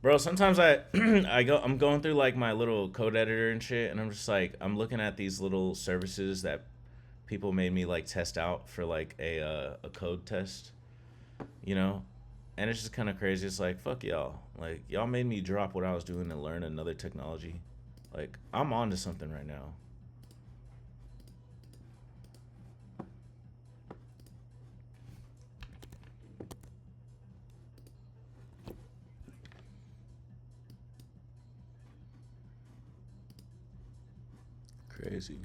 Bro, sometimes I'm going through like my little code editor and shit, and I'm just like I'm looking at these little services that people made me like test out for like a code test, you know, and it's just kind of crazy. It's like fuck y'all, like y'all made me drop what I was doing and learn another technology. Like I'm on to something right now. Crazy.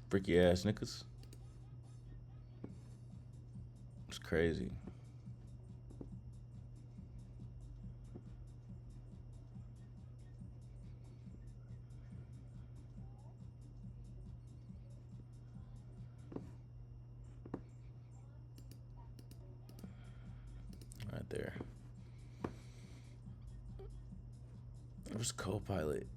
Freaky ass niggas. It's crazy. Right there. It was Copilot.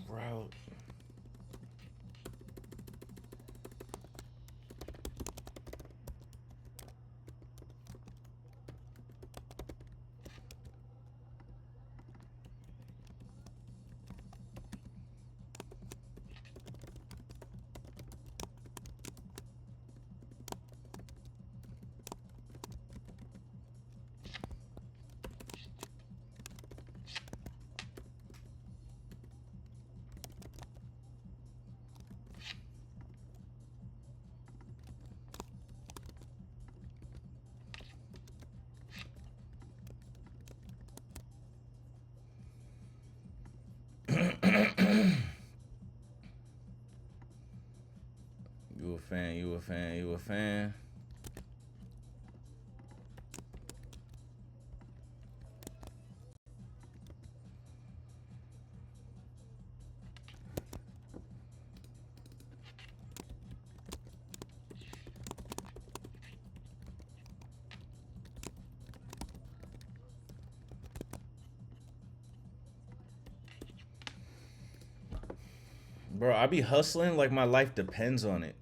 Bro, you a fan, you a fan, you a fan. Bro, I be hustling like my life depends on it.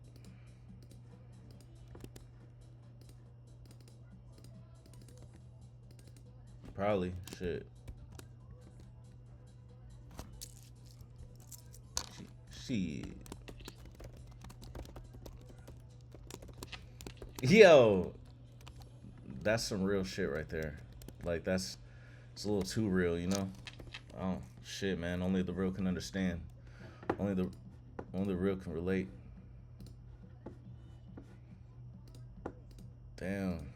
Probably. Shit. Shit. Yo, that's some real shit right there. Like that's it's a little too real, you know? Oh shit, man. Only the real can understand. Only the only the real can relate. Damn.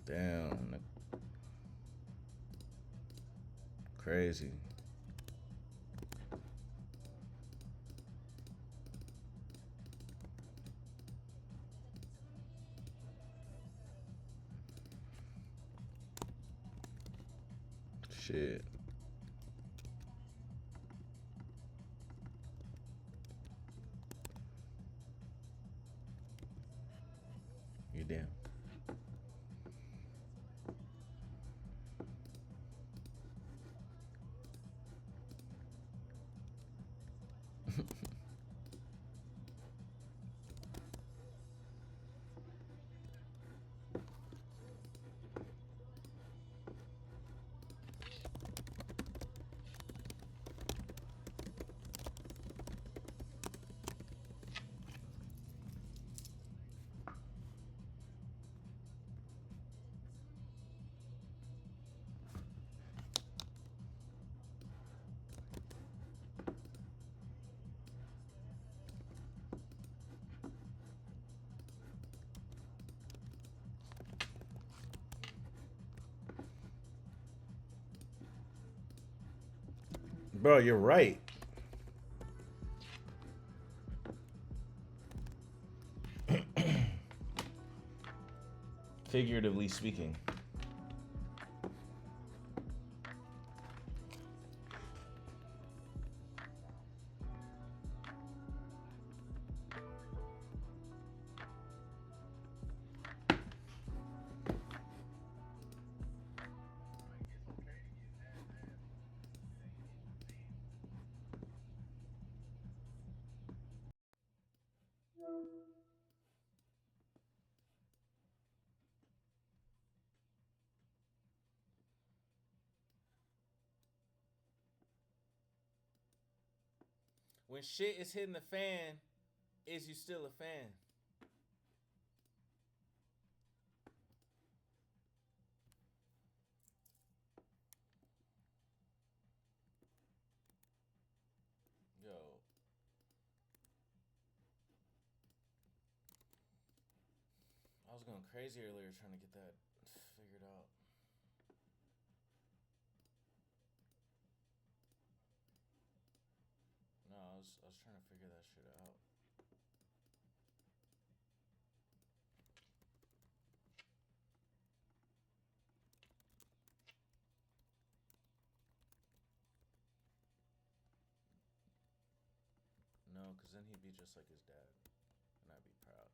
Damn. Crazy. Shit. You damn. Bro, you're right. Figuratively speaking. When shit is hitting the fan, is you still a fan? Yo, I was going crazy earlier trying to get that figured out. No, I was trying to figure that shit out. No, because then he'd be just like his dad, and I'd be proud.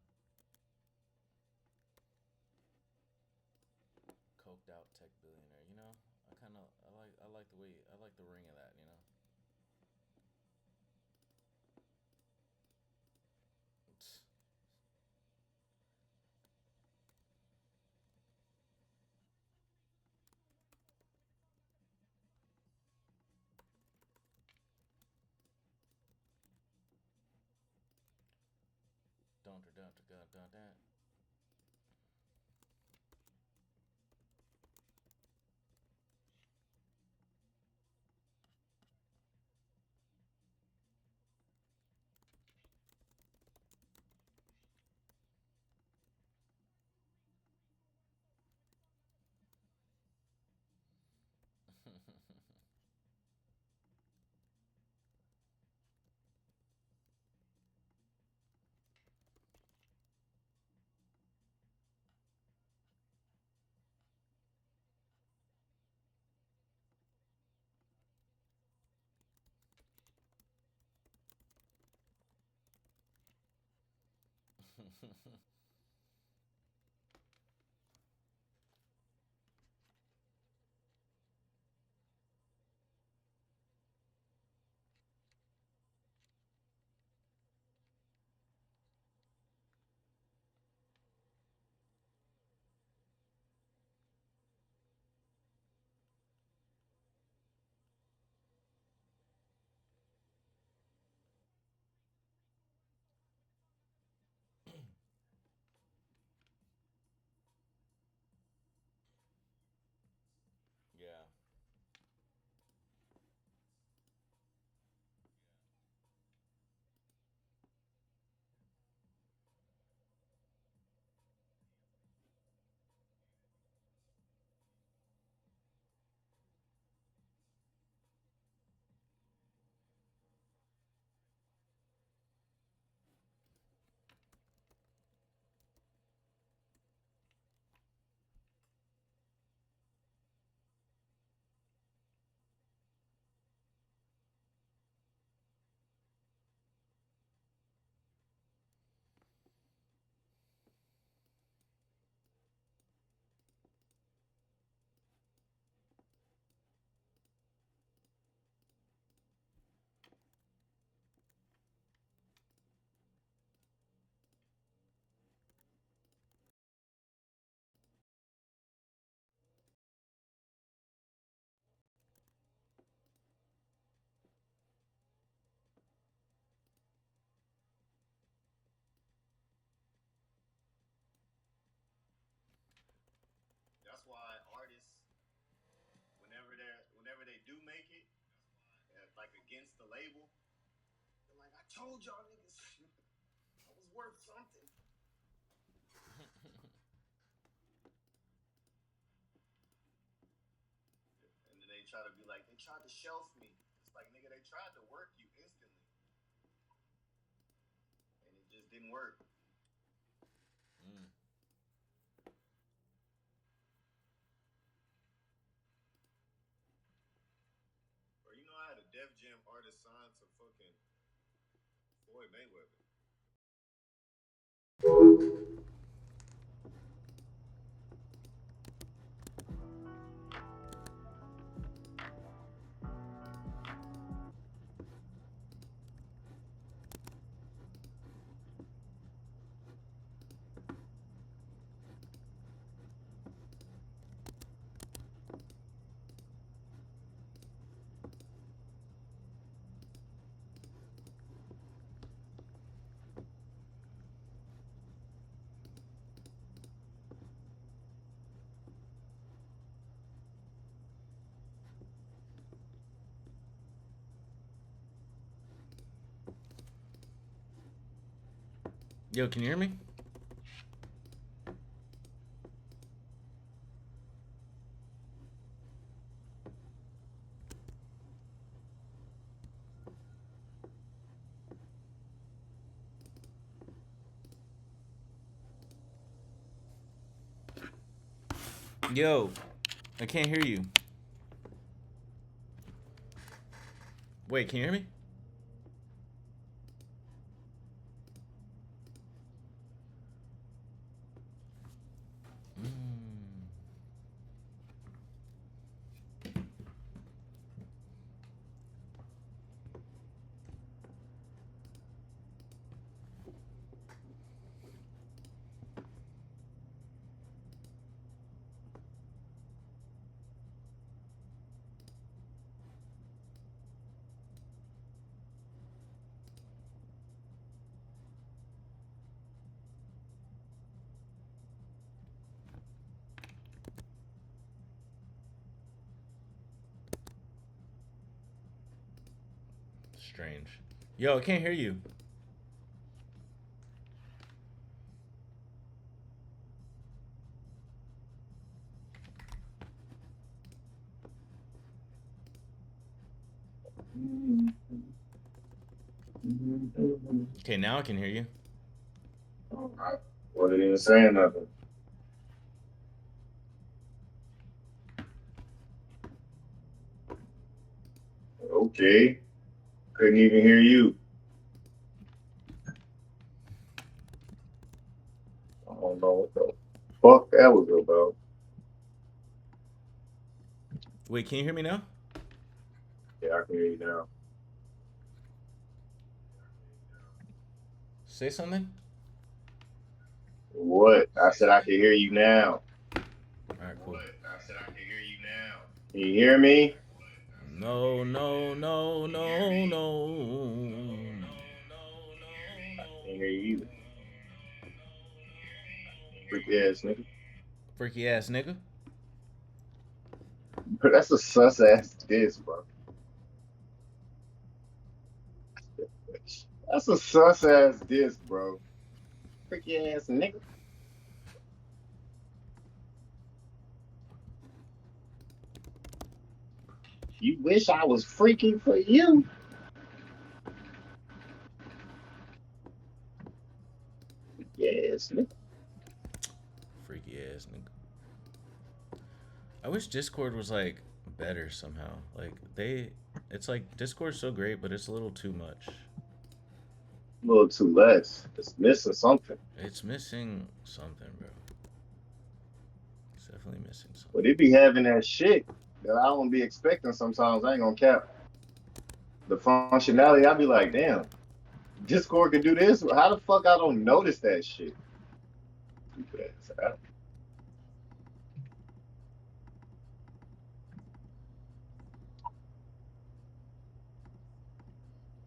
Coked out tech billionaire, you know. I like the way I like the ring of that, you know. Don't. Yeah. Like nigga, they tried to work you instantly, and it just didn't work. Mm. Or you know, I had a Def Jam artist signed to fucking Floyd Mayweather. Yo, can you hear me? Yo, I can't hear you. Wait, can you hear me? Mm. Strange. Yo, I can't hear you. Okay, now I can hear you. I wasn't even saying nothing. Okay, couldn't even hear you. I don't know what the fuck that was about. Wait, can you hear me now? Yeah, I can hear you now. Say something. What? I said I can hear you now. All right, cool. I said I can hear you now. Can you hear me? No, no, no, no, no. I can't hear you. Freaky ass nigga. Freaky ass nigga. But that's a sus ass diss, bro. That's a sus ass diss, bro. Freaky ass nigga. You wish I was freaking for you. Yes, nigga. Freaky ass nigga. I wish Discord was like better somehow. Like it's like Discord's so great, but it's a little too much. A little too less. It's missing something. It's missing something, bro. It's definitely missing something. But it be having that shit that I don't be expecting sometimes. I ain't gonna cap. The functionality, I be like, damn, Discord can do this. How the fuck I don't notice that shit? Stupid ass app.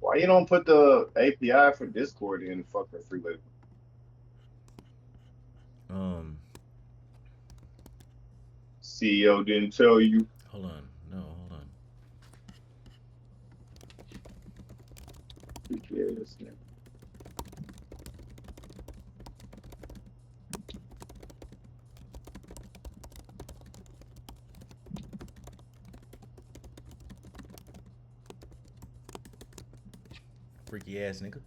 Why you don't put the API for Discord in fucking freeway? Um, CEO didn't tell you. hold on. No, hold on. Yes, Freaky ass nigga.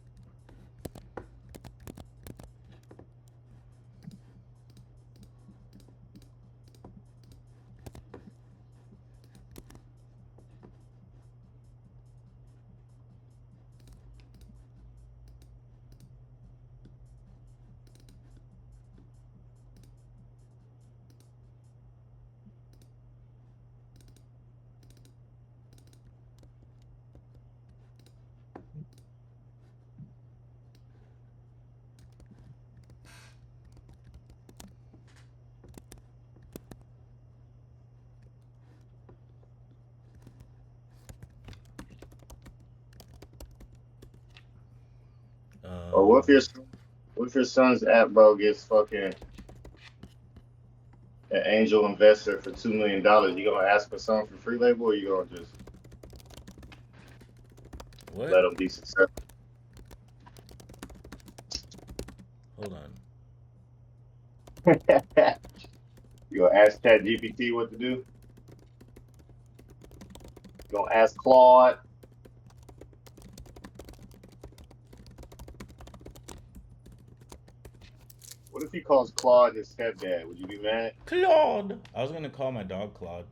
Or what if your son's app, bro, gets fucking an angel investor for $2 million? You gonna ask for something for free label, or you gonna just What? let him be successful? Hold on. You gonna ask ChatGPT what to do? You gonna ask Claude? What if he calls Claude his stepdad? Would you be mad? Claude. I was gonna call my dog Claude,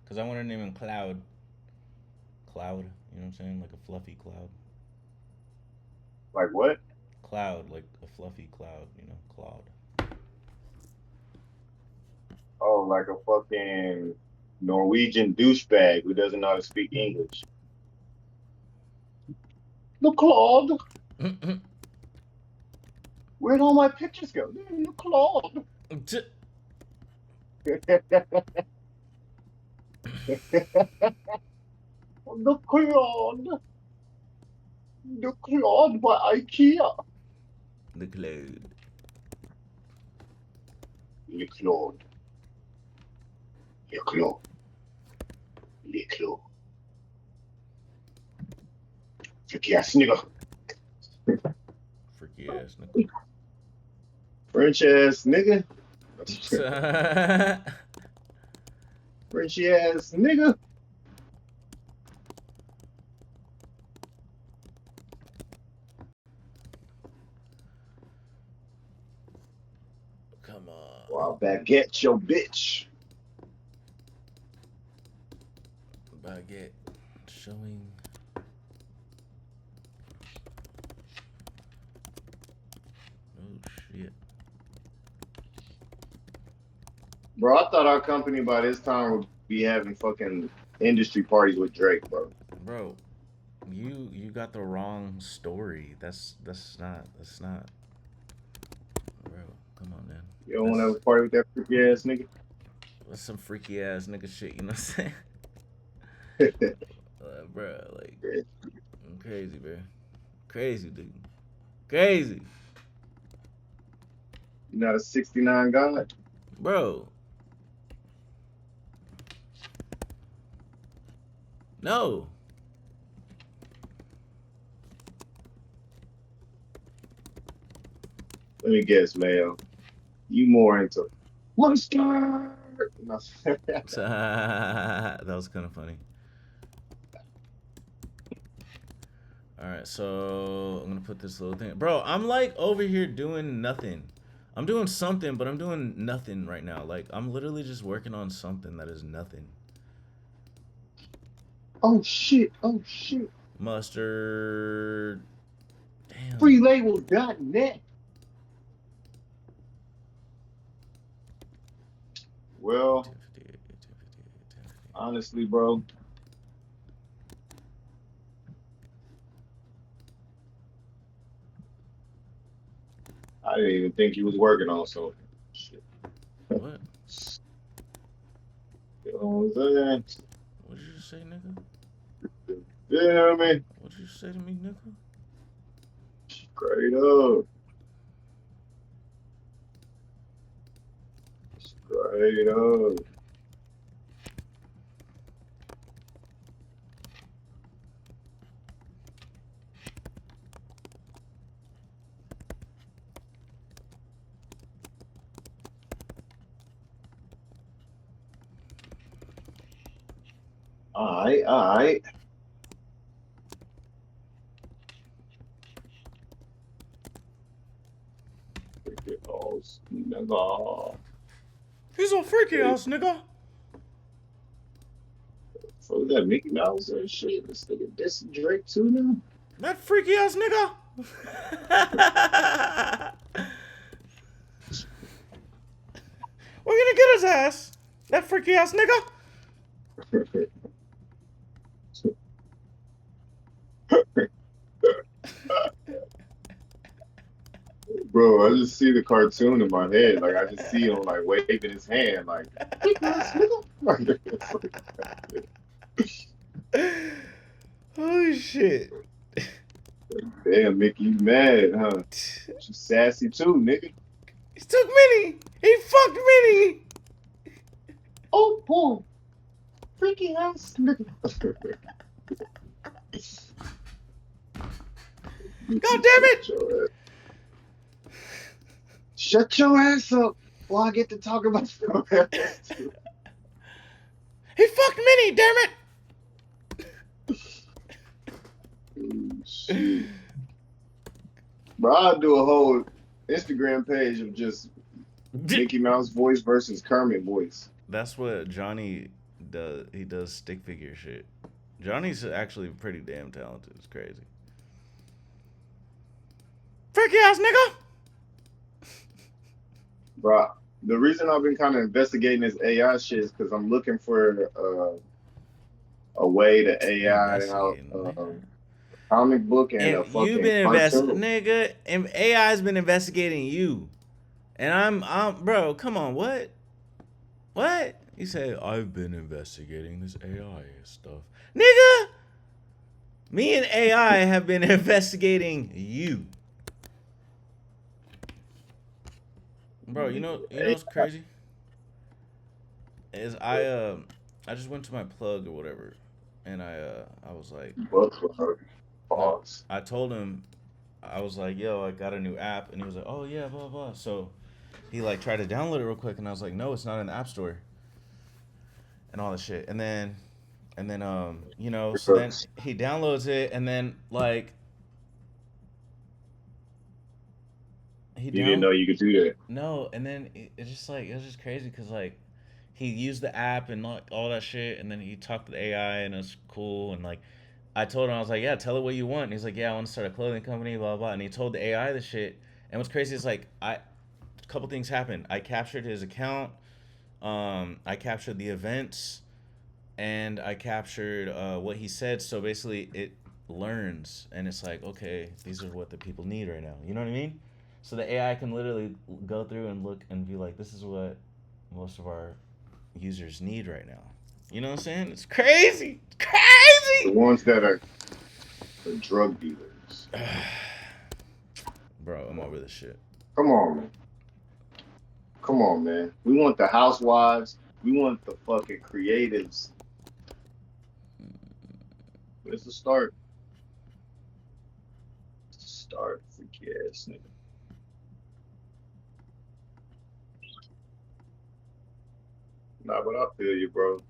cause I want to name him Cloud. Cloud. You know what I'm saying? Like a fluffy cloud. Like what? Cloud, like a fluffy cloud. You know, Claude. Oh, like a fucking Norwegian douchebag who doesn't know how to speak English. Look, Claude. Where'd all my pictures go? Look, Claude. The Claude. The Claude by IKEA. The Cloud. Le Claude. Le Claude. Le Claude. Freaky ass nigga. Freaky ass nigga. French ass nigga. Frenchy ass nigga. Come on. Wow, baguette your bitch. Baguette showing. Oh shit. Bro, I thought our company by this time would be having fucking industry parties with Drake, bro. Bro, you got the wrong story. That's not. Bro, come on, man. You don't want to have a party with that freaky ass nigga? That's some freaky ass nigga shit. You know what I'm saying? Bro, like, I'm crazy, bro. Crazy, dude. Crazy. You're not a 69 guy? Bro. No. Let me guess, Mayo. You more into Monster? No. That was kind of funny. Alright, so I'm gonna put this little thing. Bro, I'm like over here doing nothing. I'm doing something, but I'm doing nothing right now. Like, I'm literally just working on something that is nothing. Oh shit, oh shit. Mustard. Damn. Freelabels.net. Well, 1058, 1058, 1058. honestly, bro, I didn't even think you was working on something. Shit. What? You know what I'm saying? What did you say, nigga? You know what I mean? What did you say to me, nigga? Straight up. Straight up. All right, all right. Like, oh, He's a freaky ass nigga. so is that Mickey Mouse or shit? This nigga this Drake too now. That freaky ass nigga. We're gonna get his ass. That freaky ass nigga. Bro, I just see the cartoon in my head. Like I just see him like waving his hand, like Holy shit. damn, Mickey, you mad, huh? You sassy too, nigga. He took Minnie. He fucked Minnie. Oh, boy, freaky ass nigga. God damn it. Shut your ass up while I get to talk about your ass too. He fucked Minnie, damn it. Shit. Bro, I'll do a whole Instagram page of just Mickey Mouse voice versus Kermit voice. That's what Johnny does. He does stick figure shit. Johnny's actually pretty damn talented. It's crazy. Freaky ass nigga. Bro, the reason I've been kind of investigating this AI shit is because I'm looking for a way to AI out comic book and a And fucking you've been cartoon. nigga, and AI's been investigating you. And I'm bro, come on, what? What? He said, I've been investigating this AI stuff. Nigga! Me and AI have been investigating you. Bro, you know what's crazy? Is I just went to my plug or whatever, and I was like, Pause. I told him, I was like, yo, I got a new app, and he was like, oh yeah, blah blah. So he like tried to download it real quick, and I was like, no, it's not in the app store, and all this shit. And then you know, so then he downloads it, and then like You didn't know you could do that. no, and then it's just like it was just crazy because like he used the app and like all that shit, and then he talked to the AI, and it was cool, and like I told him, I was like, yeah, tell it what you want. And he's like, yeah, I want to start a clothing company, blah blah. And he told the AI the shit. And what's crazy is like a couple things happened. I captured his account. I captured the events, and I captured what he said. So basically, it learns, and it's like, okay, these are what the people need right now. You know what I mean? So the AI can literally go through and look and be like, this is what most of our users need right now. You know what I'm saying? It's crazy. It's The crazy. ones that are drug dealers. Bro, I'm over this shit. Come on, man. Come on, man. We want the housewives. We want the fucking creatives. It's a start. It's a start, freaky ass nigga. Nah, but I feel you, bro.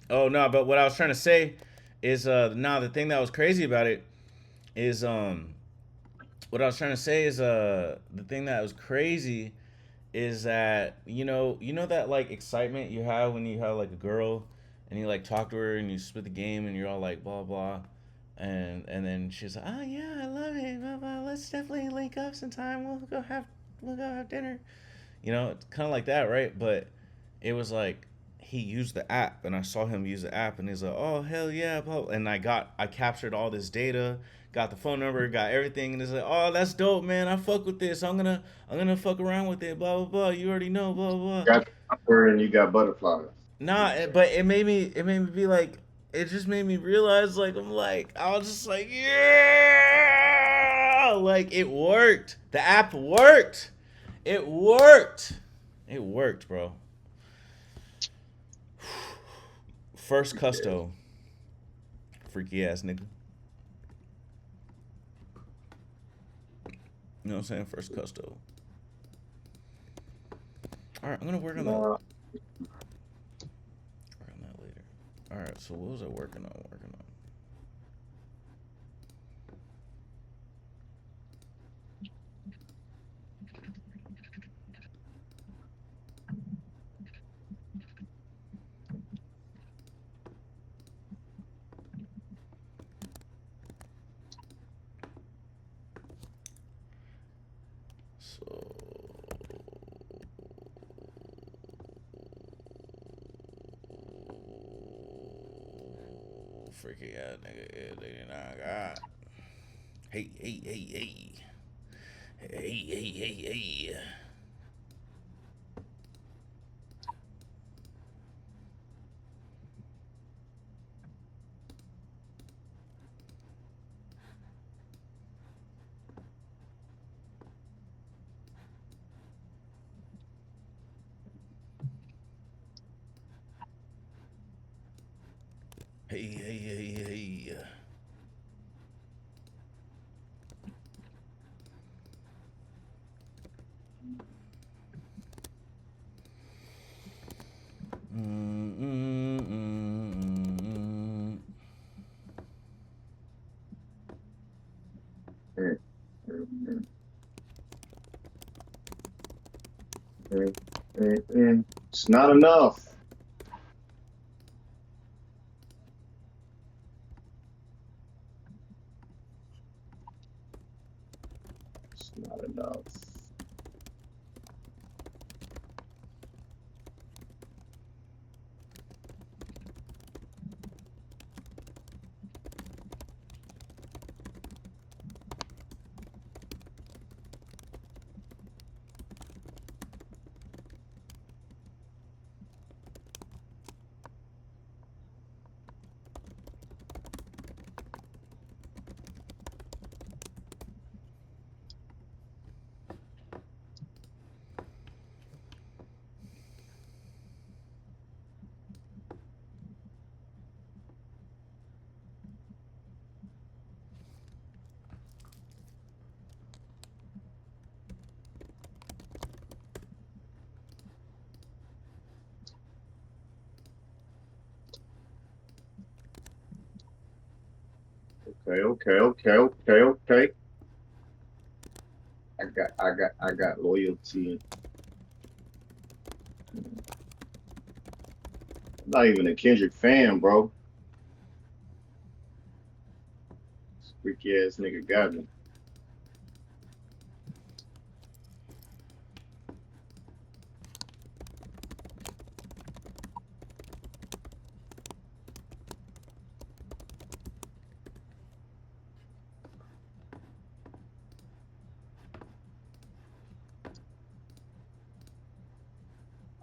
Oh no, but what I was trying to say is now the thing that was crazy about it is what I was trying to say is the thing that was crazy is that you know that like excitement you have when you have like a girl and you like talk to her and you split the game and you're all like blah blah and then she's like, oh yeah, I love it, blah blah, let's definitely link up sometime, we'll go have dinner, you know, it's kind of like that, right? But it was like he used the app and I saw him use the app and he's like, oh hell yeah, blah. And I captured all this data, got the phone number, got everything, and it's like, oh that's dope, man, I fuck with this, I'm gonna fuck around with it, blah blah blah, you already know, blah blah blah. Got the number and you got butterflies. Nah, but it made me be like, it just made me realize, like, I was just like, yeah, like it worked, the app worked, it worked, it worked, bro. First custo. Freaky ass nigga. You know what I'm saying? First custo. Alright, I'm gonna work on that. Nah, Work on that later. Alright, so what was I working on? freaky ass nigga is 89. God. Hey, hey, hey, hey. Hey, hey, hey, hey. Hey, hey, hey, hey. Mm, mm, mm, mm. It's not enough. It's not enough. Okay. I got loyalty. I'm not even a Kendrick fan, bro. This freaky ass nigga got me.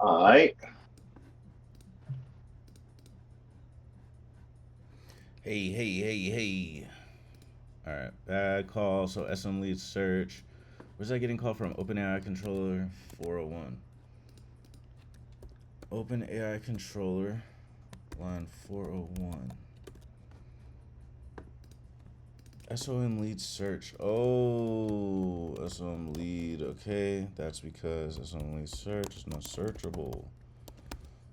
All right. Hey, hey, hey, hey. All right, bad call. So SM lead search. Where's that getting called from? OpenAI controller 401. OpenAI controller line 401. SOM lead search. Oh, SOM lead. Okay, that's because SOM lead search is not searchable.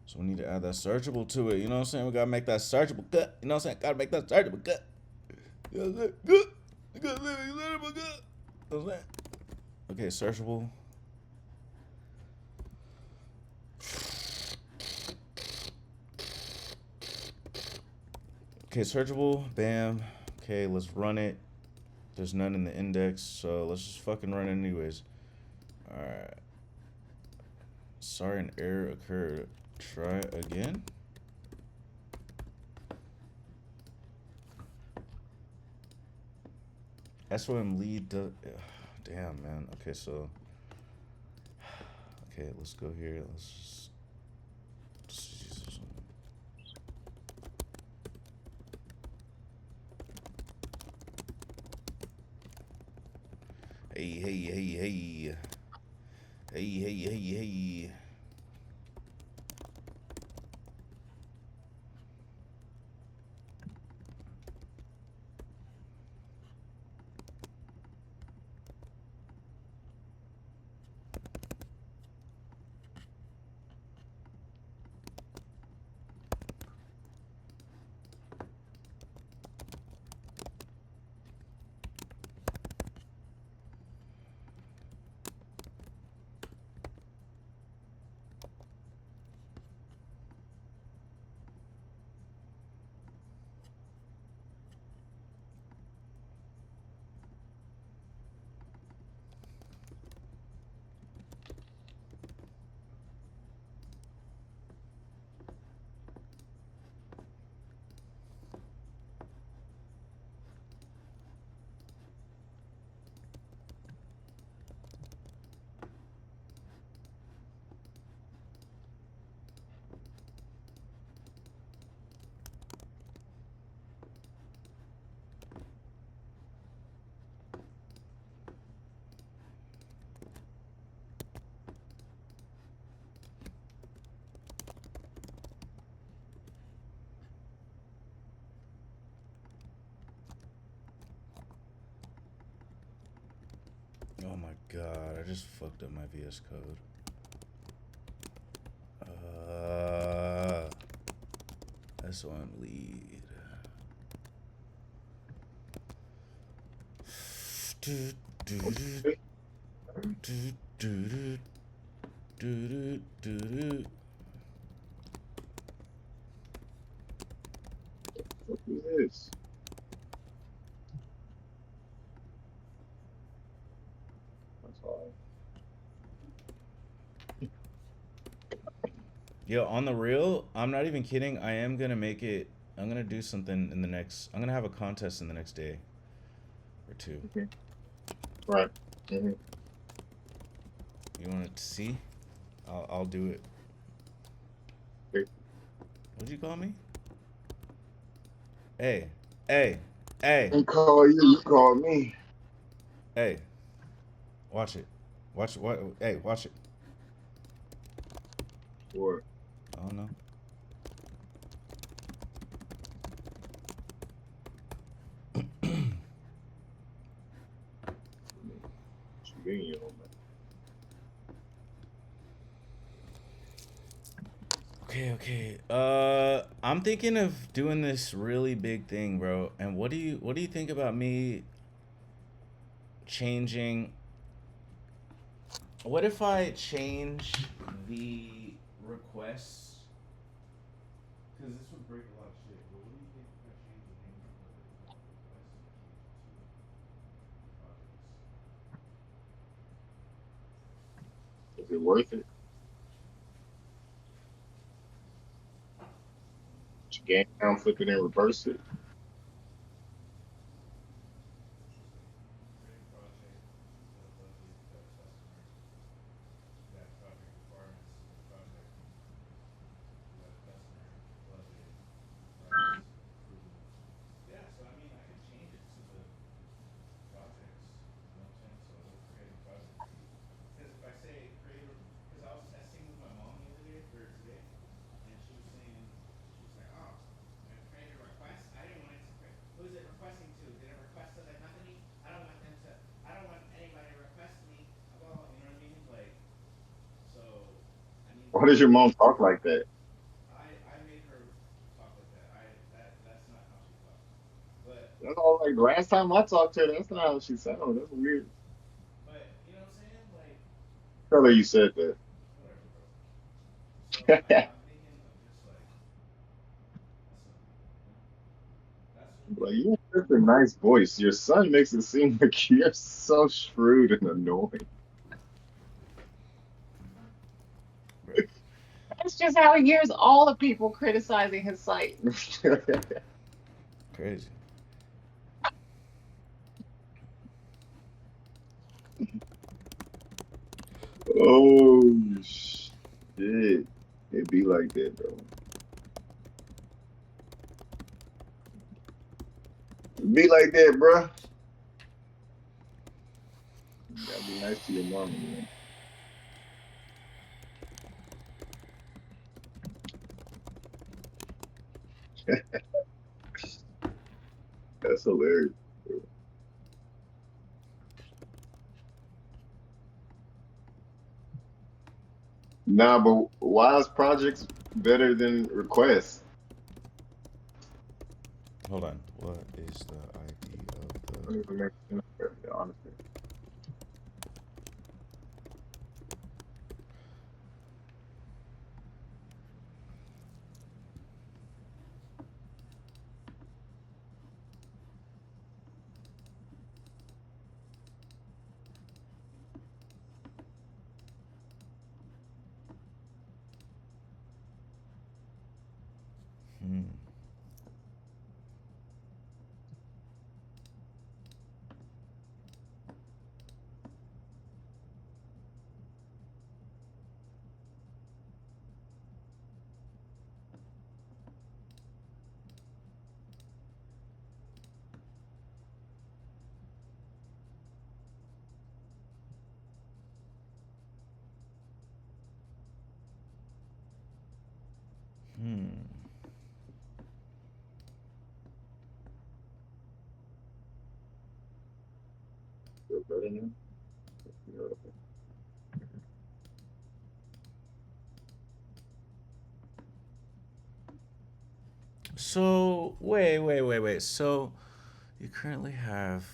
So we need to add that searchable to it. You know what I'm saying? We gotta make that searchable cut. You know what I'm saying? Gotta make that searchable cut. You know what I'm saying? Good. You gotta make it searchable cut. You know what I'm saying? Okay, searchable. Okay, searchable. Bam. Okay, let's run it. There's none in the index, so let's just fucking run it anyways. Alright. Sorry, an error occurred. Try again. SOM lead. Damn, man. Okay, so. Okay, let's go here. Let's use this one. Hey, hey, hey, hey. Hey, hey, hey, hey. Oh my god, I just fucked up my VS Code. S1 lead. Do, do, do, do, do, do. What is this? That's all. Yo, on the real, I'm not even kidding. I am gonna make it. I'm gonna do something in the next. I'm gonna have a contest in the next day or two. Okay. Right. Mm-hmm. You want to see? I'll do it. Okay. What'd you call me? Hey, hey, hey, I call you, you call me. hey. Watch it. Watch it. What? Hey, watch it. Or I don't know. convenient on Okay. I'm thinking of doing this really big thing, bro. And what do you think about me changing? What if I change the requests? Because this would break a lot of shit. But what do you think if I change the name of the request and Is it worth it? Game down, flip it, and reverse it. projects? Got project requirements, project, got customer budget, price, approval. Yeah, so I mean, I could change it to the projects. You know what I'm saying? So it'll create a project for you. Because if I say create, because I was testing with my mom the other day or today, and she was saying, she was like, oh, I created a request. I didn't want it to create. Who is it requesting to? Did it request to the company? I don't want them to. I don't want anybody to request me. Well, you know what I mean? Like, so, I mean, Why does your mom talk like that? I made her talk like that. That's not how she talks. But That's all. Like last time I talked to her, that's not how she sounded. That's weird. you know what I'm saying? Like, Tell her you said that. whatever, bro. So I'm thinking of just like messing with people. You know? That's what Like you have such a nice voice. Your son makes it seem like you're so shrewd and annoying. bro. That's just how he hears all the people criticizing his site. Crazy. Oh shit. It be like that though. It be like that, bruh. You gotta be nice to your mama, man. That's hilarious. Nah, but why is projects better than requests? Hold on. What is the ID of the? Don't even make sense, honestly. Hmm. Hmm. Feel better now? So wait. So you currently have.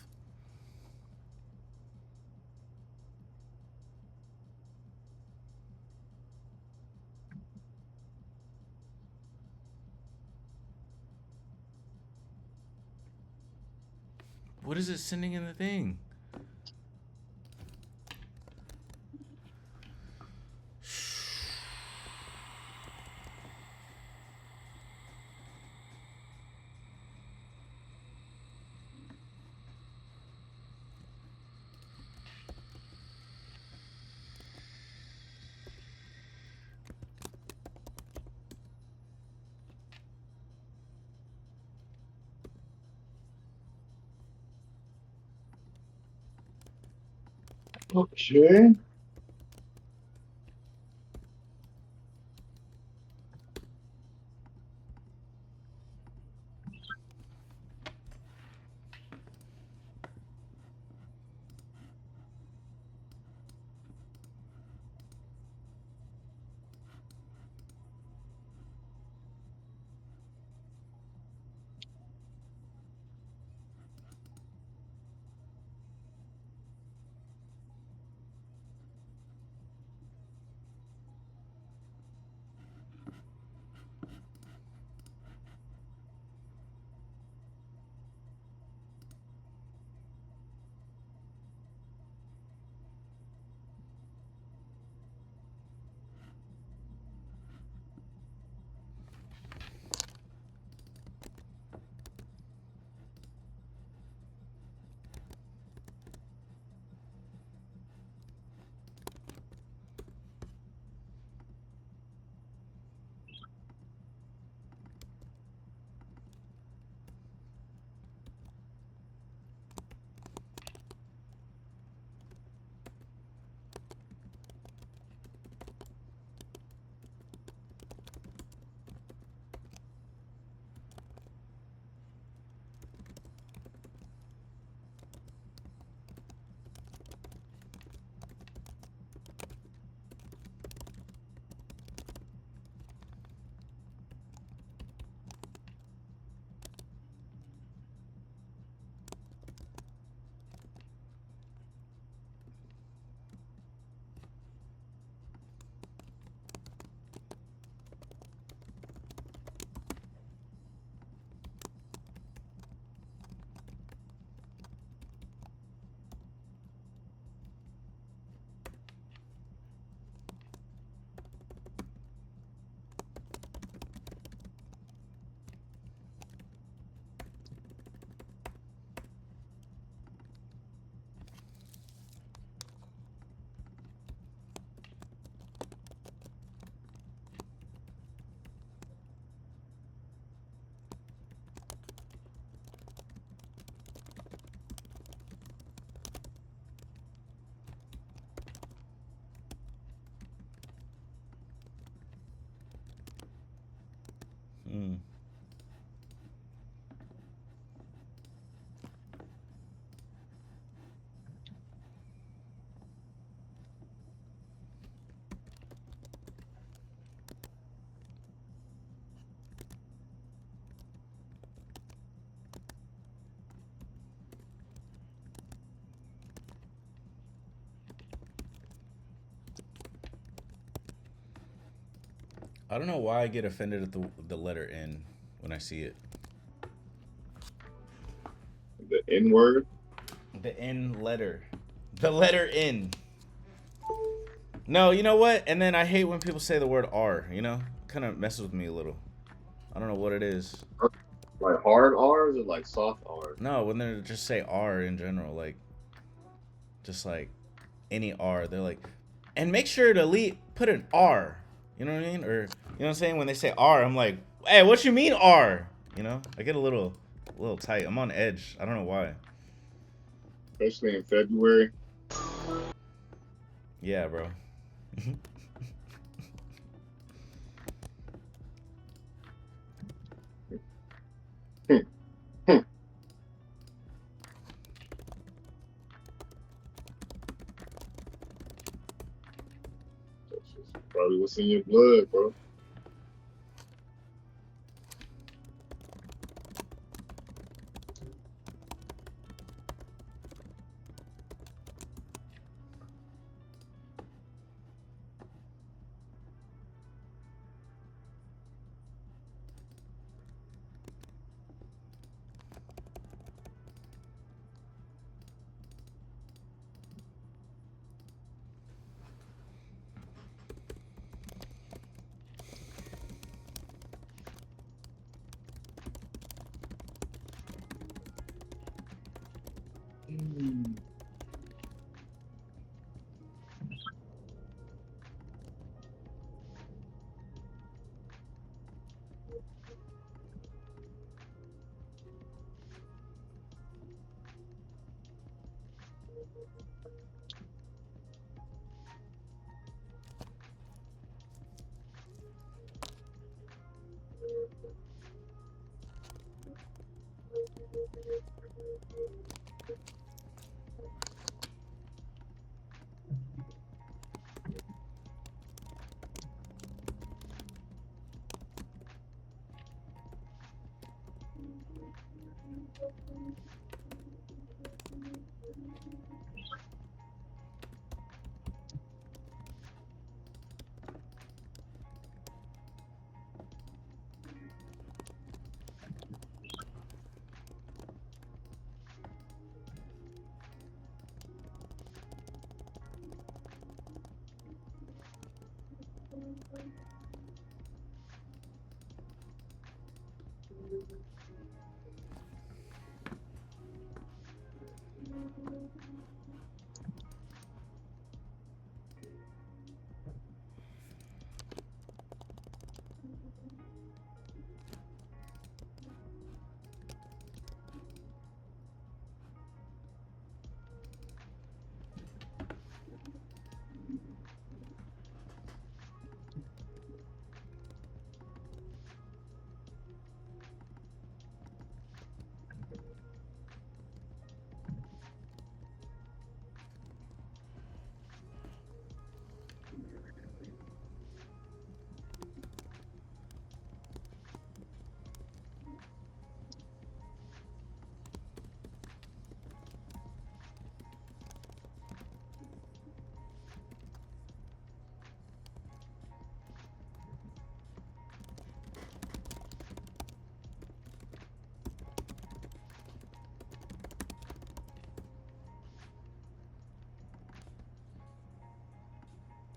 What is it sending in the thing? Okay. Hmm. I don't know why I get offended at the letter N when I see it. The N word. The N letter. The letter N. No, you know what? And then I hate when people say the word R, you know? Kind of messes with me a little. I don't know what it is. Like hard R's or like soft R's? No, when they just say R in general, like, just like any R, they're like, and make sure to put an R. You know what I mean? Or, you know what I'm saying? When they say R, I'm like, hey, what you mean R? You know? I get a little tight. I'm on edge. I don't know why. Especially in February. Yeah, bro. What's in your blood, bro?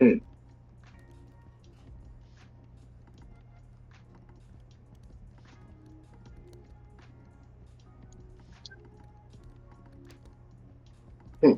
Hmm. Hmm.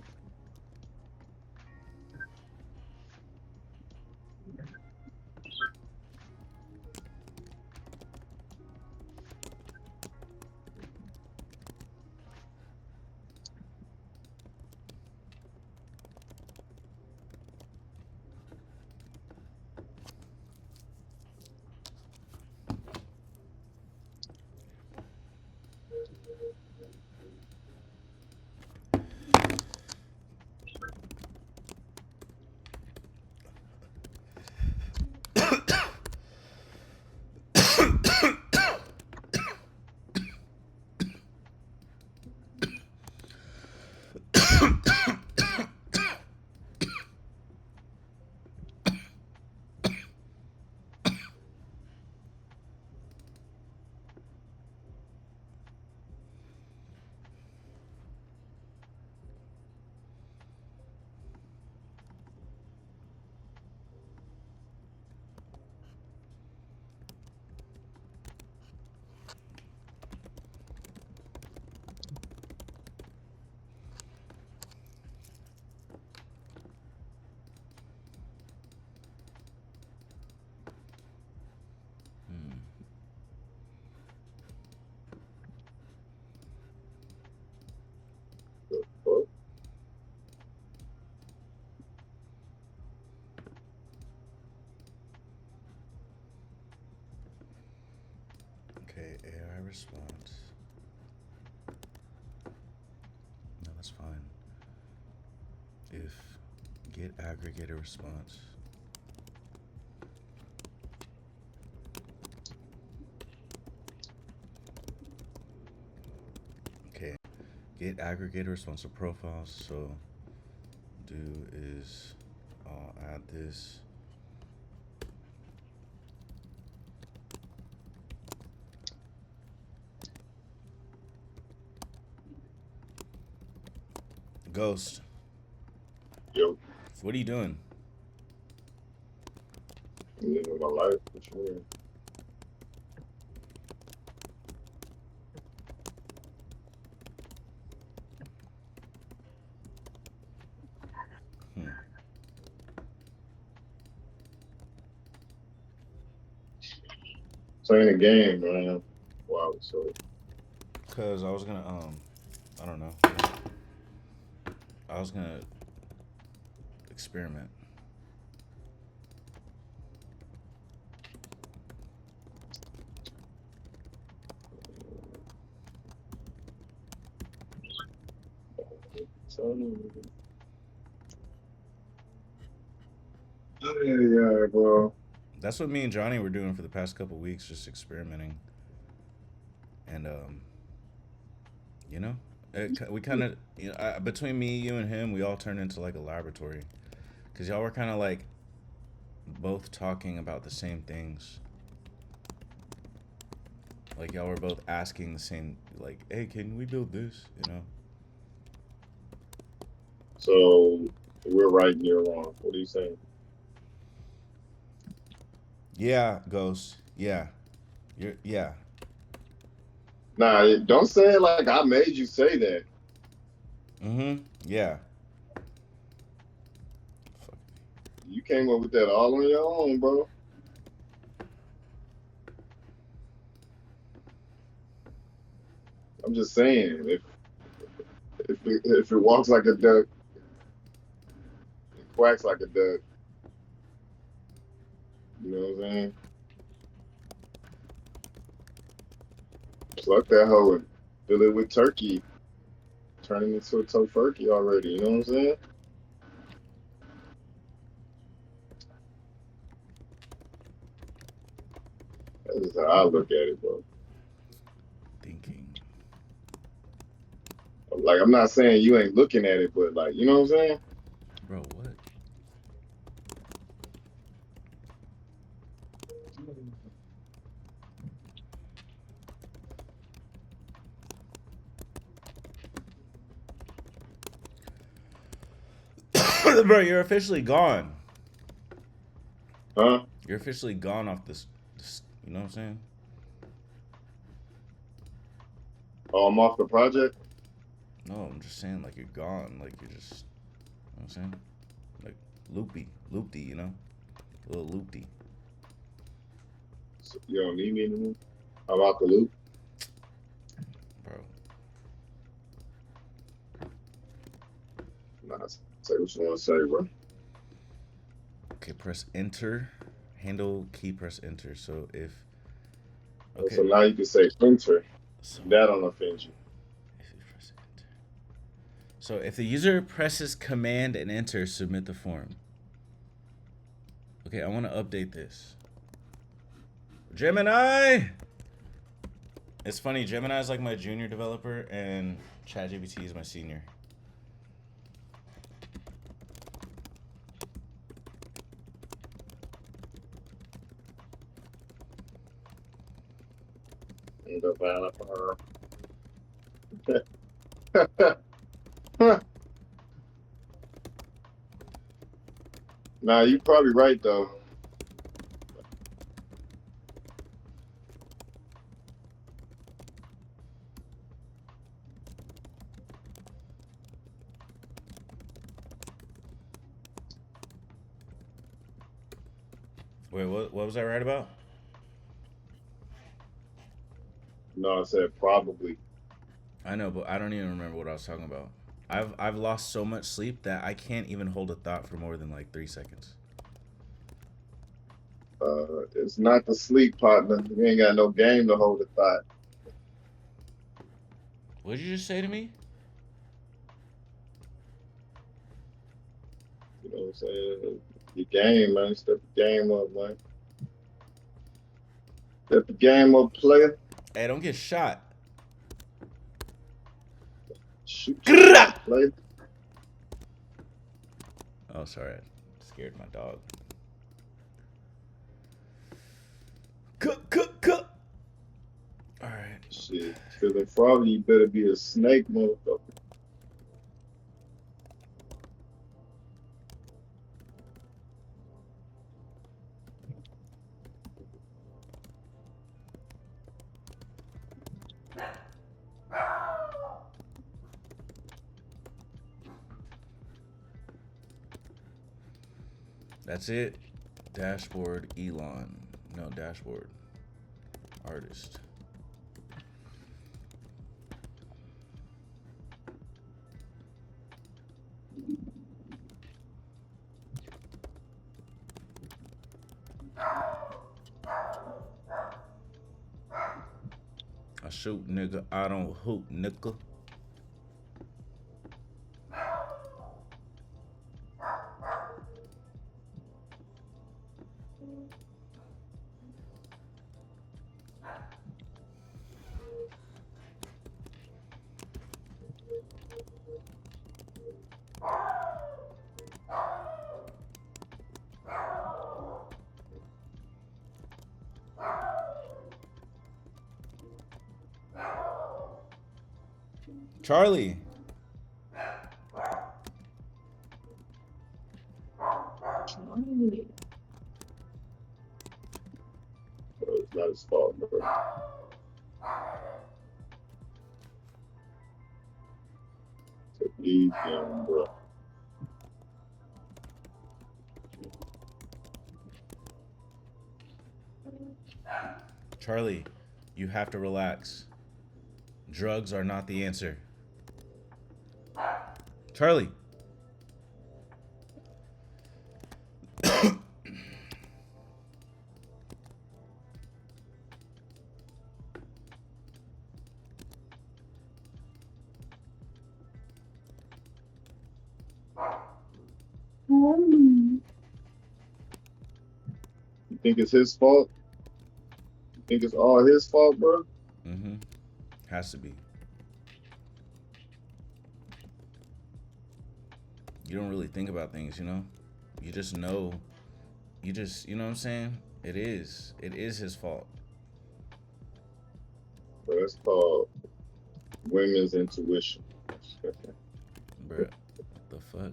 Fuck. Okay, AI response. No, that's fine. If get aggregator response. Get aggregator responsive profiles. So do is I'll add this. Ghost, Yo, what are you doing? I'm living my life for sure. Hmm. Playing a game, man. Wow, so Cause I was gonna I don't know. I was gonna experiment. yeah, bro. That's what me and Johnny were doing for the past couple weeks, just experimenting. And you know, we kind of between me, you, and him, we all turned into like a laboratory, cause y'all were kind of like both talking about the same things. Like y'all were both asking the same, like, "Hey, can we build this?" You know? So we're right and you're wrong. What are you saying? Yeah, Ghost. Yeah, yeah. Nah, don't say it like I made you say that. Mm-hmm. Yeah. Fuck. You came up with that all on your own, bro. I'm just saying, if it walks like a duck, it quacks like a duck. You know what I'm saying? Pluck that hoe and fill it with turkey, turn it into a tofurkey already. You know what I'm saying? That's just how I look at it, bro. Thinking. Like I'm not saying you ain't looking at it, but like you know what I'm saying? Bro, what? Bro, you're officially gone. Huh? You're officially gone off this. You know what I'm saying? Oh, I'm off the project. No, I'm just saying, like, you're gone. Like, you're just, you know what I'm saying? Like, loopy, you know? A little loopy. So you don't need me anymore. I'm out the loop. Bro. Nah, say what you want to say, bro. Okay, press enter. Handle key, press enter. So if, So okay. now you can say enter. So That don't offend you. if you press enter. So if the user presses command and enter, submit the form. Okay, I want to update this. Gemini! It's funny, Gemini is like my junior developer and ChatGPT is my senior. Developer. Nah, you probably right though. Wait, what was I right about? No, I said probably. I know, but I don't even remember what I was talking about. I've lost so much sleep that I can't even hold a thought for more than like 3 seconds. It's not the sleep partner. You ain't got no game to hold a thought. What did you just say to me? You know what I'm saying? Your game, man. Step the game up, man. Step the game up, player. Hey, don't get shot. Shoot your Grrrah! shot, play. Oh, sorry, I scared my dog. Cook. All right. Shit. Feeling froggy, you better be a snake, motherfucker. That's it. Dashboard Elon. No, dashboard artist. I shoot, nigga. I don't hoop, nigga. Charlie. Bro, it's not his fault, bro. Take it easy on him, bro. Charlie, you have to relax. Drugs are not the answer. Charlie. You think it's his fault? You think it's all his fault, bro? Mm-hmm. Has to be. You don't really think about things, you know? You just know. You know what I'm saying? It is his fault. Bro, it's called women's intuition. Bruh, what the fuck?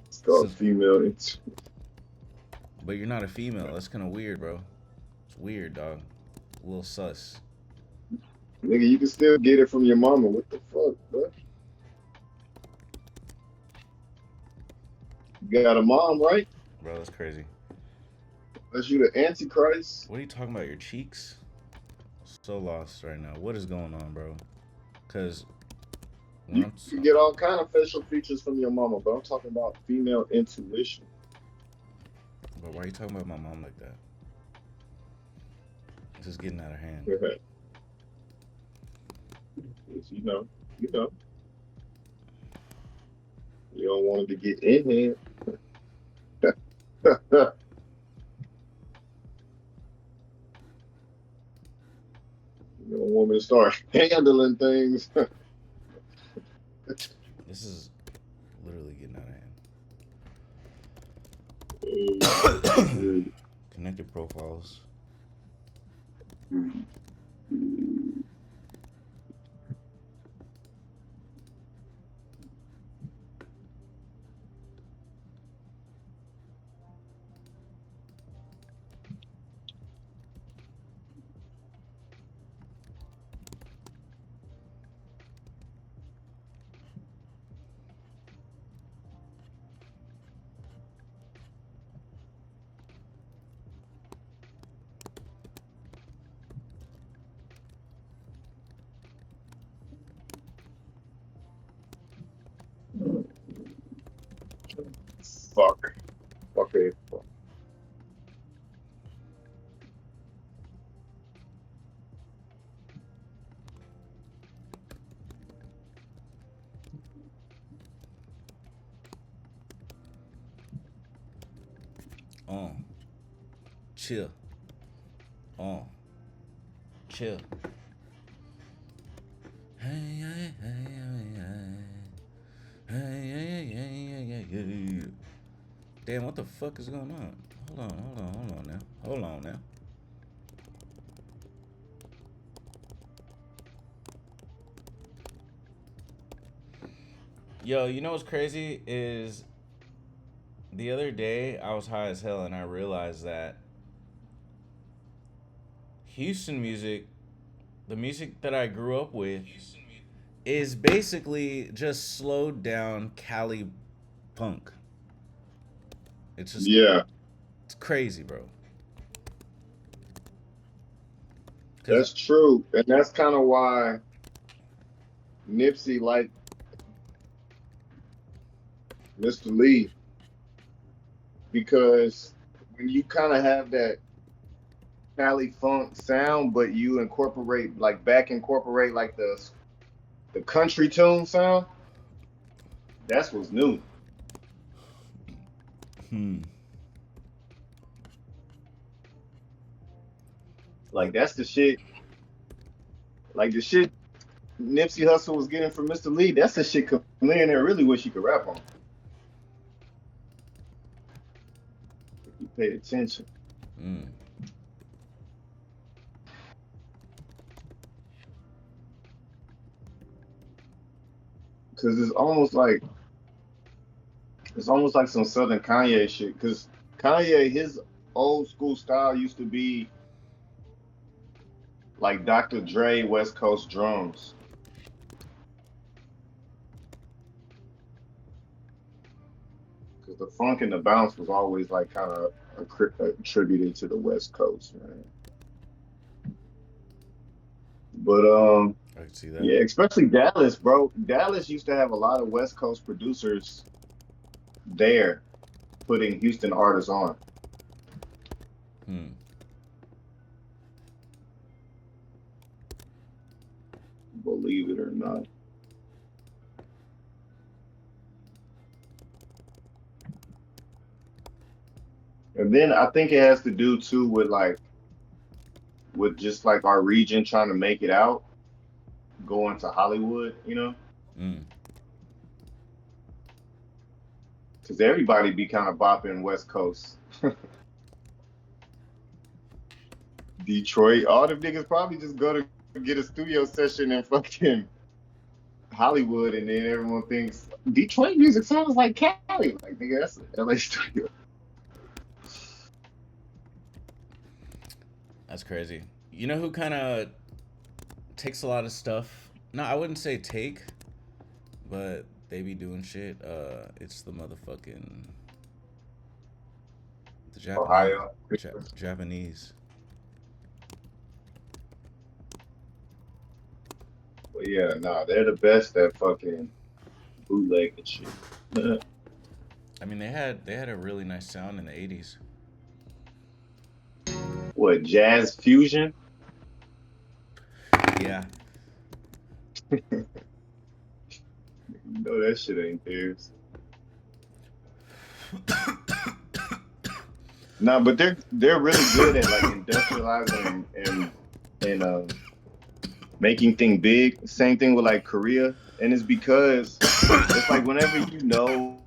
It's called female intuition. But you're not a female. That's kind of weird, bro. It's weird, dog. A little sus. Nigga, you can still get it from your mama. What the fuck, bro? You got a mom, right? Bro, that's crazy. Unless you the Antichrist. What are you talking about? Your cheeks? So lost right now. What is going on, bro? Because You get all kind of facial features from your mama, but I'm talking about female intuition. But why are you talking about my mom like that? It's just getting out of hand. You know. You don't want it to get in here. You know, women start handling things. This is literally getting out of hand. Connected profiles. Fuck. Okay. Chill. Chill. Hey, hey, hey, hey, hey. Hey, hey, hey, hey, hey, hey. Damn, what the fuck is going on? Hold on now. Hold on now. Yo, you know what's crazy is the other day I was high as hell and I realized that Houston music, the music that I grew up with, is basically just slowed down Cali punk. It's just Yeah, it's crazy, bro. Cause that's true, and that's kind of why Nipsey liked Mr. Lee, because when you kind of have that Cali funk sound, but you incorporate like the country tune sound, that's what's new. hmm, Like that's the shit. Like the shit Nipsey Hussle was getting from Mr. Lee. That's the shit Chameleon really wish he could rap on if you paid attention. mm, Because it's almost like some Southern Kanye shit. Because Kanye, his old school style used to be like Dr. Dre West Coast drums. Because the funk and the bounce was always like kind of attributed to the West Coast, man. But I can see that. yeah, especially Dallas, bro. Dallas used to have a lot of West Coast producers there putting Houston artists on, Hmm. believe it or not. And then I think it has to do too with just like our region trying to make it out, going to Hollywood, Mm. because everybody be kind of bopping West Coast. Detroit, all them niggas probably just go to get a studio session in fucking Hollywood, and then everyone thinks Detroit music sounds like Cali. Like, nigga, that's an LA studio. That's crazy. You know who kind of takes a lot of stuff? No, I wouldn't say take, but they be doing shit. It's the motherfucking the Japanese. Ohio. Japanese. But yeah, nah, they're the best at fucking bootleg and shit. I mean, they had a really nice sound in the '80s. What, jazz fusion? Yeah. No, that shit ain't theirs. Nah, but they're really good at like industrializing and making thing big. Same thing with like Korea, and it's because it's like whenever you know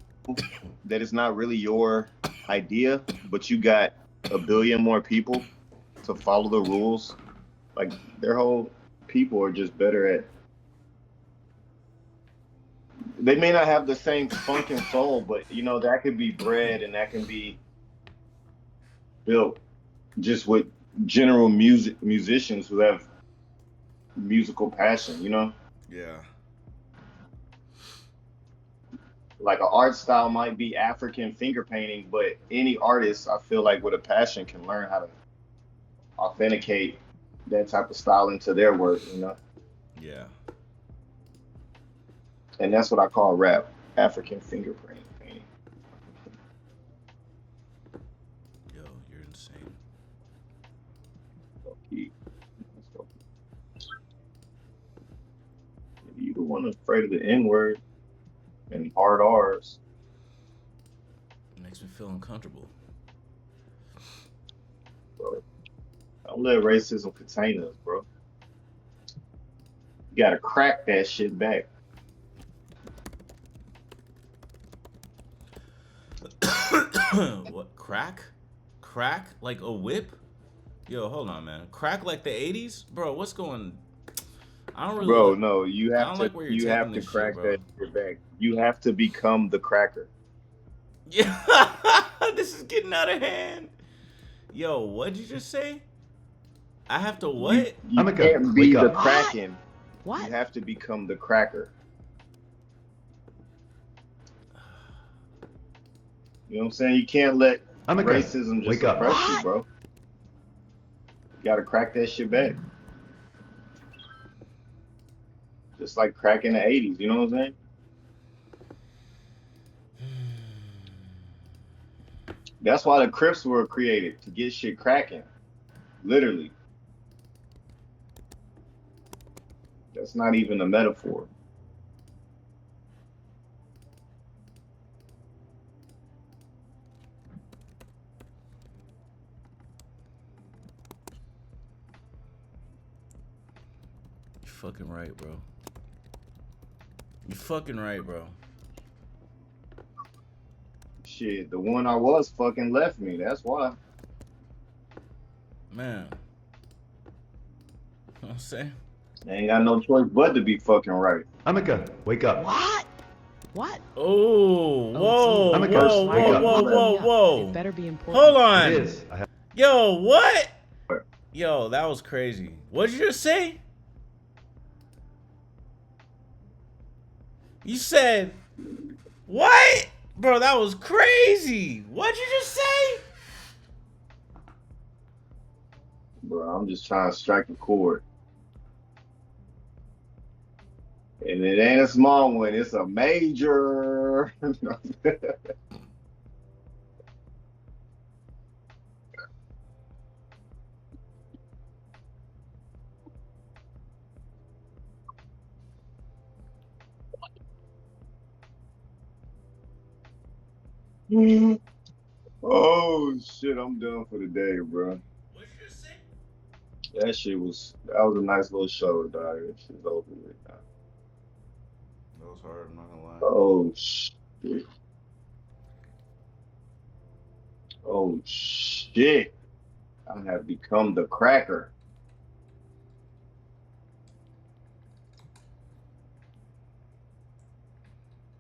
that it's not really your idea, but you got a billion more people to follow the rules, like their whole people are just better at. They may not have the same funk and soul, but that could be bred and that can be built just with general musicians who have musical passion. Yeah. Like an art style might be African finger painting, but any artist I feel like with a passion can learn how to authenticate that type of style into their work. Yeah. And that's what I call rap, African finger painting. Yo, you're insane. So keep, so you the one afraid of the N word and hard R's, It makes me feel uncomfortable. bro. Don't let racism contain us, bro. You gotta crack that shit back. What, crack? Crack like a whip? Yo, hold on, man. Crack like the 80s? Bro, what's going... I don't really... Bro, no, I don't like where you're you taking have to this shit, crack bro. that shit back. You have to become the cracker. Yeah, this is getting out of hand. Yo, what'd you just say? I have to what? You Amika, can't wake be the up. kraken. What? You have to become the cracker. You know what I'm saying? You can't let Amika, racism just wake up. suppress you, bro. You gotta crack that shit back. Just like crack in the 80s, you know what I'm saying? That's why the Crips were created, to get shit cracking. Literally. That's not even a metaphor. You're fucking right, bro. You're fucking right, bro. Shit, the one I was fucking left me. That's why. Man. You know what I'm saying? I ain't got no choice but to be fucking right. Amika, wake up. What? What? Oh, whoa, I'm a whoa, ghost. whoa, Wake up. whoa, whoa, whoa. It better be important. Hold It on. is. Yo, what? Yo, that was crazy. What'd you just say? You said, what? Bro, that was crazy. What'd you just say? Bro, I'm just trying to strike a chord. And it ain't a small one, it's a major. Oh shit, I'm done for the day, bro. What'd you just say? That was a nice little show, dog. That shit's over with now. That was hard, I'm not gonna lie. Oh shit. Oh shit. I have become the cracker.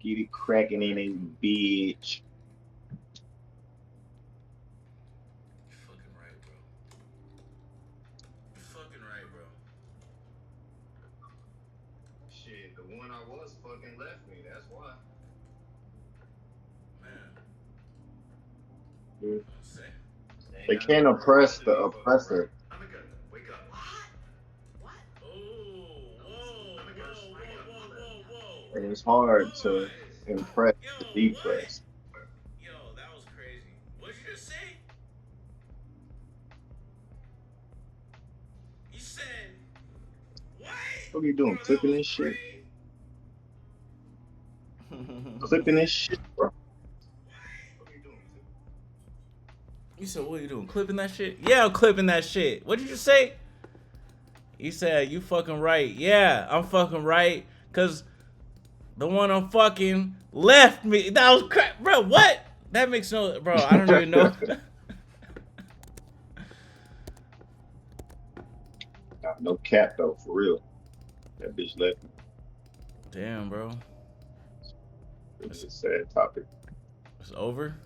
Get it cracking in his bitch. You're fucking right, bro. You're fucking right, bro. Shit, the one I was fucking left me, that's why. Man. Mm. I'm saying. They can't oppress the oppressor. Amika, wake up. What? Oh, whoa, whoa, whoa, whoa. And it's hard to impress Yo, the what? depressed. Yo, that was crazy. What'd you just say? You said, what? What are you doing? Bro, that Clipping was this shit? crazy. Clipping this shit, bro. You said, what are you doing? Clipping that shit? Yeah, I'm clipping that shit. What'd you just say? You said, you fucking right. Yeah, I'm fucking right. Because the one I'm fucking left me. That was crap. Bro, what? That makes no... Bro, I don't even know. Nah, no cap, though, for real. That bitch left me. Damn, bro. It's a sad topic. It's over?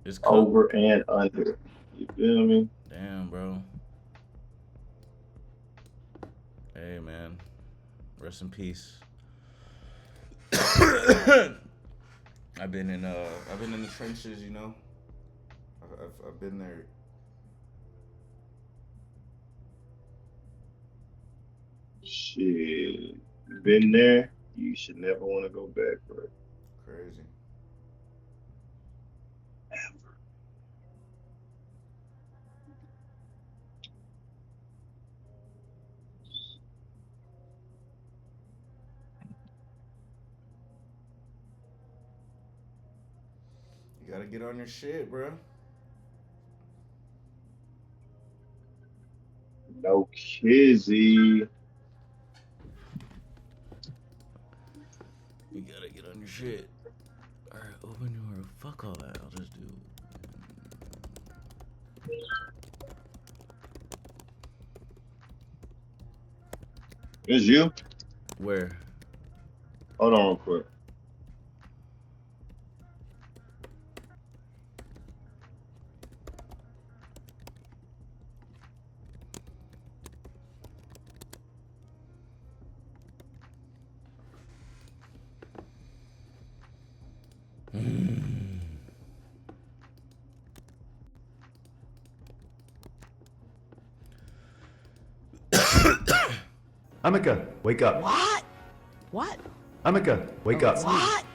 It's cooked? Over and under. You feel me? Damn, bro. Hey, man. Rest in peace. I've been in the trenches, you know. I've been there. Shit. Been there. You should never want to go back, bro. Crazy. You gotta get on your shit, bro. No kizzy. You gotta get on your shit. Alright, open your. Fuck all that. I'll just do. It's you? Where? Hold on real quick. Amika, wake up. What? What? Amika, wake up. What?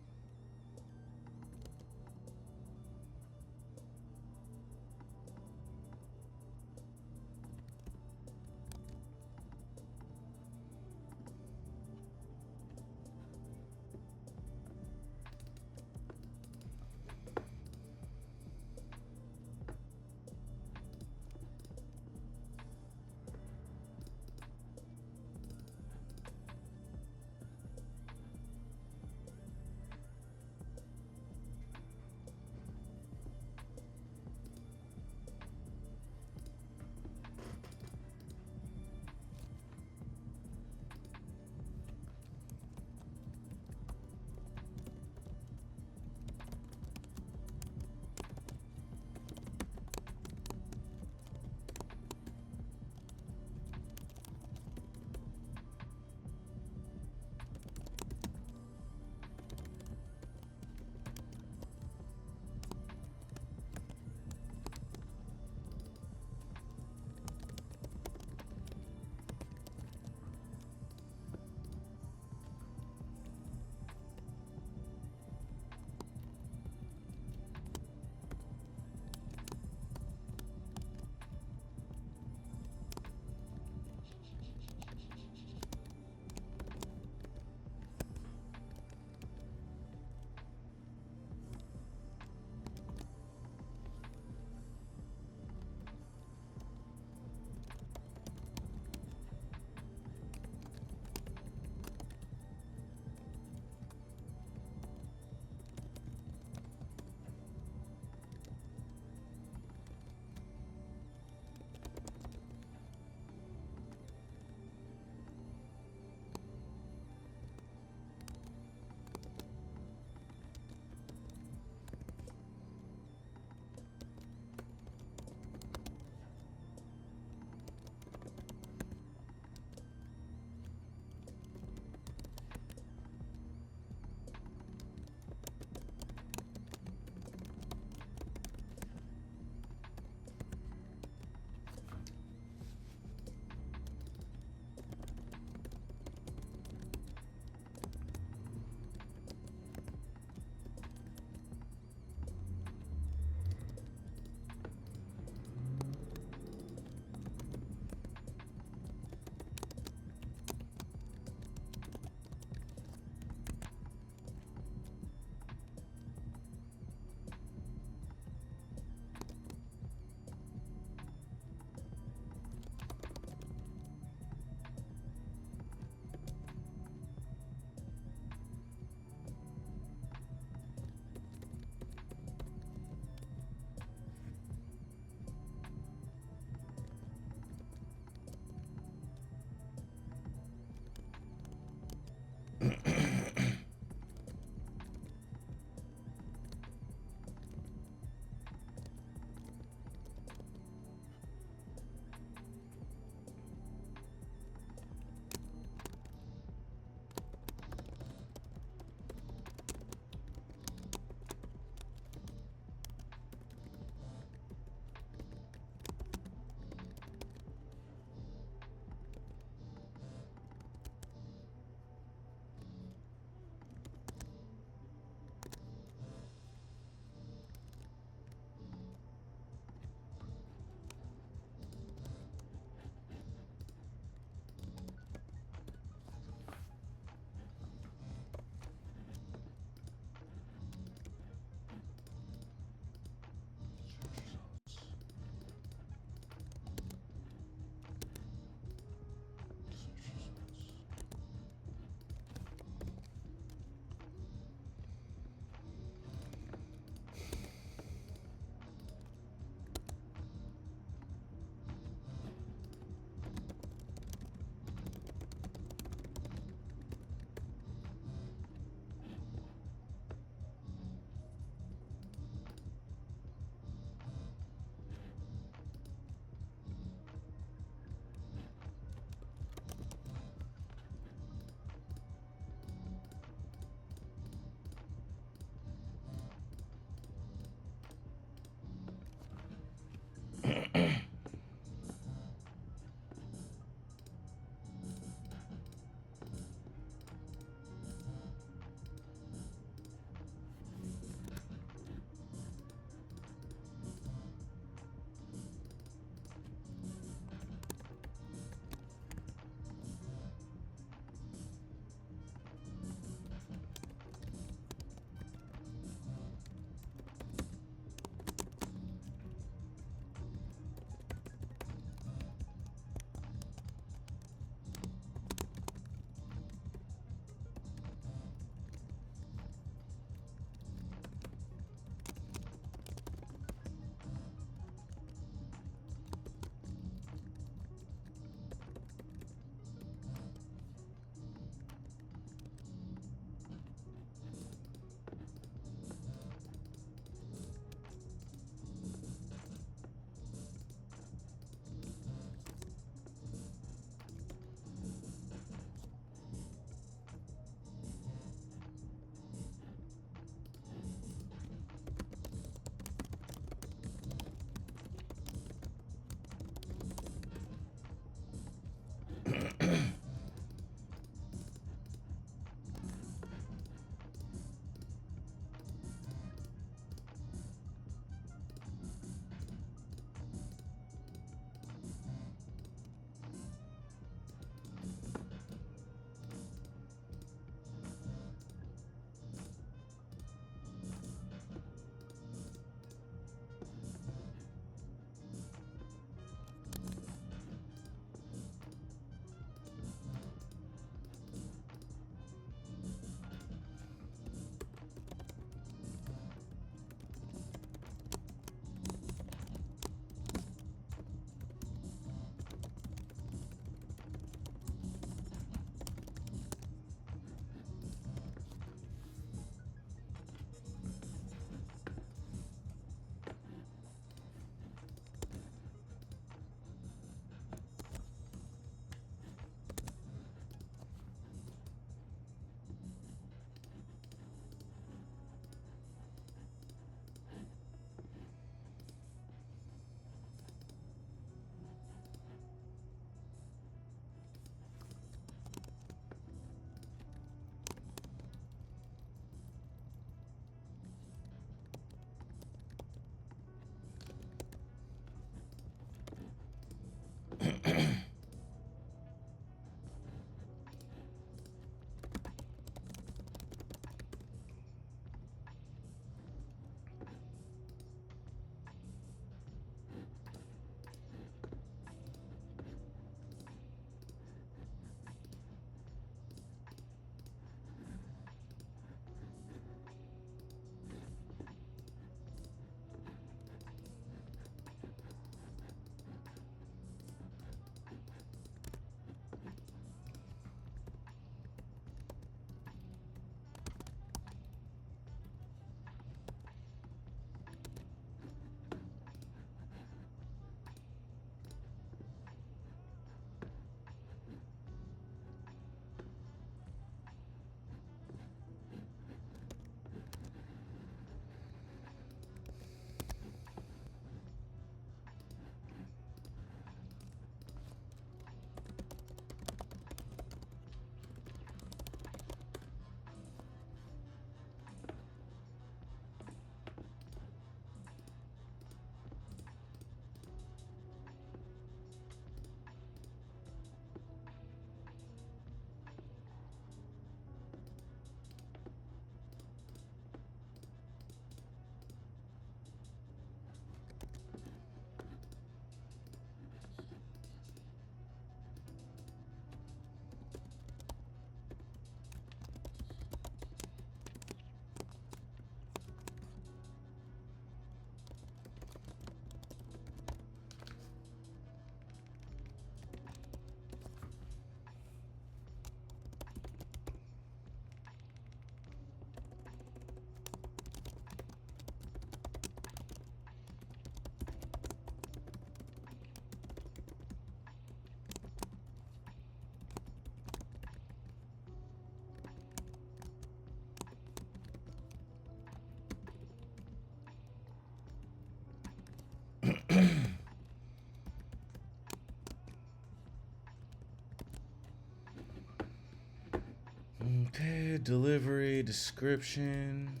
Food delivery description.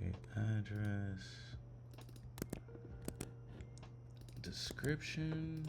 Okay, address. Description.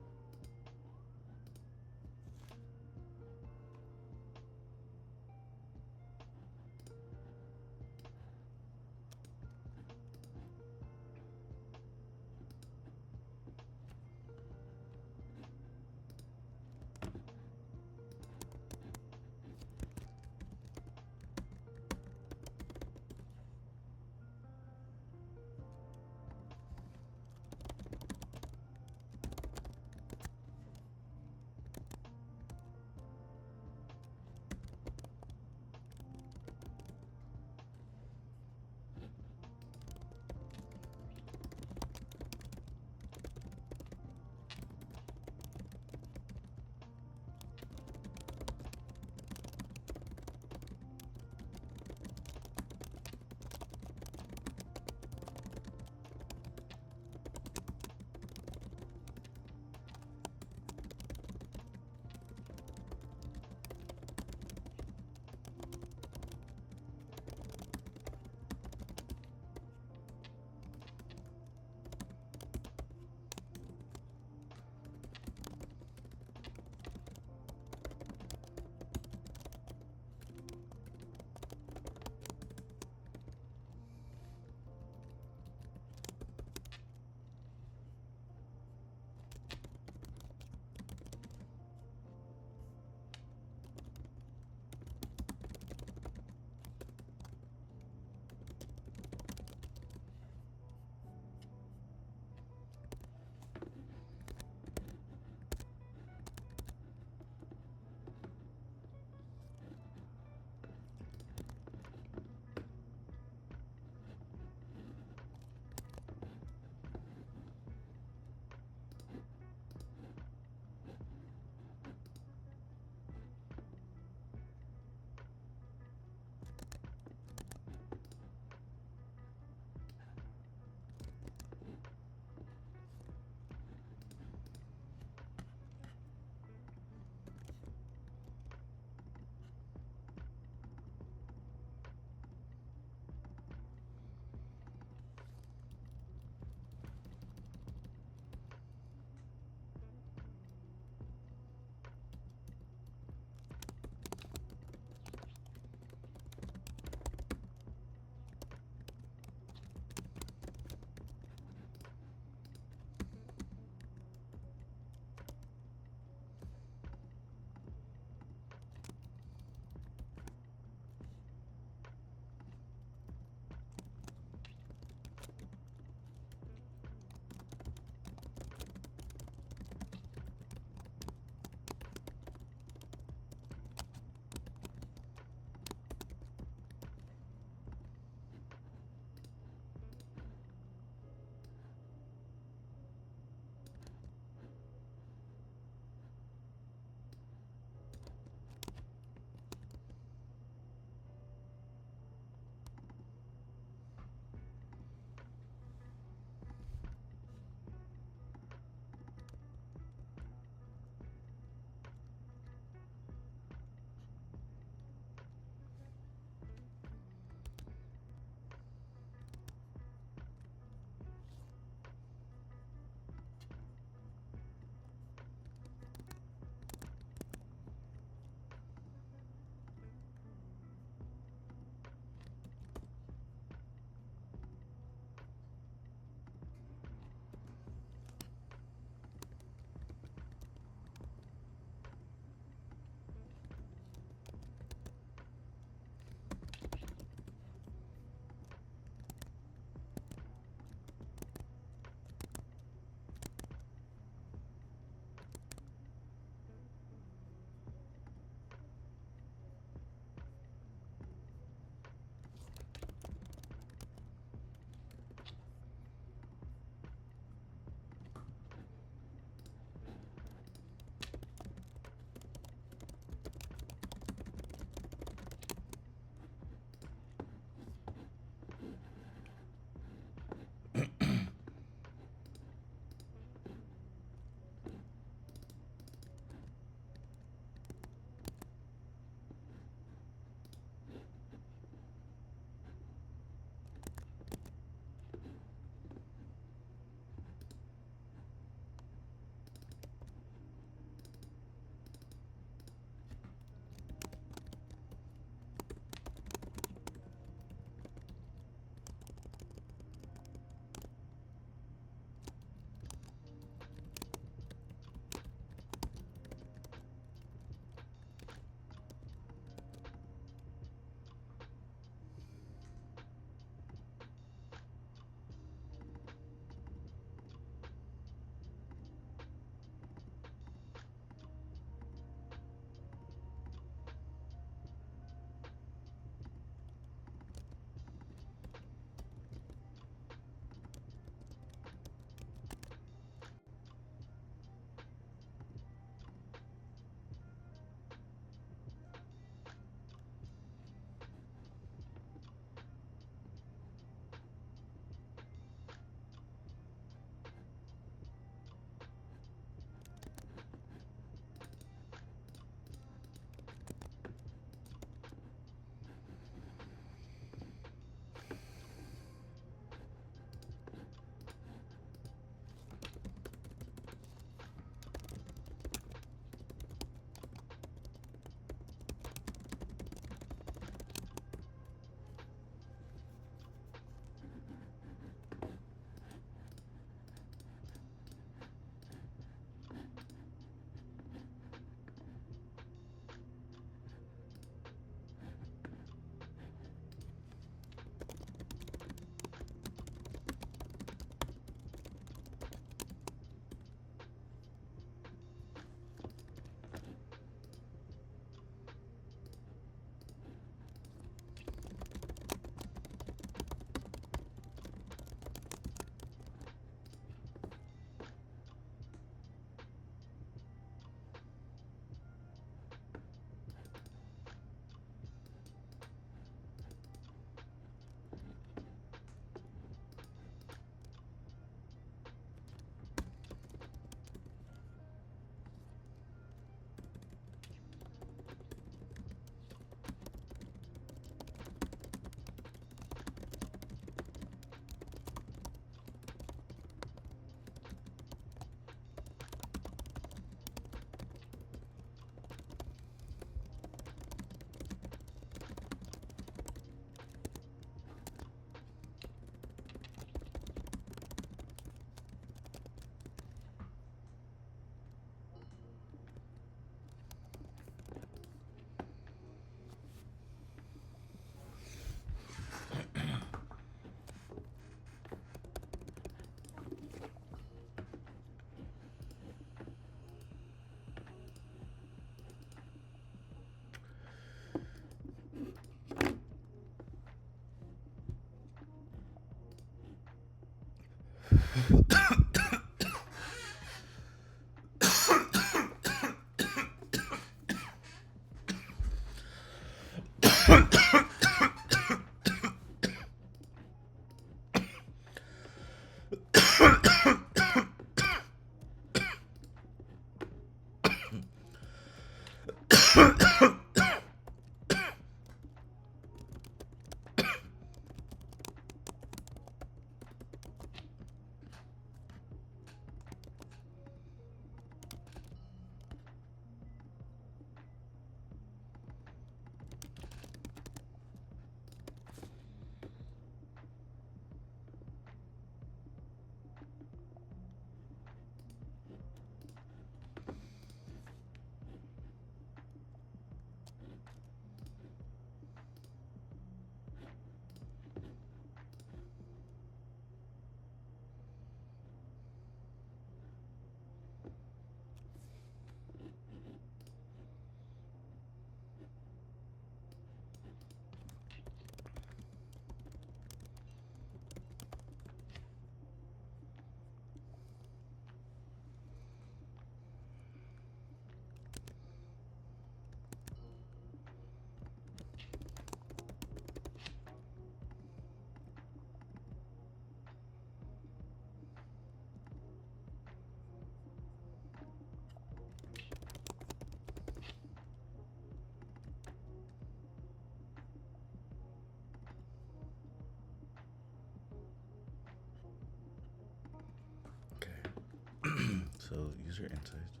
So user insights.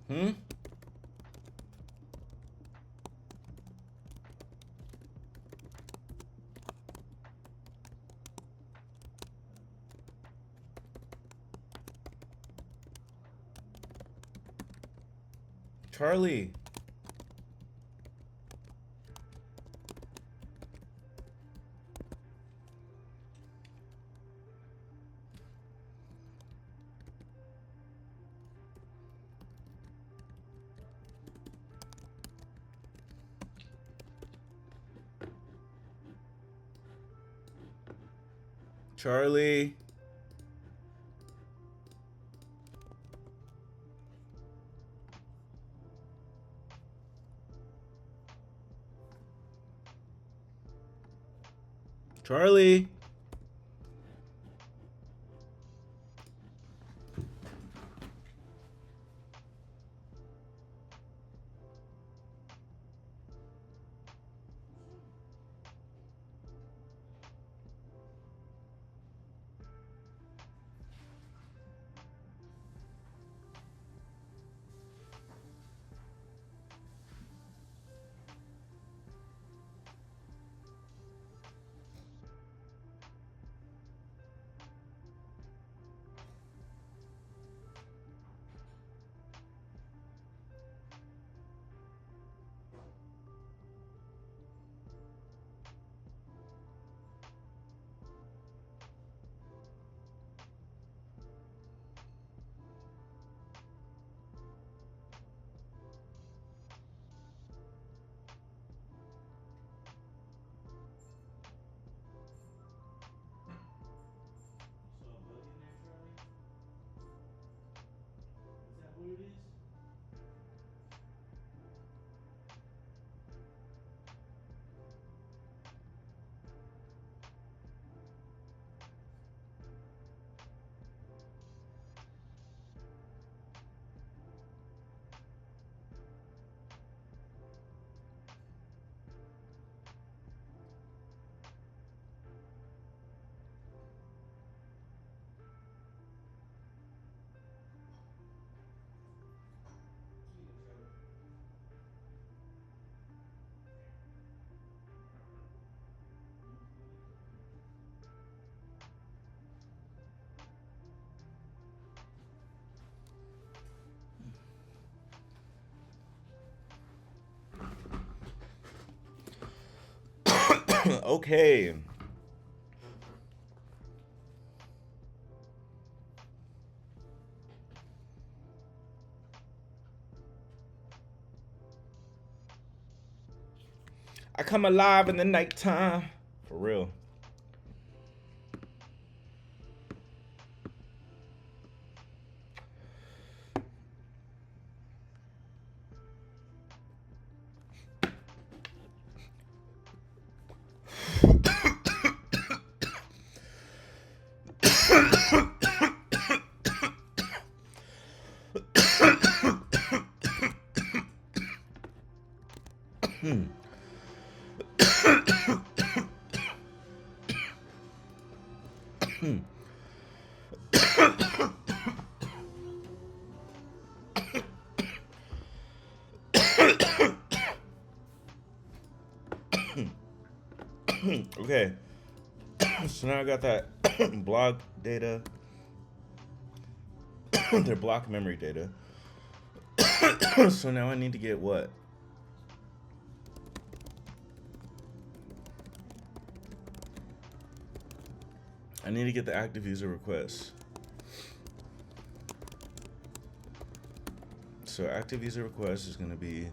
Hmm? Charlie. Charlie. Charlie. Okay. I come alive in the nighttime. For real. Okay. So now I got that block data. Their block memory data. So now I need to get what? I need to get the active user requests. So active user request is going to be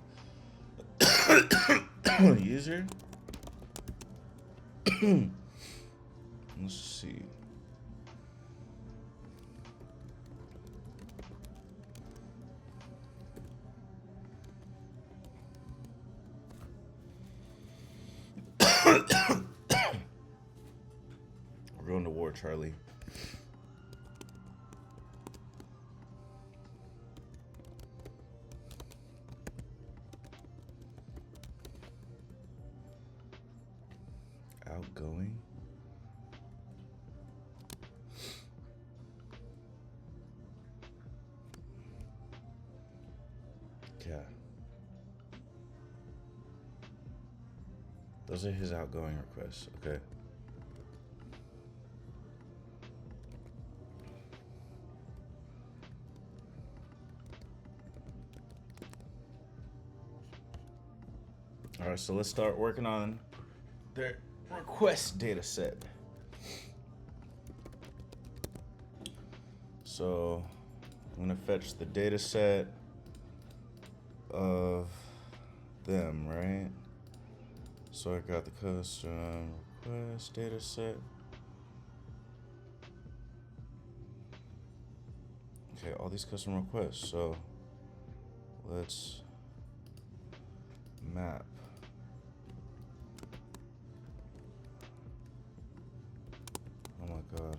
user. Let's see. We're going to war, Charlie. Outgoing. Yeah. Those are his outgoing requests. Okay. All right, so let's start working on their request data set. So I'm gonna fetch the data set of them, right? So I got the custom request data set. Okay, all these custom requests. So let's map. Oh my god.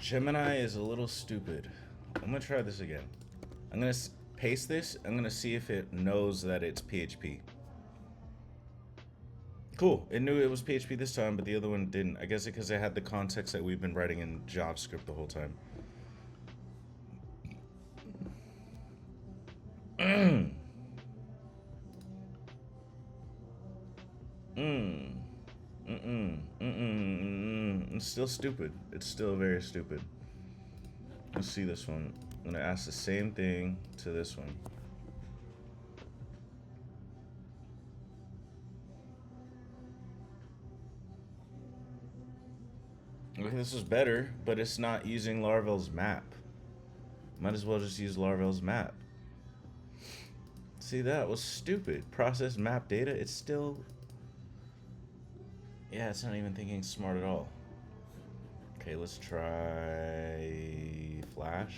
Gemini is a little stupid. I'm gonna try this again. I'm gonna paste this. I'm gonna see if it knows that it's PHP. Cool. It knew it was PHP this time, but the other one didn't. I guess because it had the context that we've been writing in JavaScript the whole time. It's still stupid. It's still very stupid. Let's see this one. I'm gonna ask the same thing to this one. Okay, this is better, but it's not using Laravel's map. Might as well just use Laravel's map. See, that was stupid. Process map data. It's still. Yeah, it's not even thinking smart at all. Okay, let's try Flash.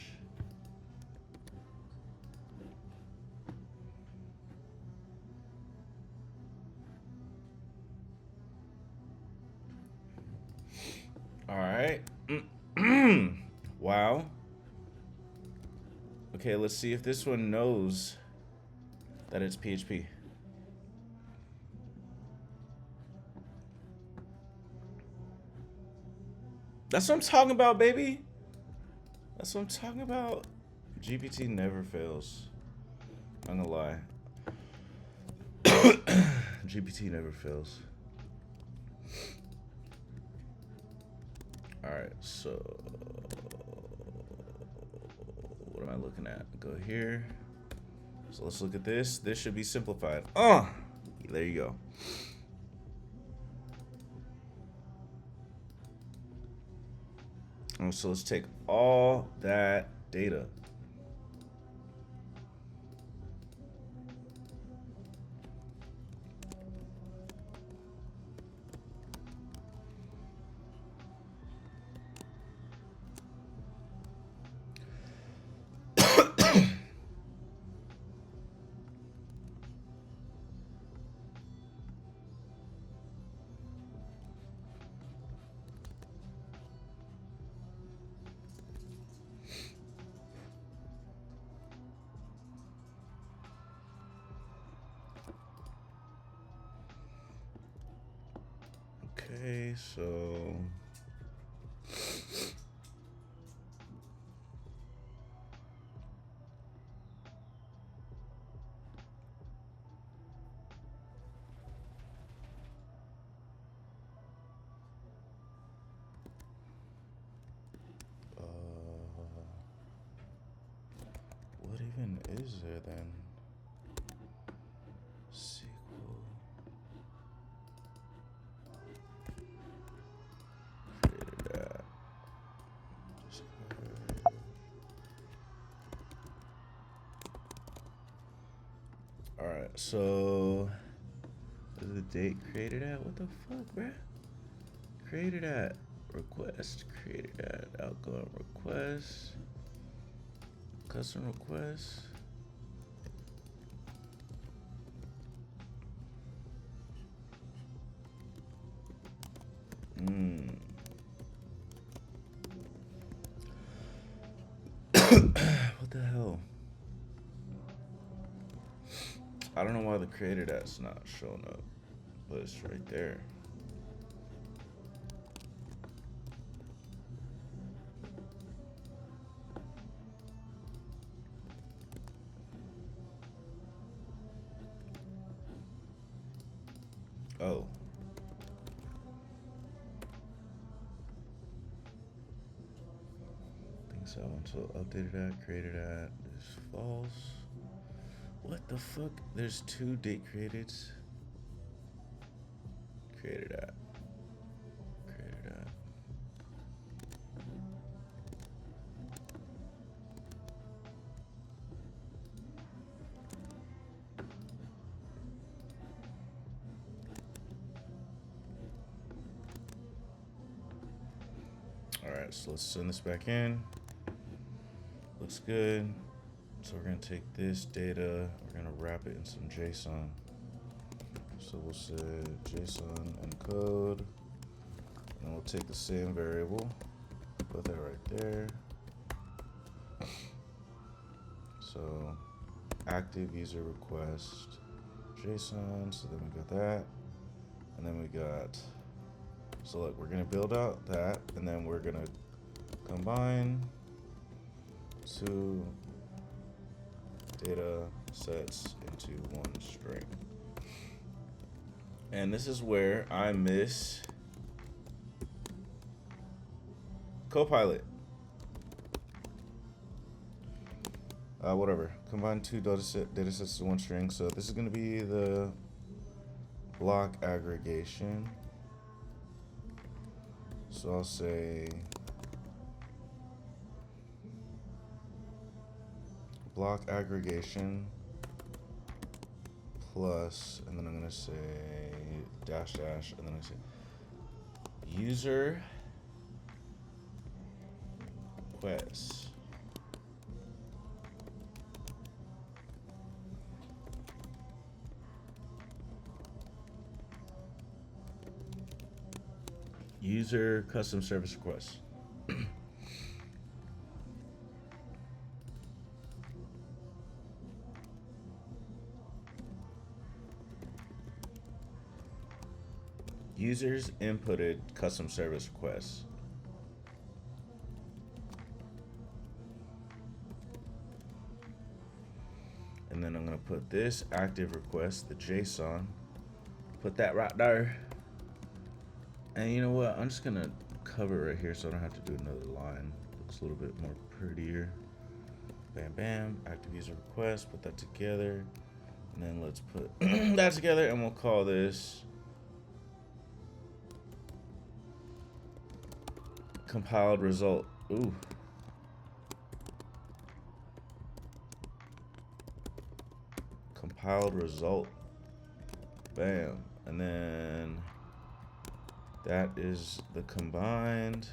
All right. Wow. Okay, let's see if this one knows that it's PHP. That's what I'm talking about, baby. That's what I'm talking about. GPT never fails. I'm gonna lie. GPT never fails. Alright, so what am I looking at? Go here. So let's look at this. This should be simplified. There you go. So let's take all that data. Okay, so what even is there then? SQL. Created that. Alright, so what is the date created at? What the fuck, bruh? Created at request, created at outgoing request, custom request. What the hell? I don't know why the created at's not showing up, but it's right there. Oh. Think so. Until updated at, created at is false. What the fuck? There's two date created. Created at. Created at. Alright, so let's send this back in. Looks good. So we're gonna take this data, we're gonna wrap it in some JSON. So we'll say JSON encode, and we'll take the same variable, put that right there. So active user request JSON, so then we got that, and then we got, so look, we're gonna build out that, and then we're gonna combine two data sets into one string. And this is where I miss Copilot. Whatever. Combine two data sets to one string. So this is going to be the block aggregation. So I'll say block aggregation plus, and then I'm gonna say dash dash, and then I say user requests. User custom service requests. Users inputted custom service requests. And then I'm gonna put this active request, the JSON, put that right there. And you know what? I'm just gonna cover it right here so I don't have to do another line. Looks a little bit more prettier. Bam, bam, active user request, put that together. And then let's put that together and we'll call this compiled result. Ooh. Compiled result. Bam. And then that is the combined.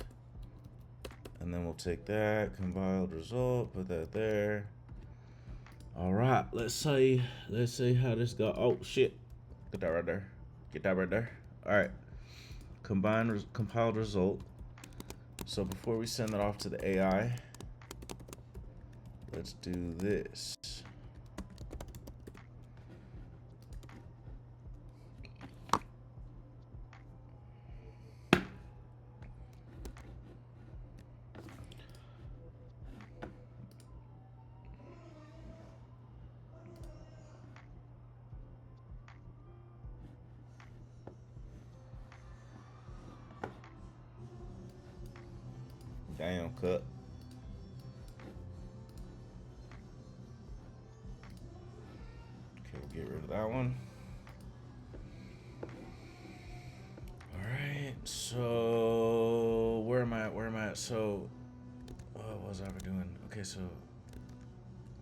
And then we'll take that compiled result, put that there. All right, let's see how this go. Oh shit. Get that right there. Get that right there. All right. Compiled result. So before we send that off to the AI, let's do this. Damn, cut. Okay, we'll get rid of that one. All right, so where am I at? So, what was I ever doing? Okay, so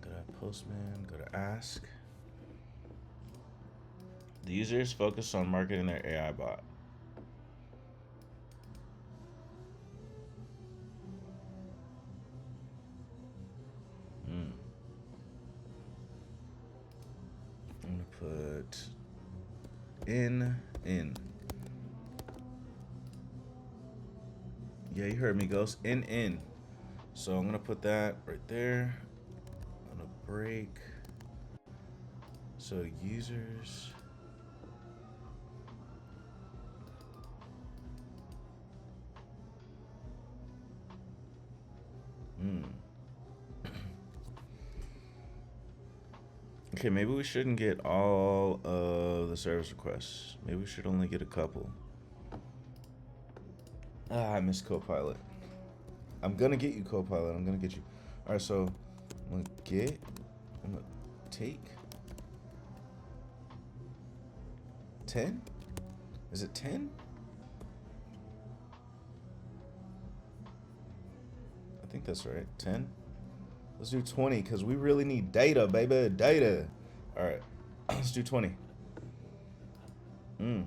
go to Postman, go to Ask. The user is focused on marketing their AI bot. I'm gonna put in. Yeah, you heard me, Ghost. In. So I'm gonna put that right there. I'm gonna break. So users. Okay, maybe we shouldn't get all of the service requests. Maybe we should only get a couple. I miss Copilot. I'm gonna get you, Copilot. I'm gonna get you. All right, so I'm gonna take 10. Is it 10? I think that's right. 10. Let's do 20 because we really need data, baby. Data. All right. Let's do 20. All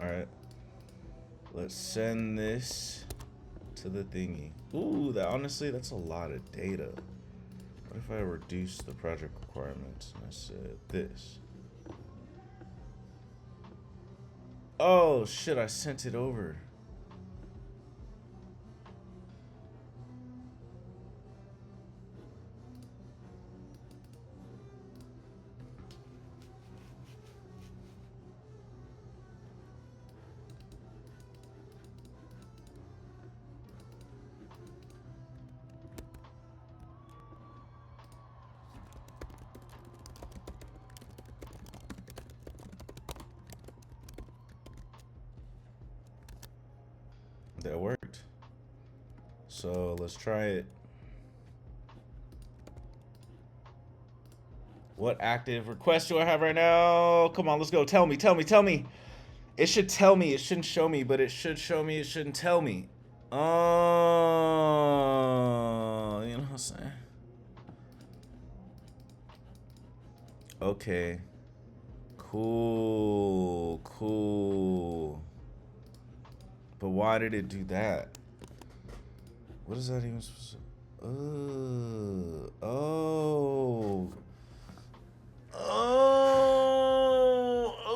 right. Let's send this to the thingy. Ooh, honestly, that's a lot of data. What if I reduce the project requirements and I said this? Oh shit, I sent it over. That worked. So let's try it. What active request do I have right now? Come on, let's go. Tell me. It should tell me. It shouldn't show me, but it should show me. It shouldn't tell me. Oh, you know what I'm saying? Okay. Cool. But why did it do that? What is that even supposed to...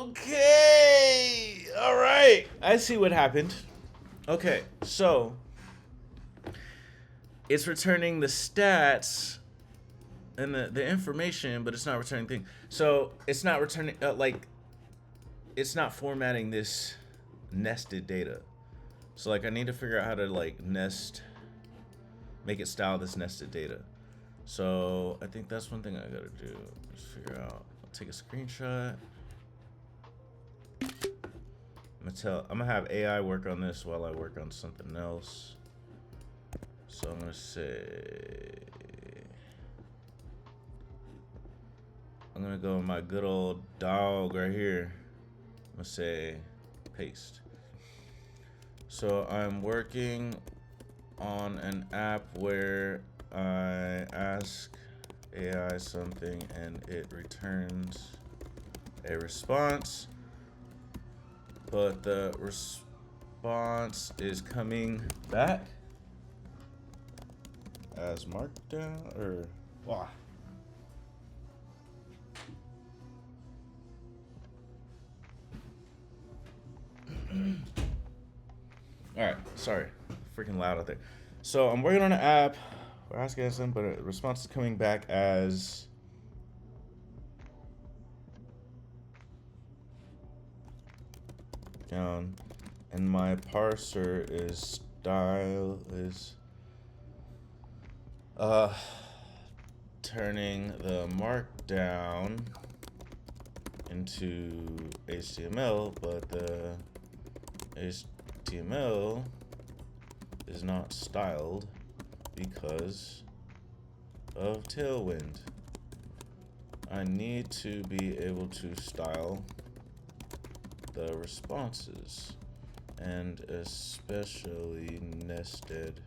Okay. All right. I see what happened. Okay, so it's returning the stats and the information, but it's not returning thing. So it's not returning it's not formatting this nested data. So like I need to figure out how to like make it style this nested data. So I think that's one thing I gotta do. Just figure out. I'll take a screenshot. I'm gonna have AI work on this while I work on something else. So I'm gonna say, I'm gonna go with my good old dog right here. I'm gonna say paste. So I'm working on an app where I ask AI something and it returns a response, but the response is coming back as markdown or wow. All right, sorry, freaking loud out there. So I'm working on an app. We're asking something, but a response is coming back as down, and my parser is style is turning the markdown into HTML, but the HTML is not styled because of Tailwind. I need to be able to style the responses, and especially nested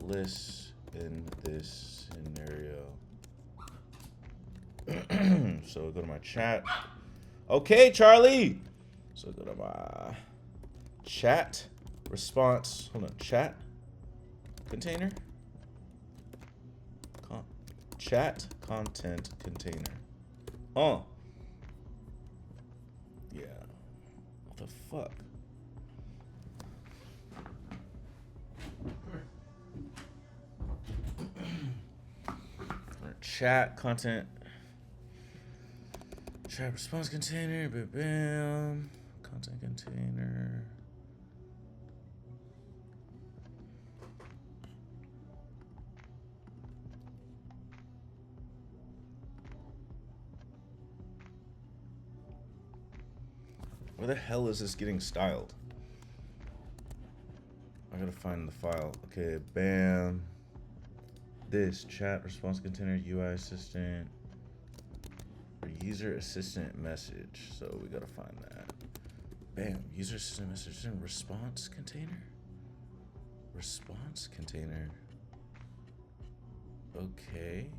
lists in this scenario. So go to my chat. Okay, Charlie. So go to my chat response. Hold on, chat container. Chat content container. Oh. Yeah. What the fuck? Chat content. Chat response container. Bam, bam. Content container. Where the hell is this getting styled? I gotta find the file. Okay, bam. This chat response container, UI assistant, or user assistant message. So we gotta find that. Bam, user assistant message and response container. Response container. Okay.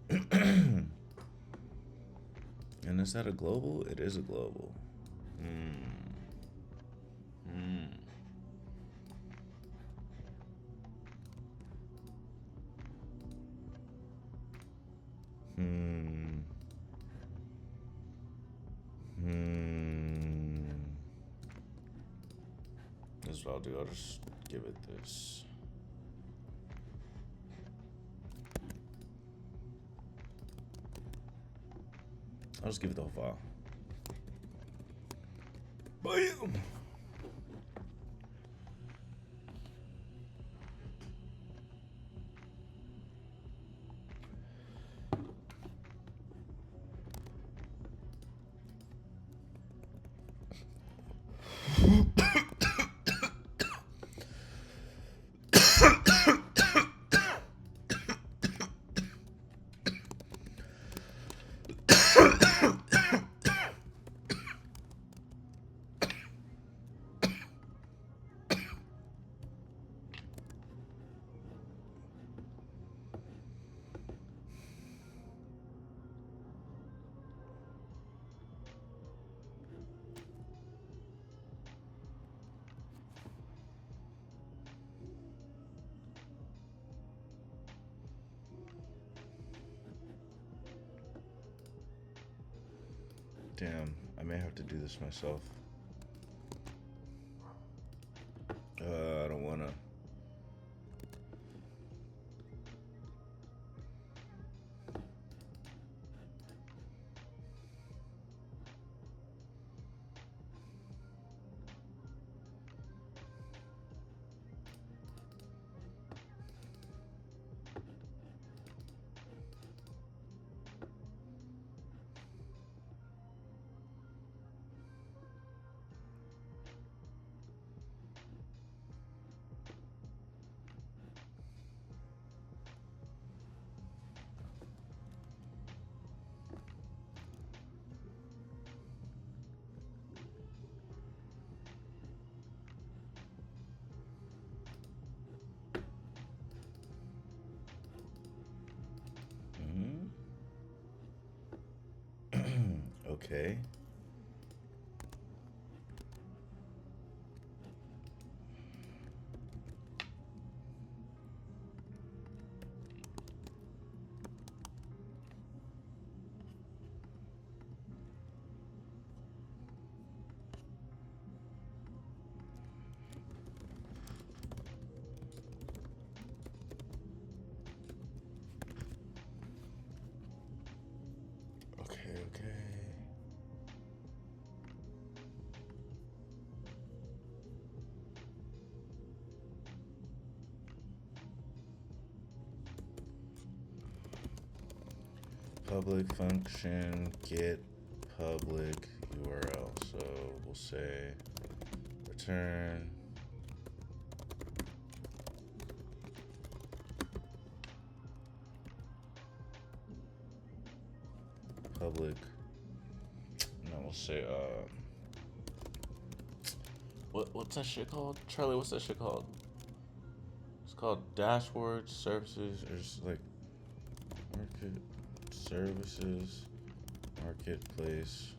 And is that a global? It is a global. This is what I'll do. I'll just give it this. I'll just give it the whole file. Bam! Damn, I may have to do this myself. I don't wanna. Okay. Okay, okay. Public function get public URL. So we'll say return public. No, we'll say what's that shit called? Charlie, what's that shit called? It's called dashboard services or just like market services marketplace.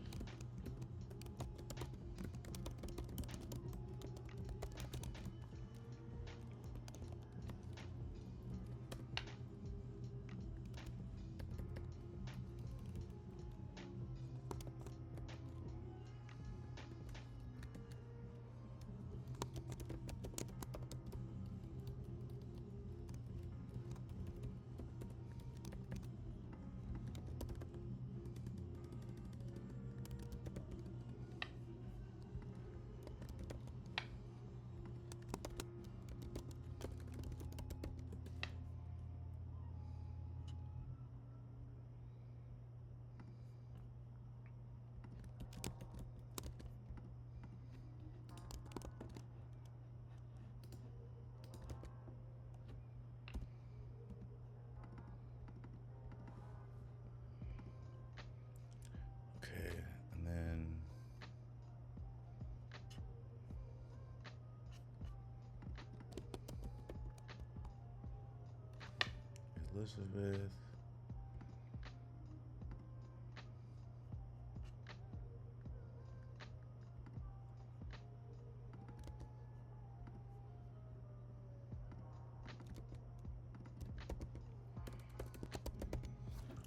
Okay, and then Elizabeth.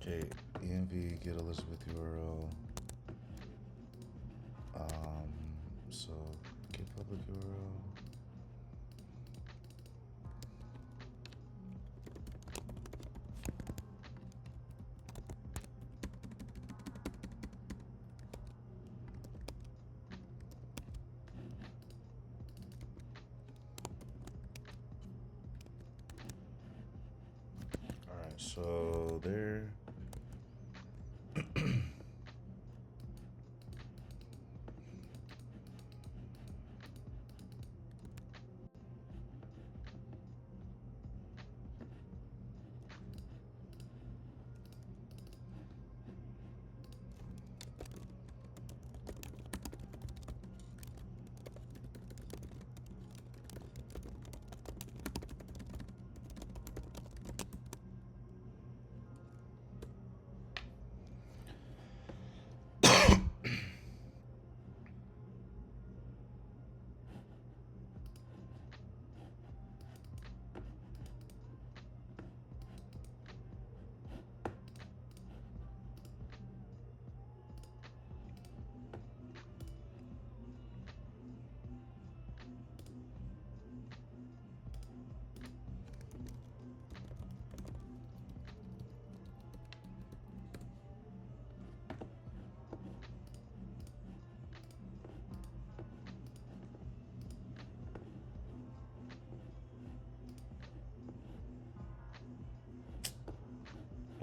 Okay, env get Elizabeth URL. So get public URL. All right, so there.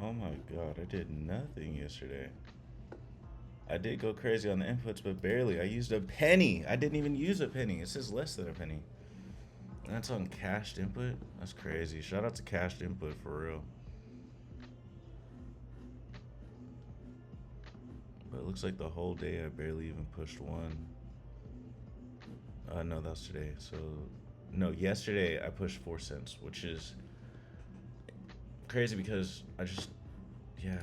Oh my god, I did nothing yesterday. I did go crazy on the inputs, but barely. I used a penny. I didn't even use a penny. It says less than a penny. And that's on cached input? That's crazy. Shout out to cached input for real. But it looks like the whole day I barely even pushed one. No, that's today. So, no, yesterday I pushed 4 cents, which is crazy because yeah.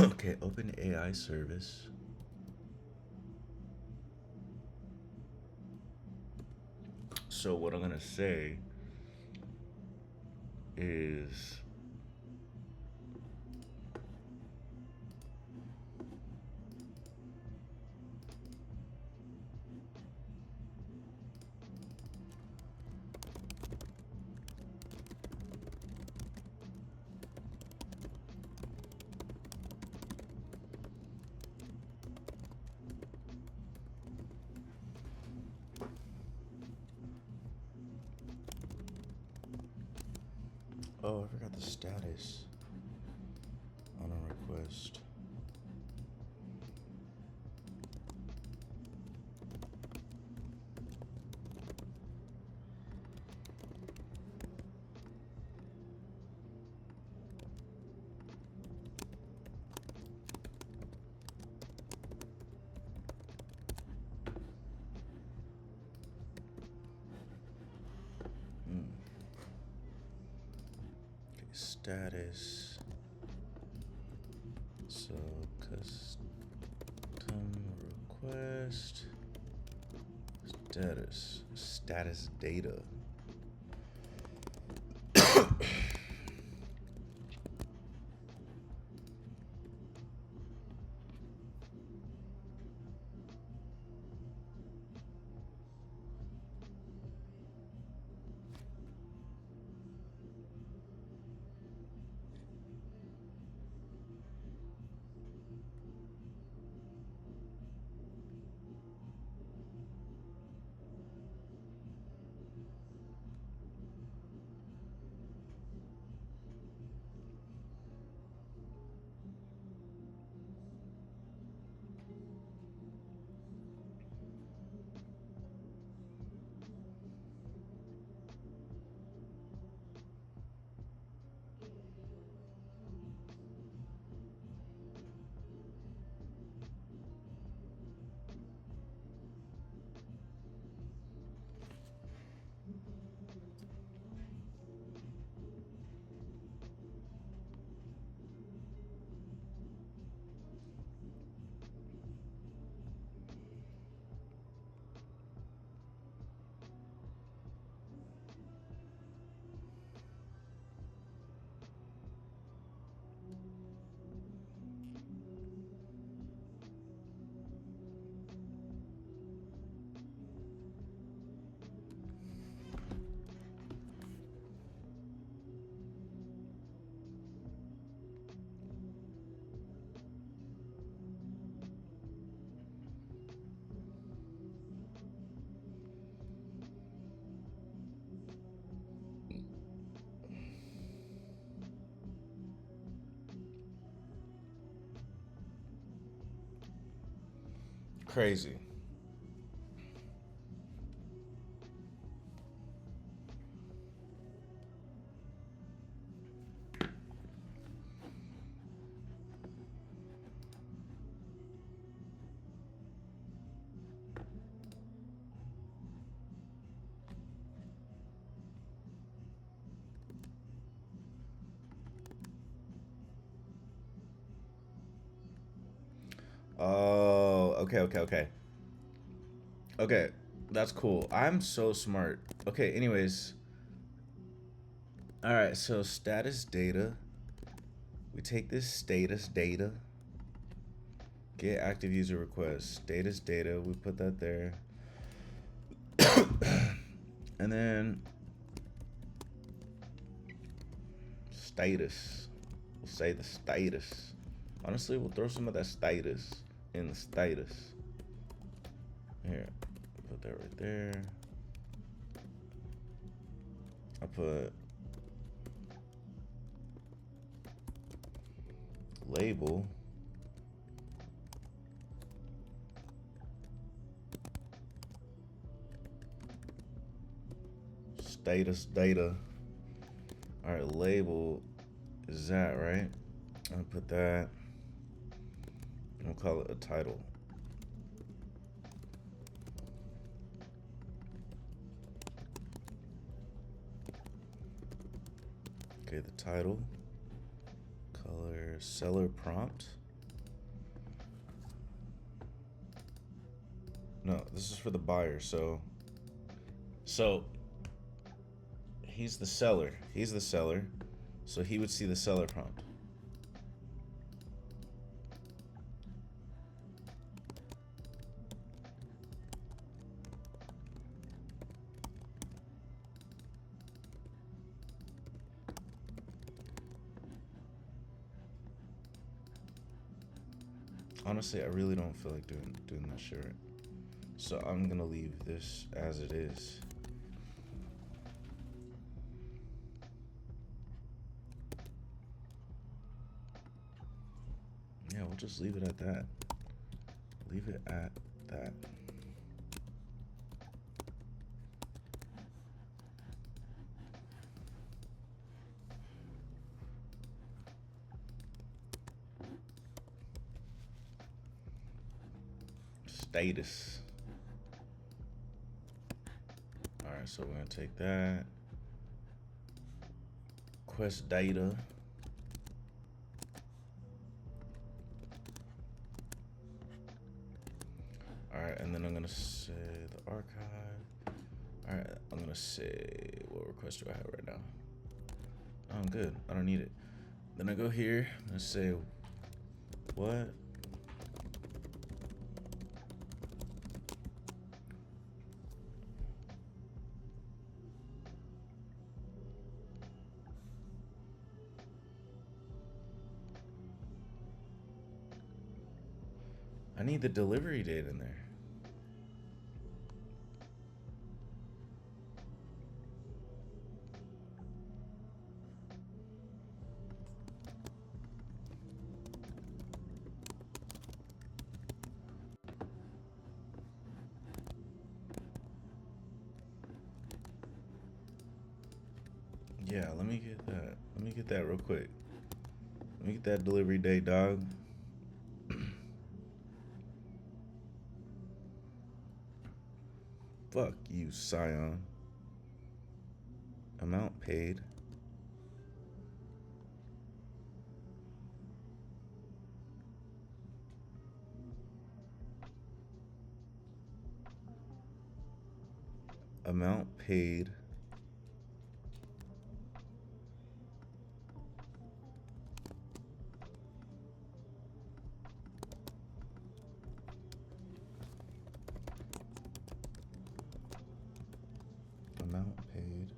Okay, open AI service. So what I'm gonna say is oh, I forgot the status on a request. Okay, status. So custom request. Status data. Crazy. Oh, okay. Okay, that's cool. I'm so smart. Okay, anyways. All right, so status data. We take this status data, get active user request, status data, we put that there. And then status, we'll say the status. Honestly, we'll throw some of that status in the status. Here, put that right there. I put label status data. All right, label is that right? I'll put that. We'll call it a title. Okay, the title, color, seller prompt. No, this is for the buyer. So he's the seller. He's the seller. So he would see the seller prompt. Honestly, I really don't feel like doing that shit right. So I'm gonna leave this as it is. Yeah, we'll just leave it at that. Leave it at that. Status. All right, so we're gonna take that. Quest data. All right, and then I'm gonna say the archive. All right, I'm gonna say, what request do I have right now? Oh, I'm good, I don't need it. Then I go here, I'm gonna say, what? I need the delivery date in there. Yeah, let me get that. Let me get that real quick. Let me get that delivery date, dog. Fuck you, Scion. Amount paid. Amount paid. Amount paid.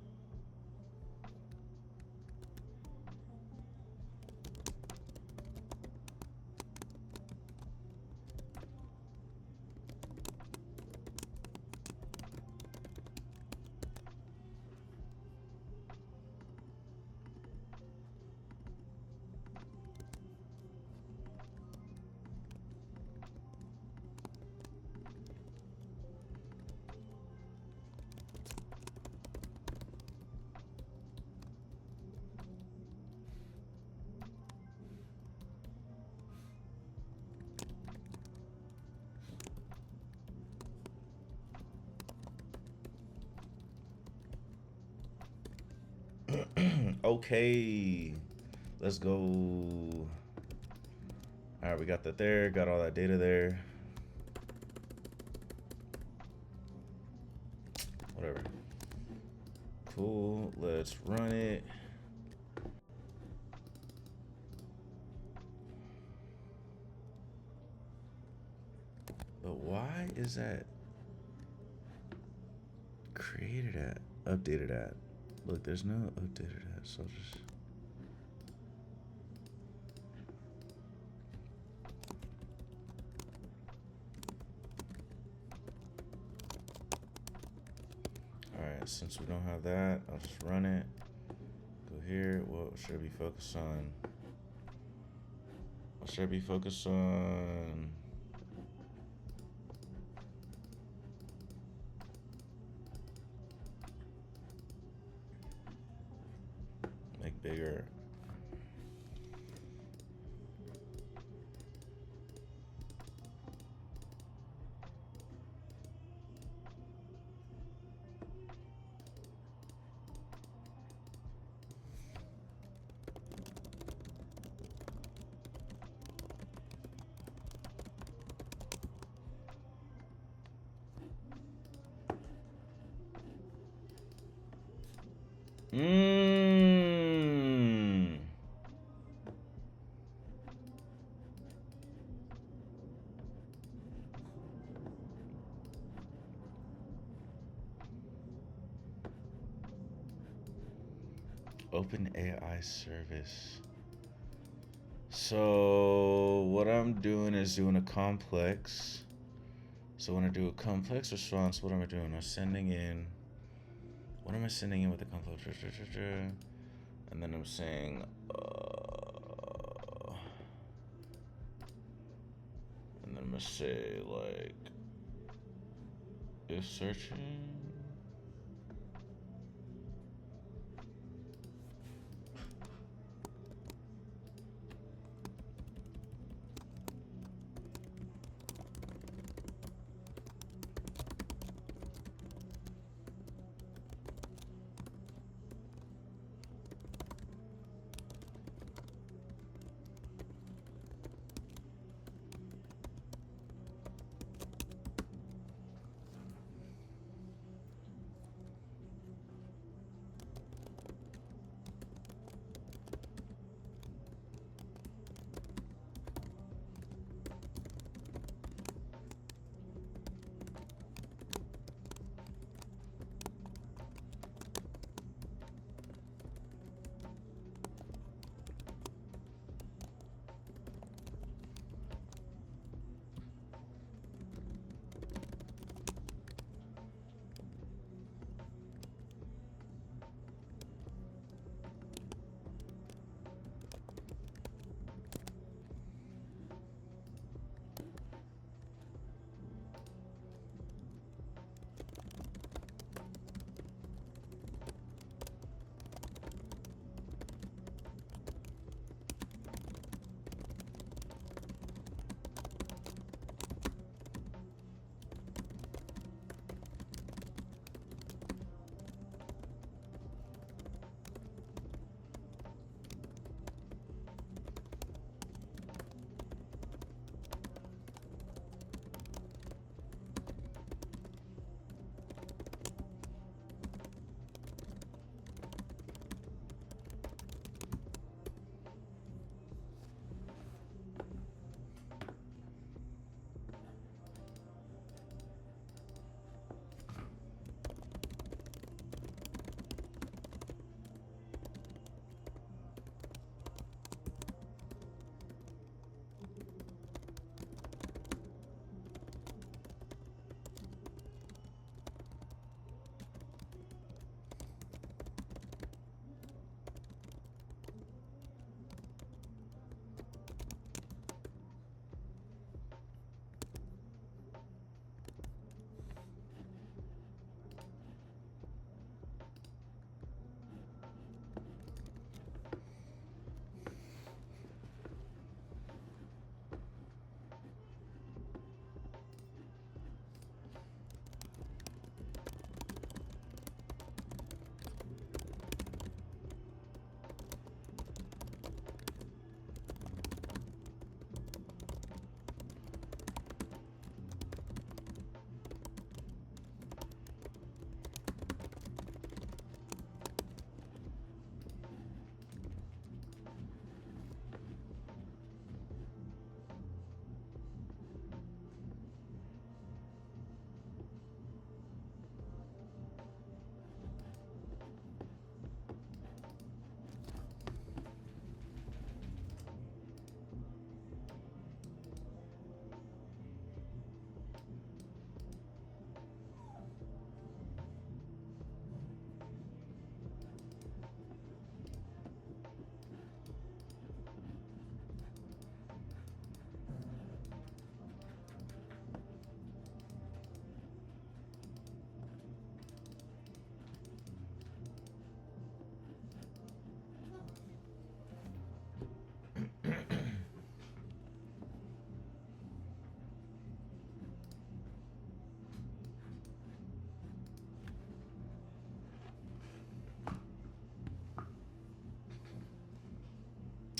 Okay, let's go. All right, we got that there, got all that data there. Whatever. Cool, let's run it. But why is that created at, updated at? Look, there's no updated at, so I'll just. Alright, since we don't have that, I'll just run it. Go here. What should I be focused on? What should I be focused on? Make bigger. Mmm. Open AI service. So what I'm doing is doing a complex. So when I do a complex response, what am I doing? I'm sending in. What am I sending in with the complex? And then I'm saying, and then I'm gonna say like, if searching.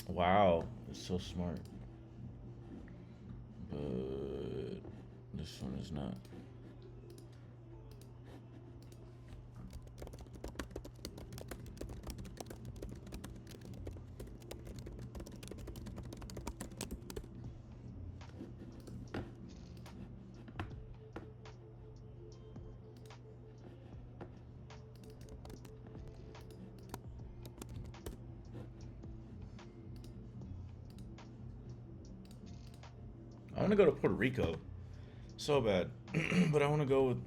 Wow, it's so smart. But this one is not. I want to go to Puerto Rico so bad, but I want to go with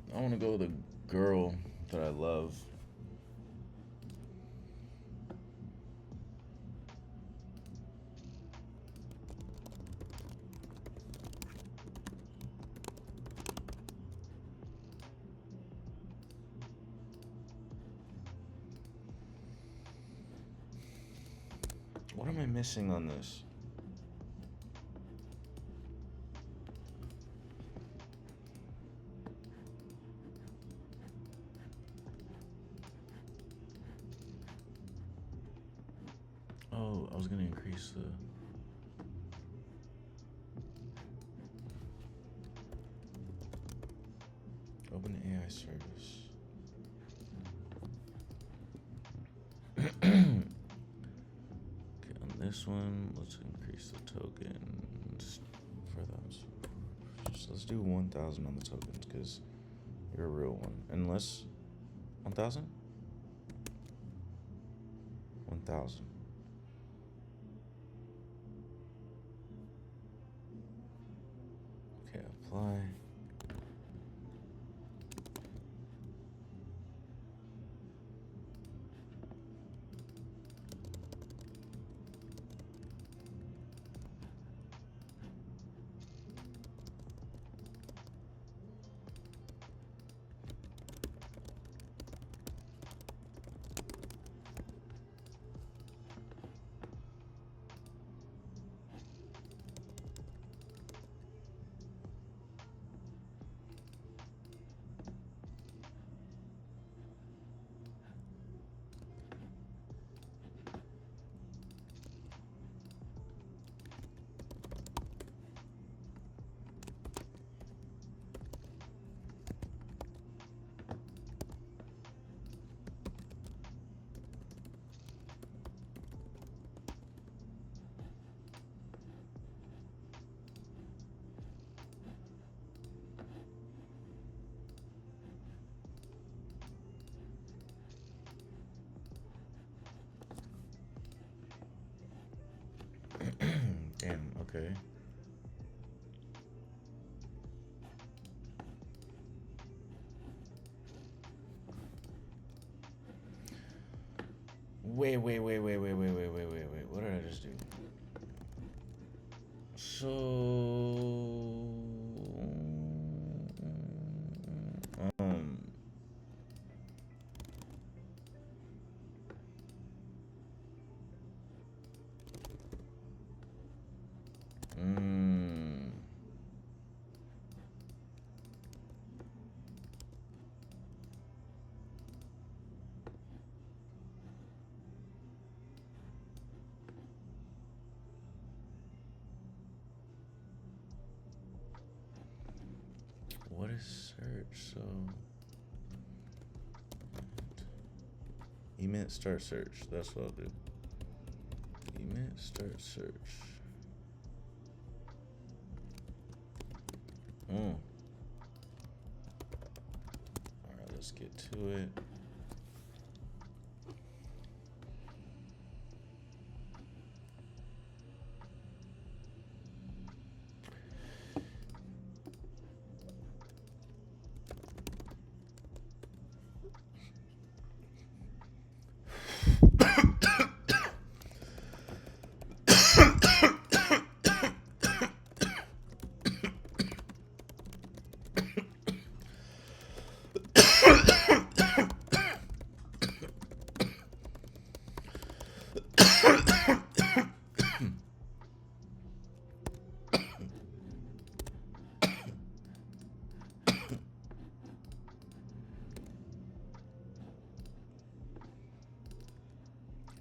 a girl that I love. What am I missing on this? Oh, I was gonna increase the. Open AI service. Okay, on this one, let's increase the tokens for those. Just let's do 1,000 on the tokens because you're a real one. Unless 1,000? 1,000. Okay, apply. Damn, okay. Wait. What did I just do? So, um, mm, what is search? So, emit start search. That's what I'll do. Emit start search. All right, let's get to it.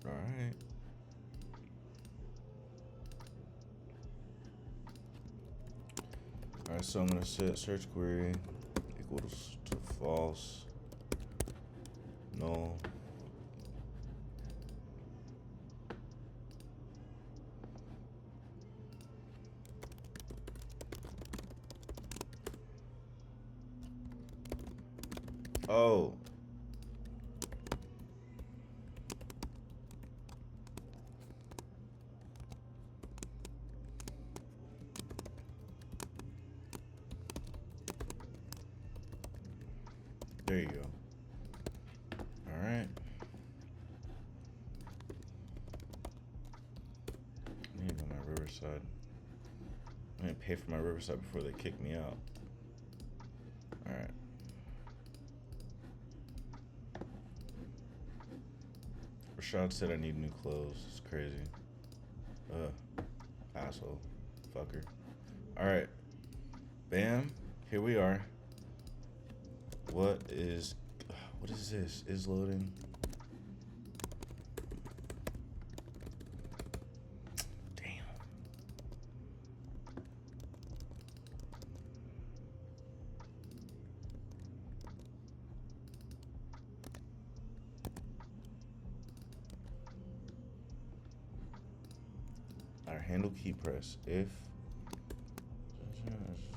All right. Alright, so I'm gonna set search query equals to false, null. Oh. There you go. All right. I need to go to my Riverside. I didn't pay for my Riverside before they kicked me out. All right. Rashad said I need new clothes. It's crazy. Asshole. Fucker. All right. Bam. Here we are. What is this? Is loading. Damn. Our handle key press. If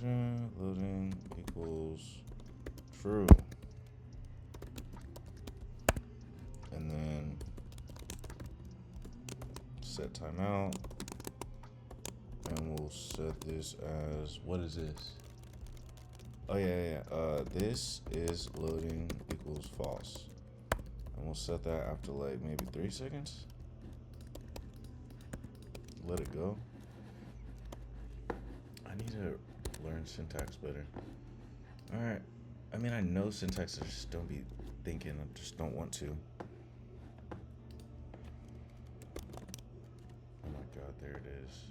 loading equals true. And then set timeout. And we'll set this as, what is this? Oh yeah. This is loading equals false. And we'll set that after like maybe 3 seconds. Let it go. I need to learn syntax better. Alright. I mean, I know syntax, I just don't be thinking. I just don't want to. Oh my god, there it is.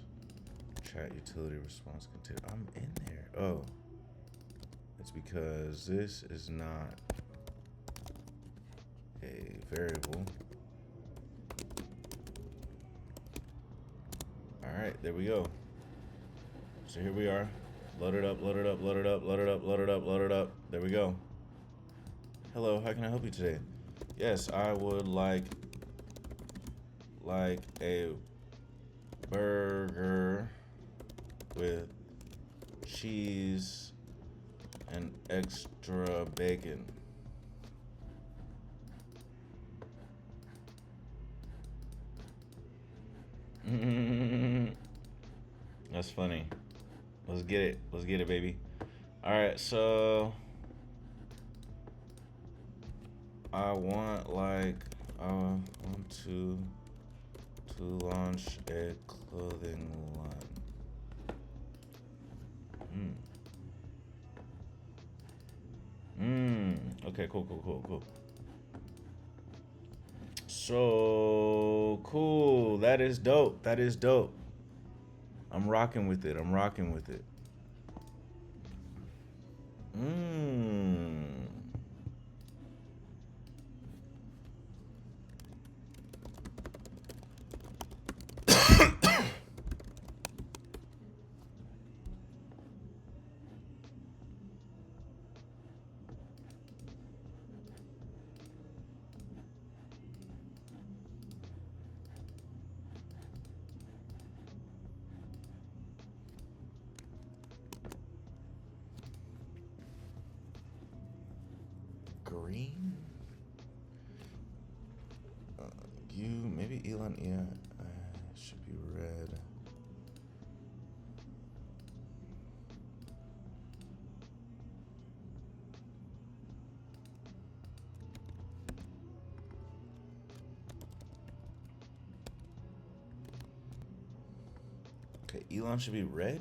Chat utility response container. I'm in there. Oh. It's because this is not a variable. Alright, there we go. So here we are. Load it up, load it up, load it up, load it up, load it up, load it up. There we go. Hello, how can I help you today? Yes, I would like a burger with cheese and extra bacon. That's funny. Let's get it. Let's get it, baby. All right, so I want to launch a clothing line. Okay, cool. So cool. That is dope. I'm rocking with it. Green? Maybe Elon, yeah, should be red. Okay, Elon should be red?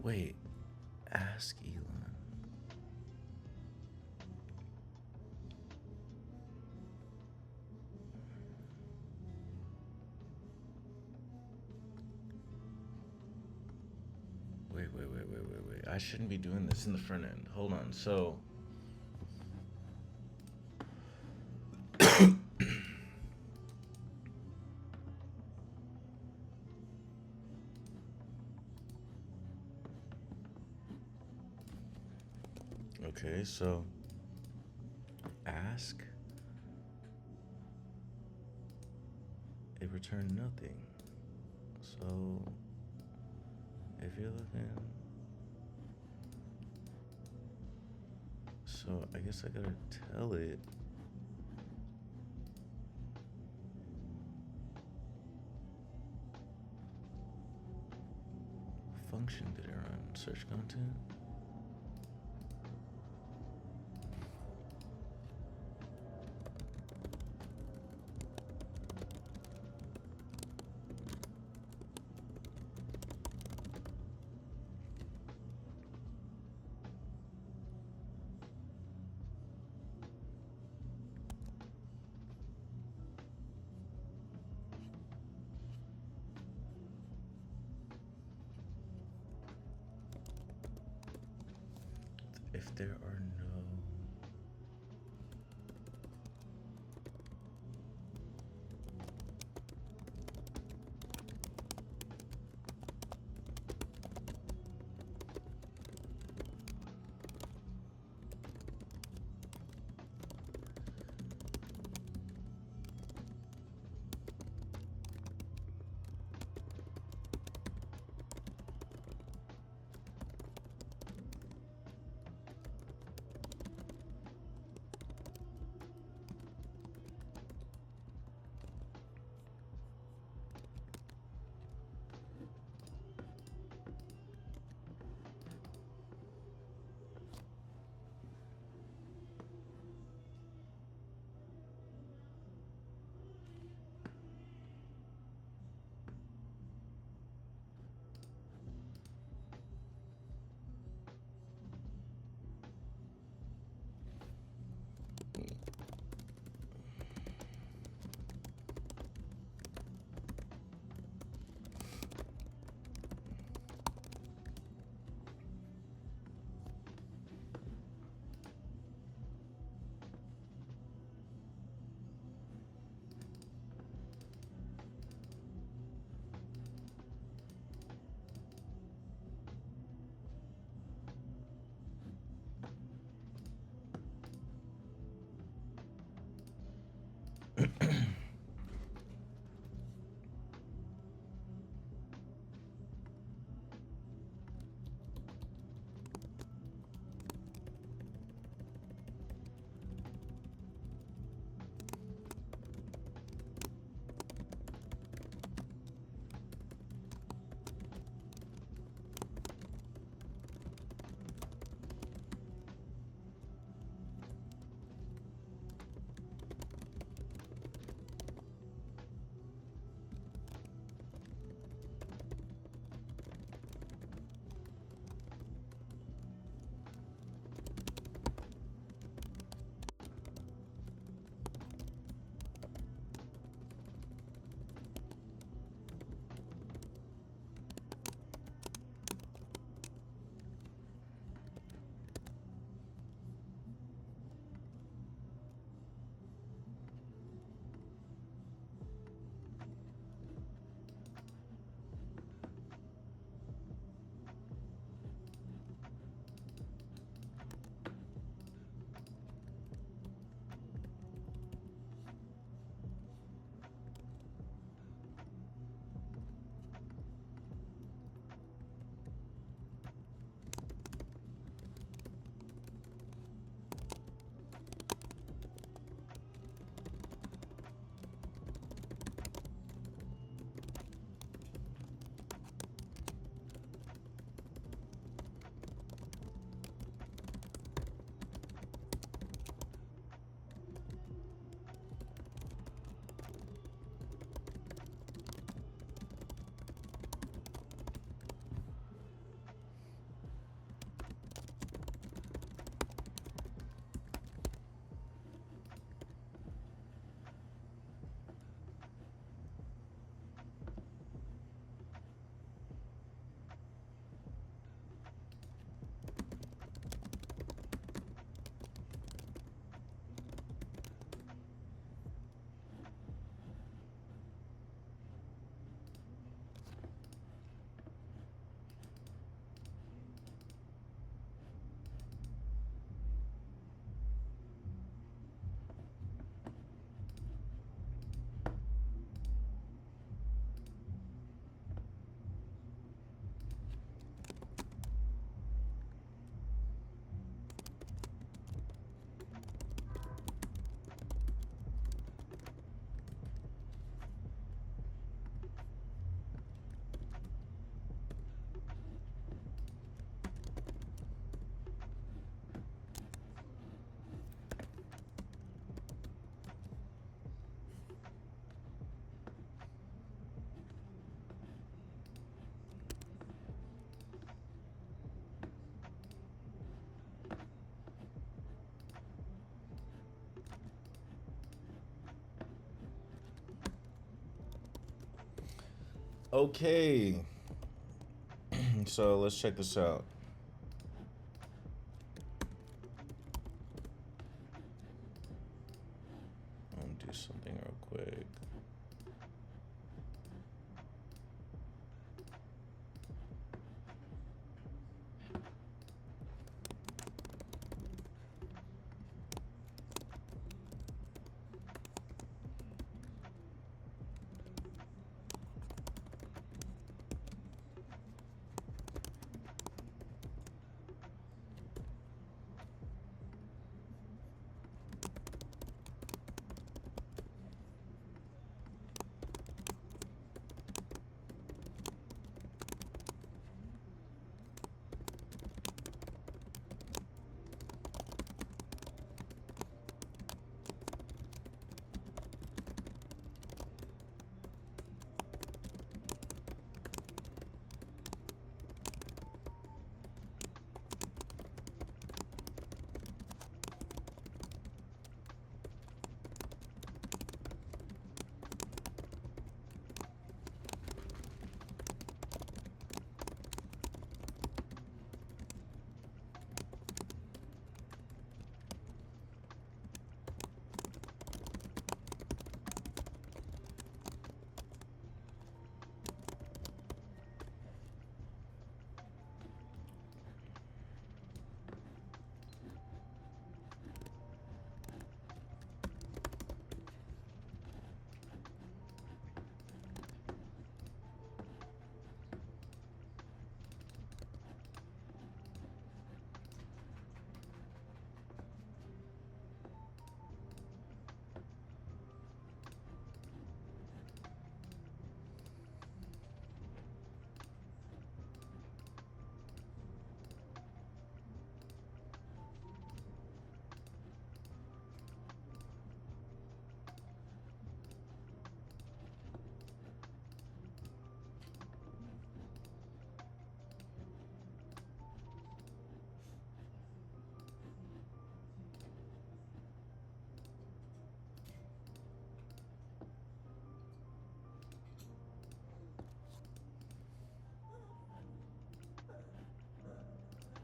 Wait, ask Elon. Wait. I shouldn't be doing this in the front end. Hold on. So. Okay, so ask. It returned nothing. So if you're looking, so I guess I gotta tell it. Function did it run? Search content? If there are no Okay. So let's check this out. I'm gonna do something real quick.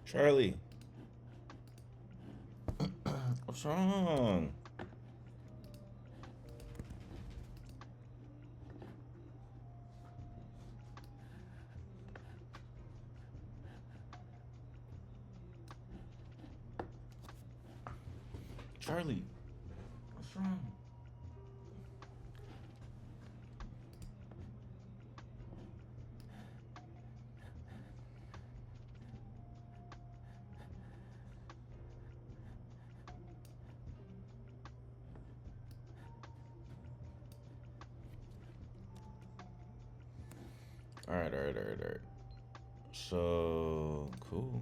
Charlie, what's wrong? Charlie, what's wrong? All right, all right, all right, all right. So cool.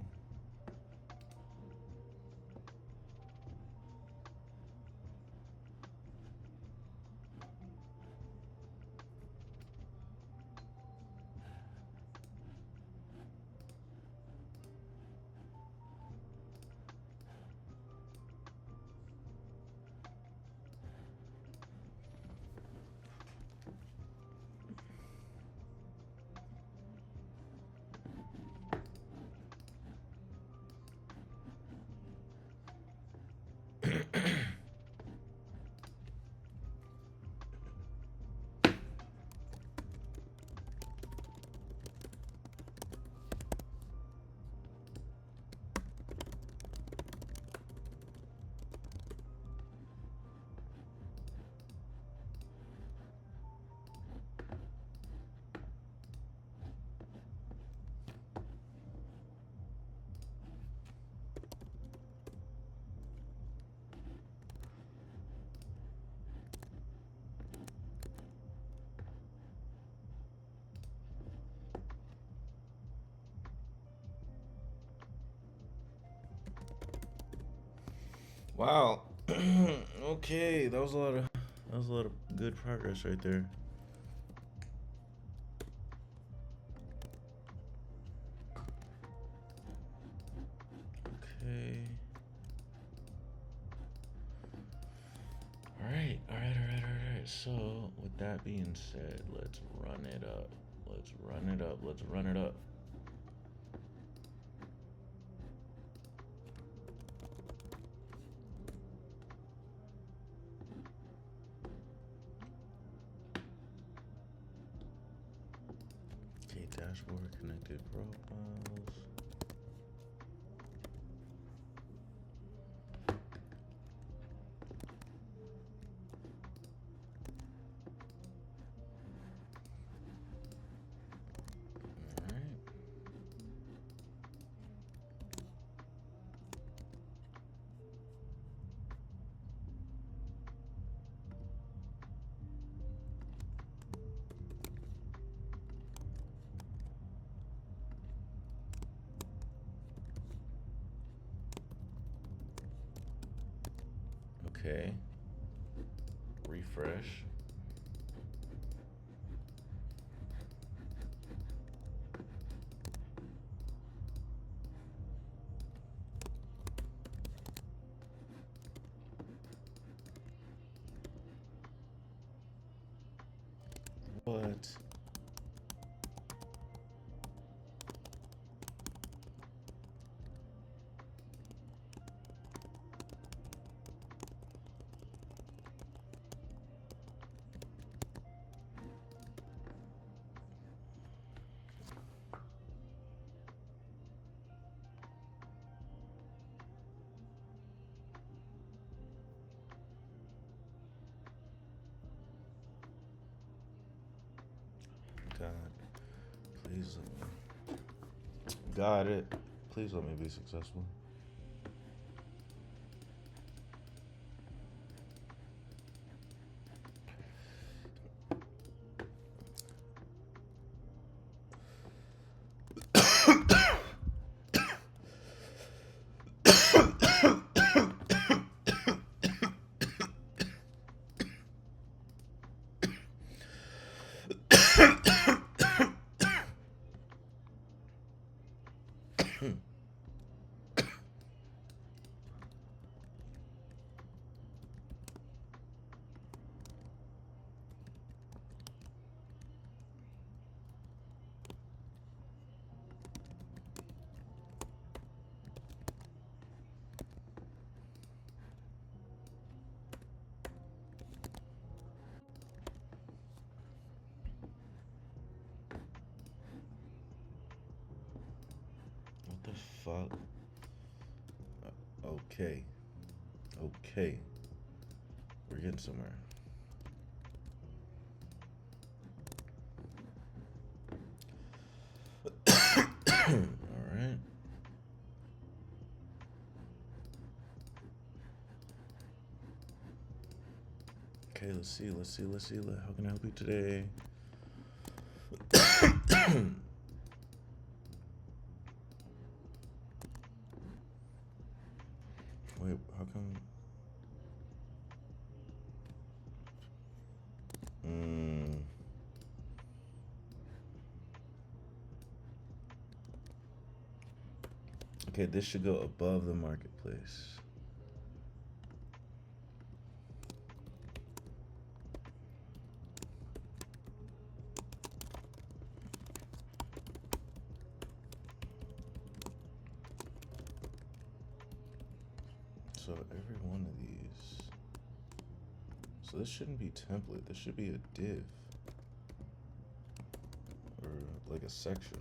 Wow. Okay, that was a lot of good progress right there. Okay. All right, all right, all right, all right. So, with that being said, let's run it up. Let's run it up. Let's run it up. Okay, dashboard connected profiles. Okay. Refresh. What? God, please let me. Got it. Please let me be successful. What the fuck? Okay. Okay. We're getting somewhere. Alright. Okay, let's see. How can I help you today? Wait, how come? Okay, this should go above the marketplace. So every one of these. So this shouldn't be template. This should be a div. Or like a section.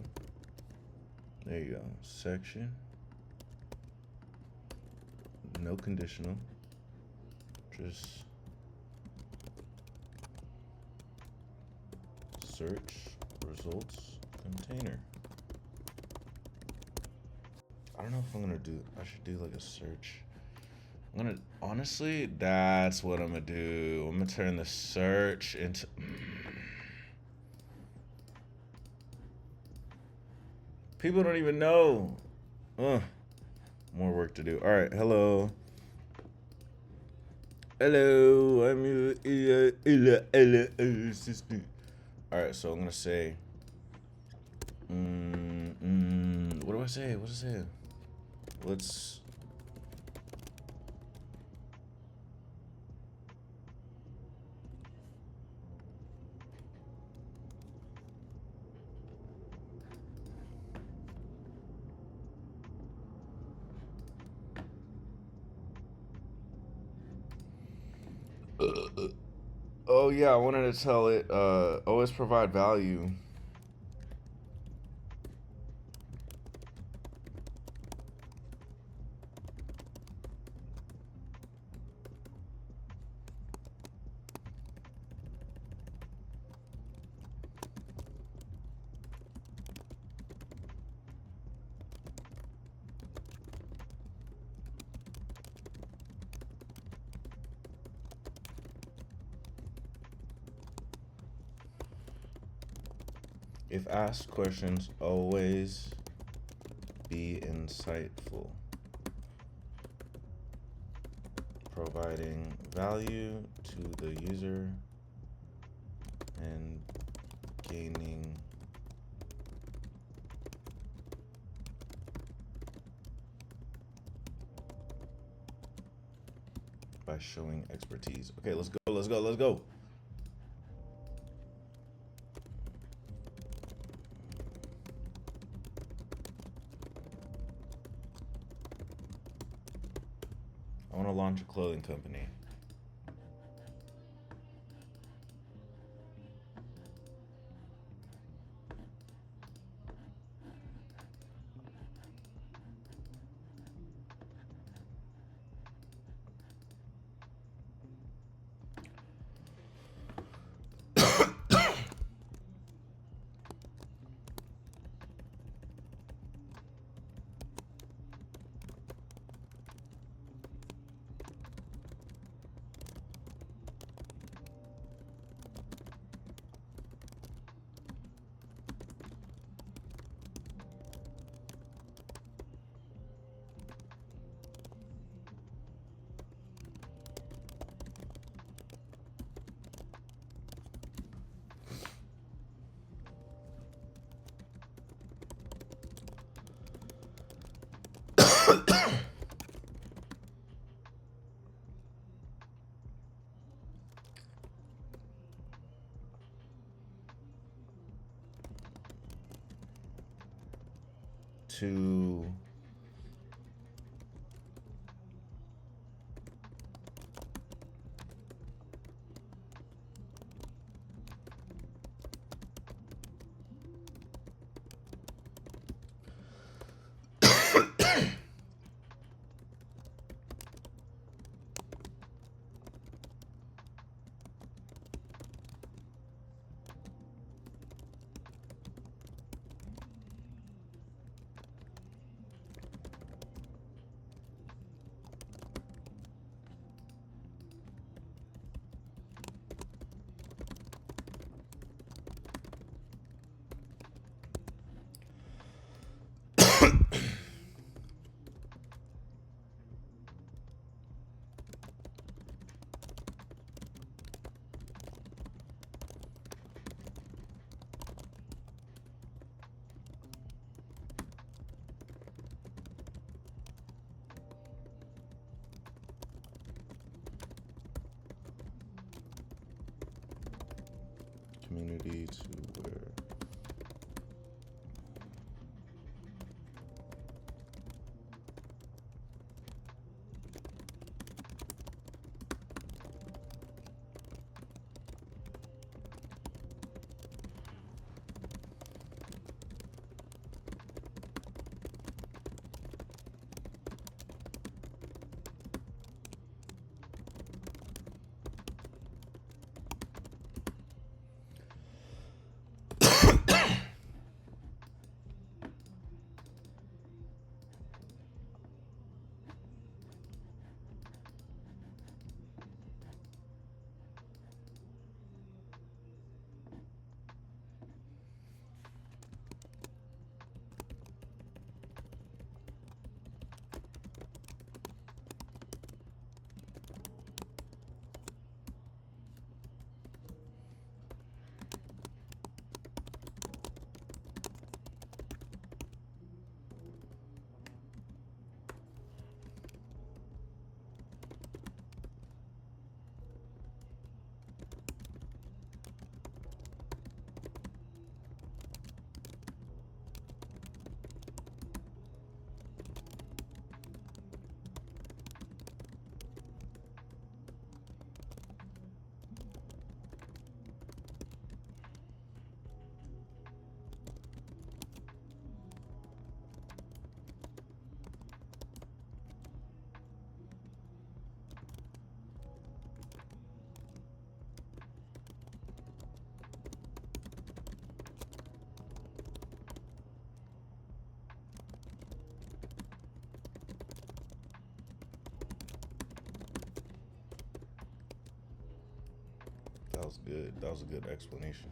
There you go. Section. No conditional. Just search results container. I don't know if I'm gonna do. I should do like a search. I'm gonna honestly. That's what I'm gonna do. I'm gonna turn the search into. People don't even know. More work to do. All right. Hello. Hello. I'm your assistant. All right. So I'm gonna say. What do I say? What do I say? Let's. Oh yeah, I wanted to tell it. Always provide value. If asked questions, always be insightful. Providing value to the user and gaining by showing expertise. Okay, let's go, let's go, let's go. I want to launch a clothing company. To community to where That was good. That was a good explanation.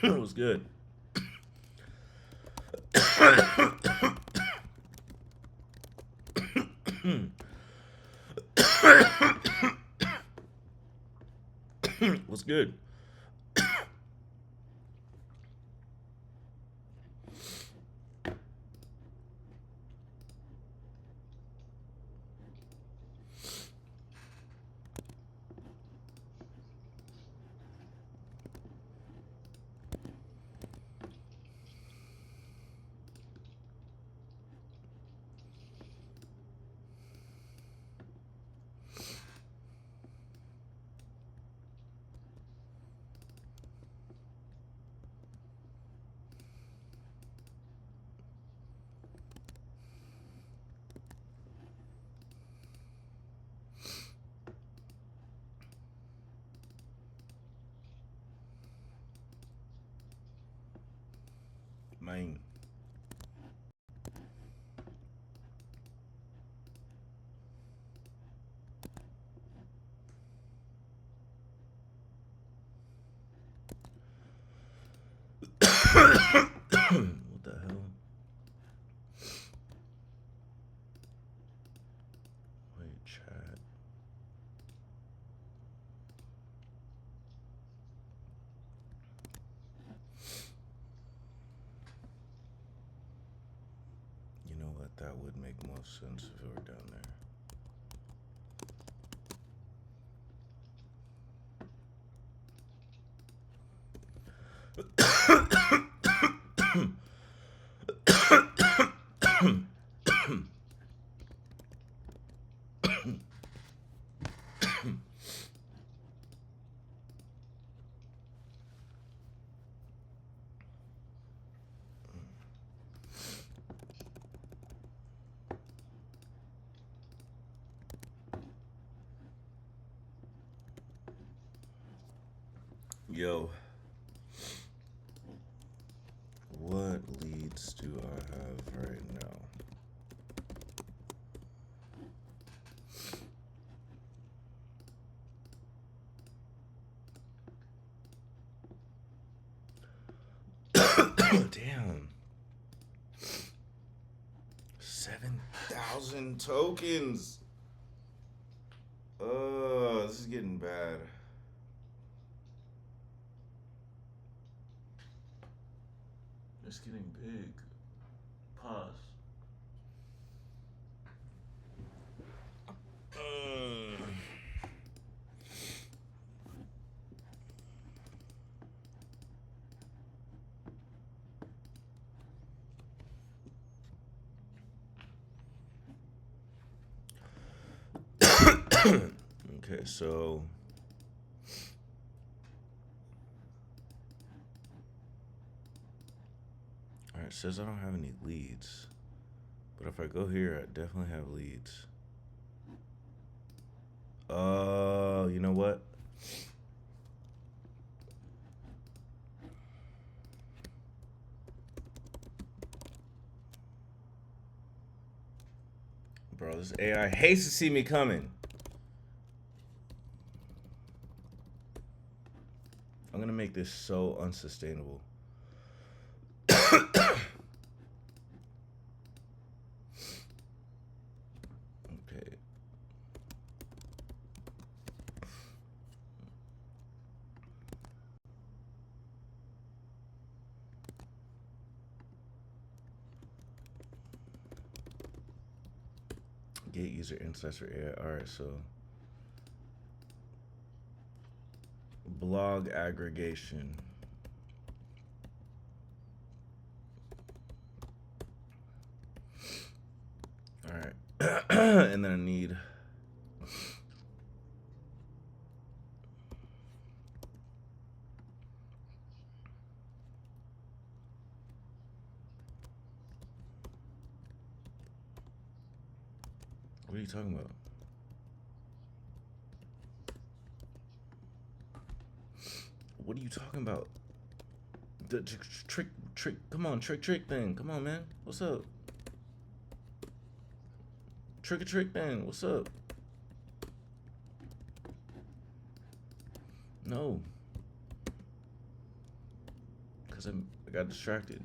It was good. What's good? Man. What the hell? Wait, chat. You know what? That would make most sense if it were down there. Yo, what leads do I have right now? Damn. 7,000? 2,000 tokens. Oh, this is getting bad. It's getting big. Pause. Okay, so all right, it says I don't have any leads, but if I go here, I definitely have leads. Oh, you know what? Bro, this AI hates to see me coming. I'm gonna make this so unsustainable. Okay. Get user insights for AI. All right, so blog aggregation. All right, and then I need. What are you talking about? What are you talking about? The trick, come on, trick thing. Come on, man. What's up? Trick thing. What's up? No. Because I got distracted.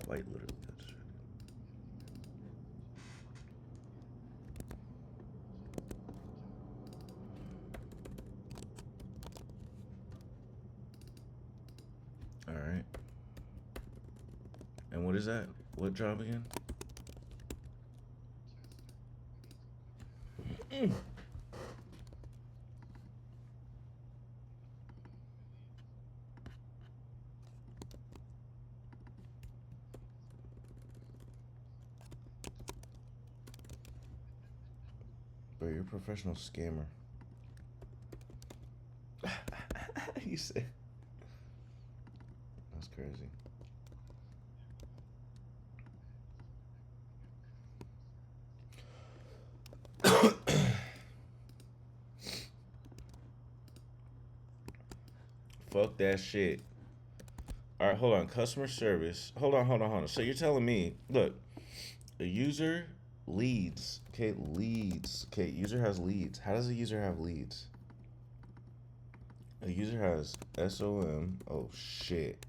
Quite literally got distracted. All right. And what is that? What job again? Bro, you're a professional scammer. You said. That's crazy. Fuck that shit. All right, hold on. Customer service. Hold on. So you're telling me, look, a user leads. Okay, leads. Okay, user has leads. How does a user have leads? A user has SOM. Oh shit.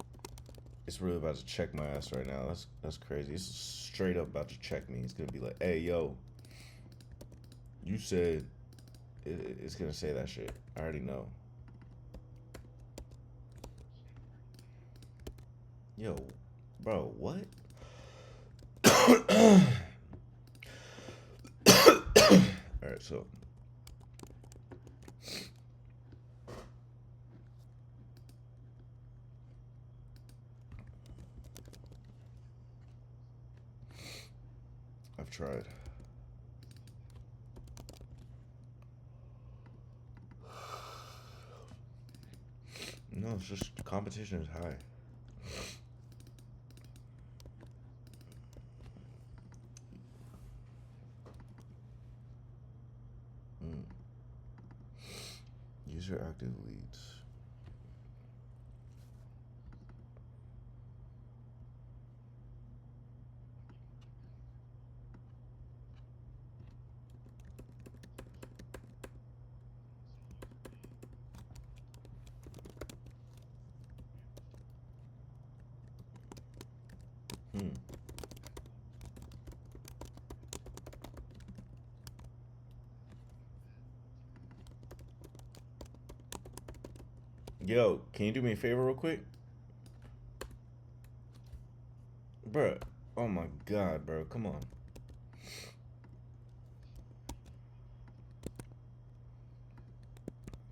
It's really about to check my ass right now. That's crazy. It's straight up about to check me. It's gonna be like, hey yo, you said it's gonna say that shit. I already know. Yo, bro, what? Alright, so I've tried. No, it's just competition is high. User active leads. Yo, can you do me a favor real quick? Bruh. Oh my god, bro. Come on.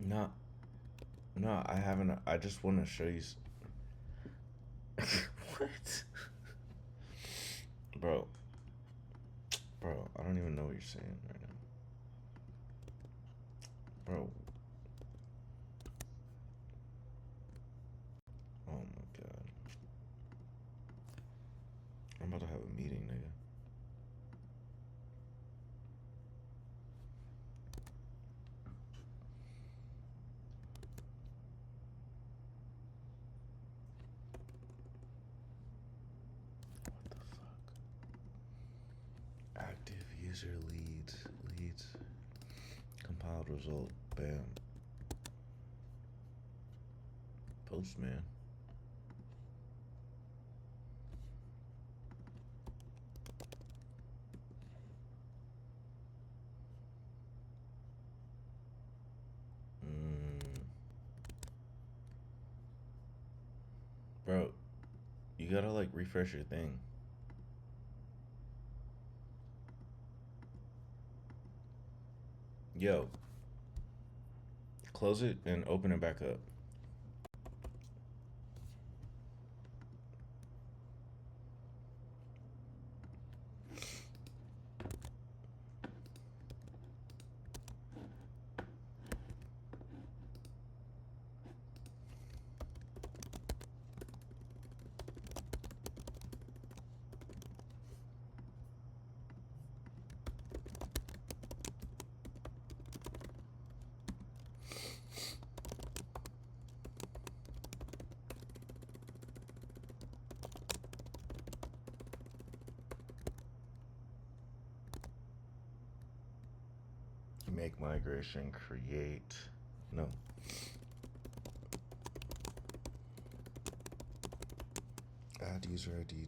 No. No, I haven't. I just want to show you. What? Bro. Bro, I don't even know what you're saying right now. Bro. Oh my god. I'm about to have a meeting, nigga. What the fuck? Active user leads. Compiled result. Bam. Postman. Bro, you gotta like refresh your thing. Yo, close it and open it back up. Make migration, create. No. Add user ID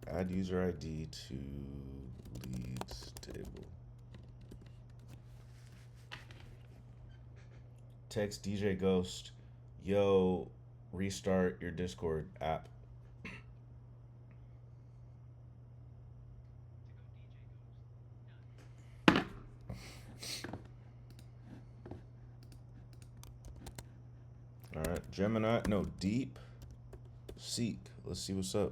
add user ID to leads table. Text DJ Ghost, yo, restart your Discord app. All right, Gemini, no, Deep Seek. Let's see what's up.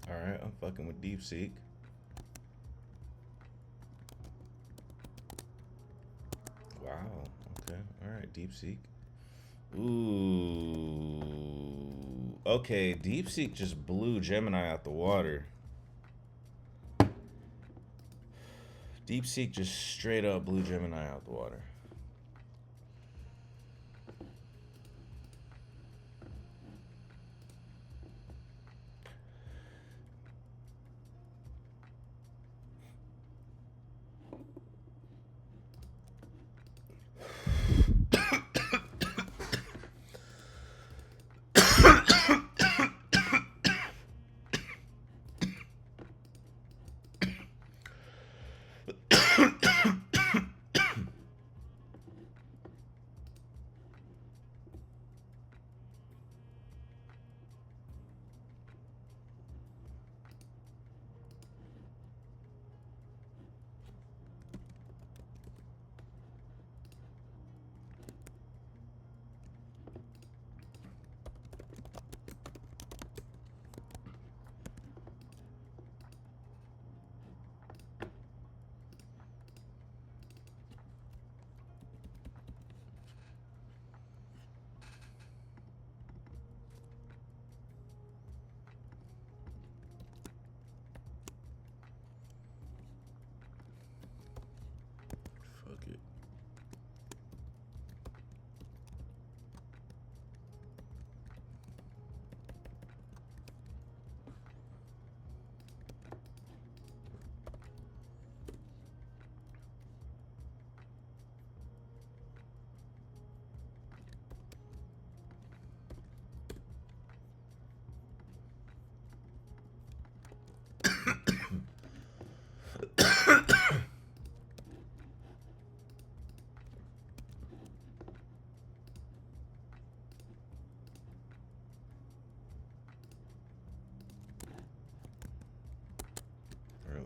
All right, I'm fucking with DeepSeek. Wow. Okay. All right, DeepSeek. Ooh. Okay, DeepSeek just blew Gemini out the water. DeepSeek just straight up blew Gemini out the water.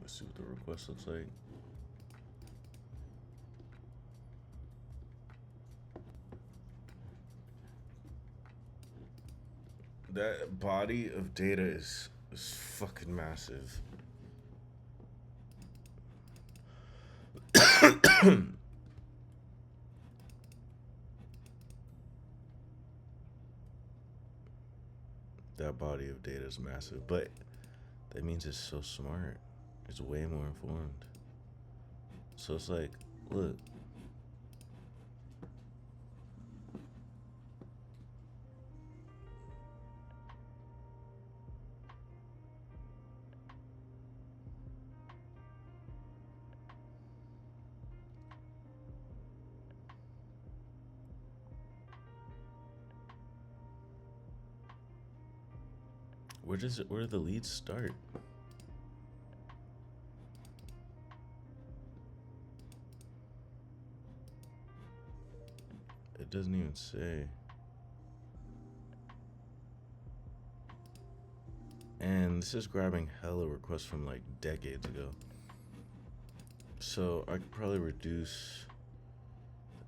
Let's see what the request looks like. That body of data is fucking massive. That body of data is massive, but that means it's so smart. It's way more informed. So it's like, look. Where do the leads start? It doesn't even say. And this is grabbing hella requests from like decades ago. So I could probably reduce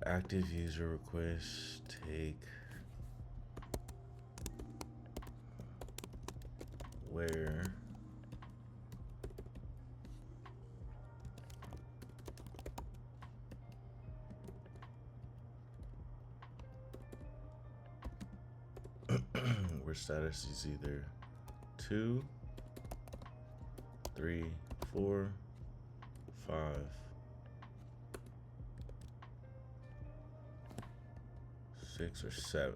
active user requests, take where where status is either 2, 3, 4, 5, 6, or 7.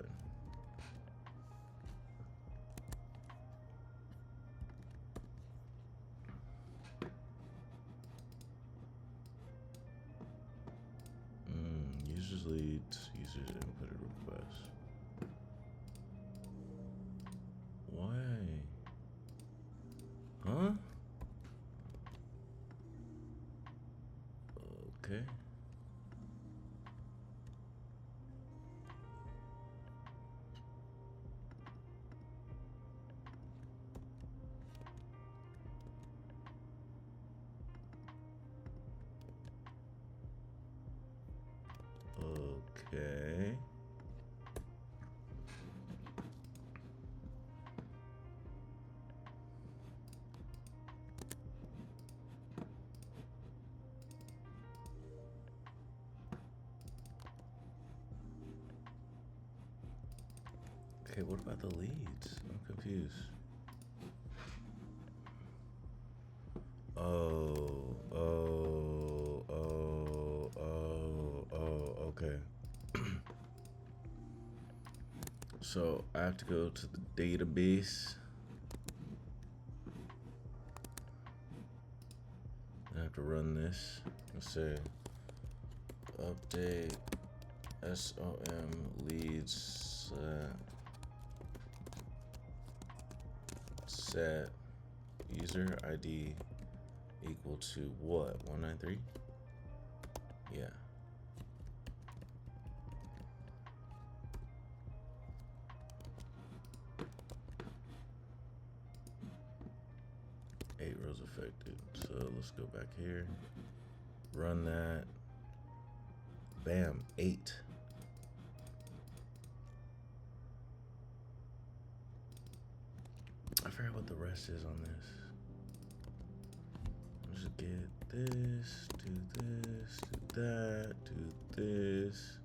Users leads, users inputted requests. Why? Huh? Okay. Okay. Okay, what about the leads? I'm confused. Okay. So I have to go to the database. I have to run this. Let's say update SOM leads set user ID equal to what? 193? Yeah. Eight rows affected. So let's go back here. Run that. Bam, 8. I forgot what the rest is on this. Just get this, do this, do that, do this,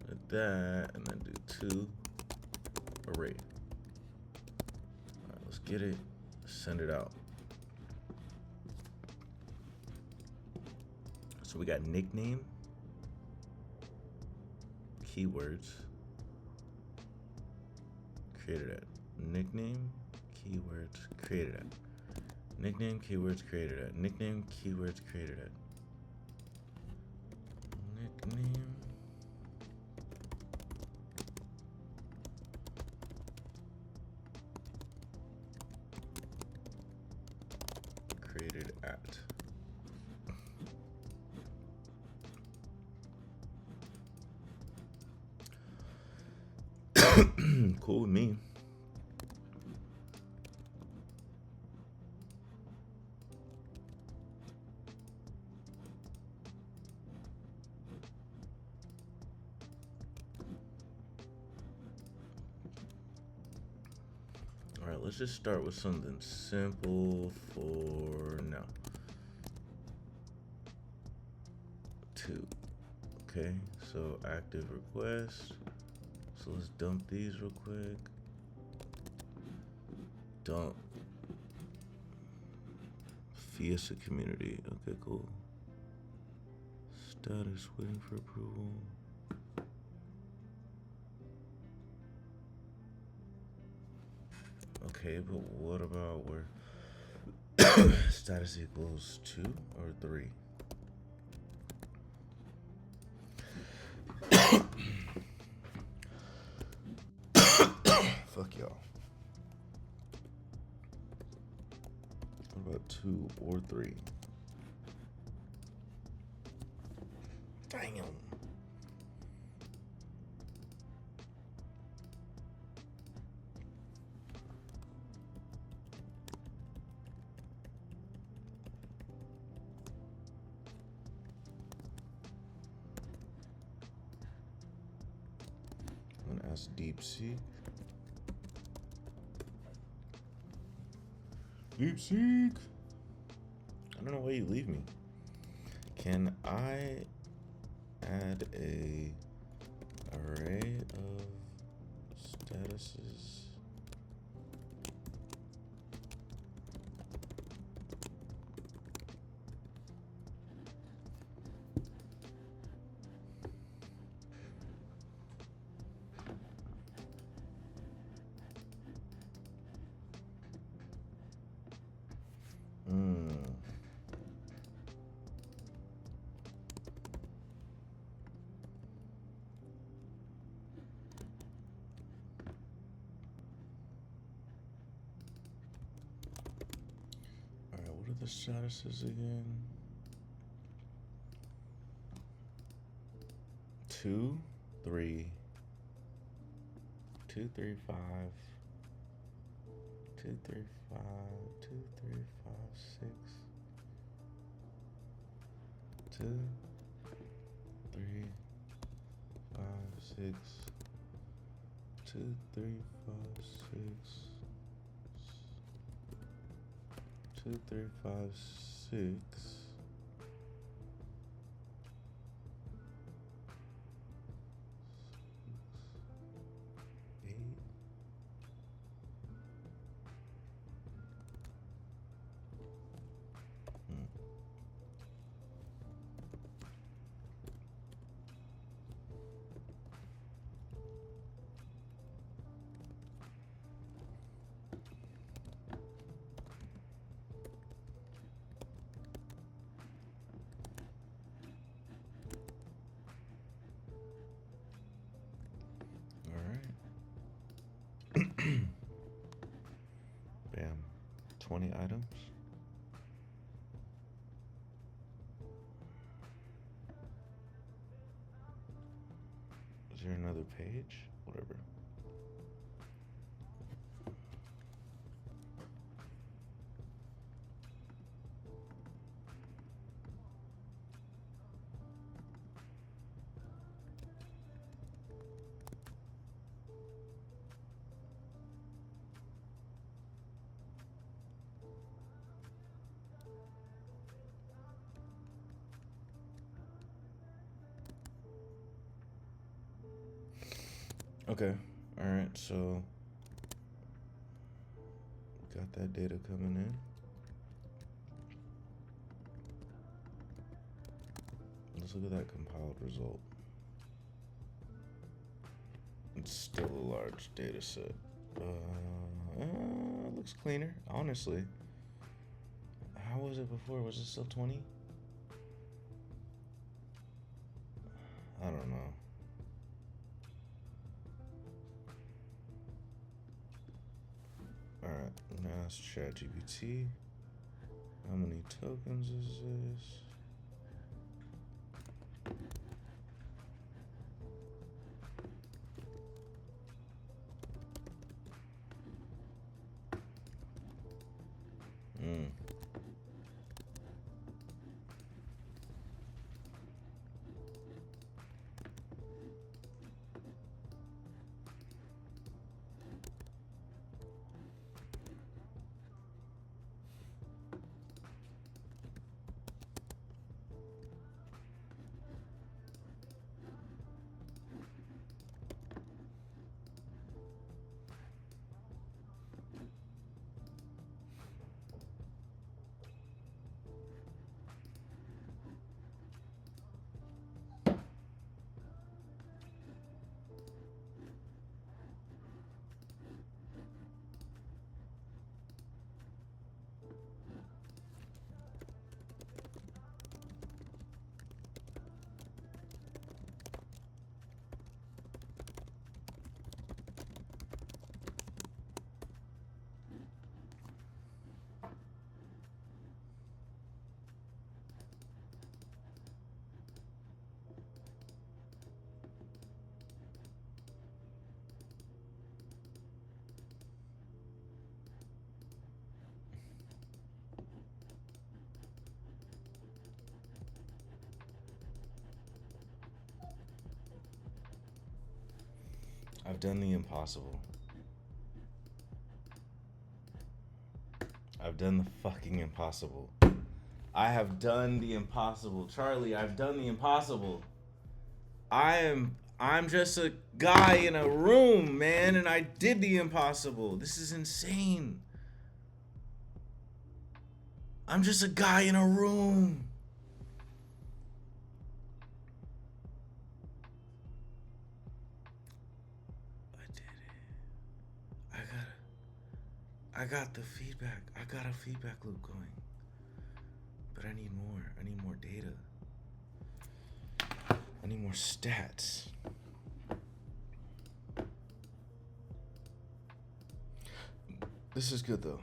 do that, and then do 2 array. Alright, let's get it, send it out. So we got nickname, keywords, created at nickname, keywords, created at nickname, keywords, created at nickname, keywords, created at nickname, created at. Cool with me. All right, let's just start with something simple for now. 2. Okay, so active request. So let's dump these real quick. Dump. Fiesta community. Okay, cool. Status waiting for approval. Okay, but what about where status equals 2 or 3? Fuck y'all. What about 2 or 3? Damn. I'm gonna ask DeepSeek. DeepSeek. I don't know why you leave me. Can I add a array of statuses? What are the statuses again? 2, 3, 2, 3, 5, 2, 3, 5, 2, 3, 5, 6, 2, 3, 5, 6, 2, 3, 5, 6. 2, 3, 5, 6. Bam. 20 items. Is there another page? Whatever. Okay, all right, so got that data coming in. Let's look at that compiled result. It's still a large data set. Looks cleaner, honestly. How was it before? Was it still 20? I don't know. Alright, now it's ChatGPT. How many tokens is this? I've done the impossible. I've done the fucking impossible. I have done the impossible. Charlie, I've done the impossible. I'm just a guy in a room, man, and I did the impossible. This is insane. I'm just a guy in a room. I did it. I got the feedback. I got a feedback loop going. But I need more. I need more data. I need more stats. This is good though.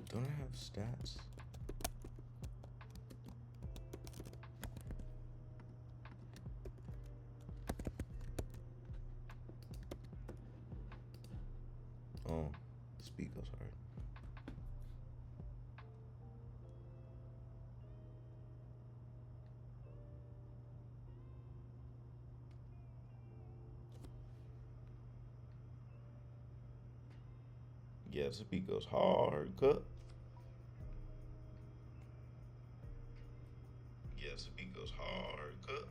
Don't I have stats? Oh, speak goes hard. Yes, the beat goes hard, cut. Yes, the beat goes hard, cut.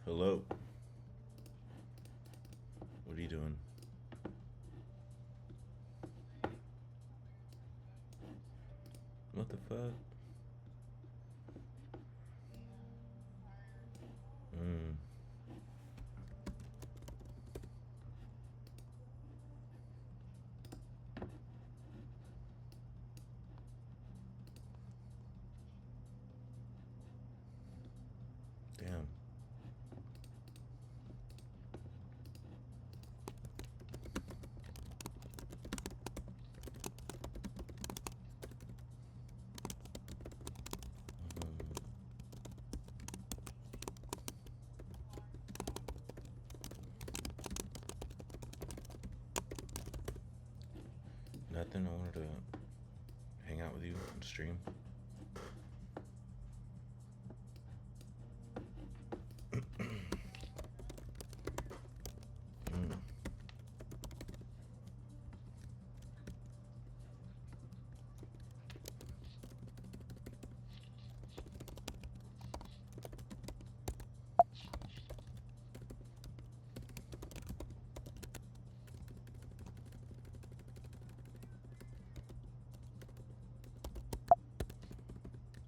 Hello. What are you doing? What the fuck? Mm. Damn. Nothing. I wanted to hang out with you on stream. Mm.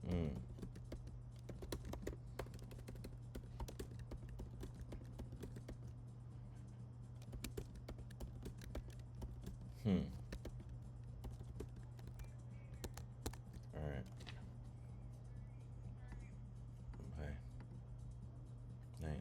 Mm. Hmm. All right. Bye. Night.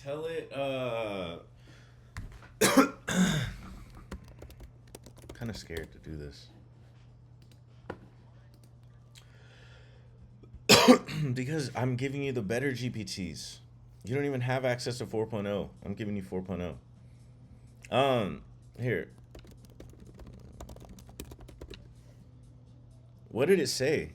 Tell it, kind of scared to do this. Because I'm giving you the better GPTs. You don't even have access to 4.0. I'm giving you 4.0. Here. What did it say?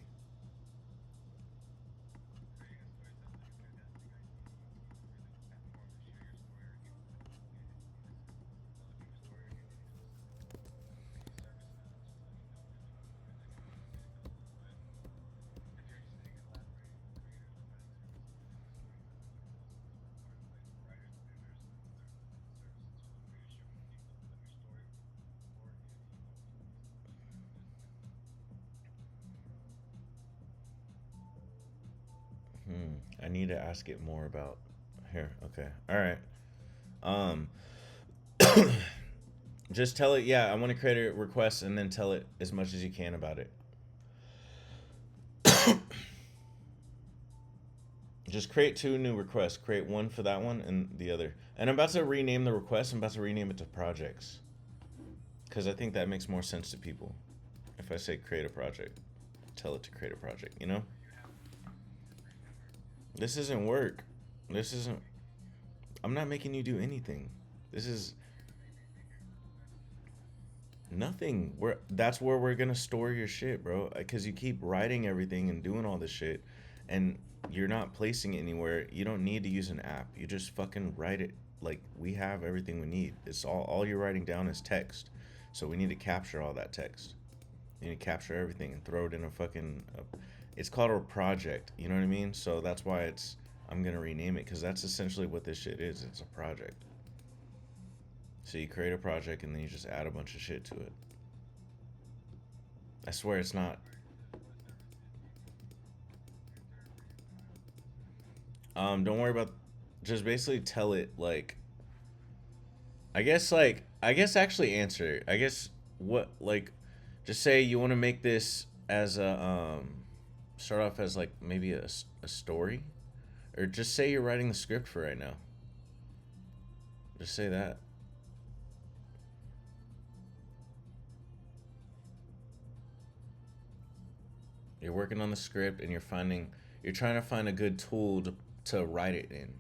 I need to ask it more about here. Okay. All right. Um just tell it, yeah, I want to create a request and then tell it as much as you can about it. Just create 2 new requests. Create one for that one and the other. And I'm about to rename the request. I'm about to rename it to projects. Because I think that makes more sense to people. If I say create a project, tell it to create a project, you know? This isn't work. This isn't... I'm not making you do anything. This is... nothing. That's where we're gonna store your shit, bro. Because you keep writing everything and doing all this shit. And you're not placing it anywhere. You don't need to use an app. You just fucking write it. Like, we have everything we need. It's all you're writing down is text. So we need to capture all that text. You need to capture everything and throw it in a fucking... it's called a project. You know what I mean? So that's why it's... I'm going to rename it. Because that's essentially what this shit is. It's a project. So you create a project and then you just add a bunch of shit to it. I swear it's not... don't worry about... just basically tell it, like... I guess actually answer it. I guess what, like... just say you want to make this as a, start off as, like, maybe a story? Or just say you're writing the script for right now. Just say that. You're working on the script and you're trying to find a good tool to write it in.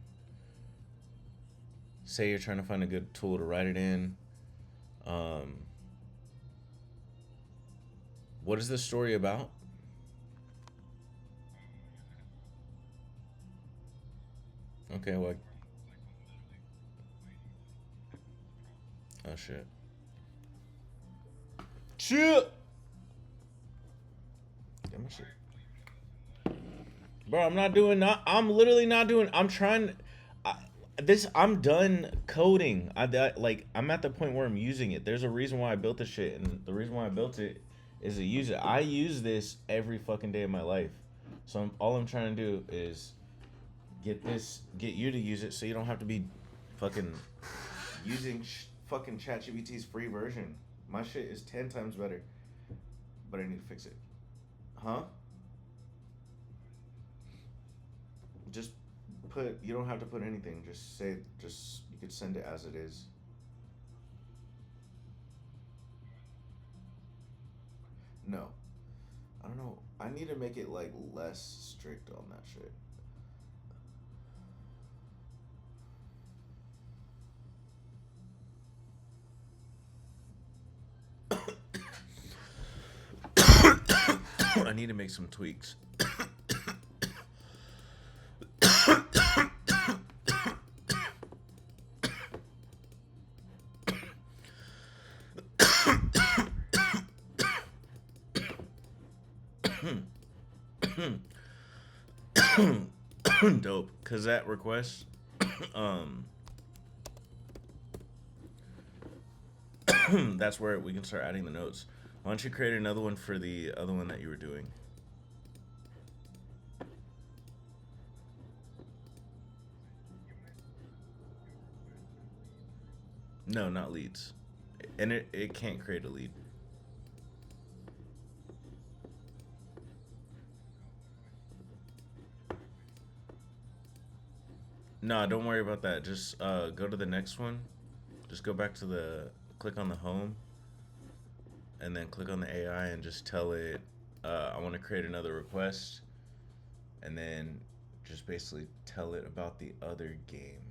Say you're trying to find a good tool to write it in. What is this story about? Okay, well... oh, shit. Shit! Damn, shit. Bro, I'm literally not doing... I'm trying... I'm done coding. I'm at the point where I'm using it. There's a reason why I built this shit, and the reason why I built it is to use it. I use this every fucking day of my life. So all I'm trying to do is get you to use it so you don't have to be fucking using fucking ChatGPT's free version. My shit is 10 times better, but I need to fix it. Huh? Just you don't have to put anything. You could send it as it is. No. I don't know. I need to make it, like, less strict on that shit. I need to make some tweaks. Dope. Cause that request, that's where we can start adding the notes. Why don't you create another one for the other one that you were doing? No, not leads. And it can't create a lead. No, don't worry about that. Just go to the next one. Just go back to click on the home, and then click on the AI and just tell it, I want to create another request, and then just basically tell it about the other game.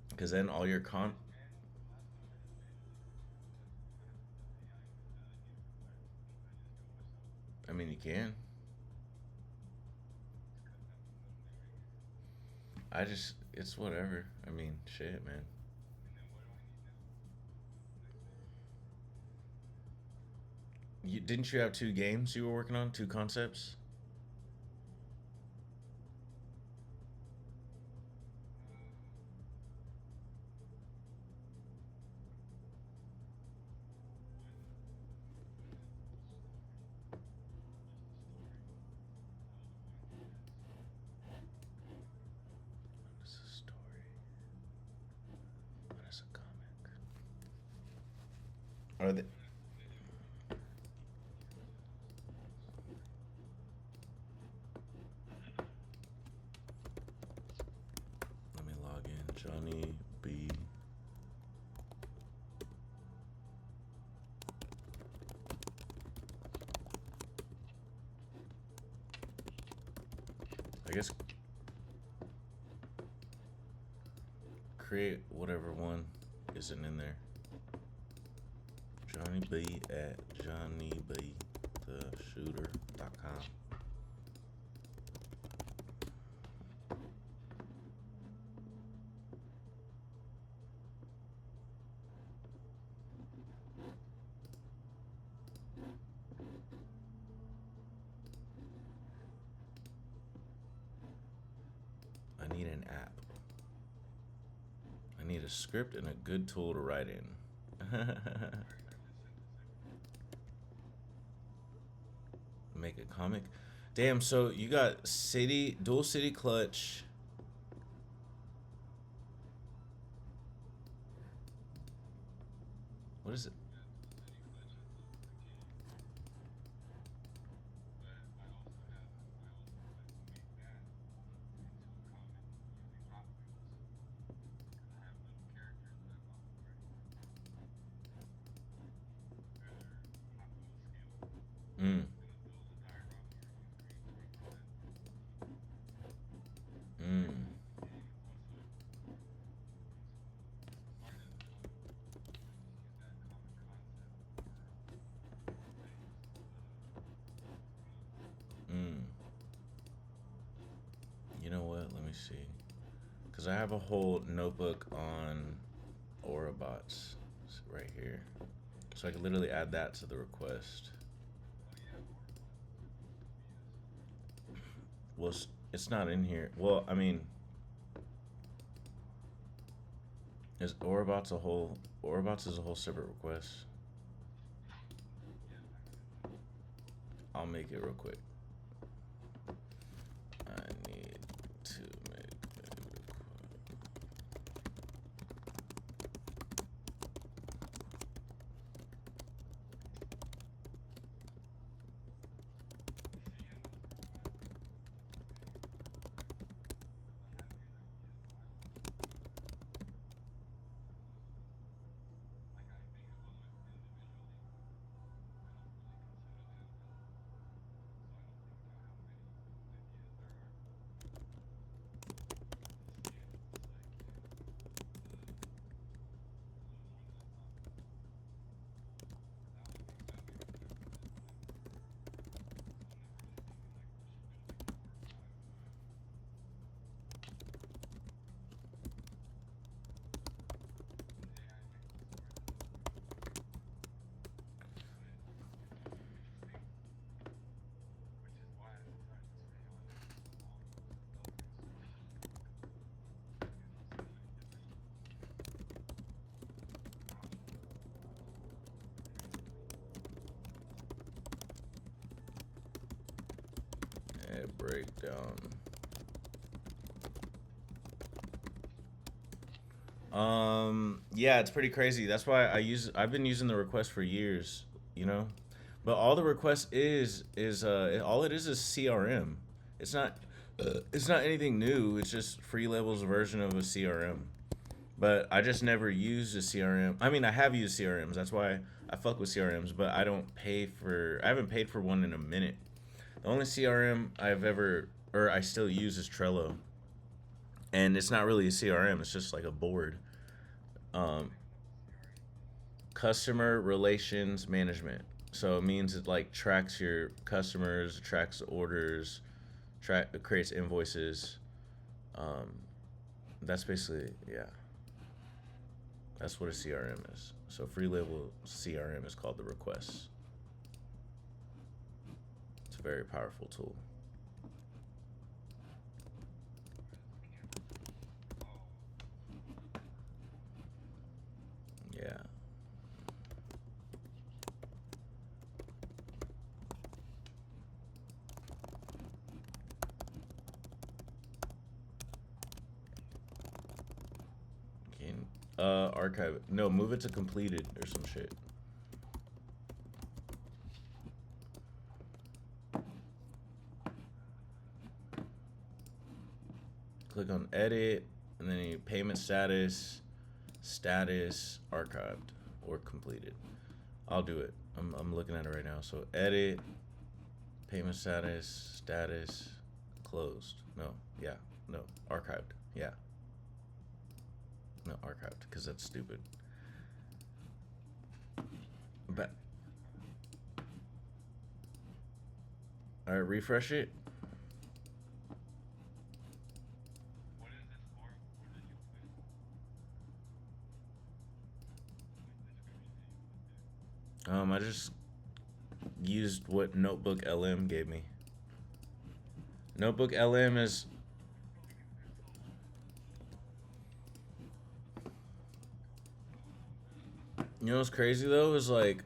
Because then all your I mean, you can. It's whatever. I mean, shit, man. Didn't you have two games you were working on? Two concepts? What is a story? What is a comic? Are they? Let me log in. Johnny B. I guess create whatever one isn't in there. Johnny B at JohnnyBTheShooter.com. I need an app. I need a script and a good tool to write in. Make a comic. Damn, so you got dual city clutch. What is it? Mm. Mm. Mm. You know what? Let me see. Because I have a whole notebook on Aurabots right here. So I can literally add that to the request. Well, it's not in here. Well, I mean, is Aurabots a whole? Aurabots is a whole separate request. I'll make it real quick. I need to make a request. Breakdown. Yeah, it's pretty crazy. That's why I've been using the request for years, you know? But all the request is all it is CRM. It's not It's not anything new. It's just Free Level's version of a CRM. But I just never used a CRM. I mean, I have used CRMs. That's why I fuck with CRMs. But I don't pay for. I haven't paid for one in a minute. The only CRM I've ever, or I still use, is Trello, and it's not really a CRM. It's just like a board. Um, Customer relations management. So it means it like tracks your customers, tracks orders, creates invoices. Um, that's basically, yeah. That's what a CRM is. So Free Label CRM is called the Requests. It's a very powerful tool. Yeah. Can archive it. No, move it to completed or some shit. Click on edit, and then you payment status, archived, or completed. I'll do it. I'm looking at it right now. So edit, payment status, closed. No, yeah, no, archived. Yeah. No, archived, because that's stupid. But all right, refresh it. I just used what Notebook LM gave me. Notebook LM is you know what's crazy though is like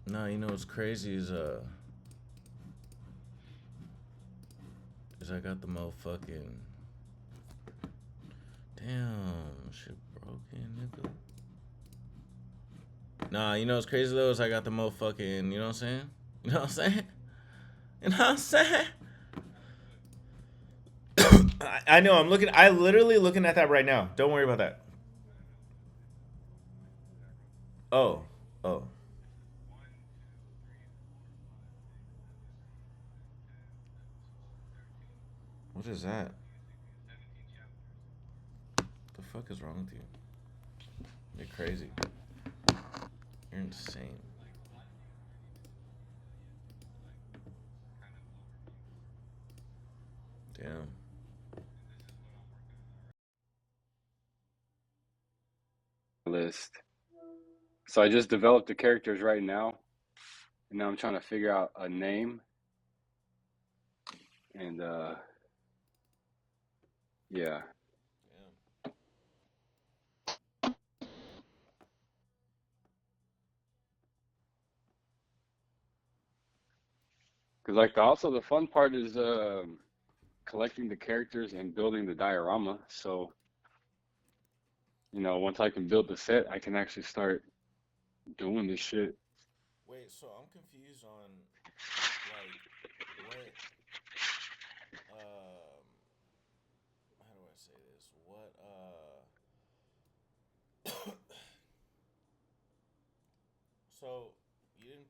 nah, you know what's crazy is I got the motherfucking damn shit broken, nigga. Nah, you know what's crazy though is I got the motherfucking, you know what I'm saying? You know what I'm saying? You know what I'm saying? I know, I literally looking at that right now. Don't worry about that. Oh. Oh. What is that? The fuck is wrong with you? You're crazy. You're insane. Damn. List. So I just developed the characters right now, and now I'm trying to figure out a name. And yeah. Because like also the fun part is collecting the characters and building the diorama. So you know, once I can build the set, I can actually start doing this shit. Wait, so I'm confused on like what how do I say this? What so you didn't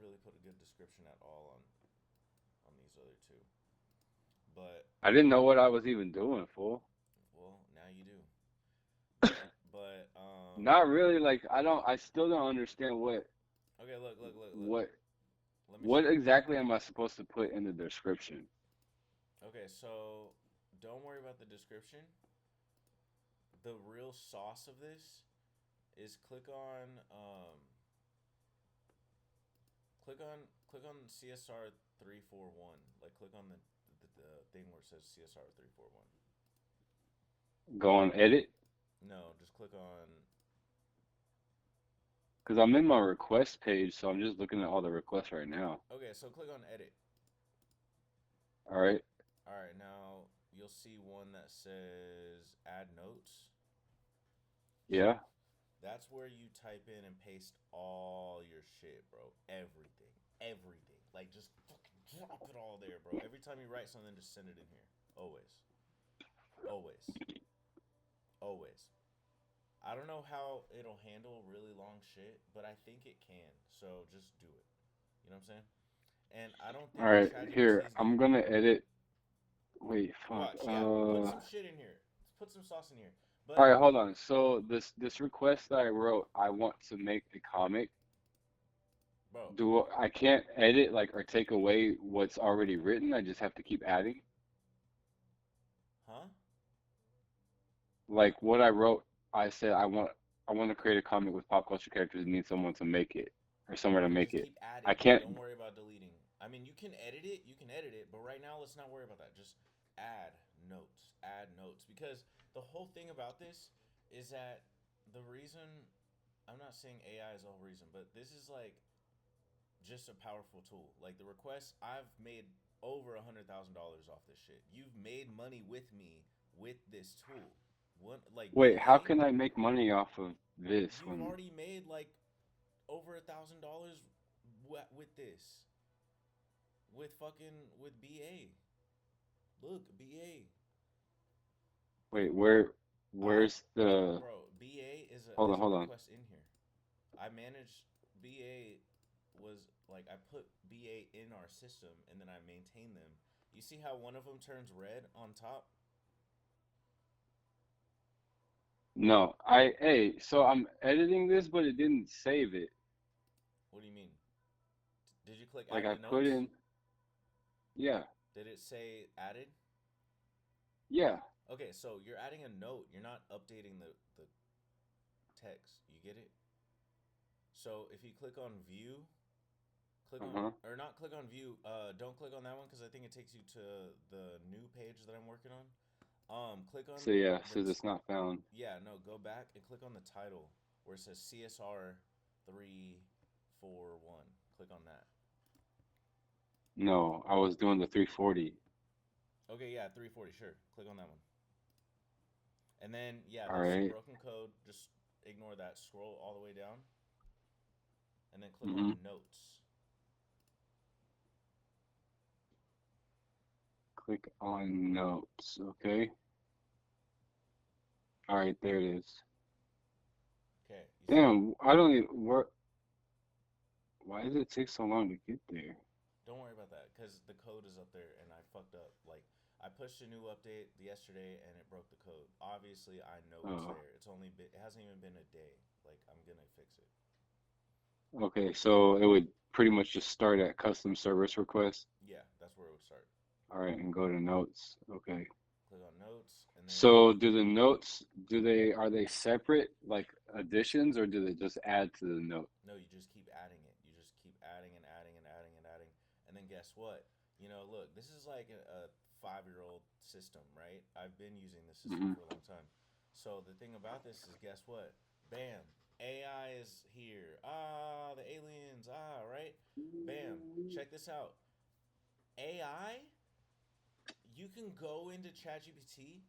really put a good description at all on these other two. But I didn't know what I was even doing, fool. well, now you do. But Not really. Like I still don't understand okay, look. what Let me what exactly am I supposed to put in the description? Okay, so don't worry about the description. The real sauce of this is click on CSR 341. Like click on the thing where it says CSR 341. Go on edit? No, just click on. Because I'm in my request page, so I'm just looking at all the requests right now. Okay, so click on edit. All right. All right, now you'll see one that says add notes. Yeah. That's where you type in and paste all your shit, bro. Everything. Everything. Like, just fucking drop it all there, bro. Every time you write something, just send it in here. Always. Always. Always. I don't know how it'll handle really long shit, but I think it can. So just do it. You know what I'm saying? And I don't All think right, ChatGPT here, is I'm gonna. gonna edit. Wait, fuck. Watch, yeah. Put some shit in here. Put some sauce in here. All But right, hold on. So this request that I wrote, I want to make a comic. bro, I can't edit like or take away what's already written. I just have to keep adding. huh? Like what I wrote, I said I want to create a comic with pop culture characters and need someone to make it or somewhere to You make just it. keep I adding. can't. Don't worry about deleting. I mean, you can edit it. You can edit it. But right now, let's not worry about that. Just add notes. Add notes. Because the whole thing about this is that the reason, I'm not saying AI is the whole reason, but this is like just a powerful tool. Like the request, I've made over $100,000 off this shit. You've made money with me with this tool. One like Wait, how BA, can I make money off of this you've when? already made like over $1,000 with this. With BA. Look, BA. Wait, I where's the? bro, BA Hold on, is a hold on. request in here. I managed BA was like I put BA in our system and then I maintain them. You see how one of them turns red on top? No, hey, so I'm editing this, but it didn't save it. What do you mean? Did you click Like add I to put notes? in, yeah, Did it say added? yeah. Okay, so you're adding a note. You're not updating the text. You get it? So if you click on view, click on Uh-huh. or not click on view. Don't click on that one because I think it takes you to the new page that I'm working on. Click So on yeah, the says it's not found. yeah no go back and click on the title where it says CSR 341. Click on that. No, I was doing the 340. Okay, yeah, 340. Sure, click on that one. And then yeah, All there's some right. broken code. Just ignore that. Scroll all the way down and then click Mm-hmm. on notes. Click on notes. Okay. All right, there it is. Okay, you see it? Damn, I don't even work. Why does it take so long to get there? Don't worry about that because the code is up there and I fucked up. Like I pushed a new update yesterday and it broke the code. Obviously, I know it's Oh, there. It hasn't even been a day. Like I'm gonna fix it. okay. So it would pretty much just start at custom service request. Yeah, that's where it would start. All right, and go to notes. Okay. Click on notes and then So do the notes, are they separate like additions or do they just add to the note? no, you just keep adding it. You just keep adding and adding and adding and adding. And then guess what? Look, this is like a 5-year-old system, right? I've been using this system Hmm. for a long time. So the thing about this is, guess what? Bam, AI is here. Ah, the aliens. Ah, right? Bam. Check this out. AI, you can go into ChatGPT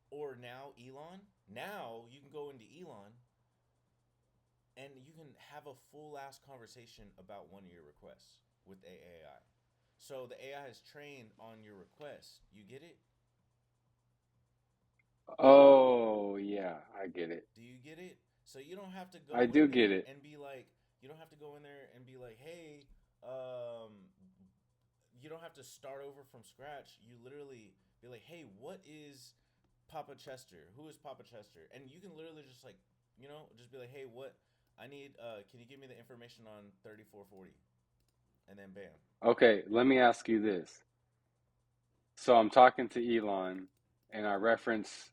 or now Elon. Now you can go into Elon and you can have a full ass conversation about one of your requests with the AI. So the AI is trained on your request. You get it? Oh, yeah, I get it. Do you get it? So you don't have to I go do in get there it. and be like, hey, um, you don't have to start over from scratch. You literally be like, hey, what is Papa Chester? Who is Papa Chester? And you can literally just like, just be like, hey, what I need, can you give me the information on 3440? And then bam. Okay, let me ask you this. So I'm talking to Elon and I reference,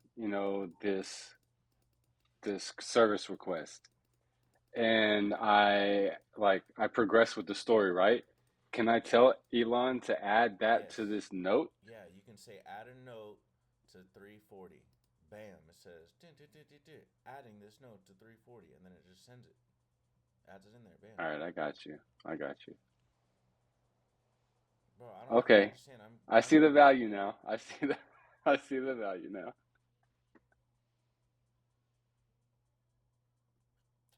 this service request and I progress with the story, right? Can I tell Elon to add that to Yes. this note? Yeah, you can say add a note to 340. Bam, it says "Dun, dun, dun, dun, dun," adding this note to 340 and then it just sends it. Adds it in there. Bam. All right, I got you. I got you. Bro, I don't know if you Okay. understand. I'm I see I'm the value now. I see the I see the value now.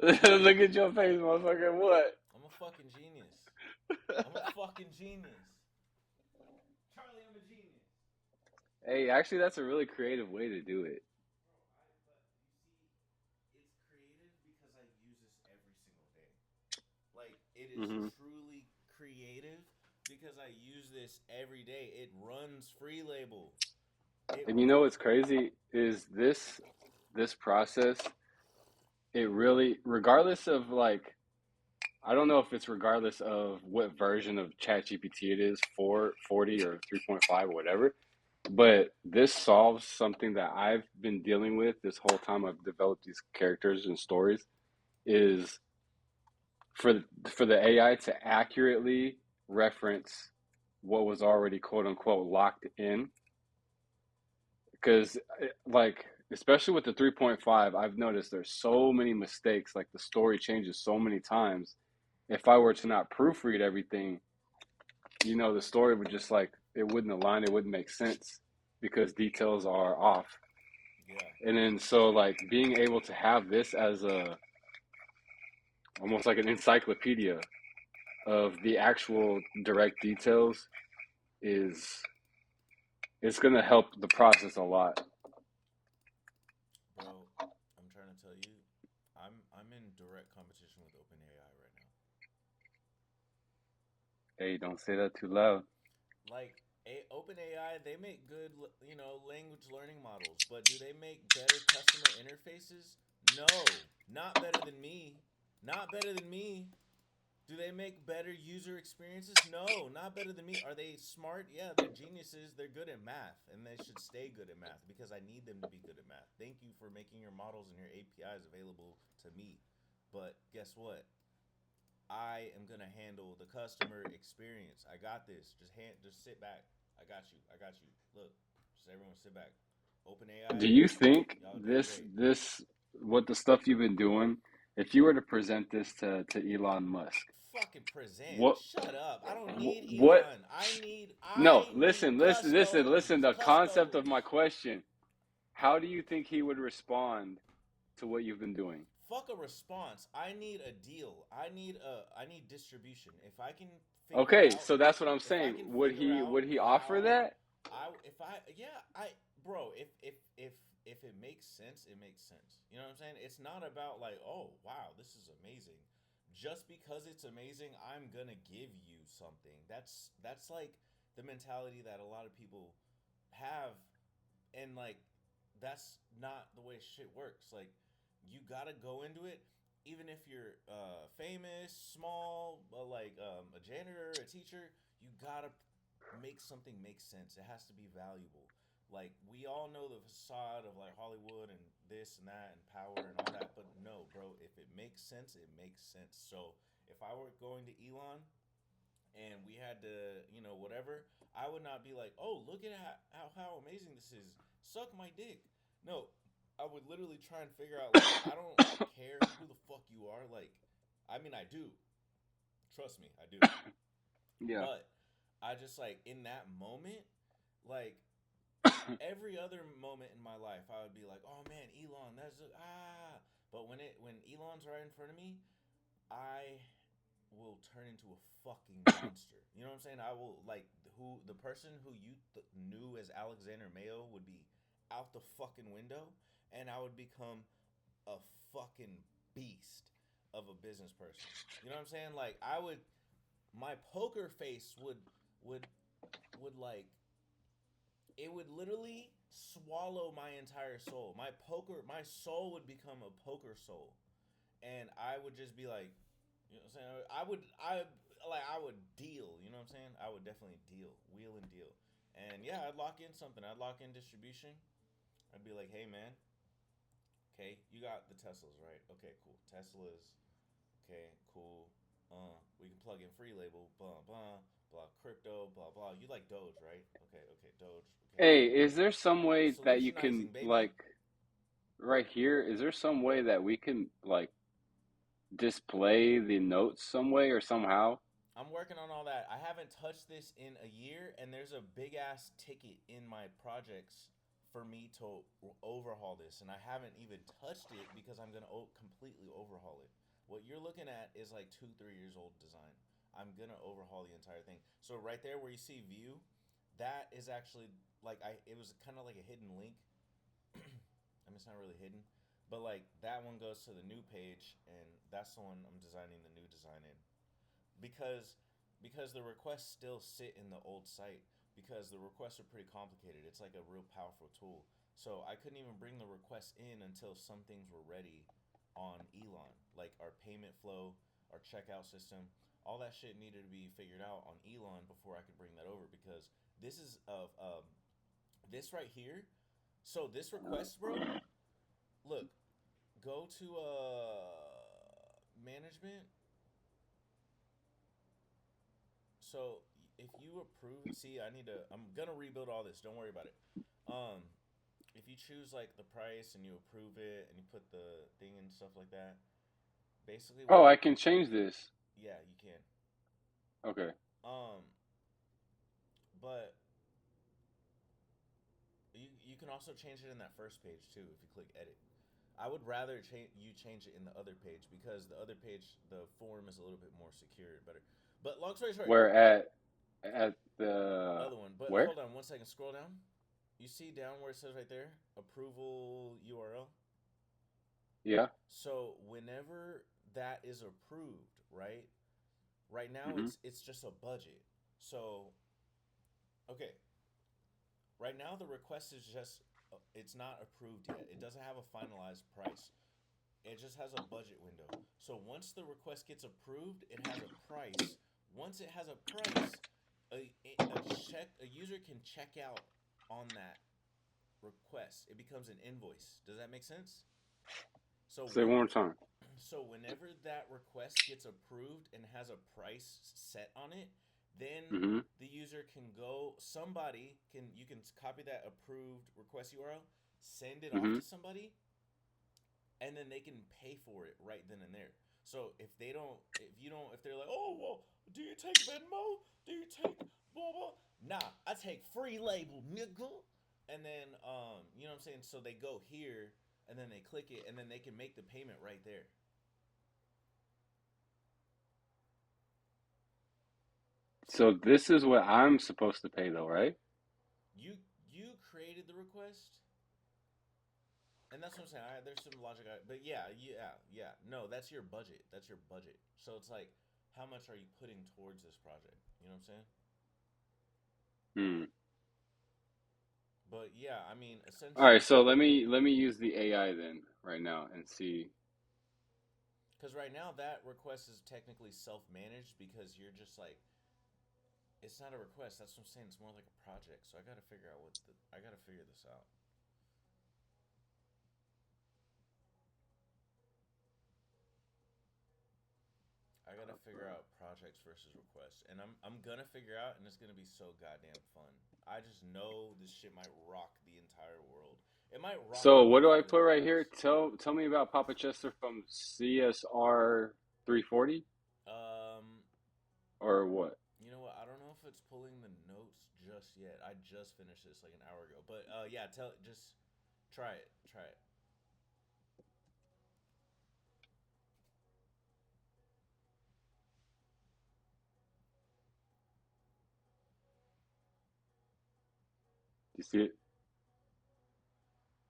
Look at your face, motherfucker. What? I'm a fucking genius. I'm a fucking genius. Charlie, I'm a genius. Hey, actually, that's a really creative way to do it. But you see, it's creative because I use this every single day. Like, it is Hmm. truly creative because I use this every day. It runs free label. It And you know what's crazy is this process. It really, regardless of like, I don't know if it's regardless of what version of ChatGPT it is, 440 or 3.5 or whatever, but this solves something that I've been dealing with this whole time I've developed these characters and stories is for the AI to accurately reference what was already quote unquote locked in. Because like especially with the 3.5, I've noticed there's so many mistakes, like the story changes so many times. If I were to not proofread everything, the story would just like it wouldn't align, it wouldn't make sense because details are off. yeah. And then so like being able to have this as a almost like an encyclopedia of the actual direct details is it's gonna help the process a lot. Bro, I'm trying to tell you, I'm in direct competition with OpenAI right now. Hey, don't say that too loud. Like OpenAI, they make good, language learning models, but do they make better customer interfaces? No, not better than me. Not better than me. Do they make better user experiences? No, not better than me. Are they smart? Yeah, they're geniuses. They're good at math, and they should stay good at math because I need them to be good at math. Thank you for making your models and your APIs available to me. But guess what? I am gonna handle the customer experience. I got this. Just sit back. I got you. I got you. Look, just everyone sit back. Open Do AI, you think y'all doing this great. this what the stuff you've been doing, if you were to present this to Elon Musk, Fucking present. what Shut up. I don't need what Elon. no, I need listen, listen, listen, listen, custos. the concept of Custos. my question. How do you think he would respond to what you've been doing? Fuck a response. I need a deal. I need distribution. Figure Okay, out so that's what I'm if I saying. can Would figure he out would he offer how that? I if I yeah, I bro, if it makes sense, it makes sense. You know what I'm saying? It's not about like, "Oh, wow, this is amazing." Just because it's amazing, I'm going to give you something. That's like the mentality that a lot of people have, and like that's not the way shit works. Like you gotta go into it, even if you're famous, small, a janitor, a teacher. You gotta make something make sense. It has to be valuable. Like we all know the facade of like Hollywood and this and that and power and all that, but no, bro. If it makes sense, it makes sense. So if I were going to Elon and we had to, whatever, I would not be like, oh, look at how amazing this is. Suck my dick. No, I would literally try and figure out, like, I don't care who the fuck you are. Like, I mean, I do. Trust me, I do. Yeah. But I just, like, in that moment, like, every other moment in my life, I would be like, oh man, Elon, ah. But when Elon's right in front of me, I will turn into a fucking monster. You know what I'm saying? I will the person who you knew as Alexander Mayo would be out the fucking window, and I would become a fucking beast of a business person. You know what I'm saying? Like my poker face would like it would literally swallow my entire soul. My soul would become a poker soul, and I would just be like, you know what I'm saying? I would deal. You know what I'm saying? I would definitely deal, wheel and deal, and yeah, I'd lock in something. I'd lock in distribution. I'd be like, hey man, okay, you got the Teslas, right? Okay, cool. Teslas, okay, cool. We can plug in free label, blah blah blah, crypto, blah blah. You like Doge, right? Okay, okay, Doge. Okay, Hey, cool. is there some way that you can Solutionizing, baby. like right here, is there some way that we can like display the notes some way or somehow? I'm working on all that. I haven't touched this in a year, and there's a big ass ticket in my projects for me to overhaul this, and I haven't even touched it because I'm gonna completely overhaul it. What you're looking at is like 2-3 years old design. I'm gonna overhaul the entire thing. So right there where you see view, that is actually like it was kind of like a hidden link. I mean, it's not really hidden, but like that one goes to the new page, and that's the one I'm designing the new design in, because the requests still sit in the old site because the requests are pretty complicated. It's like a real powerful tool. So I couldn't even bring the requests in until some things were ready on Elon, like our payment flow, our checkout system. All that shit needed to be figured out on Elon before I could bring that over, because this is of this right here. So this request, bro, look, go to management. So if you approve, see, I'm gonna rebuild all this. Don't worry about it. If you choose like the price and you approve it and you put the thing and stuff like that, basically, Oh, I can change this. yeah, you can. Okay. But you can also change it in that first page too if you click edit. I would rather you change it in the other page, because the other page, the form is a little bit more secure, better. But long story short, Where at the other one. But where? hold on one second. Scroll down. You see down where it says right there, approval URL. Yeah. So whenever that is approved, right? Right now Mm-hmm. it's just a budget. So okay. Right now the request is just it's not approved yet. It doesn't have a finalized price. It just has a budget window. So once the request gets approved, it has a price. Once it has a price, a user can check out on that request. It becomes an invoice. Does that make sense? So Say one more time. So whenever that request gets approved and has a price set on it, then Mm-hmm. the user can you can copy that approved request URL, send it off Mm-hmm. to somebody, and then they can pay for it right then and there. So if they're like, oh well, do you take Venmo? Do you take blah blah? Nah, I take free label, nigga. And then you know what I'm saying? So they go here and then they click it and then they can make the payment right there. So this is what I'm supposed to pay though, right? You created the request, and that's what I'm saying. There's some logic, but yeah. No, that's your budget. That's your budget. So it's like, how much are you putting towards this project? You know what I'm saying? Hmm. But yeah, I mean, essentially. All right, so let me use the AI then right now and see. Because right now that request is technically self-managed, because you're just like, it's not a request. That's what I'm saying. It's more like a project. So I got to figure out I got to figure this out. I gotta figure out projects versus requests, and I'm gonna figure out, and it's gonna be so goddamn fun. I just know this shit might rock the entire world. It might rock the So what world do for I the put right here? developers. Tell me about Papa Chester from CSR 340 Um, or what? you know what? I don't know if it's pulling the notes just yet. I just finished this like an hour ago, but yeah, just try it. Try it. You see it?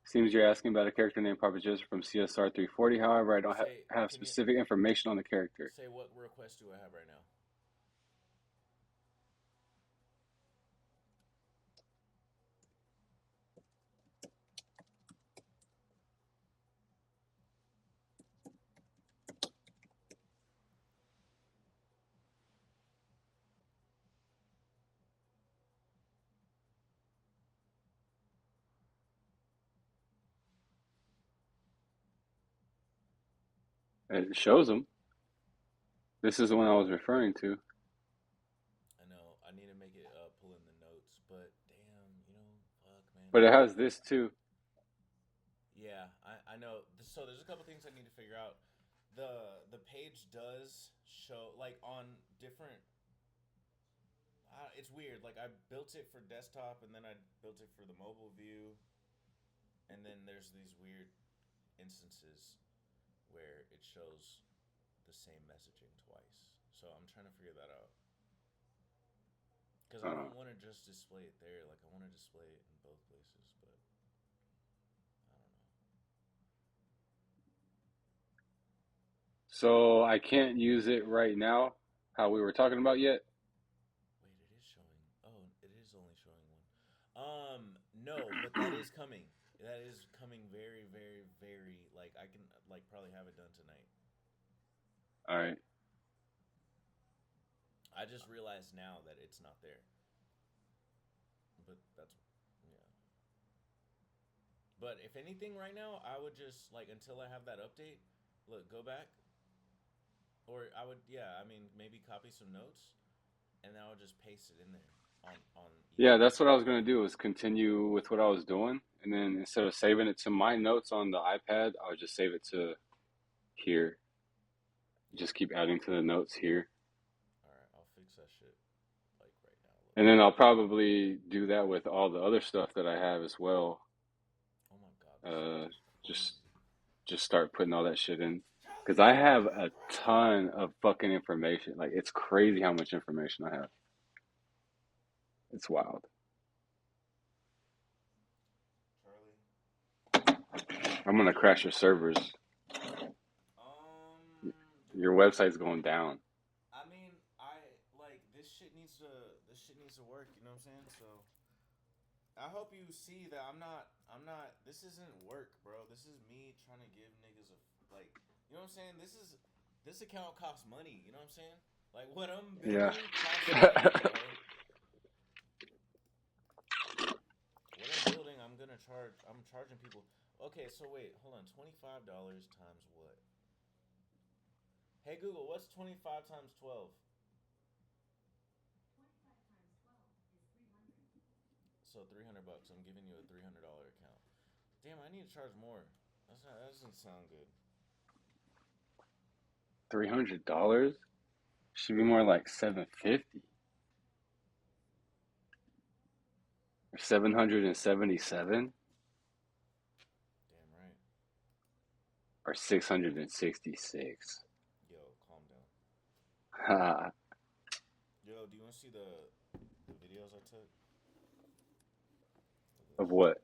Seems you're asking about a character named Papa Chester from CSR 340. However, I don't have Can you specific information on the character. say what request do I have right now? It shows them. This is the one I was referring to. I know I need to make it pull in the notes, but damn, fuck, man. But it has this too. Yeah, I know. So there's a couple things I need to figure out. The page does show like on different. It's weird. Like I built it for desktop and then I built it for the mobile view. And then there's these weird instances where it shows the same messaging twice. So I'm trying to figure that out. Because I Uh, don't want to just display it there. Like, I want to display it in both places, but I don't know. so I can't use it right now, how we were talking about yet. Wait, it is showing. Oh, it is only showing one. No, but that is coming. That is coming very, very, very. Like, I can, like, probably have it done tonight. All right. I just realized now that it's not there. But that's, yeah. But if anything, right now, I would just like until I have that update. Look, go back, or I would, yeah. I mean, maybe copy some notes, and then I would just paste it in there on each Yeah, one. that's what I was gonna do is continue with what I was doing, and then instead of saving it to my notes on the iPad, I would just save it to here. Yeah. Just keep adding to the notes here. All right, I'll fix that shit like right now. Look. And then I'll probably do that with all the other stuff that I have as well. Oh my god, this Uh, shit is just crazy. just start putting all that shit in. Because I have a ton of fucking information. Like, it's crazy how much information I have. It's wild. Charlie. I'm gonna crash your servers. Your Dude. website's going down. I mean, I like this shit needs to work. You know what I'm saying? So I hope you see that I'm not. This isn't work, bro. This is me trying to give niggas a like. You know what I'm saying? This account costs money. You know what I'm saying? Like what I'm Yeah. building costs money, bro. What I'm building, I'm gonna charge. I'm charging people. Okay, so wait, hold on. $25 times what? Hey Google, what's 25 times 12? So $300. I'm giving you a $300 account. Damn, I need to charge more. That doesn't sound good. $300 should be more like 750 or 777 Damn right. or 666. Yo, calm down. Ha. Yo, do you want to see the videos I took? Look at Of this. what?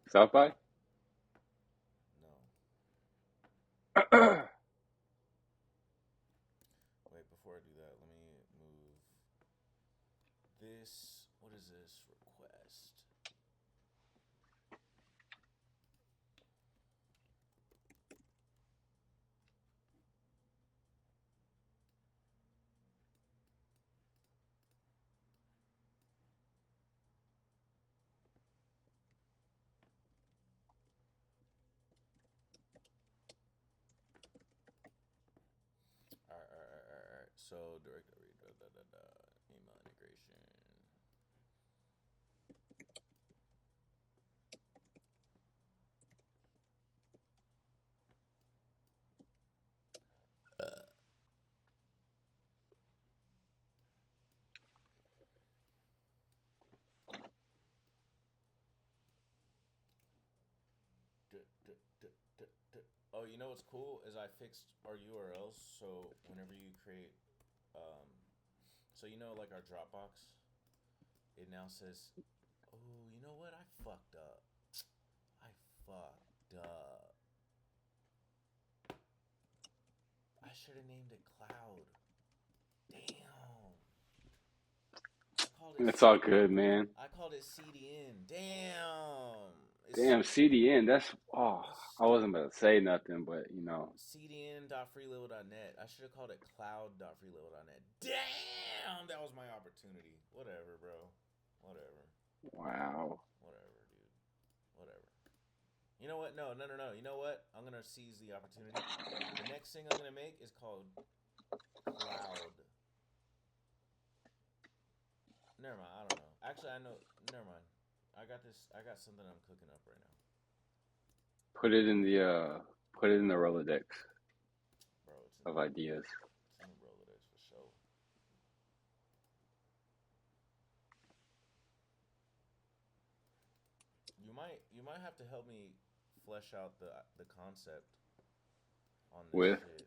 South by? No. Wait, before I do that, let me move this. What is this request? All right. So directory, email integration. D- d- d- d- d- Oh, you know what's cool is I fixed our URLs, so whenever you create, um, so you know like our Dropbox, it now says, oh, you know what? I fucked up. I fucked up. I should have named it Cloud. Damn. I called it It's C- all good, man. I called it CDN. Damn. Damn, CDN, It's I wasn't stupid. about to say nothing, but you know, CDN.freelevel.net. I should have called it cloud.freelevel.net. Damn, that was my opportunity. Whatever, bro. Whatever. wow. Whatever, dude. Whatever. You know what? No. You know what? I'm gonna seize the opportunity. The next thing I'm gonna make is called Cloud. Never mind. I don't know. Actually, I know. Never mind. I got this. I got something I'm cooking up right now, Put it in the Rolodex bro. It's in the of ideas. it's in the Rolodex for sure. You might have to help me flesh out the concept on this With shit.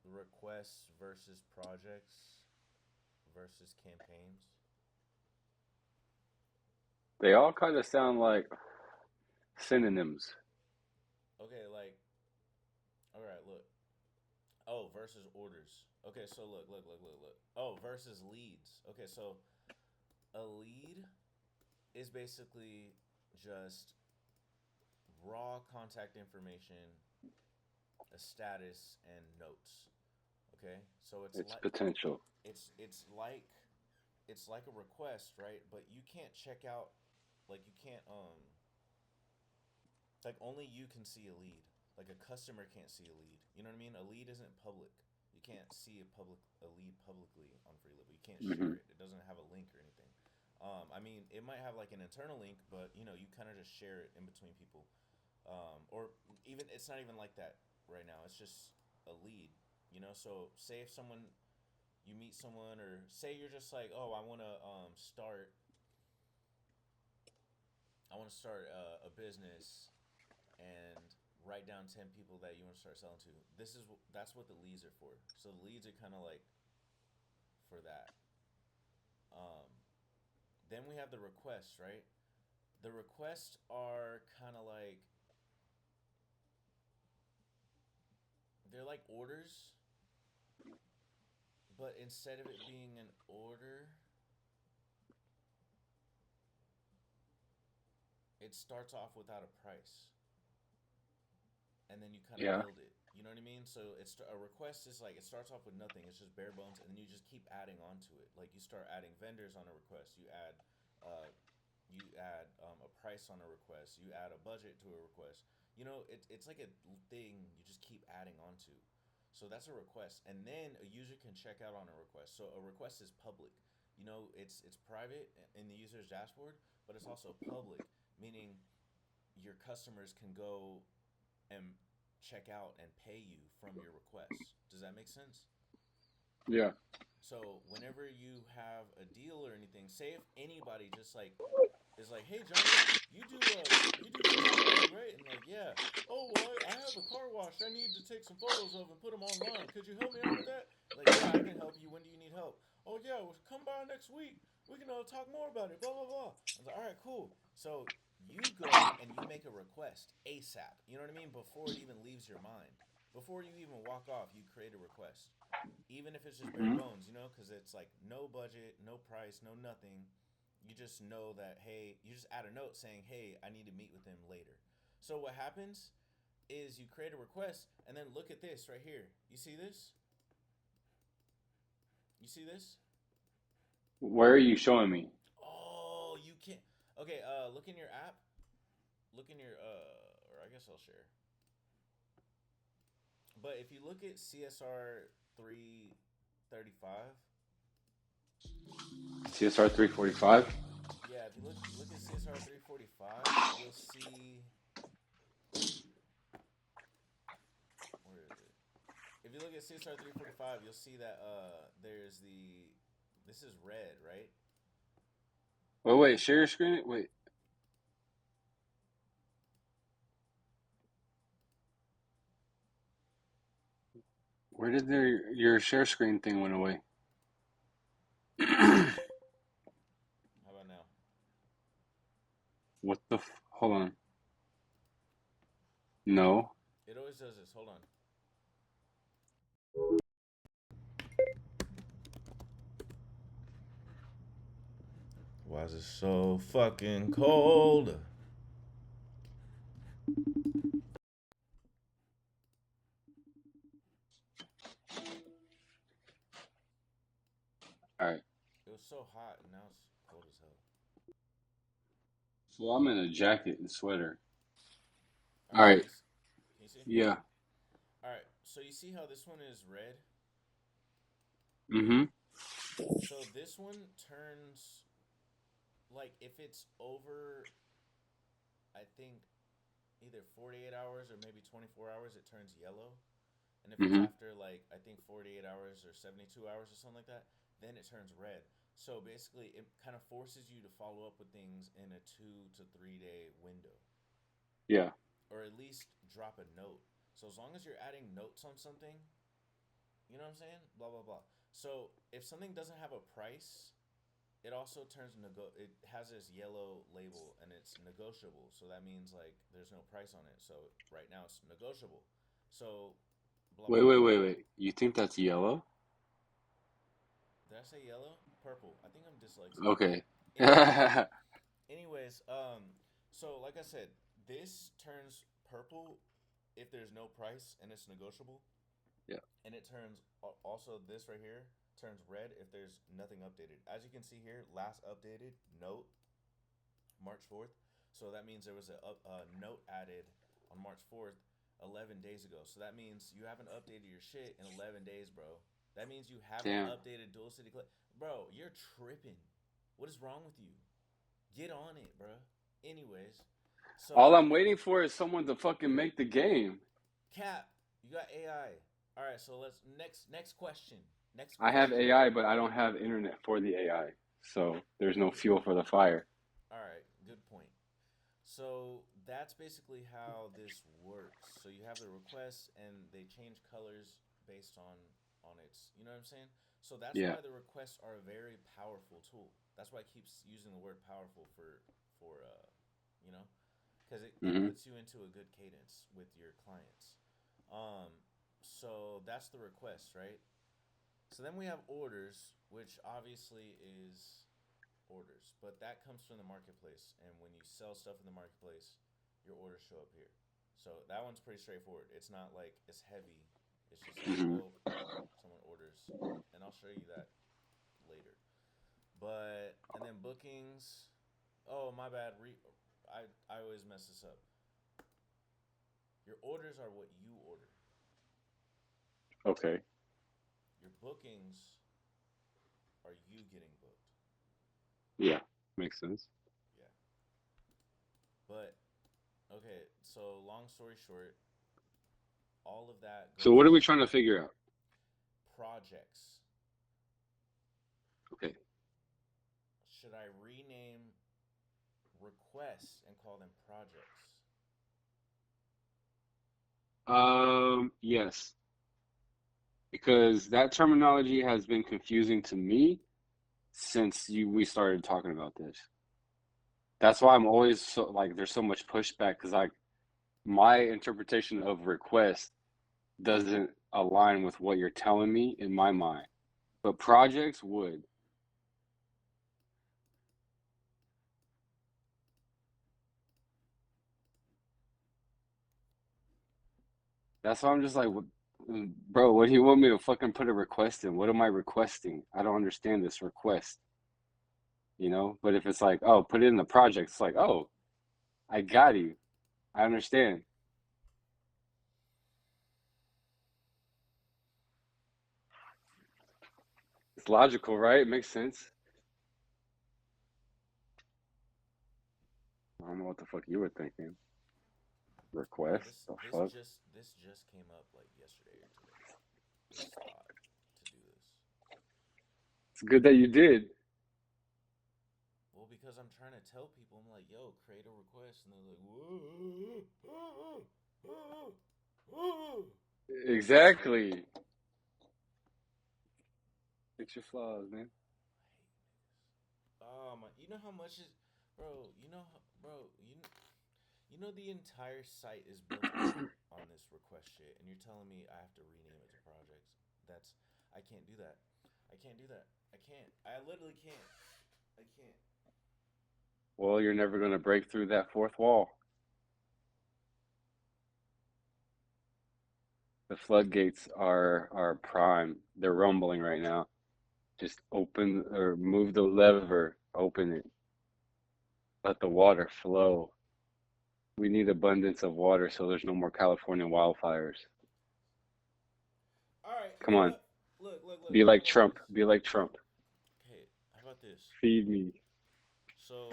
Requests versus projects versus campaigns. they all kind of sound like synonyms. Okay, like, all right, look. Oh, versus orders. Okay, so look. Oh, versus leads. Okay, so a lead is basically just raw contact information, a status, and notes. Okay, so It's potential. it's like it's like a request, right? But you can't check out, like you can't like only you can see a lead. Like a customer can't see a lead. You know what I mean? A lead isn't public. You can't see a lead publicly on Freelib. You can't share Hmm. it. It doesn't have a link or anything. I mean, it might have like an internal link, but you know, you kind of just share it in between people. Or even it's not even like that right now. It's just a lead. You know, so say if someone you meet someone, or say you're just like, oh, I want to start a business and write down 10 people that you want to start selling to. That's what the leads are for. So the leads are kind of like for that. Um, then we have the requests, right? The requests are kind of like they're like orders, but instead of it being an order, it starts off without a price, and then you kind of Yeah. build it. You know what I mean? So it's a request is like it starts off with nothing. It's just bare bones, and then you just keep adding onto it. Like you start adding vendors on a request. Uh, a price on a request. You add a budget to a request. You know, it's like a thing you just keep adding onto. So that's a request, and then a user can check out on a request. So a request is public. You know, it's private in the user's dashboard, but it's also public, meaning your customers can go and check out and pay you from your requests. Does that make sense? Yeah. So whenever you have a deal or anything, say if anybody just like is like, hey Johnny, you do photography, right? And like, yeah. Oh well, I have a car wash I need to take some photos of and put them online. Could you help me out with that? Like, yeah, I can help you. When do you need help? Oh yeah, well, come by next week. We can talk more about it. Blah blah blah. I was like, all right, cool. So you go and you make a request ASAP. You know what I mean? Before it even leaves your mind. Before you even walk off, you create a request. Even if it's just bare Hmm. bones, you know, because it's like no budget, no price, no nothing. You just know that, hey, you just add a note saying, hey, I need to meet with him later. So what happens is you create a request, and then look at this right here. You see this? You see this? Where are you showing me? Oh, you can't. Okay, look in your app. Look in your, or I guess I'll share. But if you look at CSR 335, CSR 345. yeah, if you look at CSR 345, you'll see. Where is it? If you look at CSR 345, you'll see that there's the. This is red, right? Wait. Share your screen. Wait. Where did your share screen thing went away? How about now? What the? Hold on. No. It always does this. Hold on. Why is it so fucking cold? All right. It was so hot, and now it's cold as hell. So I'm in a jacket and sweater. All All right, right. can you see? Yeah. All right, so you see how this one is red? Mm-hmm. So this one turns like if it's over, I think either 48 hours or maybe 24 hours, it turns yellow. And if it's Mm-hmm. after like I think 48 hours or 72 hours or something like that, then it turns red. So basically, it kind of forces you to follow up with things in a 2 to 3 day window. Yeah. or at least drop a note. So as long as you're adding notes on something, you know what I'm saying? Blah blah blah. So if something doesn't have a price, it also it has this yellow label and it's negotiable. So that means like there's no price on it. So right now it's negotiable. So blah blah Wait, wait, blah. wait, wait. You think that's yellow? Did I say yellow? Purple. I think I'm dyslexic. Okay. Anyways, anyways, so like I said, this turns purple if there's no price and it's negotiable, Yeah. and it turns also this right here turns red if there's nothing updated. As you can see here, last updated note March 4th. So that means there was a note added on March 4th 11 days ago. So that means you haven't updated your shit in 11 days, bro. That means you haven't Damn. updated Dual City Clay. Bro, you're tripping. What is wrong with you? Get on it, bro. Anyways, All so I'm waiting for is someone to fucking make the game. Cap, you got AI. All right, so let's next question. Next I have question. AI, but I don't have internet for the AI. So there's no fuel for the fire. All right, good point. So that's basically how this works. So you have the requests and they change colors based on its, you know what I'm saying? So that's Yeah. why the requests are a very powerful tool. That's why I keep using the word powerful for you know, because it Hmm. puts you into a good cadence with your clients. Um, so that's the request, right? So then we have orders, which obviously is orders, but that comes from the marketplace. And when you sell stuff in the marketplace, your orders show up here. So that one's pretty straightforward. It's not like it's heavy. It's just like, Hmm. oh, someone orders, and I'll show you that later. But and then bookings. Oh, my bad. I always mess this up. Your orders are what you order. Okay. Your bookings are you getting booked. Yeah. Makes sense. Yeah. But okay, so long story short, all of that So goes what are we into trying to figure out? projects. Okay. Should I rename requests and call them projects? Yes, because that terminology has been confusing to me since we started talking about this. That's why I'm always so like there's so much pushback because like my interpretation of request doesn't align with what you're telling me in my mind. But projects would. That's why I'm just like, bro, what do you want me to fucking put a request in? What am I requesting? I don't understand this request, you know? But if it's like, oh, put it in the project, it's like, oh, I got you. I understand. It's logical, right? It makes sense. I don't know what the fuck you were thinking. Bro, Request? The fuck? this just came up like yesterday or today. This thought to do this. It's good that you did. Well, because I'm trying to tell people, I'm like, yo, create a request, and they're like, whoa, Exactly. Fix your flaws, man. oh my, you know how much is, bro? You know the entire site is built on this request shit, and you're telling me I have to rename it to projects. I can't do that. I can't do that. I can't. I literally can't. I can't. Well, you're never gonna break through that fourth wall. The floodgates are prime. They're rumbling right now. Just open or move the lever, open it. Let the water flow. We need abundance of water so there's no more California wildfires. All right, you Come know on. what? Look. Be How like about Trump. this? Be like Trump. Okay, how about this? Feed me. So,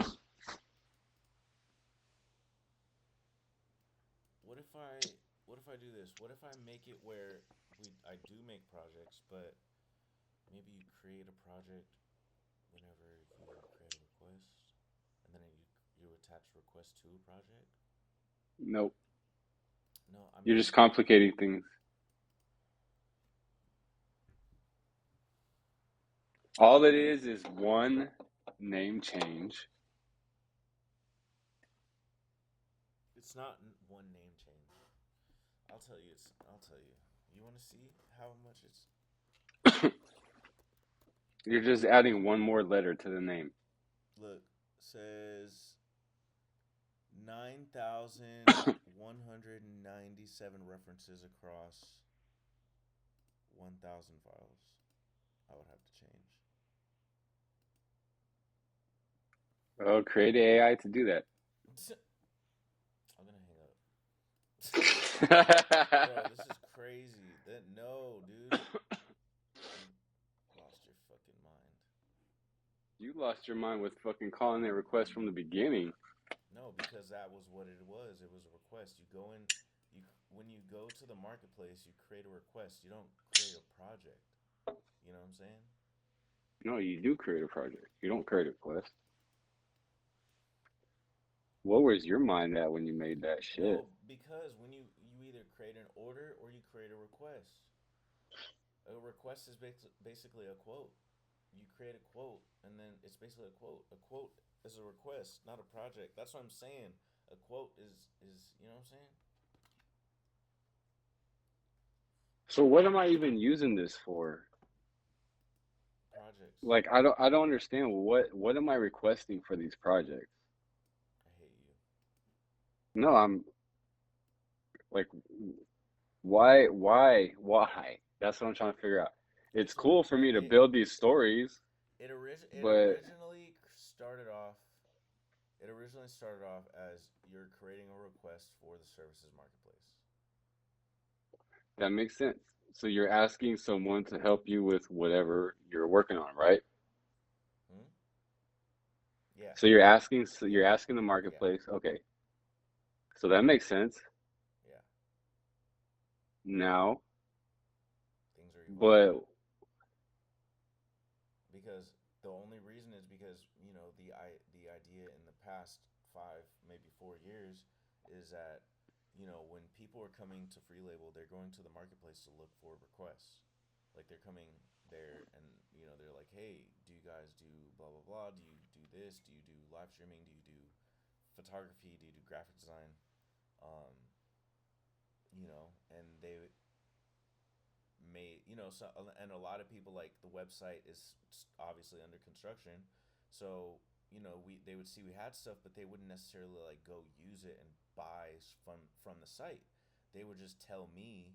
what if I what if I do this? What if I make it where I do make projects, but maybe you create a project whenever you create a request, and then you attach request to a project. Nope. No, I You're mean, just complicating things. All it is one name change. it's not one name change. I'll tell you. I'll tell you. You want to see how much it's? You're just adding one more letter to the name. Look, says 9,197 references across 1,000 files. I would have to change. Oh, create AI to do that. I'm gonna hang up. Bro, this is crazy. No, dude. You lost your fucking mind. You lost your mind with fucking calling a request from the beginning. No, because that was what it was. It was a request. You go in, you when you go to the marketplace, you create a request. You don't create a project. You know what I'm saying? No, you do create a project. You don't create a request. What was your mind at when you made that shit? No, because when you either create an order or you create a request. A request is basically a quote. You create a quote, and then it's basically a quote. A quote is a request, not a project. That's what I'm saying. A quote is you know what I'm saying? So what am I even using this for? Projects. Like I don't understand what am I requesting for these projects? I hate you. No, I'm like why? That's what I'm trying to figure out. It's So cool for me to it build these stories, it but originally started off. It originally started off as you're creating a request for the services marketplace. that makes sense. So you're asking someone to help you with whatever you're working on, right? Hmm? Yeah. So you're Yeah. asking the Yeah. marketplace, okay. So that makes sense. Yeah. Now, Things are evolving. but Because the only reason is because the idea in the past 5 maybe 4 years is that when people are coming to free label, they're going to the marketplace to look for requests. Like they're coming there and they're like, hey, do you guys do blah blah blah? Do you do this? Do you do live streaming? Do you do photography? Do you do graphic design? um and they made so, and a lot of people, like, the website is obviously under construction, so we they would see we had stuff, but they wouldn't necessarily like go use it and buy from the site. They would just tell me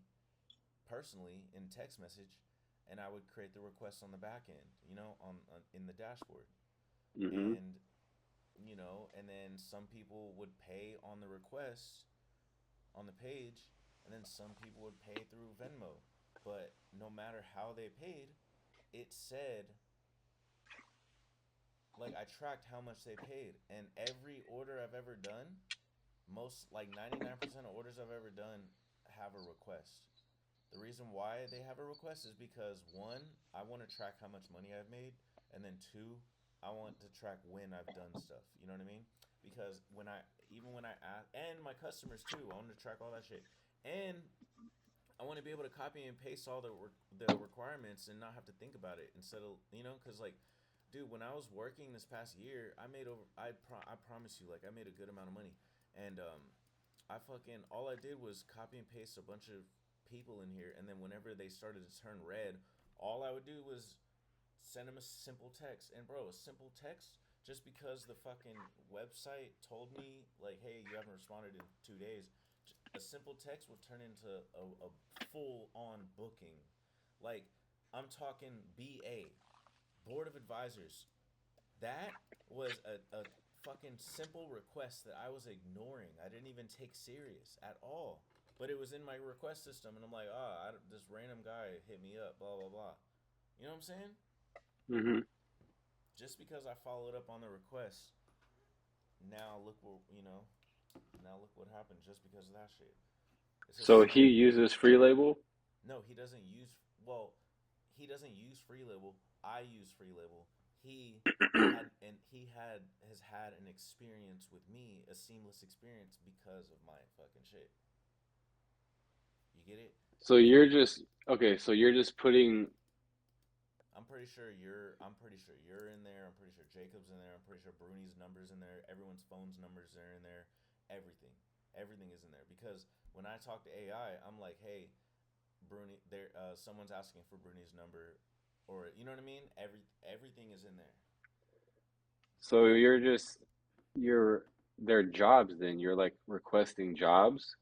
personally in text message, and I would create the request on the back end, on in the dashboard. hmm And and then some people would pay on the request on the page, and then some people would pay through Venmo. But no matter how they paid, it said, like, I tracked how much they paid, and every order I've ever done, most like 99% of orders I've ever done have a request. The reason why they have a request is because, one, I want to track how much money I've made, and then two, I want to track when I've done stuff. You know what I mean? Because when I ask, and my customers too, I want to track all that shit, and I want to be able to copy and paste all the requirements and not have to think about it, instead of because, like, dude, when I was working this past year, I made over I promise you, like, I made a good amount of money, and I fucking all I did was copy and paste a bunch of people in here, and then whenever they started to turn red, all I would do was send them a simple text. And bro, a simple text, just because the fucking website told me, like, hey, you haven't responded in 2 days, a simple text will turn into a full on booking. Like, I'm talking BA, board of advisors. That was a fucking simple request that I was ignoring. I didn't even take serious at all. But it was in my request system, and I'm like, this random guy hit me up, blah blah blah. You know what I'm saying? hmm Just because I followed up on the request, now look what now look what happened just because of that shit. It's a So he simple. uses free label. No, he doesn't use. Well, he doesn't use free label. I use free label. has had an experience with me, a seamless experience because of my fucking shit. You get it? So you're just okay. So you're just putting. I'm pretty sure you're in there. I'm pretty sure Jacob's in there. I'm pretty sure Bruni's numbers in there. Everyone's phone's numbers are in there. Everything. Everything is in there because when I talk to AI, I'm like, "Hey, Bruni, there someone's asking for Bruni's number," or you know what I mean? Everything is in there. So you're their jobs. Then you're like requesting jobs,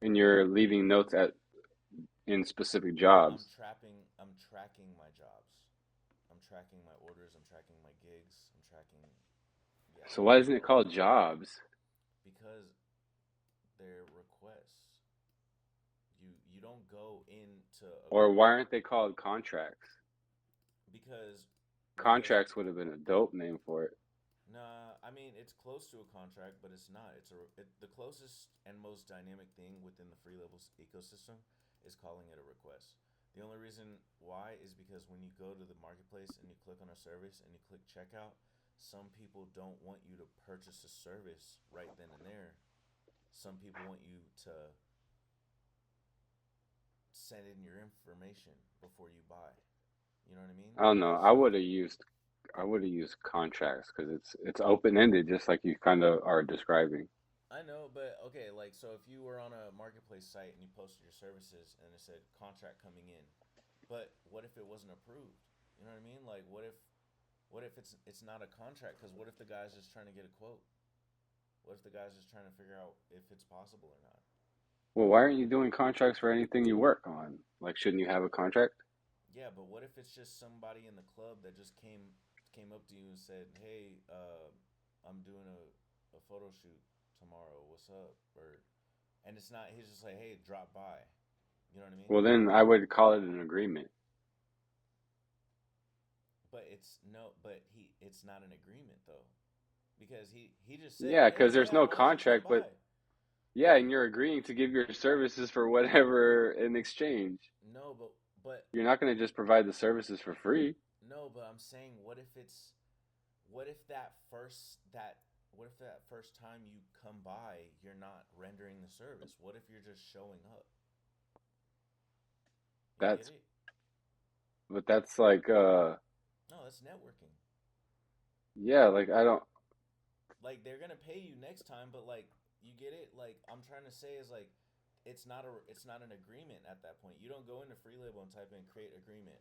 and you're leaving notes at in specific jobs. I'm tracking my jobs. I'm tracking my orders, I'm tracking my gigs, I'm tracking yeah, So why isn't it all called jobs? because they're requests. You don't go into a Or why aren't they called contracts? because because Contracts would have been a dope name for it. nah, I mean it's close to a contract, but it's not. The closest and most dynamic thing within the free levels ecosystem is calling it a request. The only reason why is because when you go to the marketplace and you click on a service and you click checkout, some people don't want you to purchase a service right then and there. Some people want you to send in your information before you buy. You know what I mean? I don't know. Because I would have used contracts because it's open ended, just like you kind of are describing. I know, but okay, like so if you were on a marketplace site and you posted your services and it said contract coming in, but what if it wasn't approved? You know what I mean? Like what if it's not a contract? Because what if the guy's just trying to get a quote? What if the guy's just trying to figure out if it's possible or not? Well, why aren't you doing contracts for anything you work on? Like, shouldn't you have a contract? Yeah, but what if it's just somebody in the club that just came up to you and said, "Hey, I'm doing a photo shoot tomorrow. What's up?" Or and it's not. He's just like, "Hey, drop by." You know what I mean? Well, then I would call it an agreement. But it's no. But it's not an agreement though, because he just said, Yeah, "Hey, because there's yeah, no why don't you come contract, but by?" yeah, and you're agreeing to give your services for whatever in exchange. No, but You're not going to just provide the services for free. no, but I'm saying, what if what if that first time you come by, you're not rendering the service? What if you're just showing up? You get That's, it? but that's like, No, that's networking. yeah, like I don't, Like they're gonna pay you next time, but like you get it. Like I'm trying to say is like it's not an agreement at that point. You don't go into free label and type in create agreement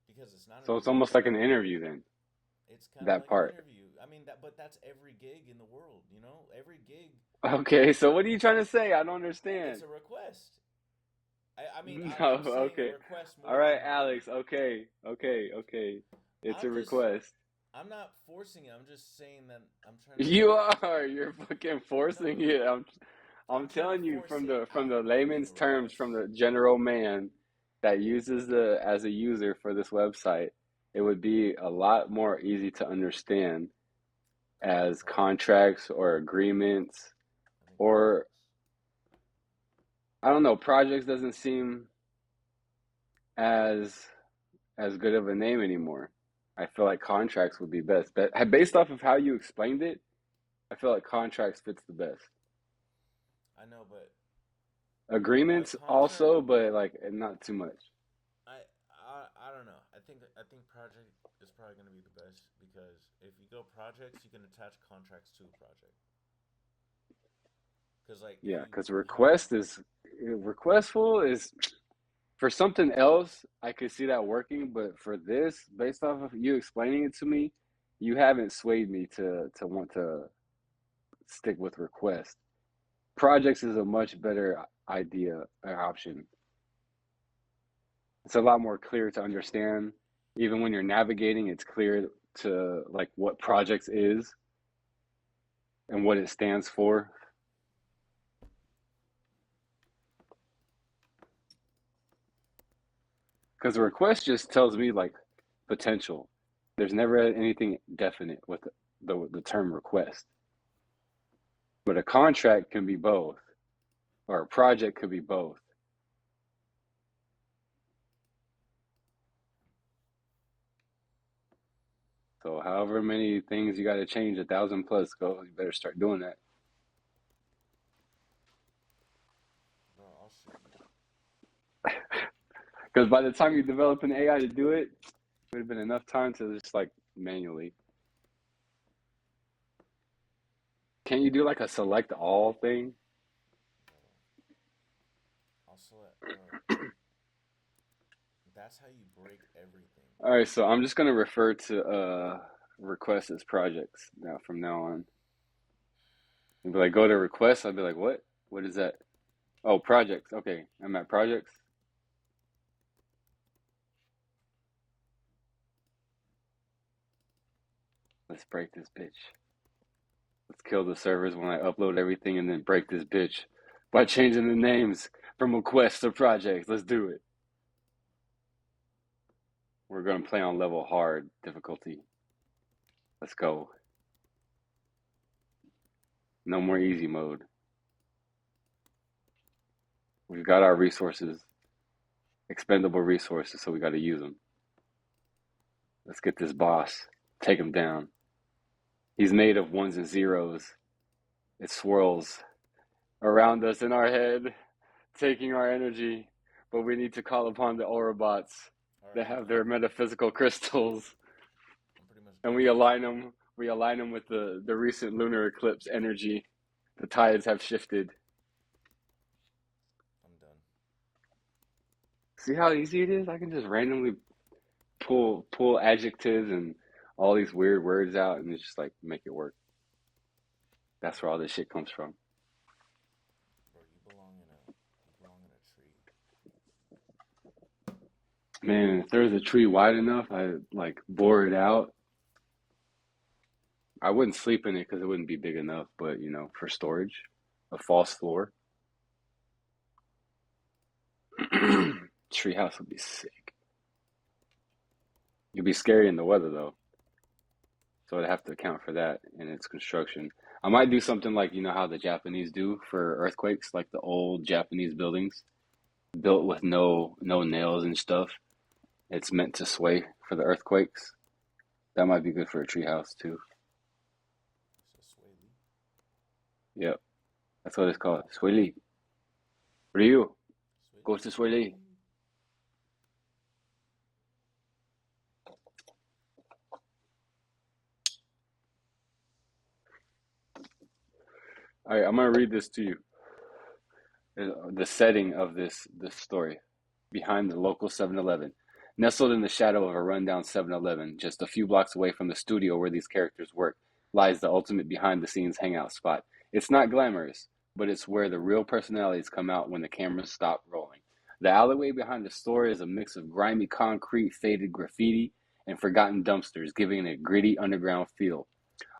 because it's not an so it's almost agreement. like an interview then, It's kind of that like an part. interview. I mean but that's every gig in the world. You know, every gig Okay, so what are you trying to say? I don't it's understand. a request. I mean No, I'm saying a okay. request All more than right, an Alex. agreement. Okay. It's a I'm just request. I'm not forcing it. I'm just saying that I'm trying to You are. You're fucking no forcing it. I'm I'm trying to telling you force from it the out of being layman's a terms, from request. the general man that uses the as a user for this website, it would be a lot more easy to understand I think as projects. contracts or agreements I think or projects. I don't know, projects doesn't seem as good of a name anymore. I feel like contracts would be best. But based off of how you explained it, I feel like contracts fits the best. I know, but a Agreements contract. also, but like not too much. I don't know. I think project is probably going to be the best because if you go projects, you can attach contracts to a project. Because like if Yeah, you because how many requestful is for something else. I could see that working, but for this, based off of you explaining it to me, you haven't swayed me to want to stick with request. Projects is a much better idea or option. It's a lot more clear to understand. Even when you're navigating, it's clear to like what projects is and what it stands for. Because a request just tells me like potential. There's never anything definite with the term request. But a contract can be both, or a project could be both. So however many things you got to change, 1,000 plus, go. You better start doing that. Bro, I'll show you. Because by the time you develop an AI to do it, it would have been enough time to just like manually. Can't you do like a select all thing? I'll select. That's how you break everything. All right, so I'm just gonna refer to requests as projects now from now on. And be like, go to requests. I'll be like, what? What is that? Oh, projects. Okay, I'm at projects. Let's break this bitch. Let's kill the servers when I upload everything and then break this bitch by changing the names from requests to projects. Let's do it. We're gonna play on level hard difficulty. Let's go. No more easy mode. We've got our resources, expendable resources, so we got to use them. Let's get this boss. Take him down. He's made of ones and zeros. It swirls around us in our head, taking our energy, but we need to call upon the Orobots that have their metaphysical crystals, I'm pretty much and done. we align them with the recent lunar eclipse energy. The tides have shifted. I'm done. See how easy it is? I can just randomly pull adjectives and all these weird words out and it's just like make it work. That's where all this shit comes from. Bro, you belong in a tree. Man, if there's a tree wide enough, I like bore it out. I wouldn't sleep in it because it wouldn't be big enough, but you know, for storage, a false floor. Treehouse would be sick. It'd be scary in the weather though. So I'd have to account for that in its construction. I might do something like, you know, how the Japanese do for earthquakes, like the old Japanese buildings built with no nails and stuff. It's meant to sway for the earthquakes. That might be good for a treehouse too. It's a sway. Yep, that's what it's called. Sway. Ryu, go to Sway. All right, I'm gonna read this to you. The setting of this story behind the local 7-Eleven. Nestled in the shadow of a rundown 7-Eleven, just a few blocks away from the studio where these characters work, lies the ultimate behind-the-scenes hangout spot. It's not glamorous, but it's where the real personalities come out when the cameras stop rolling. The alleyway behind the store is a mix of grimy concrete, faded graffiti, and forgotten dumpsters, giving it a gritty underground feel.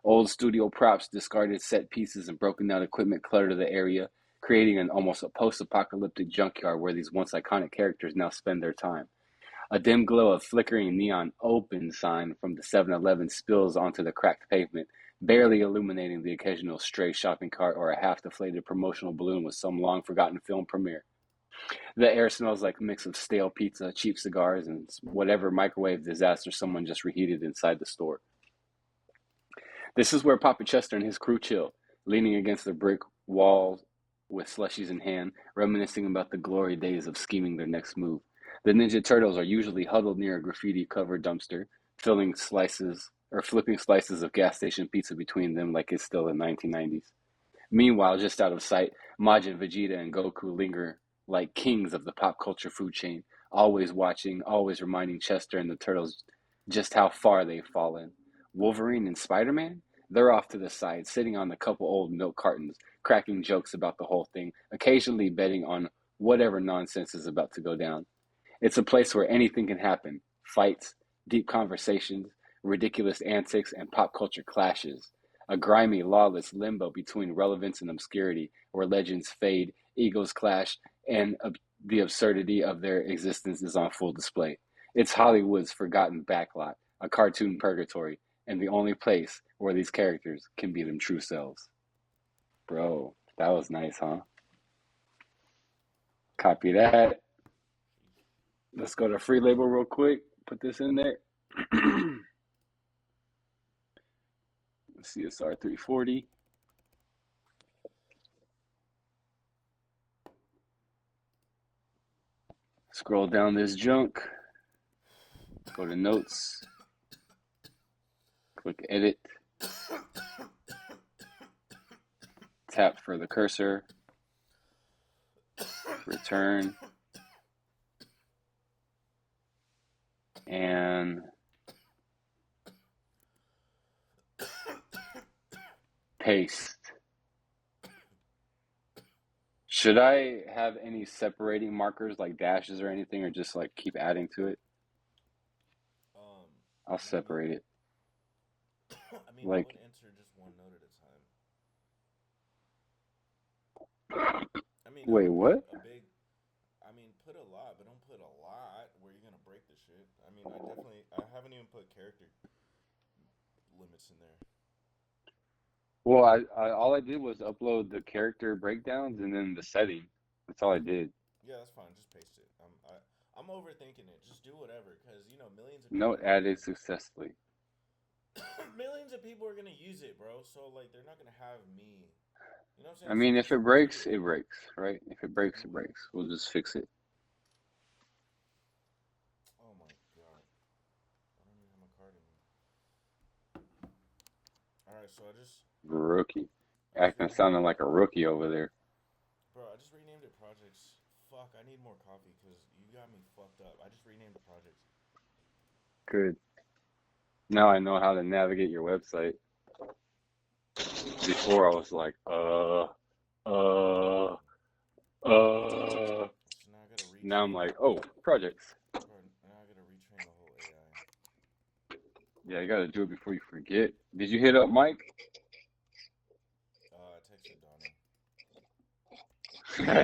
Old studio props, discarded set pieces, and broken down equipment clutter the area, creating an almost a post-apocalyptic junkyard where these once iconic characters now spend their time. A dim glow of flickering neon open sign from the 7-Eleven spills onto the cracked pavement, barely illuminating the occasional stray shopping cart or a half-deflated promotional balloon with some long-forgotten film premiere. The air smells like a mix of stale pizza, cheap cigars, and whatever microwave disaster someone just reheated inside the store. This is where Papa Chester and his crew chill, leaning against the brick wall with slushies in hand, reminiscing about the glory days of scheming their next move. The Ninja Turtles are usually huddled near a graffiti-covered dumpster, flipping slices of gas station pizza between them like it's still the 1990s. Meanwhile, just out of sight, Majin, Vegeta, and Goku linger like kings of the pop culture food chain, always watching, always reminding Chester and the Turtles just how far they've fallen. Wolverine and Spider-Man? They're off to the side, sitting on a couple old milk cartons, cracking jokes about the whole thing, occasionally betting on whatever nonsense is about to go down. It's a place where anything can happen. Fights, deep conversations, ridiculous antics, and pop culture clashes. A grimy, lawless limbo between relevance and obscurity, where legends fade, egos clash, and the absurdity of their existence is on full display. It's Hollywood's forgotten backlot, a cartoon purgatory, and the only place where these characters can be them true selves. Bro, that was nice, huh? Copy that. Let's go to free label real quick. Put this in there. CSR 340. Scroll down this junk. Go to notes. Click edit. Tap for the cursor. Return. And paste. Should I have any separating markers like dashes or anything, or just like keep adding to it? I'll separate it. I mean, Like- I would enter just one note at a time. I mean, I Wait, would what? put a big, I mean, put a lot, but don't put a lot where you're gonna break the shit. I mean, I haven't even put character limits in there. Well, I all I did was upload the character breakdowns and then the setting. That's all I did. Yeah, that's fine. Just paste it. I'm overthinking it. Just do whatever, because you know millions of Note people added successfully. millions of people are gonna use it, bro. So like, they're not gonna have me. You know what I'm saying? I mean, So if just it breaks, do it breaks, right? If it breaks, it breaks. We'll just fix it. Oh my god. I don't even have my card anymore. Alright, so I just Rookie. I just Acting renamed sounding it. like a rookie over there. Bro, I just renamed it projects. Fuck, I need more coffee because you got me fucked up. I just renamed the projects. Good. Now I know how to navigate your website. Before I was like, So now I gotta retrain. Now I'm like, oh, projects. Bro, now I gotta retrain the whole AI. Yeah, you gotta do it before you forget. Did you hit up Mike? I texted Donnie. No, I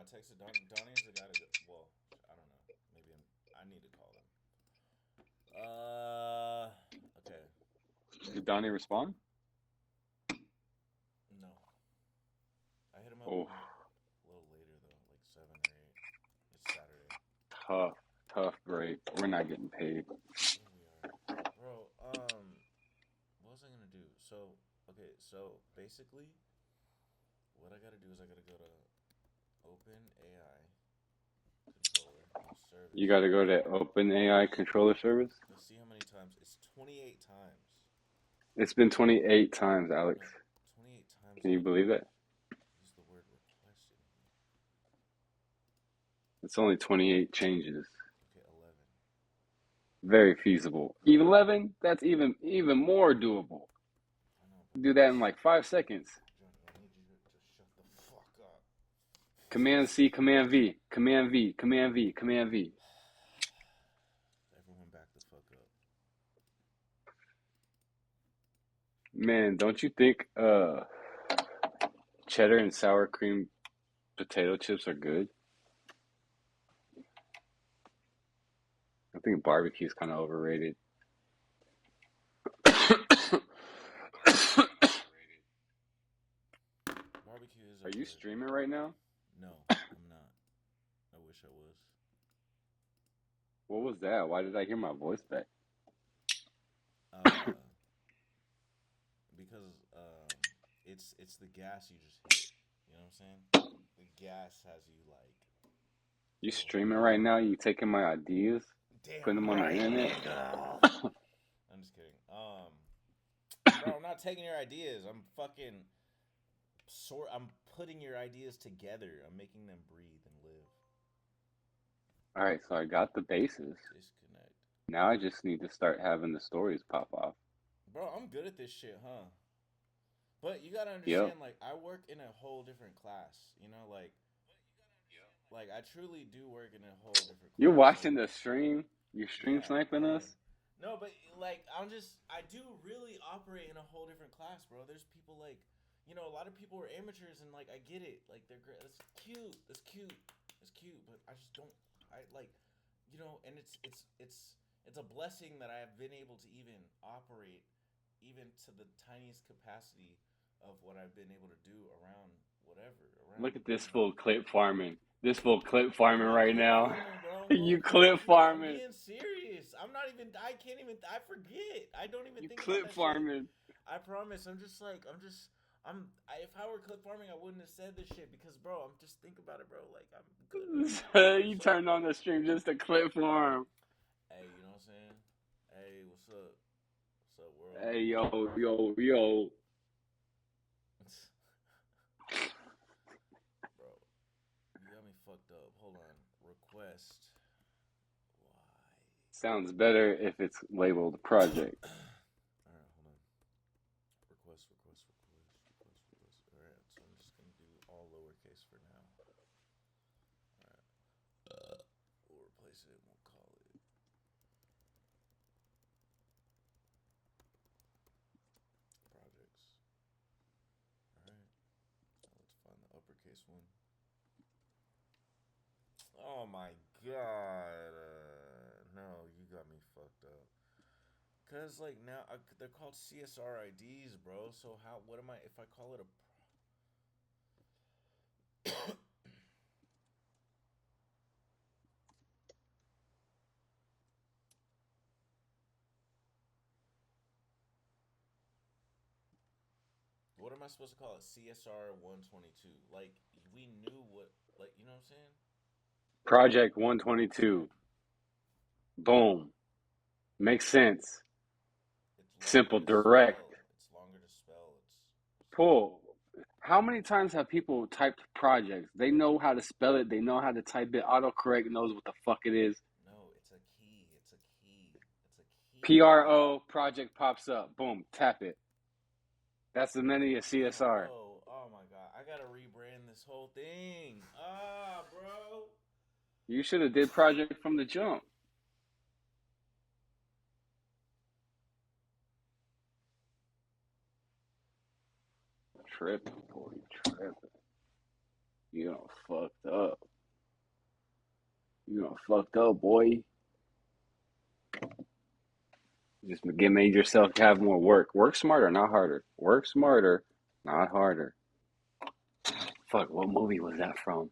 texted Donnie. Donnie's the guy to go. Well, I don't know. Maybe I need to call him. Okay. Did Donnie respond? No. I hit him up Oh, a little later though, like 7 or 8. It's Saturday. tough break. We're not getting paid. Yeah, we are. Bro, what was I gonna do? So, okay, so basically, what I gotta do is I gotta go to OpenAI controller service. You gotta go to OpenAI controller service. Let's see how many times. It's 28 times. It's been 28 times, Alex. No, 28 times. Can you believe that? Use the word requested. It's only 28 changes. Okay, 11. Very feasible. 11? That's even more doable. I know, but Do that in like 5 seconds. Johnny, I need you to shut the fuck up. Command C, Command V, Command V, Command V, Command V. Everyone back the fuck up. Man, don't you think cheddar and sour cream potato chips are good? I think barbecue is kind of overrated. Barbecue is Are you okay. streaming right now? No, I'm not. I wish I was. What was that? Why did I hear my voice back? Because it's the gas you just hit. You know what I'm saying? The gas has you like. You streaming right now? You taking my ideas? Damn Putting them on the right, internet? nigga. I'm just kidding. Bro, I'm not taking your ideas. I'm fucking I'm putting your ideas together. I'm making them breathe and live. All right, so I got the bases. Disconnect. Now I just need to start having the stories pop off. Bro, I'm good at this shit, huh? But you gotta Yep. understand, like, I work in a whole different class. You know, like I truly do work in a whole different class. You're watching like, the stream? You stream yeah, sniping yeah. us? No, but like I do really operate in a whole different class, bro. There's people like, you know, a lot of people are amateurs, and like I get it, like they're great. That's cute. That's cute. That's cute. But I just don't. I like, you know, and it's a blessing that I have been able to even operate, even to the tiniest capacity of what I've been able to do around whatever. Around. Look at this fool clip farming. This fool clip farming right now. Bro. You clip farming. I'm being serious. I'm not even. I can't even. I forget. I don't even You think about clip that shit. farming. I promise. If I were clip farming, I wouldn't have said this shit because, bro, I'm just think about it, bro. Like I'm good right now. You turned on the stream just to clip farm. Hey, you know what I'm saying? Hey, what's up? What's up, world? Hey, yo. Bro, you got me fucked up. Hold on. Request. Why? Sounds better if it's labeled project. Alright, hold on. Request. Alright, so I'm just gonna do all lowercase for now. Alright. We'll replace it and we'll call it projects. Alright. Now let's find the uppercase one. Oh my god. No, you got me fucked up. Cause like now they're called CSR IDs, bro. So what am I if I call it a what am I supposed to call it? CSR 122. Like we knew what, like, you know what I'm saying? Project 122. Boom. Makes sense. It's Simple, longer to direct. spell. It's longer to spell. Pull. How many times have people typed projects? They know how to spell it. They know how to type it. Autocorrect knows what the fuck it is. No, it's a key. It's a key. PRO project pops up. Boom. Tap it. That's the many of CSR. Bro, oh my god, I gotta rebrand this whole thing. Bro. You should have did project from the jump. Tripping, boy, tripping. You done fucked up. You done fucked up, boy. Just made yourself have more work. Work smarter, not harder. Work smarter, not harder. Fuck, what movie was that from?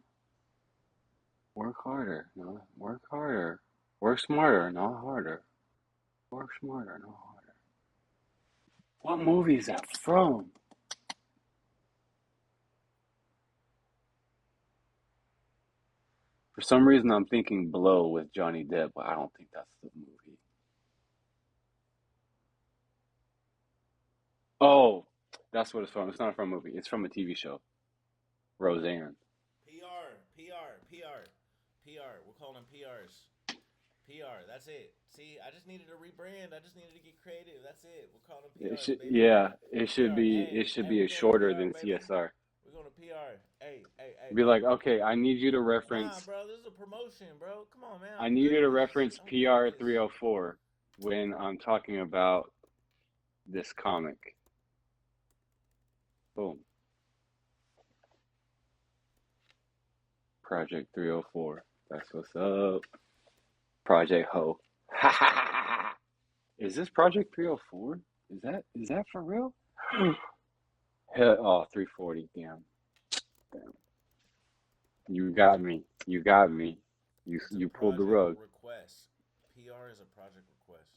Work harder, no, work harder. Work smarter, not harder. Work smarter, not harder. What movie is that from? For some reason, I'm thinking Blow with Johnny Depp, but I don't think that's the movie. Oh, that's what it's from. It's not from a movie. It's from a TV show. Roseanne. PR. We're calling them PRs. PR. That's it. See, I just needed a rebrand. I just needed to get creative. That's it. We're calling them PRs. It should be a shorter than CSR. We're going to PR. Hey. Be like, okay, I need you to reference. Nah, bro, this is a promotion, bro. Come on, man. I need you to reference PR 304 when I'm talking about this comic. Boom. Project 304. That's what's up. Project Ho. Is this Project 304? Is that for real? Oh, 340. Damn. You got me. You pulled the rug. Request. PR is a project request.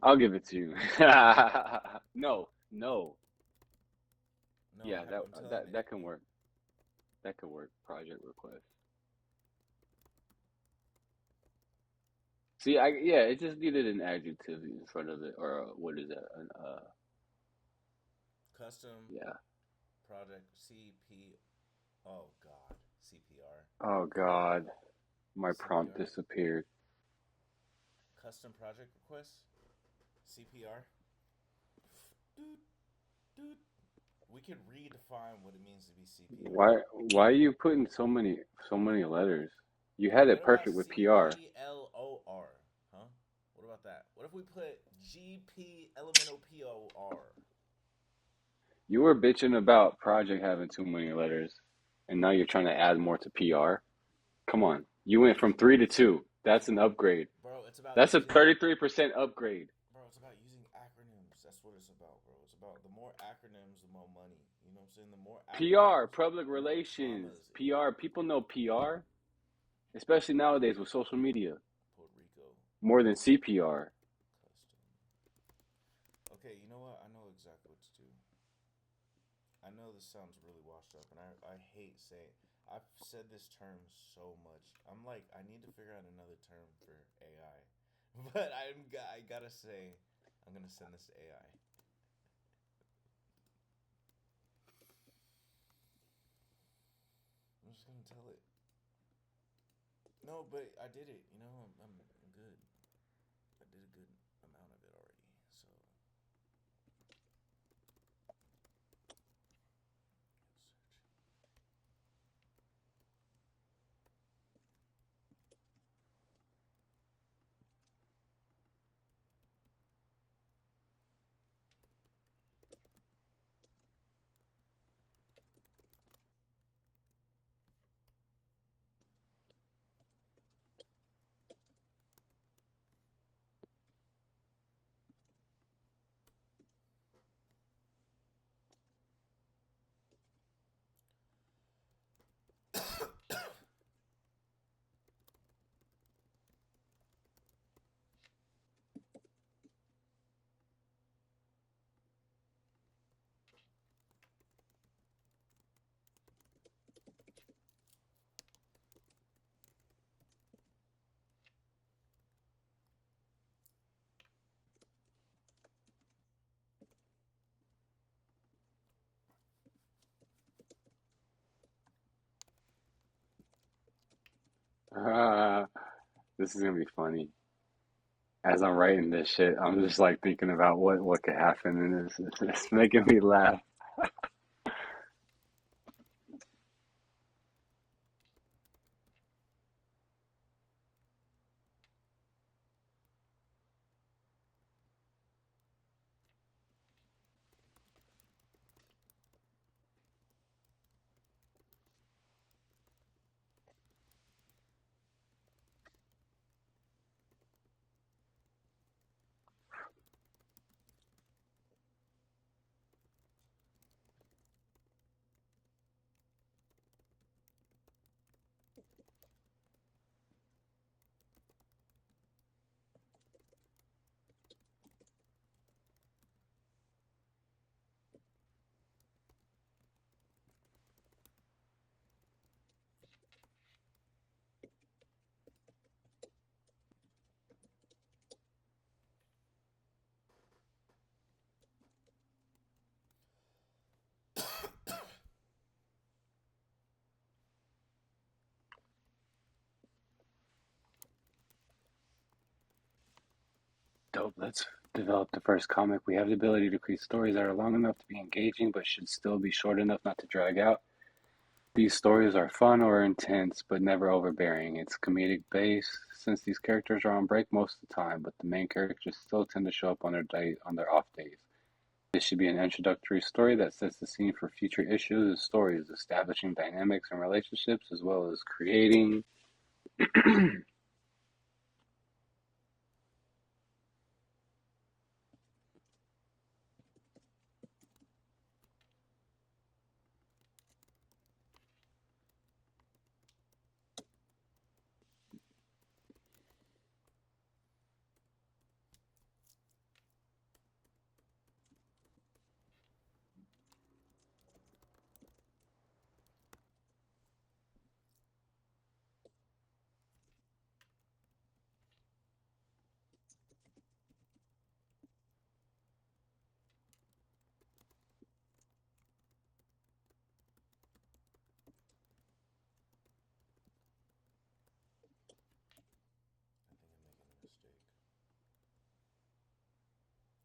I'll give it to you. No. Yeah, that can work. That could work. Project request. See, it just needed an adjective in front of it, or what is that? Custom. Yeah. Project CP. Oh God, CPR. Oh God, my prompt disappeared. Custom project request. CPR. Dude. We could redefine what it means to be CPR. Why are you putting so many letters? You had it perfect with PR. GPLOR, huh? What about that? What if we put GPLMNOPOR? You were bitching about project having too many letters, and now you're trying to add more to PR. Come on, you went from 3 to 2. That's an upgrade. Bro, it's about. That's a 33% upgrade. Bro, it's about using acronyms. That's what it's about, bro. It's about the more acronyms, the more money. You know what I'm saying? The more PR, public relations. PR, people know PR. especially nowadays with social media, Puerto Rico more than CPR. custom. Okay, you know what? I know exactly what to do. I know this sounds really washed up, and I hate saying. I've said this term so much. I'm like, I need to figure out another term for AI, but I gotta say, I'm gonna send this to AI. I'm just gonna tell it. No, but I did it. You know, I'm good. I did a good amount of it already. So Ah, this is gonna be funny. As I'm writing this shit, I'm just like thinking about what could happen, and it's making me laugh. Dope. Let's develop the first comic. We have the ability to create stories that are long enough to be engaging, but should still be short enough not to drag out. These stories are fun or intense, but never overbearing. It's comedic based, since these characters are on break most of the time, but the main characters still tend to show up on their off days. This should be an introductory story that sets the scene for future issues and stories, establishing dynamics and relationships, as well as creating. I think I'm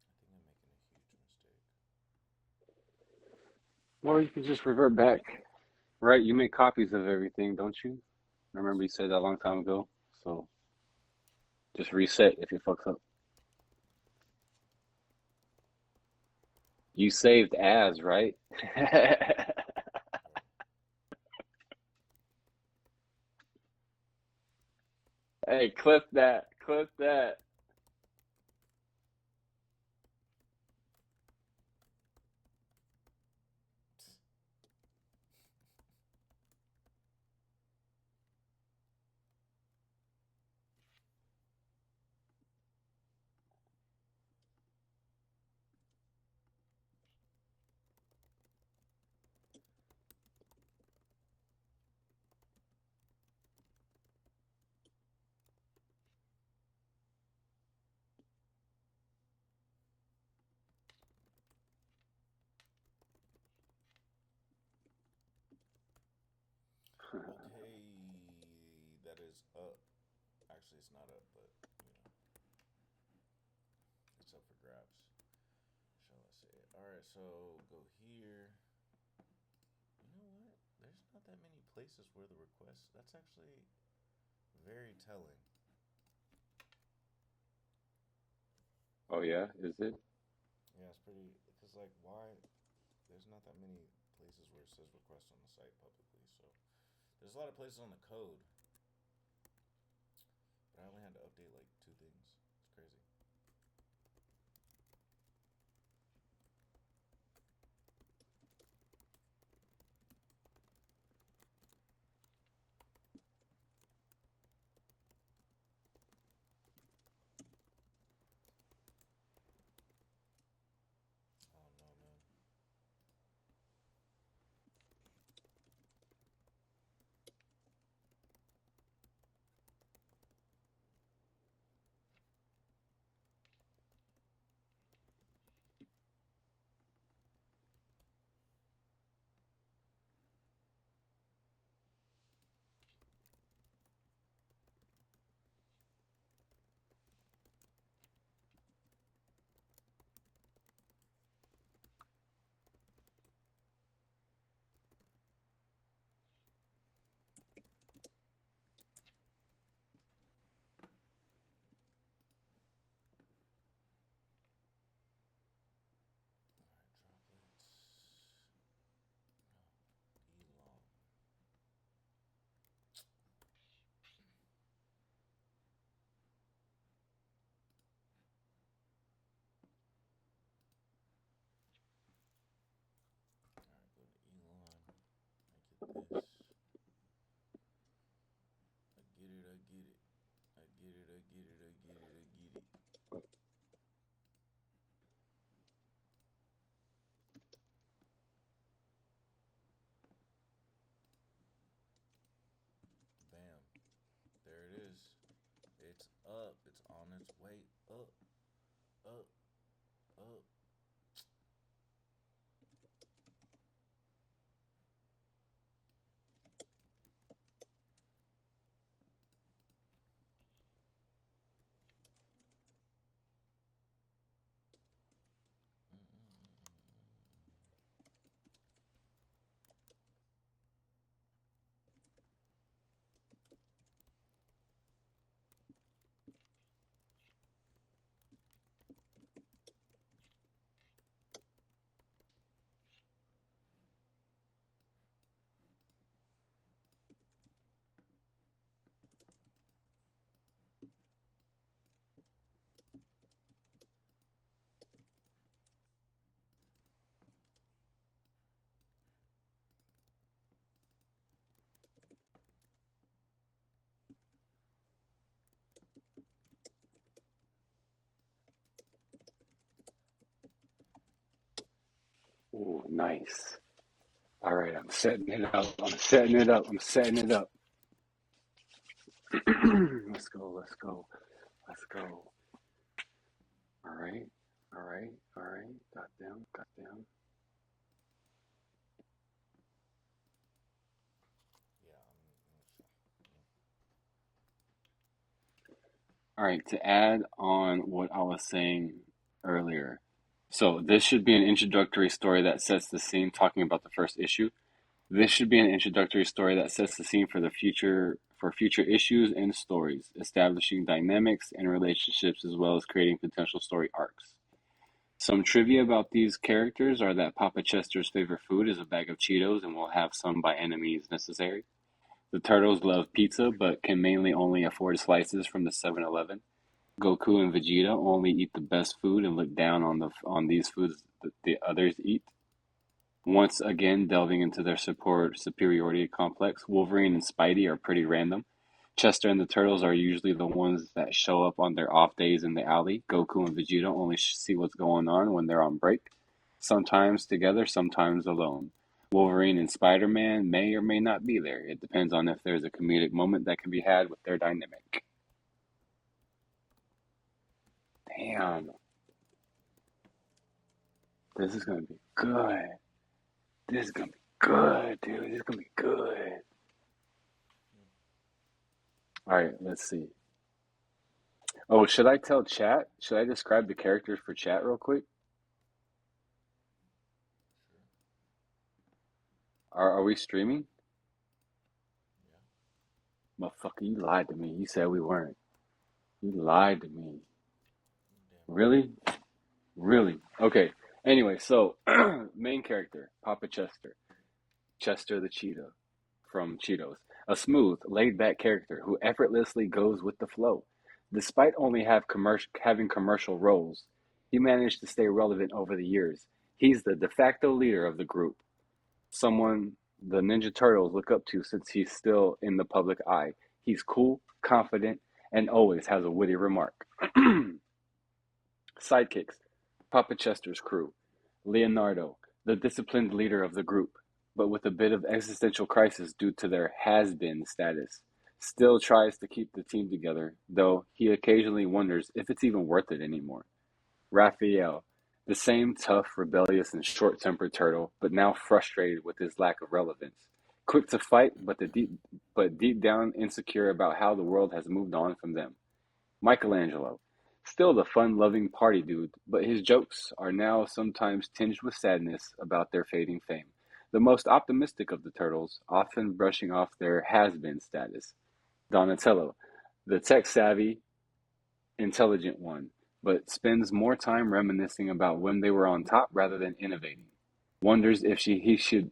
making a mistake. I think I'm making a huge mistake. Or you can just revert back. Right, you make copies of everything, don't you? Remember you said that a long time ago? So just reset if it fucks up. You saved as, right? Hey, clip that. Clip that. Okay, that is up. Actually, it's not up, but it's up for grabs. Shall I say it? All right, so go here. You know what? There's not that many places where the request. That's actually very telling. Oh yeah, is it? Yeah, it's pretty. Because like, why? There's not that many places where it says request on the site publicly. So there's a lot of places on the code, but I only had to update like two things. It's crazy. Oh no, man. All right, droplets. No, elong. All right, go to elon. I get this. I get it. I get it. I get it. I get it. I get it. I get it. Bam. There it is. It's up. It's on its way up. Up. Up. Oh, nice. All right, I'm setting it up. I'm setting it up. I'm setting it up. Let's go. Let's go. Let's go. All right. All right. All right. Got them. Got them. Yeah. All right. To add on what I was saying earlier. So this should be an introductory story that sets the scene, talking about the first issue. This should be an introductory story that sets the scene for future issues and stories, establishing dynamics and relationships as well as creating potential story arcs. Some trivia about these characters are that Papa Chester's favorite food is a bag of Cheetos and will have some by any means necessary. The Turtles love pizza but can mainly only afford slices from the 7-Eleven. Goku and Vegeta only eat the best food and look down on these foods that the others eat. Once again, delving into their superiority complex, Wolverine and Spidey are pretty random. Chester and the Turtles are usually the ones that show up on their off days in the alley. Goku and Vegeta only see what's going on when they're on break. Sometimes together, sometimes alone. Wolverine and Spider-Man may or may not be there. It depends on if there's a comedic moment that can be had with their dynamic. Damn. This is gonna be good. This is gonna be good, dude. This is gonna be good. All right, let's see. Oh, should I tell chat? Should I describe the characters for chat real quick? Are we streaming? Motherfucker, you lied to me. You said we weren't. You lied to me. Really? Really? Okay. Anyway, so main character, Papa Chester. Chester the Cheetah from Cheetos. A smooth, laid-back character who effortlessly goes with the flow. Despite only having commercial roles, he managed to stay relevant over the years. He's the de facto leader of the group, someone the Ninja Turtles look up to since he's still in the public eye. He's cool, confident, and always has a witty remark. Sidekicks, Papa Chester's crew. Leonardo, the disciplined leader of the group, but with a bit of existential crisis due to their has-been status. Still tries to keep the team together, though he occasionally wonders if it's even worth it anymore. Raphael, the same tough, rebellious, and short-tempered turtle, but now frustrated with his lack of relevance. Quick to fight, but deep down insecure about how the world has moved on from them. Michelangelo, still the fun-loving party dude, but his jokes are now sometimes tinged with sadness about their fading fame. The most optimistic of the turtles, often brushing off their has-been status. Donatello, the tech-savvy, intelligent one, but spends more time reminiscing about when they were on top rather than innovating. Wonders if he should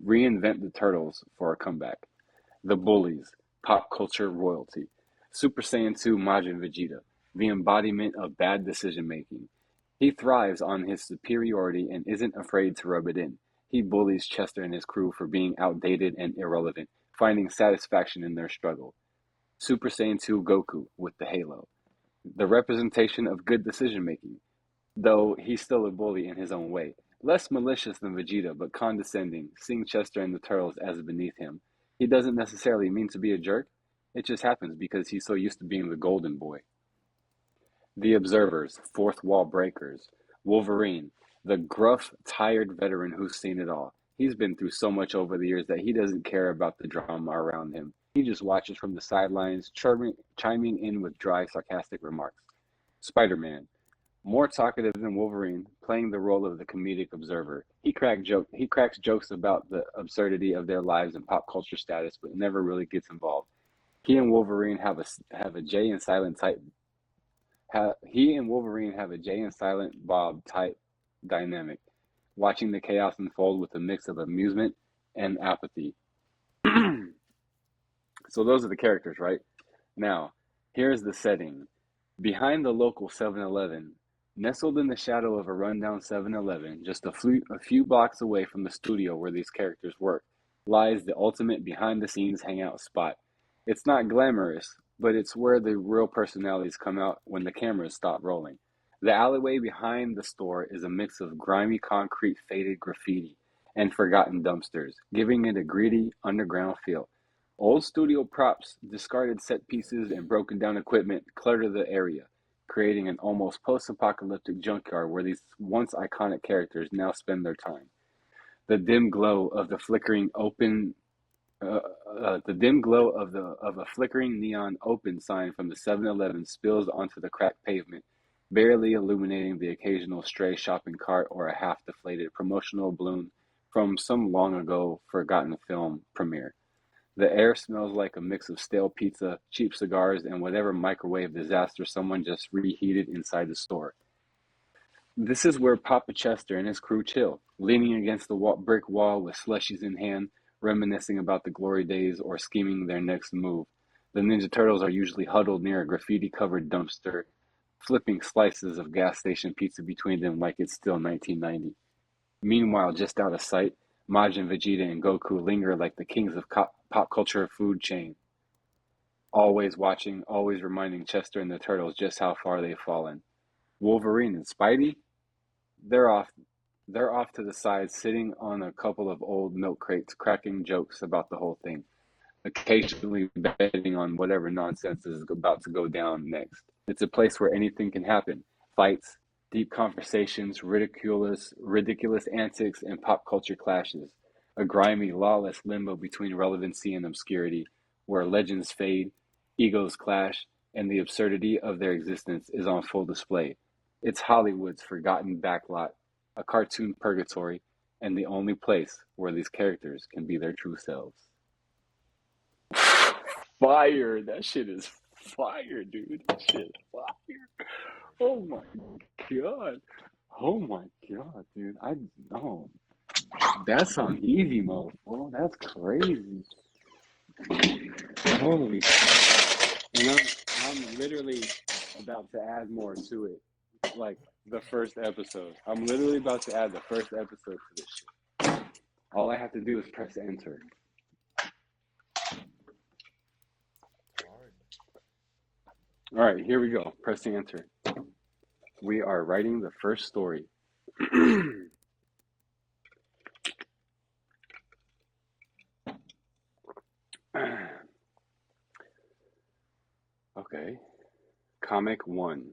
reinvent the turtles for a comeback. The bullies, pop culture royalty. Super Saiyan 2 Majin Vegeta, the embodiment of bad decision making. He thrives on his superiority and isn't afraid to rub it in. He bullies Chester and his crew for being outdated and irrelevant, finding satisfaction in their struggle. Super Saiyan 2 Goku with the halo. The representation of good decision making, though he's still a bully in his own way. Less malicious than Vegeta, but condescending, seeing Chester and the Turtles as beneath him. He doesn't necessarily mean to be a jerk, it just happens because he's so used to being the golden boy. The Observers, fourth wall breakers. Wolverine, the gruff, tired veteran who's seen it all. He's been through so much over the years that he doesn't care about the drama around him. He just watches from the sidelines, chiming in with dry, sarcastic remarks. Spider-Man, more talkative than Wolverine, playing the role of the comedic observer. He cracks jokes about the absurdity of their lives and pop culture status, but never really gets involved. He and Wolverine have a Jay and Silent type. He and Wolverine have a Jay and Silent Bob type dynamic, watching the chaos unfold with a mix of amusement and apathy. So those are the characters, right? Now, here's the setting. Behind the local 7-Eleven, nestled in the shadow of a rundown 7-Eleven, just a few blocks away from the studio where these characters work, lies the ultimate behind-the-scenes hangout spot. It's not glamorous, but it's where the real personalities come out when the cameras stop rolling. The alleyway behind the store is a mix of grimy concrete faded graffiti and forgotten dumpsters, giving it a gritty, underground feel. Old studio props, discarded set pieces, and broken down equipment clutter the area, creating an almost post-apocalyptic junkyard where these once iconic characters now spend their time. The dim glow of the flickering open the dim glow of a flickering neon open sign from the 7-Eleven spills onto the cracked pavement, barely illuminating the occasional stray shopping cart or a half-deflated promotional balloon from some long ago forgotten film premiere. The air smells like a mix of stale pizza, cheap cigars, and whatever microwave disaster someone just reheated inside the store. This is where Papa Chester and his crew chill, leaning against the brick wall with slushies in hand, reminiscing about the glory days or scheming their next move. The Ninja Turtles are usually huddled near a graffiti-covered dumpster, flipping slices of gas station pizza between them like it's still 1990. Meanwhile, just out of sight, Majin, Vegeta, and Goku linger like the kings of pop culture food chain. Always watching, always reminding Chester and the Turtles just how far they've fallen. Wolverine and Spidey, they're off to the side, sitting on a couple of old milk crates, cracking jokes about the whole thing, occasionally betting on whatever nonsense is about to go down next. It's a place where anything can happen. Fights, deep conversations, ridiculous antics, and pop culture clashes. A grimy, lawless limbo between relevancy and obscurity, where legends fade, Egos clash, and the absurdity of their existence is on full display. It's Hollywood's forgotten backlot, a cartoon purgatory, and the only place where these characters can be their true selves. Fire! That shit is fire, dude. That shit is fire. Oh my god. Oh my god, dude. I know. That's on easy mode. Oh, that's crazy. Holy. And I'm literally about to add more to it. Like the first episode. I'm literally about to add the first episode to this shit. All I have to do is press enter. All right, here we go. Pressing enter. We are writing the first story. Okay. Comic 1.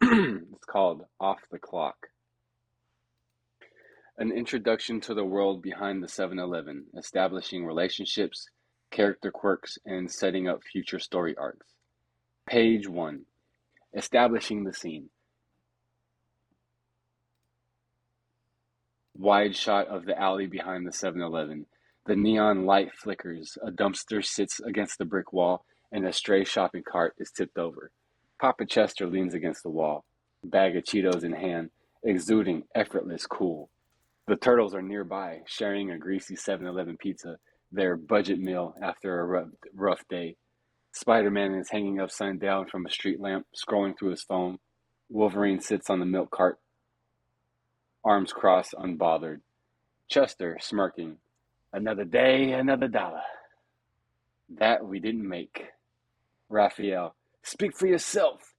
It's called Off the Clock. An introduction to the world behind the 7-Eleven, establishing relationships, character quirks, and setting up future story arcs. Page 1. Establishing the scene. Wide shot of the alley behind the 7-Eleven. The neon light flickers, a dumpster sits against the brick wall, and a stray shopping cart is tipped over. Papa Chester leans against the wall, bag of Cheetos in hand, exuding effortless cool. The turtles are nearby, sharing a greasy 7-Eleven pizza, their budget meal after a rough day. Spider-Man is hanging upside down from a street lamp, scrolling through his phone. Wolverine sits on the milk cart, arms crossed, unbothered. Chester, smirking. Another day, another dollar. That we didn't make. Raphael, speak for yourself.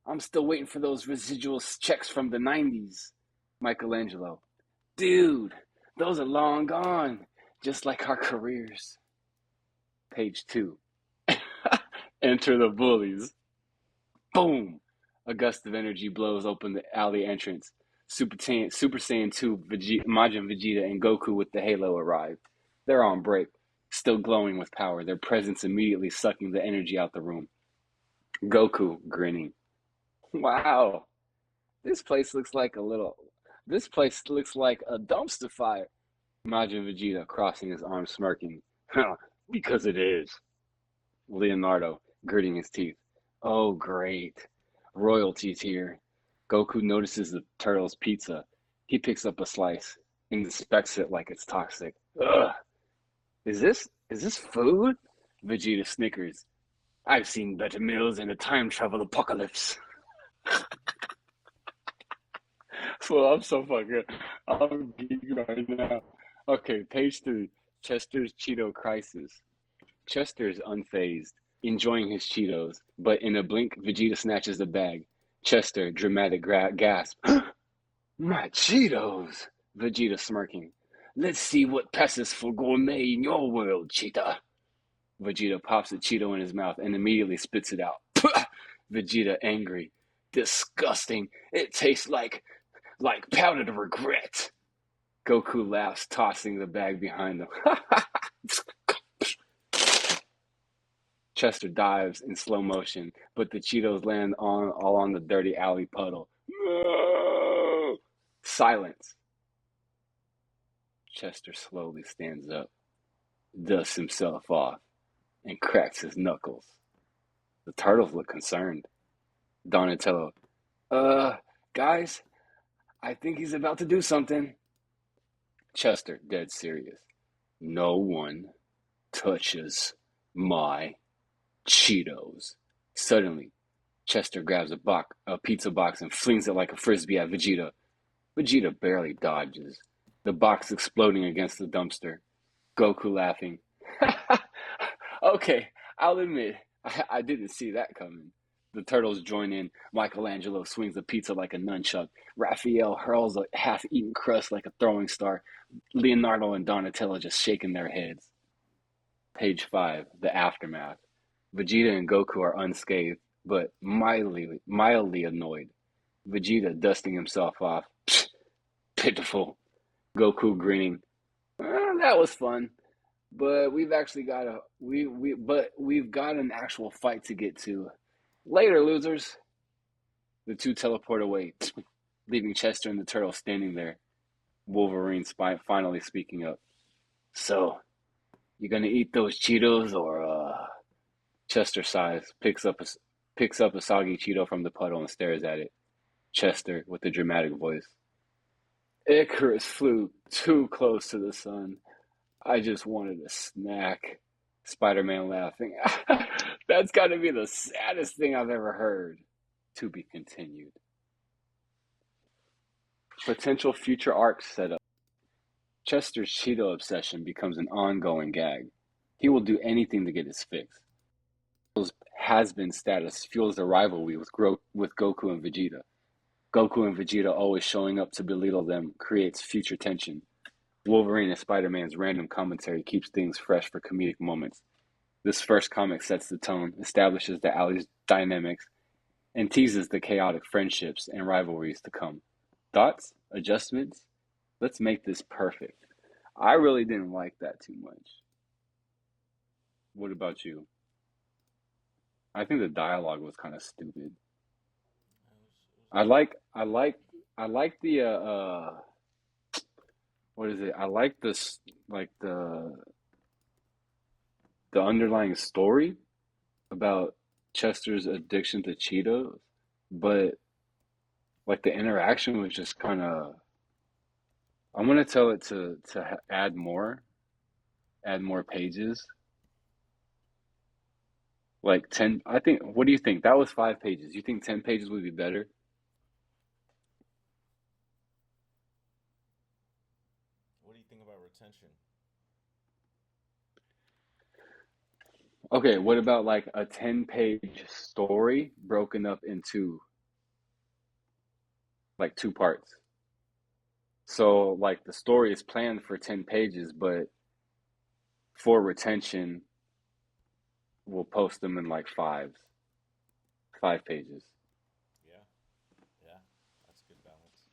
I'm still waiting for those residual checks from the 90s. Michelangelo, dude, those are long gone, just like our careers. Page 2. Enter the bullies. Boom! A gust of energy blows open the alley entrance. Super Saiyan 2, Majin Vegeta, and Goku with the halo arrive. They're on break, still glowing with power, their presence immediately sucking the energy out the room. Goku, grinning. Wow, this place looks like a dumpster fire. Majin Vegeta, crossing his arms, smirking. Because it is. Leonardo, gritting his teeth. Oh, great. Royalty's here. Goku notices the turtle's pizza. He picks up a slice, inspects it like it's toxic. Ugh. Is this food? Vegeta snickers. I've seen better meals in a time travel apocalypse. Well, I'm geeking right now. Okay, page 3. Chester's Cheeto crisis. Chester's unfazed, enjoying his Cheetos, but in a blink, Vegeta snatches the bag. Chester, dramatic gasp. My Cheetos! Vegeta smirking. Let's see what passes for gourmet in your world, Cheetah. Vegeta pops a Cheeto in his mouth and immediately spits it out. Vegeta angry. Disgusting. It tastes like powdered regret. Goku laughs, tossing the bag behind them. Chester dives in slow motion, but the Cheetos land all on the dirty alley puddle. No! Silence. Chester slowly stands up, dusts himself off, and cracks his knuckles. The turtles look concerned. Donatello, guys, I think he's about to do something. Chester, dead serious. No one touches my Cheetos. Suddenly, Chester grabs a pizza box and flings it like a frisbee at Vegeta. Vegeta barely dodges, the box exploding against the dumpster. Goku laughing. Okay, I'll admit, I didn't see that coming. The turtles join in. Michelangelo swings the pizza like a nunchuck. Raphael hurls a half-eaten crust like a throwing star. Leonardo and Donatello just shaking their heads. Page 5, the aftermath. Vegeta and Goku are unscathed, but mildly annoyed. Vegeta dusting himself off. Pitiful. Goku grinning. That was fun. but we've actually got we've got an actual fight to get to. Later, losers. The two teleport away, leaving Chester and the turtle standing there. Wolverine finally speaking up. So, you gonna eat those Cheetos or Chester sighs, picks up a soggy Cheeto from the puddle and stares at it. Chester with a dramatic voice. Icarus flew too close to the sun. I just wanted a snack. Spider-Man laughing. That's gotta be the saddest thing I've ever heard. To be continued. Potential future arcs set up. Chester's Cheeto obsession becomes an ongoing gag. He will do anything to get his fix. Has-been status fuels the rivalry with Goku and Vegeta. Goku and Vegeta always showing up to belittle them creates future tension. Wolverine and Spider-Man's random commentary keeps things fresh for comedic moments. This first comic sets the tone, establishes the Alley's dynamics, and teases the chaotic friendships and rivalries to come. Thoughts? Adjustments? Let's make this perfect. I really didn't like that too much. What about you? I think the dialogue was kind of stupid. I like the what is it? I like this like the underlying story about Chester's addiction to Cheetos, but like the interaction was just kind of. I'm gonna tell it to add more pages. Like 10, I think. What do you think? That was 5 pages. You think 10 pages would be better? What do you think about retention? Okay, what about like a 10-page story broken up into like 2 parts? So like the story is planned for 10 pages, but for retention, we'll post them in like 5 pages. Yeah, yeah, that's a good balance.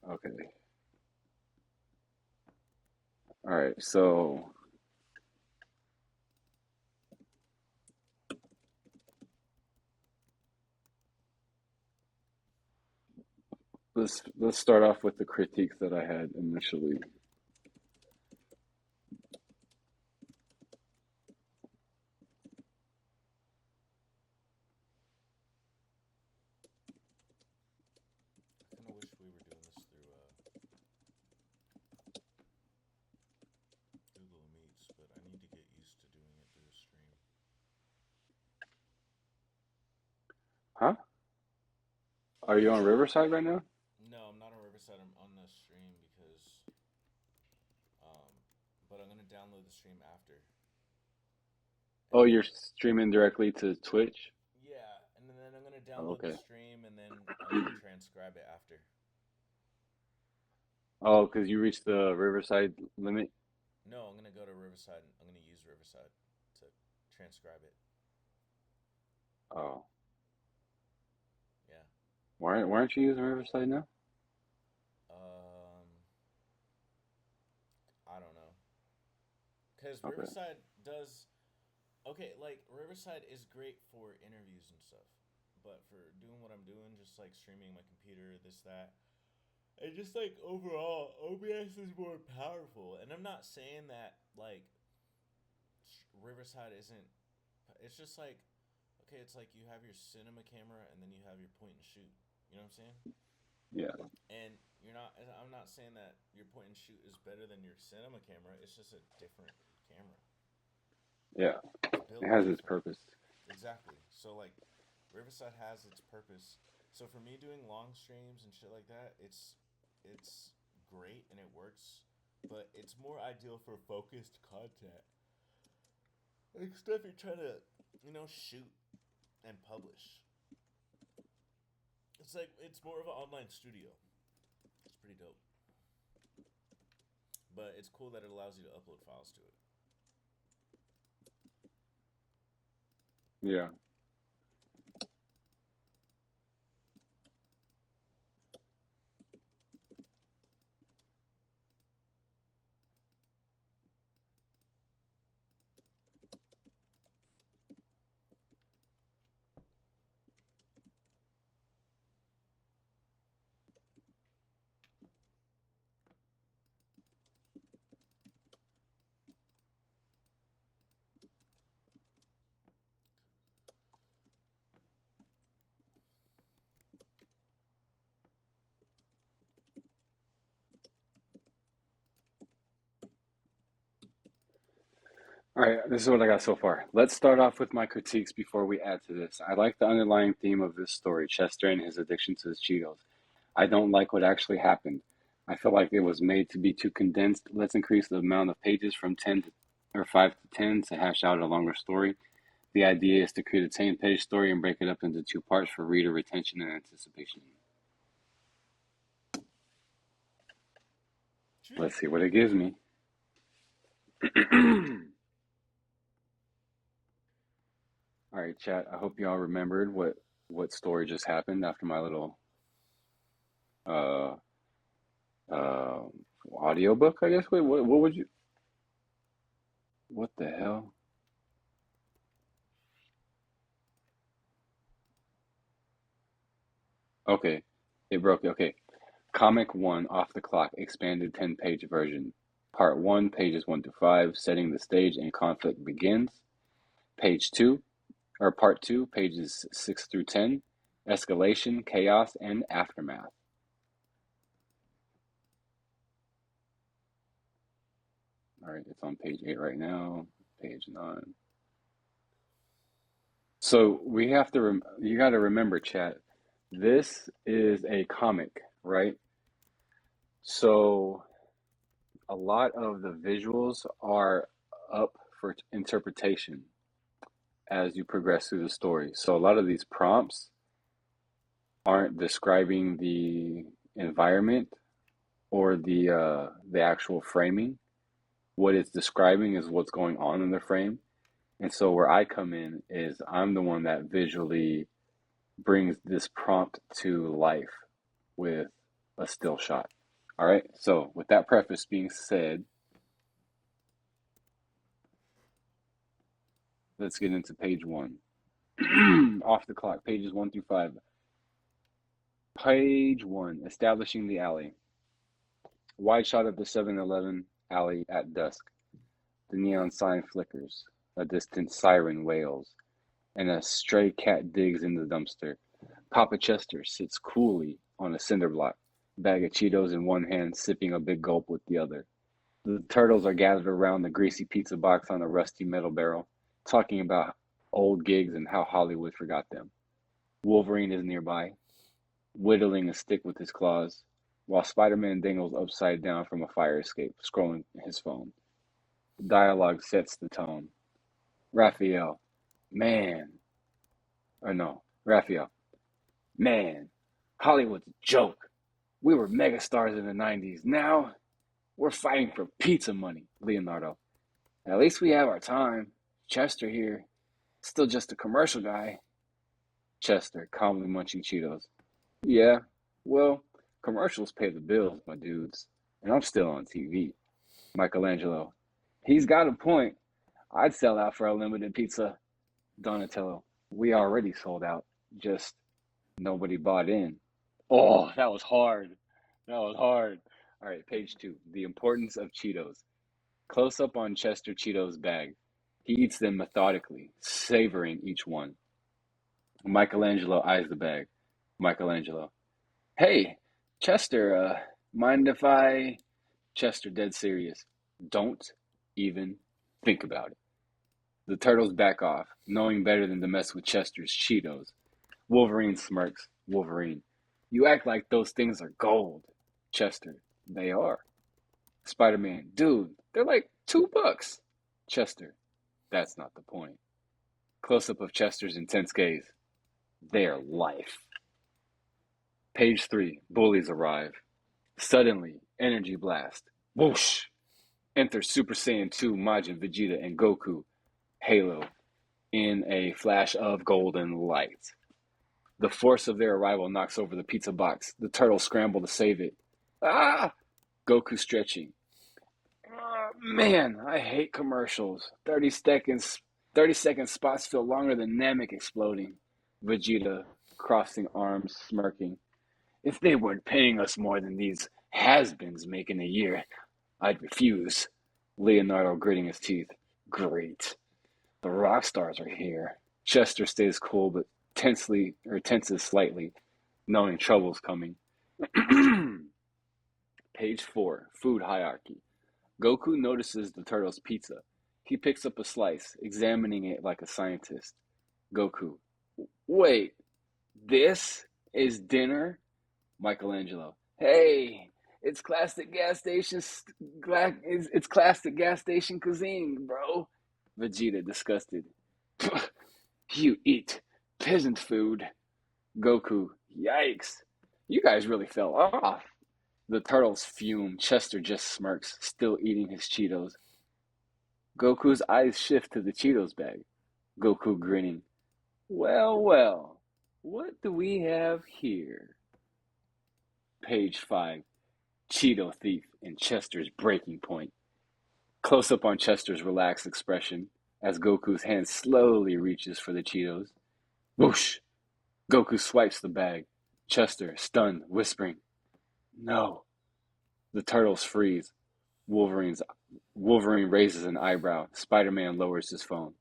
Okay. All right, so let's start off with the critiques that I had initially. I kind of wish we were doing this through Google Meets, but I need to get used to doing it through a stream. Huh? Are you on Riverside right now? No, I'm not on Riverside. I'm on the stream because, but I'm gonna download the stream after. Oh, you're streaming directly to Twitch? Yeah, and then I'm gonna Oh, download the okay. stream and then I'm gonna transcribe it after. Oh, because you reached the Riverside limit? No, I'm gonna go to Riverside. I'm gonna use Riverside to transcribe it. Oh. Yeah. Why aren't you using Riverside now? I don't know. Because Okay. Riverside does. Okay, like, Riverside is great for interviews and stuff. But for doing what I'm doing, just like streaming my computer, this, that. And just like overall, OBS is more powerful. And I'm not saying that, like, Riverside isn't. It's just like. Okay, it's like you have your cinema camera and then you have your point and shoot. You know what I'm saying? Yeah. And I'm not saying that your point and shoot is better than your cinema camera. It's just a different camera. Yeah. It's built It has its different. purpose. Exactly. So like, Riverside has its purpose. So for me doing long streams and shit like that, it's great and it works, but it's more ideal for focused content. Like stuff you're trying to, shoot and publish. It's like it's more of an online studio. It's pretty dope. But it's cool that it allows you to upload files to it. Yeah. All right, this is what I got so far. Let's start off with my critiques before we add to this. I like the underlying theme of this story, Chester and his addiction to his Cheetos. I don't like what actually happened. I feel like it was made to be too condensed. Let's increase the amount of pages from 10 to, or 5 to 10 to hash out a longer story. The idea is to create a 10-page story and break it up into 2 parts for reader retention and anticipation. Let's see what it gives me. All right, chat. I hope y'all remembered what story just happened after my little uh uh audiobook, I guess. Wait, what would you? What the hell? Okay, it broke. Okay, Comic 1 Off the Clock expanded 10-page version. Part 1, pages 1 to 5, setting the stage and conflict begins. Part 2, pages 6 through 10, escalation, chaos, and aftermath. All right, it's on page 8 right now, page 9. So we have to, you got to remember, chat, this is a comic, right? So a lot of the visuals are up for interpretation as you progress through the story. So a lot of these prompts aren't describing the environment or the actual framing. What it's describing is what's going on in the frame. And so where I come in is I'm the one that visually brings this prompt to life with a still shot. All right. So with that preface being said, let's get into page 1. Off the clock, pages 1 through 5. Page 1, establishing the alley. Wide shot of the 7-Eleven alley at dusk. The neon sign flickers. A distant siren wails, and a stray cat digs in the dumpster. Papa Chester sits coolly on a cinder block, bag of Cheetos in one hand, sipping a big gulp with the other. The turtles are gathered around the greasy pizza box on a rusty metal barrel, talking about old gigs and how Hollywood forgot them. Wolverine is nearby, whittling a stick with his claws, while Spider-Man dangles upside down from a fire escape, scrolling his phone. The dialogue sets the tone. Raphael, man, Hollywood's a joke. We were megastars in the 90s. Now, we're fighting for pizza money, Leonardo. At least we have our time. Chester here, still just a commercial guy. Chester, calmly munching Cheetos. Yeah, well, commercials pay the bills, my dudes. And I'm still on TV. Michelangelo, he's got a point. I'd sell out for a limited pizza. Donatello, we already sold out. Just nobody bought in. Oh, that was hard. All right, page 2. The importance of Cheetos. Close up on Chester Cheetos' bag. He eats them methodically, savoring each one. Michelangelo eyes the bag. Michelangelo, hey, Chester, mind if I... Chester, dead serious. Don't even think about it. The turtles back off, knowing better than to mess with Chester's Cheetos. Wolverine smirks. Wolverine, you act like those things are gold. Chester, they are. Spider-Man, dude, they're like $2. Chester, that's not the point. Close-up of Chester's intense gaze. They're life. Page 3, bullies arrive. Suddenly, energy blast. Whoosh! Enter Super Saiyan 2 Majin, Vegeta, and Goku, Halo, in a flash of golden light. The force of their arrival knocks over the pizza box. The turtles scramble to save it. Ah! Goku stretching. Man, I hate commercials. 30-second spots feel longer than Namek exploding. Vegeta, crossing arms, smirking. If they weren't paying us more than these has-beens make in a year, I'd refuse. Leonardo gritting his teeth. Great. The rock stars are here. Chester stays cool but tenses slightly, knowing trouble's coming. Page 4, food hierarchy. Goku notices the turtle's pizza. He picks up a slice, examining it like a scientist. Goku. Wait, this is dinner? Michelangelo. Hey, it's classic gas station. It's classic gas station cuisine, bro. Vegeta, disgusted. You eat peasant food. Goku. Yikes. You guys really fell off. The turtles fume. Chester just smirks, still eating his Cheetos. Goku's eyes shift to the Cheetos bag. Goku grinning. Well, well, what do we have here? Page 5. Cheeto thief in Chester's breaking point. Close up on Chester's relaxed expression as Goku's hand slowly reaches for the Cheetos. Whoosh! Goku swipes the bag. Chester, stunned, whispering, "No." The turtles freeze. Wolverine raises an eyebrow. Spider-Man lowers his phone.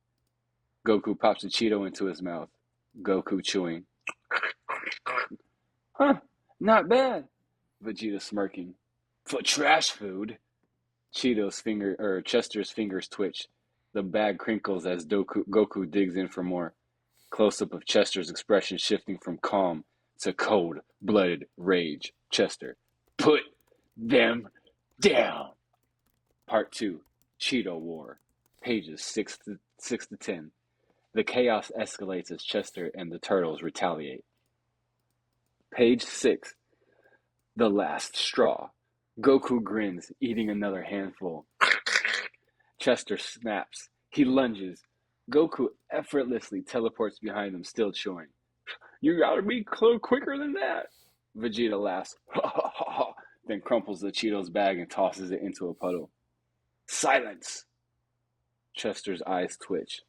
Goku pops a Cheeto into his mouth. Goku chewing. Huh, not bad. Vegeta smirking. For trash food. Chester's fingers twitch. The bag crinkles as Goku digs in for more. Close-up of Chester's expression shifting from calm to cold-blooded rage. Chester. Put them down. Part 2. Cheeto War. Pages 6 to 10. The chaos escalates as Chester and the turtles retaliate. Page 6. The last straw. Goku grins, eating another handful. Chester snaps. He lunges. Goku effortlessly teleports behind him, still chewing. You gotta be quicker than that. Vegeta laughs. Then crumples the Cheetos bag and tosses it into a puddle. Silence! Chester's eyes twitch.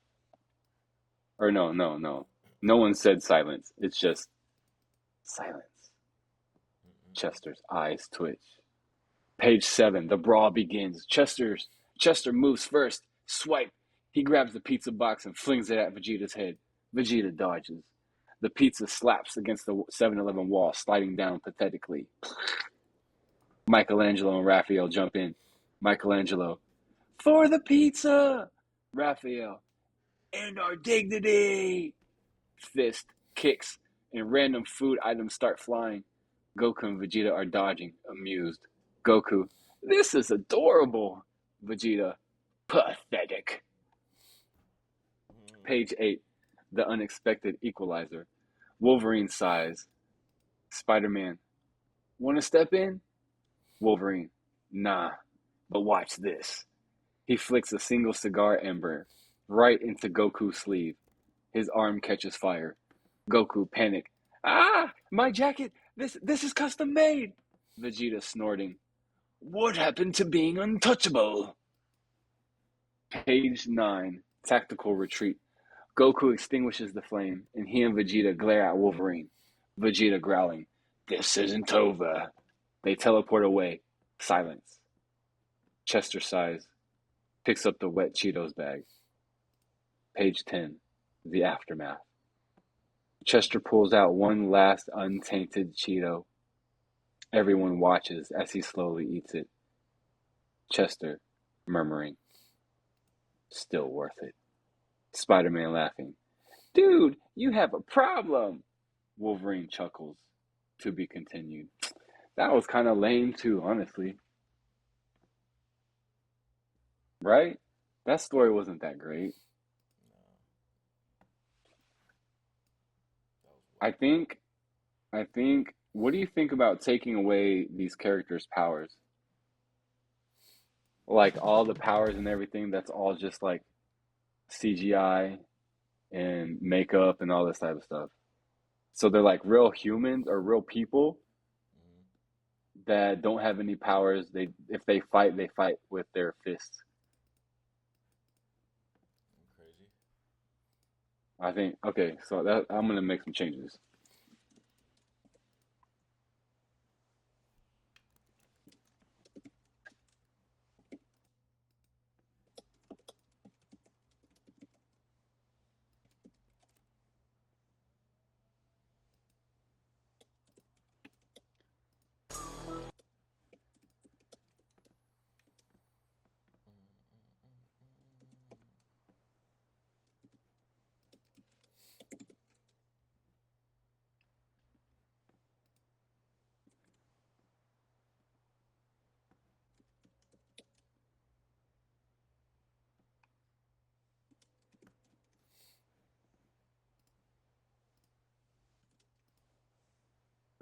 Or no. No one said silence. It's just silence. Chester's eyes twitch. Page 7. The brawl begins. Chester moves first. Swipe. He grabs the pizza box and flings it at Vegeta's head. Vegeta dodges. The pizza slaps against the 7-Eleven wall, sliding down pathetically. Michelangelo and Raphael jump in. Michelangelo. For the pizza! Raphael. And our dignity! Fist, kicks, and random food items start flying. Goku and Vegeta are dodging, amused. Goku. This is adorable. Vegeta. Pathetic. Page 8. The unexpected equalizer. Wolverine sighs. Spider-Man. Want to step in? Wolverine. Nah, but watch this. He flicks a single cigar ember right into Goku's sleeve. His arm catches fire. Goku panic. Ah, my jacket! This is custom made! Vegeta snorting. What happened to being untouchable? Page 9. Tactical retreat. Goku extinguishes the flame, and he and Vegeta glare at Wolverine. Vegeta growling. This isn't over. They teleport away. Silence. Chester sighs. Picks up the wet Cheetos bag. Page 10. The aftermath. Chester pulls out one last untainted Cheeto. Everyone watches as he slowly eats it. Chester, murmuring, still worth it. Spider-Man laughing. Dude, you have a problem. Wolverine chuckles. To be continued. That was kind of lame too, honestly. Right? That story wasn't that great. I think, what do you think about taking away these characters' powers? Like all the powers and everything, that's all just like CGI and makeup and all this type of stuff. So they're like real humans or real people that don't have any powers. If they fight with their fists. Crazy. I think okay, so that I'm gonna make some changes.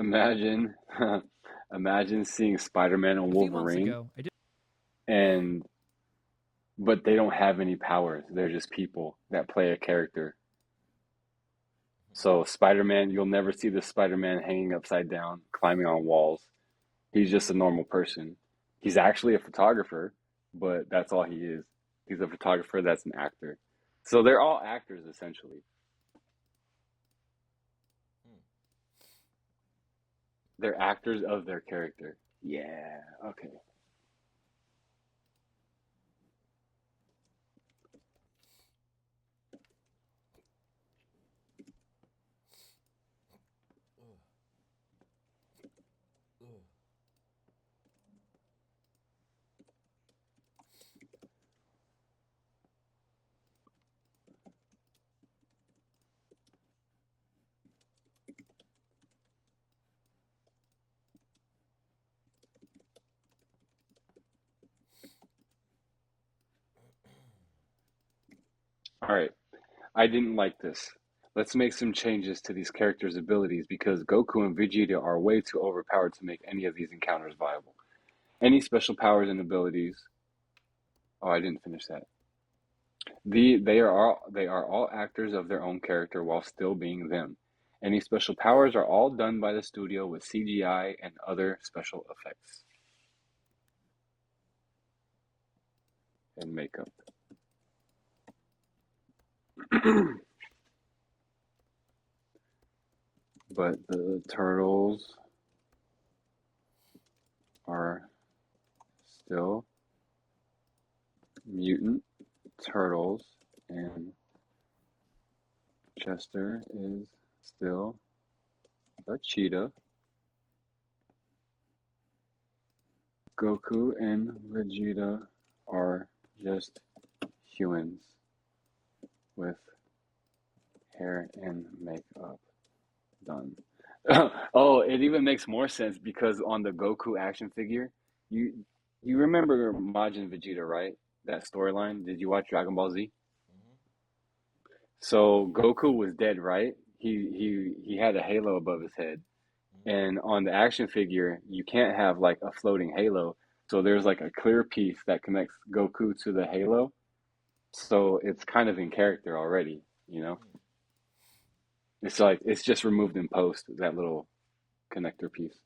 Imagine, imagine seeing Spider-Man and A few months Wolverine, ago, I did. and but they don't have any powers. They're just people that play a character. So Spider-Man, you'll never see the Spider-Man hanging upside down, climbing on walls. He's just a normal person. He's actually a photographer, but that's all he is. He's a photographer that's an actor. So they're all actors essentially. They're actors of their character. Yeah, okay. All right. I didn't like this. Let's make some changes to these characters' abilities because Goku and Vegeta are way too overpowered to make any of these encounters viable. Any special powers and abilities. Oh, I didn't finish that. They are all actors of their own character while still being them. Any special powers are all done by the studio with CGI and other special effects and makeup. But the turtles are still mutant turtles, and Chester is still a cheetah. Goku and Vegeta are just humans with hair and makeup done. Oh, it even makes more sense because on the Goku action figure, you you remember Majin Vegeta, right? That storyline. Did you watch Dragon Ball Z? So Goku was dead, right? He had a halo above his head. And on the action figure, you can't have like a floating halo. So there's like a clear piece that connects Goku to the halo. So it's kind of in character already, you know? It's like it's just removed in post, that little connector piece.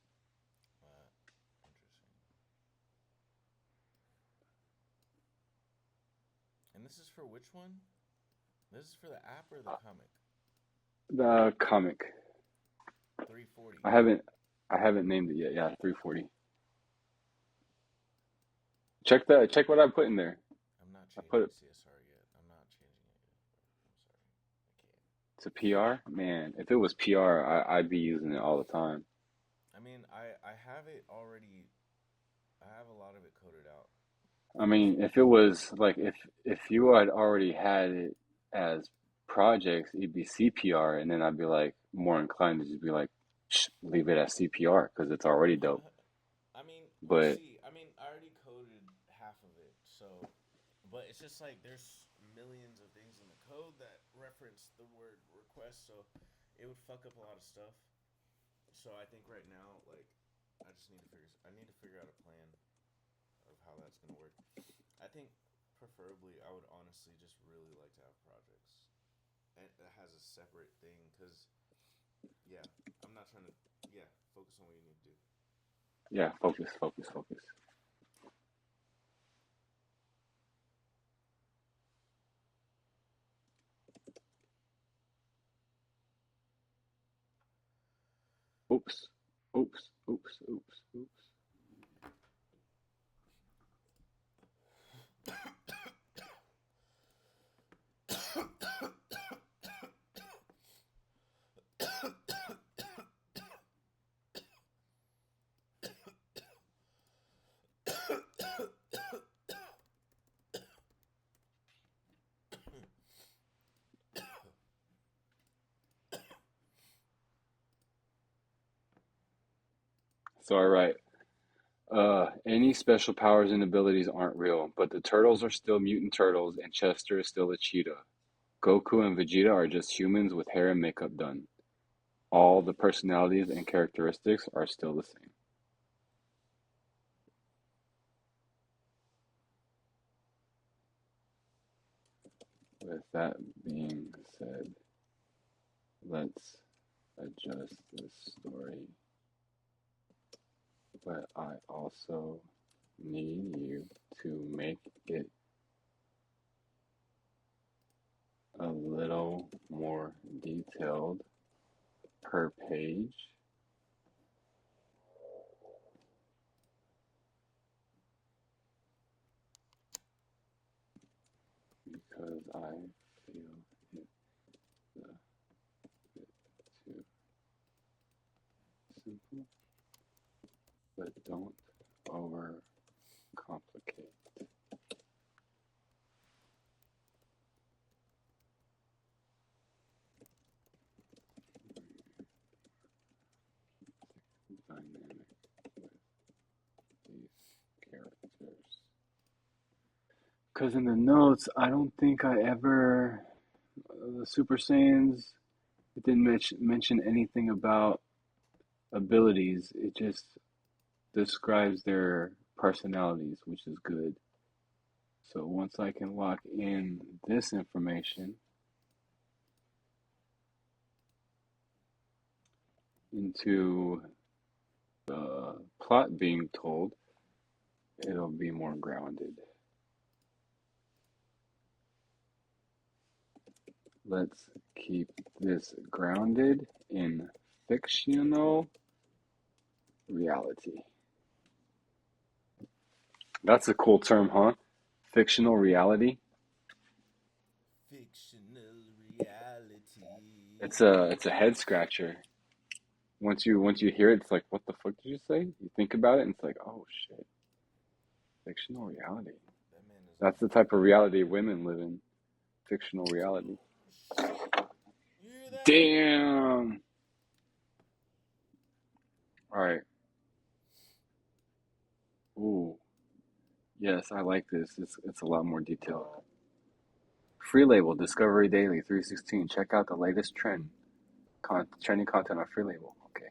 And this is for which one? This is for the app or the comic? The comic. 340. I haven't named it yet. Yeah, 340. Check what I put in there. I'm not I changing put it CSR yet. I'm not changing it yet. I'm sorry. I can't. to PR. Man, if it was PR, I'd be using it all the time. I mean, I have it already. I have a lot of it coded out. I mean, if it was like if you had already had it as projects, it'd be CPR, and then I'd be like more inclined to just be like, leave it as CPR because it's already dope. I mean, we'll But see. I mean, I already coded half of it, so, but it's just like there's millions of things in the code that reference the word request, so it would fuck up a lot of stuff. So I think right now, like, I need to figure out a plan of how that's gonna work. I think preferably, I would honestly just really like to have projects, and that has a separate thing, cause yeah, I'm not trying to focus on what you need to do. yeah, focus, focus, focus. Oops, oops, oops, oops, oops. So I write, any special powers and abilities aren't real, but the turtles are still mutant turtles, and Chester is still a cheetah. Goku and Vegeta are just humans with hair and makeup done. All the personalities and characteristics are still the same. With that being said, let's adjust this story. But I also need you to make it a little more detailed per page. Because I feel it's a bit too simple, but don't overcomplicate. Dynamic with these characters. Because in the notes, I don't think I ever, the Super Saiyans, it didn't mention anything about abilities. It just describes their personalities, which is good. So once I can lock in this information into the plot being told, it'll be more grounded. Let's keep this grounded in fictional reality. That's a cool term, huh? Fictional reality. Fictional reality. It's a head scratcher. Once you hear it, it's like, what the fuck did you say? You think about it, and it's like, oh shit, fictional reality. That man is That's the type of reality women live in. Fictional reality. You hear that? Damn. All right. Ooh. Yes, I like this. It's a lot more detailed. Free Label, Discovery Daily, 316. Check out the latest trending content on Free Label. Okay.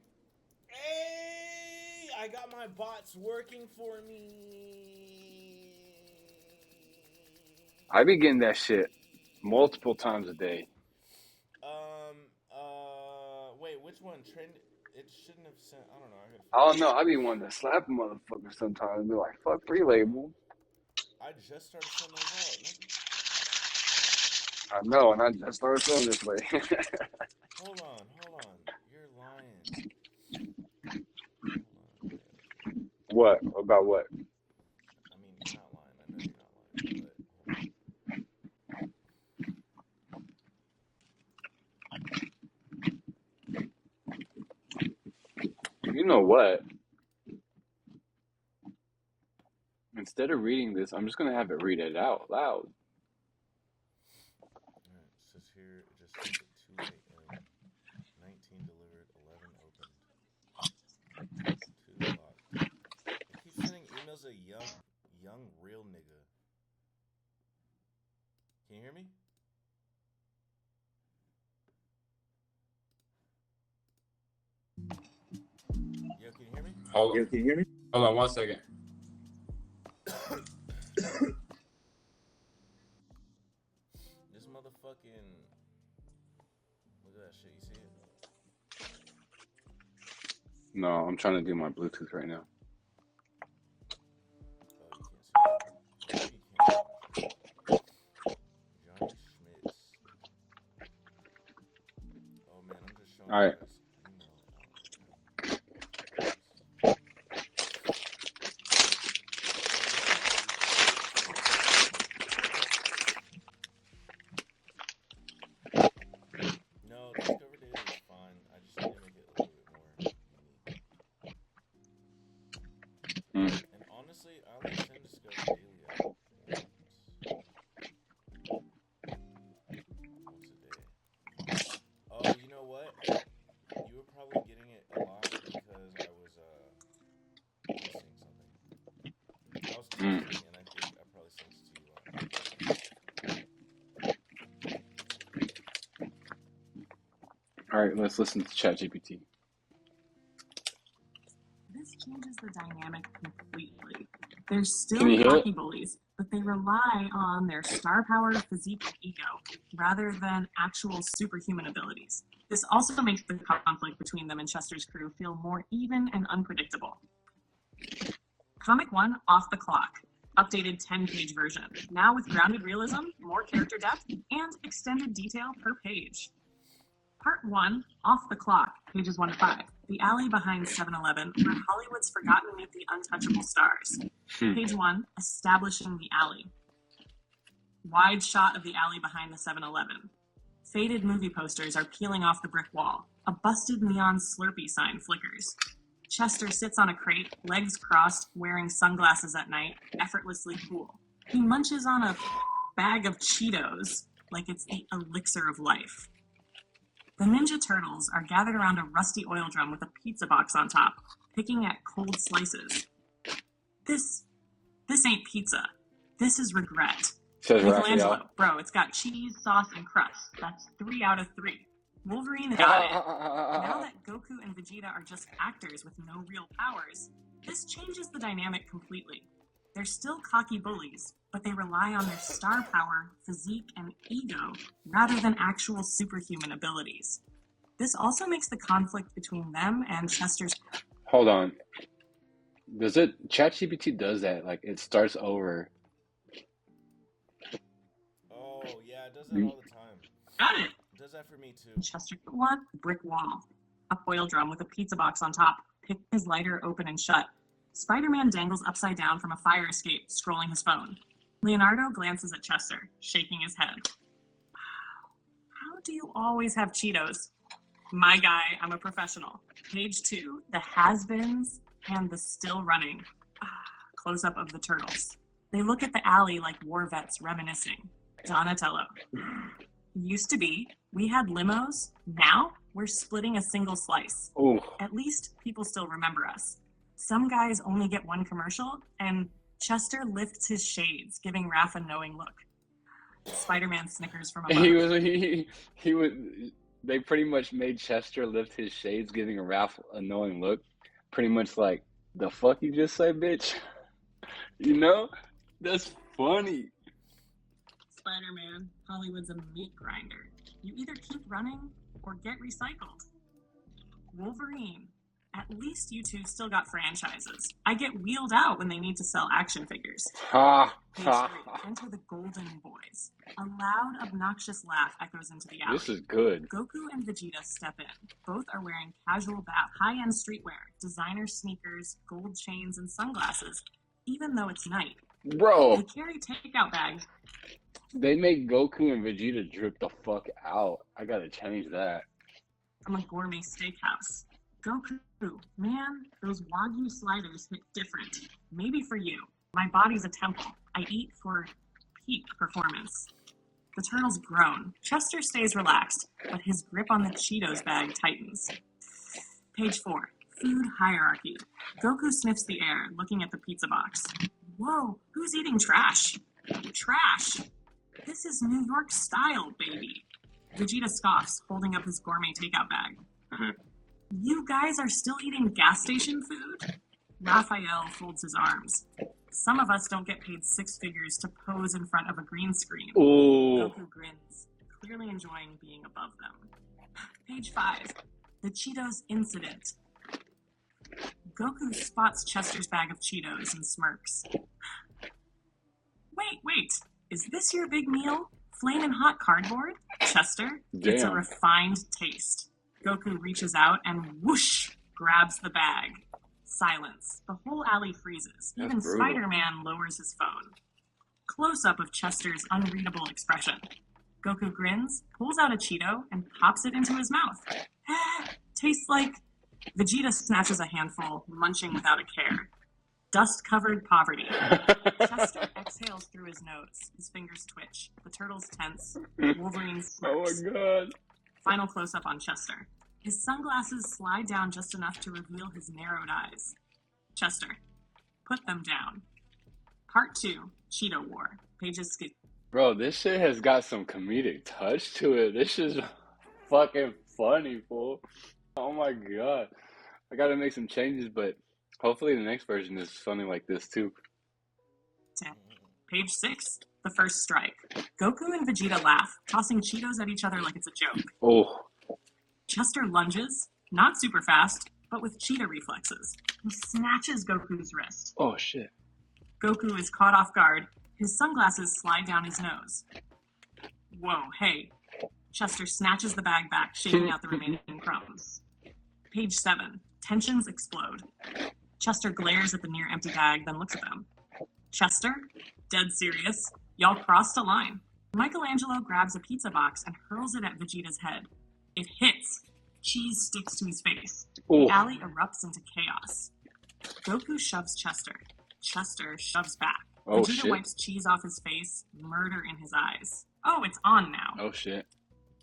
Hey, I got my bots working for me. I be getting that shit multiple times a day. Wait, which one? Trend? It shouldn't have sent. I don't know. I don't know. I be wanting to slap a motherfucker sometimes and be like, fuck Free Label. I just started sending those out. I know, and I just started feeling this way. Hold on. You're lying. What? About what? I mean, you're not lying. I know you're not lying. But you know what? Instead of reading this, I'm just going to have it read it out loud. Alright, it says here, it just says at 2 a.m. 19 delivered, 11 opened. 2 locked. It keeps sending emails to young real nigga. Can you hear me? Yo, can you hear me? Hold on. Can you hear me? Hold on 1 second. This motherfucking. Look at that shit, you see it? No, I'm trying to do my Bluetooth right now. Oh, you can't see it. You can't. Johnny Schmitz. Oh man, I'm just showing All right. you this email. No, Discover Data is fine. I just need to make it a little bit more unique. And honestly, I only send Discover Daily out once a day. Oh, you know what? You were probably getting it a lot because I was missing something. I was texting and I think I probably sent it to you a lot. All right, let's listen to ChatGPT. This changes the dynamic completely. There's still Can you hear it? cocky bullies, but they rely on their star power, physique, and ego, rather than actual superhuman abilities. This also makes the conflict between them and Chester's crew feel more even and unpredictable. Comic 1, Off the Clock. Updated 10-page version. Now with grounded realism, more character depth, and extended detail per page. Part 1, Off the Clock, pages 1 to 5. The alley behind 7-Eleven, where Hollywood's forgotten to meet the untouchable stars. Page 1, Establishing the Alley. Wide shot of the alley behind the 7-Eleven. Faded movie posters are peeling off the brick wall. A busted neon Slurpee sign flickers. Chester sits on a crate, legs crossed, wearing sunglasses at night, effortlessly cool. He munches on a bag of Cheetos like it's the elixir of life. The Ninja Turtles are gathered around a rusty oil drum with a pizza box on top, picking at cold slices. This ain't pizza. This is regret. Says Michelangelo, Raphael. bro, it's got cheese, sauce, and crust. That's 3 out of 3. Wolverine got it. Now that Goku and Vegeta are just actors with no real powers, this changes the dynamic completely. They're still cocky bullies, but they rely on their star power, physique, and ego rather than actual superhuman abilities. This also makes the conflict between them and Chester's... Hold on. ChatGPT does that? Like, it starts over. Oh yeah, it does that all the time. Got it! It does that for me too. Chester, what? Brick wall. A oil drum with a pizza box on top. Pick his lighter open and shut. Spider-Man dangles upside down from a fire escape, scrolling his phone. Leonardo glances at Chester, shaking his head. How do you always have Cheetos? My guy, I'm a professional. Page 2, the has-beens and the still running. Close-up of the turtles. They look at the alley like war vets reminiscing. Donatello. Used to be, we had limos. Now, we're splitting a single slice. Ooh. At least people still remember us. Some guys only get one commercial, and Chester lifts his shades, giving Raph a knowing look. Spider-Man snickers from above. He was. They pretty much made Chester lift his shades, giving Raph a knowing look. Pretty much like, the fuck you just say, bitch? You know? That's funny. Spider-Man, Hollywood's a meat grinder. You either keep running or get recycled. Wolverine, at least you two still got franchises. I get wheeled out when they need to sell action figures. Ha Page ha. 3, enter the Golden Boys. A loud, obnoxious laugh echoes into the alley. This is good. Goku and Vegeta step in. Both are wearing casual high-end streetwear, designer sneakers, gold chains, and sunglasses, even though it's night. They Bro, carry takeout bags. they make Goku and Vegeta drip the fuck out. I gotta change that. From a gourmet steakhouse. Goku, man, those Wagyu sliders hit different. Maybe for you. My body's a temple. I eat for peak performance. The turtles groan. Chester stays relaxed, but his grip on the Cheetos bag tightens. Page 4. Food hierarchy. Goku sniffs the air, looking at the pizza box. Whoa, who's eating trash? Trash! This is New York style, baby. Vegeta scoffs, holding up his gourmet takeout bag. You guys are still eating gas station food? Raphael folds his arms. Some of us don't get paid 6 figures to pose in front of a green screen. Ooh. Goku grins, clearly enjoying being above them. Page 5. The Cheetos incident. Goku spots Chester's bag of Cheetos and smirks. Wait. Is this your big meal? Flamin' hot cardboard? Chester, it's a Damn. refined taste. Goku reaches out and whoosh, grabs the bag. Silence. The whole alley freezes. That's Even brutal. Spider-Man lowers his phone. Close-up of Chester's unreadable expression. Goku grins, pulls out a Cheeto, and pops it into his mouth. Tastes like... Vegeta snatches a handful, munching without a care. Dust-covered poverty. Chester exhales through his nose. His fingers twitch. The turtles tense. Wolverine Oh smirks. my god. Final close-up on Chester. His sunglasses slide down just enough to reveal his narrowed eyes. Chester, put them down. Part 2, Cheeto War. Pages Bro, this shit has got some comedic touch to it. This is fucking funny, fool. Oh my god. I gotta make some changes, but hopefully the next version is something like this too. 10. Page 6. The first strike. Goku and Vegeta laugh, tossing Cheetos at each other like it's a joke. Oh, Chester lunges, not super fast, but with cheetah reflexes. He snatches Goku's wrist. oh shit. Goku is caught off guard. His sunglasses slide down his nose. Whoa, hey. Chester snatches the bag back, shaking out the remaining crumbs. Page 7. Tensions explode. Chester glares at the near-empty bag, then looks at them. Chester? Dead serious. Y'all crossed a line. Michelangelo grabs a pizza box and hurls it at Vegeta's head. It hits. Cheese sticks to his face. Oh. The alley erupts into chaos. Goku shoves Chester. Chester shoves back. Oh, Vegeta shit. wipes cheese off his face, murder in his eyes. Oh, it's on now. Oh shit.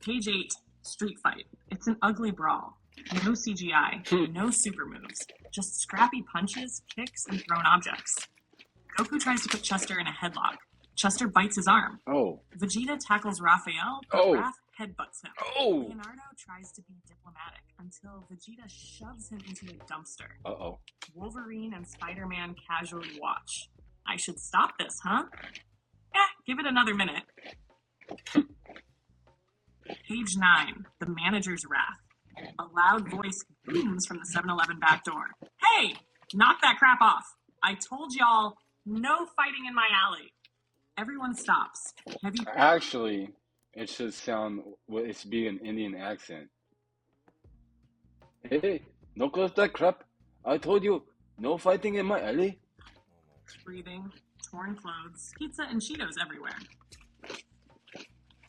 Page 8, Street Fight. It's an ugly brawl. No CGI, no super moves. Just scrappy punches, kicks, and thrown objects. Goku tries to put Chester in a headlock. Chester bites his arm. Oh. Vegeta tackles Raphael, but Oh. Raph headbutts him. Oh. Leonardo tries to be diplomatic until Vegeta shoves him into a dumpster. Uh-oh. Wolverine and Spider-Man casually watch. I should stop this, huh? Give it another minute. Page 9, The Manager's Wrath. A loud voice booms from the 7-Eleven back door. Hey, knock that crap off. I told y'all, no fighting in my alley. Everyone stops. Heavy. Actually, it should sound, well, it should be an Indian accent. Hey, no close that crap. I told you, no fighting in my alley. Breathing, torn clothes, pizza and Cheetos everywhere.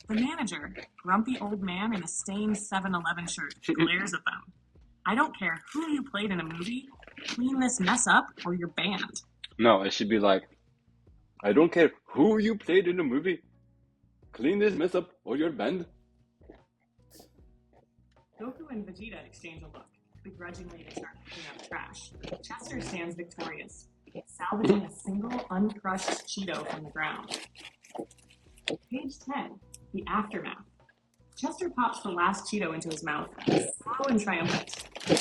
The manager, grumpy old man in a stained 7-Eleven shirt, glares at them. I don't care who you played in a movie, clean this mess up or you're banned. No, it should be like, I don't care who you played in the movie. Clean this mess up or you're banned. Goku and Vegeta exchange a look, begrudgingly they start picking up trash. Chester stands victorious, salvaging a single uncrushed Cheeto from the ground. Page 10, The Aftermath. Chester pops the last Cheeto into his mouth, slow and triumphant. The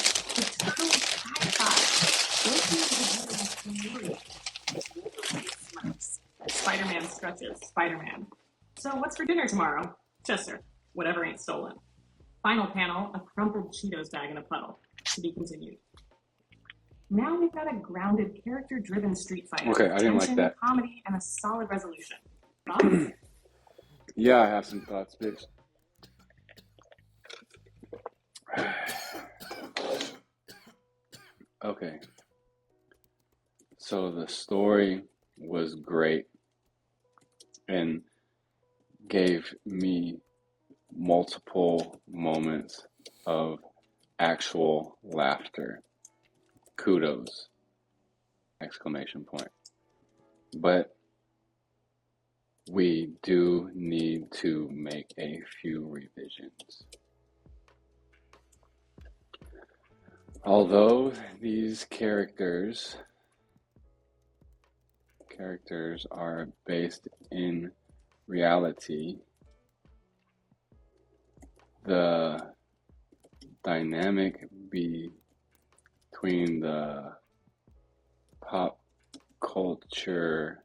turtle high-five. Goku and Vegeta humiliate. Wolverine smirks. Spider-Man stretches. Spider-Man. So what's for dinner tomorrow? Chester. Whatever ain't stolen. Final panel, a crumpled Cheetos bag in a puddle. To be continued. Now we've got a grounded, character-driven street fight. Okay, I didn't like Tension, that. Comedy, and a solid resolution. Thoughts? Yeah, I have some thoughts, bitch. Okay. So the story was great and gave me multiple moments of actual laughter. Kudos! Exclamation point. But we do need to make a few revisions. Although these characters are based in reality, the dynamic between the pop culture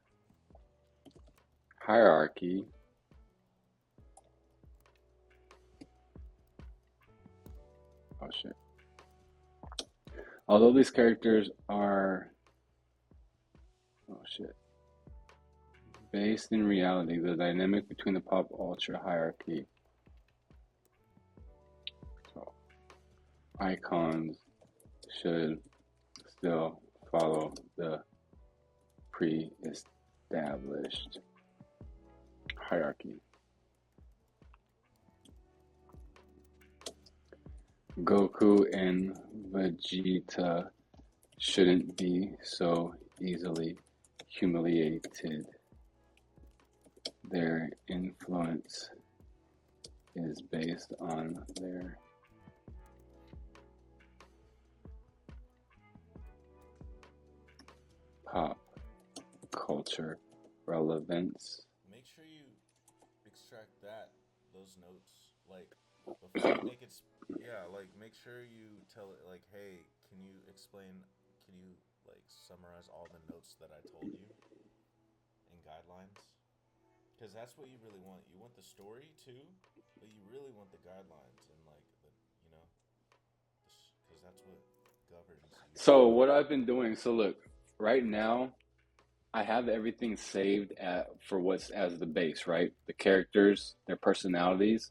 hierarchy although these characters are based in reality, the dynamic between the pop culture hierarchy, so icons should still follow the pre-established hierarchy. Goku and Vegeta shouldn't be so easily humiliated. Their influence is based on their pop culture relevance. Make sure you extract those notes, like, before you make it make sure you tell it like, hey, can you like summarize all the notes that I told you in guidelines? Because that's what you really want. You want the story too, but you really want the guidelines and like because that's what governs you. So what I've been doing, so look, right now I have everything saved for what's as the base, right? The characters, their personalities,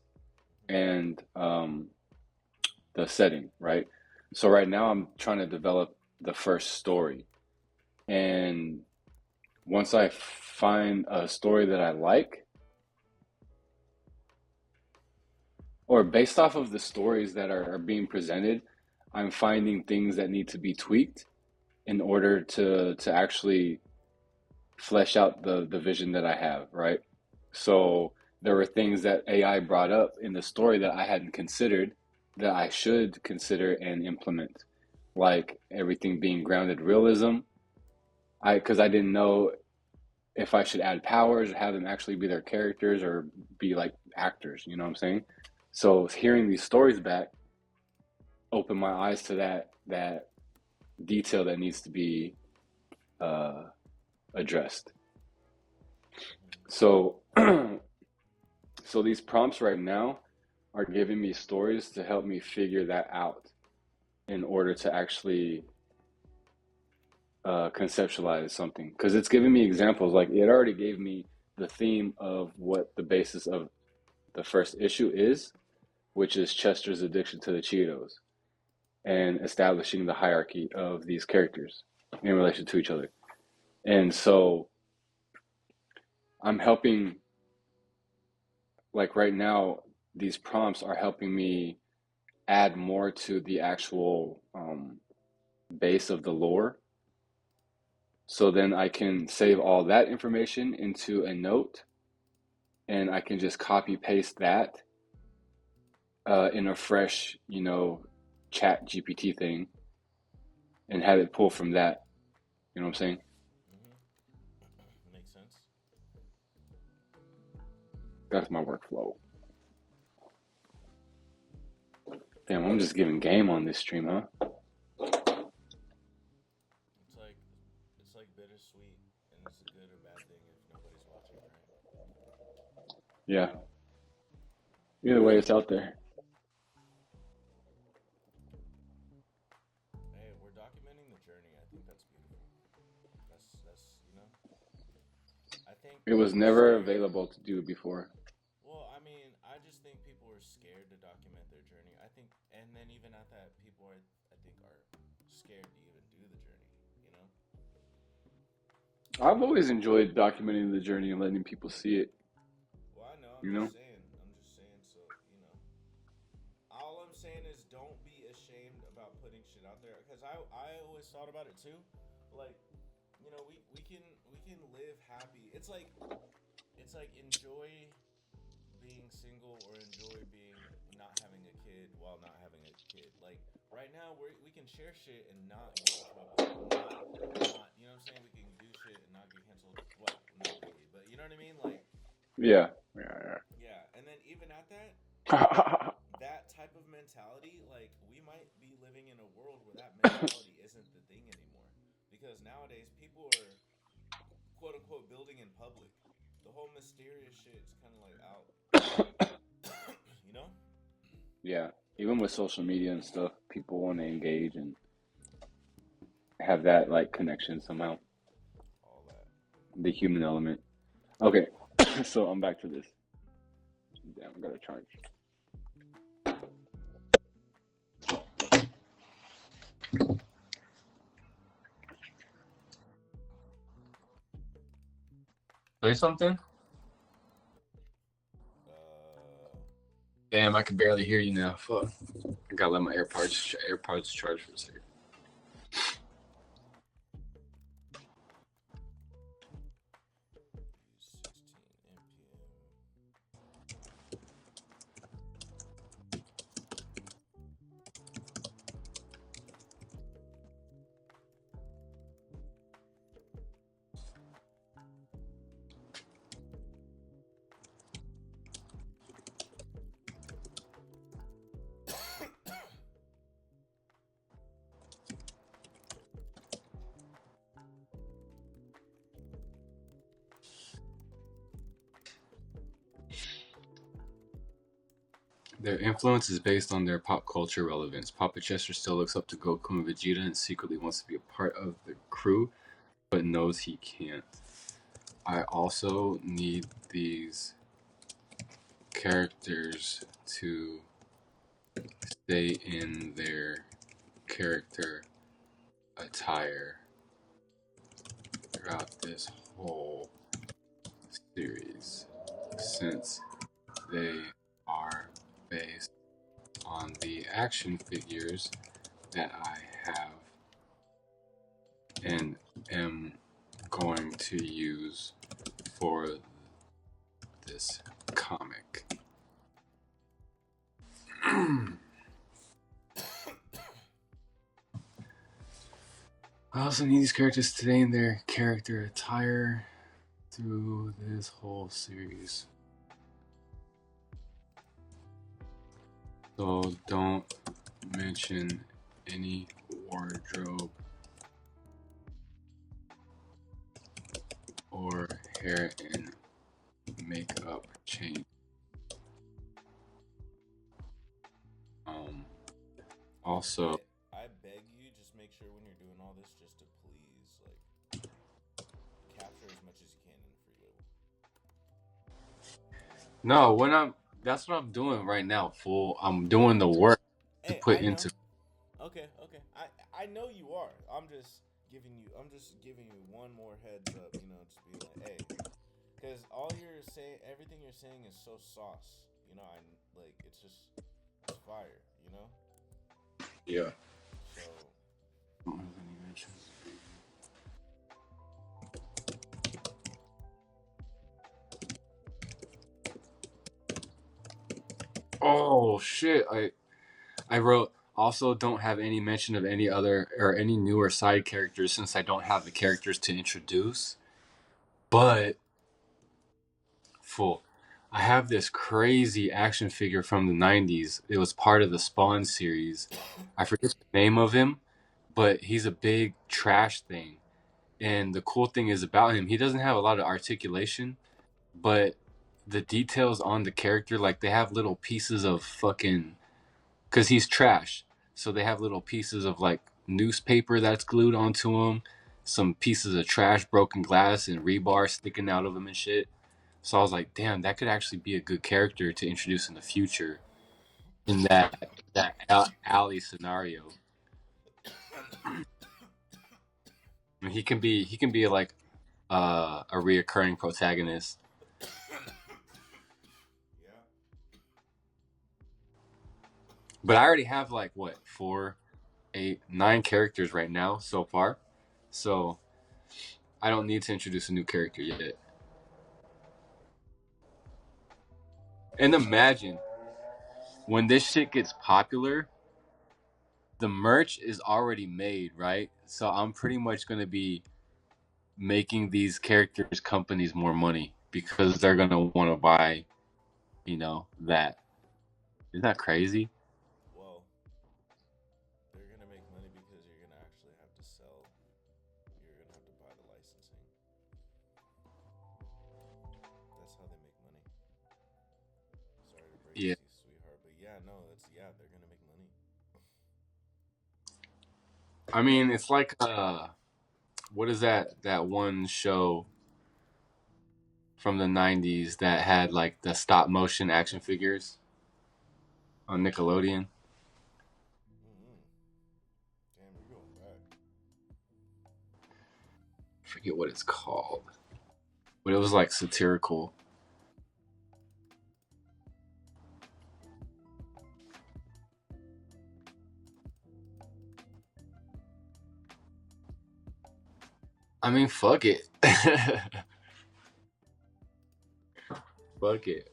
and the setting, right? So right now I'm trying to develop the first story. And once I find a story that I like, or based off of the stories that are being presented, I'm finding things that need to be tweaked in order to actually flesh out the vision that I have, right? So there were things that AI brought up in the story that I hadn't considered that I should consider and implement, like everything being grounded realism. Because I didn't know if I should add powers or have them actually be their characters or be like actors, you know what I'm saying? So hearing these stories back opened my eyes to that detail that needs to be addressed. So so these prompts right now are giving me stories to help me figure that out in order to actually conceptualize something, because it's giving me examples. Like it already gave me the theme of what the basis of the first issue is, which is Chester's addiction to the Cheetos and establishing the hierarchy of these characters in relation to each other. And so I'm helping, like right now, these prompts are helping me add more to the actual base of the lore. So then I can save all that information into a note, and I can just copy paste that in a fresh, chat GPT thing and have it pull from that. You know what I'm saying? Makes sense. That's my workflow. Damn, I'm just giving game on this stream, huh? It's like bittersweet, and it's a good or bad thing if nobody's watching, right? Yeah. Either way, it's out there. Hey, we're documenting the journey. I think that's beautiful. That's I think It was never available to do before. Well, I mean, I just think people are scared to document their journey. I think, and then even at that, people are scared to even do the journey. I've always enjoyed documenting the journey and letting people see it. Well, I know. I'm just saying. So all I'm saying is don't be ashamed about putting shit out there. Because I always thought about it too. Like, we can live happy. It's like enjoy being single or enjoy being not having a kid while not having a kid. Like right now we can share shit and not get in trouble. Not you know what I'm saying? We can do shit and not get canceled. Well, not really, but you know what I mean? Like Yeah. Yeah, and then even at that that type of mentality, like we might be living in a world where that mentality isn't the thing anymore. Because nowadays people are quote unquote building in public. The whole mysterious shit's kind of like out. Yeah. Even with social media and stuff, people want to engage and have that like connection somehow. All that. The human element. Okay. So I'm back to this. Damn, I gotta charge. Say something? Damn, I can barely hear you now. Fuck. I gotta let my AirPods charge for a second. Their influence is based on their pop culture relevance. Papa Chester still looks up to Goku and Vegeta and secretly wants to be a part of the crew, but knows he can't. I also need these characters to stay in their character attire throughout this whole series, since they are based on the action figures that I have and am going to use for this comic. I also need these characters to stay in their character attire through this whole series. So don't mention any wardrobe or hair and makeup change. Also, I beg you, just make sure when you're doing all this, just to please like capture as much as you can in free level. no, that's what I'm doing right now, fool. I'm doing the work to Hey, put I know. into. Okay. I know you are. I'm just giving you one more heads up. You know, just be like, hey, because all you're saying, everything you're saying is so sauce. You know, I like it's fire. You know. Yeah. So. Oh shit! I wrote also don't have any mention of any other or any newer side characters since I don't have the characters to introduce. But full. I have this crazy action figure from the 90s. It was part of the Spawn series. I forget the name of him, but he's a big trash thing. And the cool thing is about him, he doesn't have a lot of articulation, but the details on the character, like they have little pieces of fucking, because he's trash. So they have little pieces of like newspaper that's glued onto him, some pieces of trash, broken glass, and rebar sticking out of him and shit. So I was like, damn, that could actually be a good character to introduce in the future in that alley scenario. And he can be like a reoccurring protagonist. But I already have like what 4, 8, 9 characters right now so far, so I don't need to introduce a new character yet. And imagine when this shit gets popular, the merch is already made, right? So I'm pretty much gonna be making these characters companies more money because they're gonna want to buy, that. Isn't that crazy? Well, they're gonna make money because you're gonna actually have to sell. You're gonna have to buy the licensing. That's how they make money. Sorry to break Yeah. it to you, sweetheart, but yeah, no, they're gonna make money. I mean, it's like what is that one show from the 90s that had like the stop motion action figures on Nickelodeon? Damn, you're going back. I forget what it's called, but it was like satirical. I mean, fuck it. Fuck it.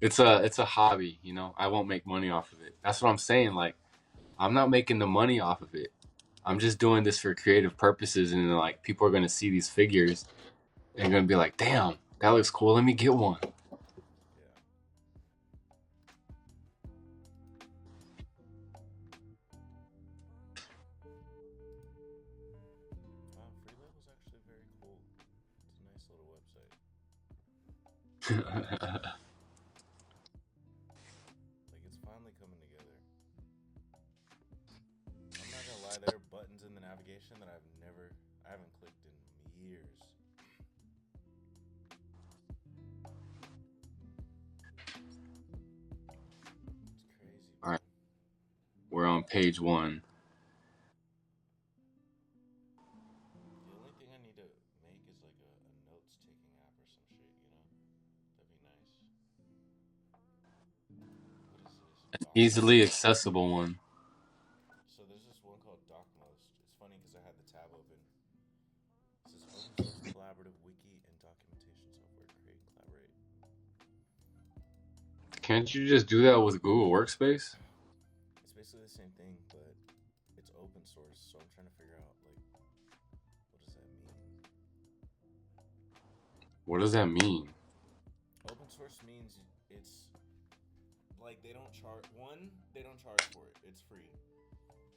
It's a hobby, I won't make money off of it. That's what I'm saying. Like, I'm not making the money off of it. I'm just doing this for creative purposes, and like people are gonna see these figures and gonna be like, "Damn, that looks cool. Let me get one." Free Level's actually very cool. It's a nice little website. finally coming together. I'm not gonna lie, there are buttons in the navigation that I haven't clicked in years. It's crazy, All right, man. we're on page 1. The only thing I need to make is like a notes taking app or some shit, you know? That'd be nice. What is this? An Doc easily Most. accessible one. So there's this one called DocMost. It's funny because I had the tab open. It says open source collaborative wiki and documentation software. Create, collaborate. Can't you just do that with Google Workspace? It's basically the same thing, but it's open source. So I'm trying to figure out like, what does that mean? What does that mean? Open source means it's like they don't charge. One, they don't charge for it. It's free.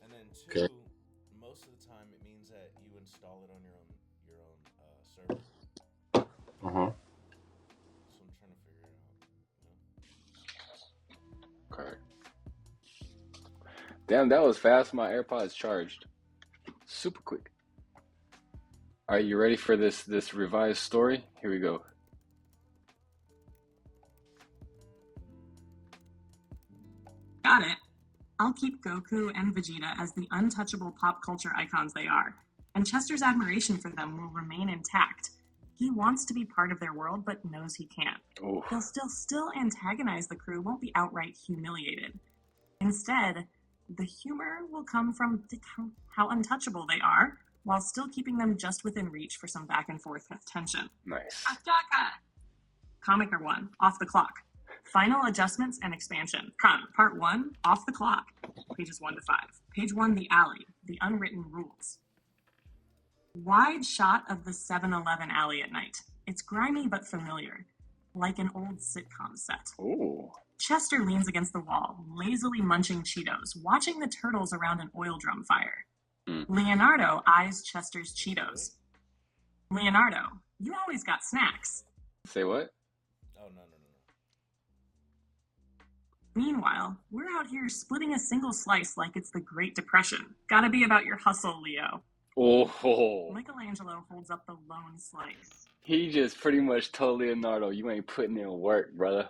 And then two, Okay. most of the time it means that you install it on your own server. Uh-huh. So I'm trying to figure it out. Okay. Damn, that was fast. My AirPods charged. Super quick. All right, you ready for this revised story? Here we go. Got it. I'll keep Goku and Vegeta as the untouchable pop culture icons they are, and Chester's admiration for them will remain intact. He wants to be part of their world, but knows he can't. Oh, He'll still antagonize the crew, won't be outright humiliated. Instead, the humor will come from how untouchable they are, while still keeping them just within reach for some back and forth tension. nice. Comic 1, Off the Clock. Final adjustments and expansion. Part 1, Off the Clock. Pages 1 to 5. Page 1, The Alley. The Unwritten Rules. Wide shot of the 7-Eleven alley at night. It's grimy but familiar, like an old sitcom set. Oh, Chester leans against the wall, lazily munching Cheetos, watching the turtles around an oil drum fire. Leonardo eyes Chester's Cheetos. Leonardo, you always got snacks. say what? Oh no. Meanwhile, we're out here splitting a single slice like it's the Great Depression. Gotta be about your hustle, Leo. Oh, Michelangelo holds up the lone slice. he just pretty much told Leonardo, you ain't putting in work, brother.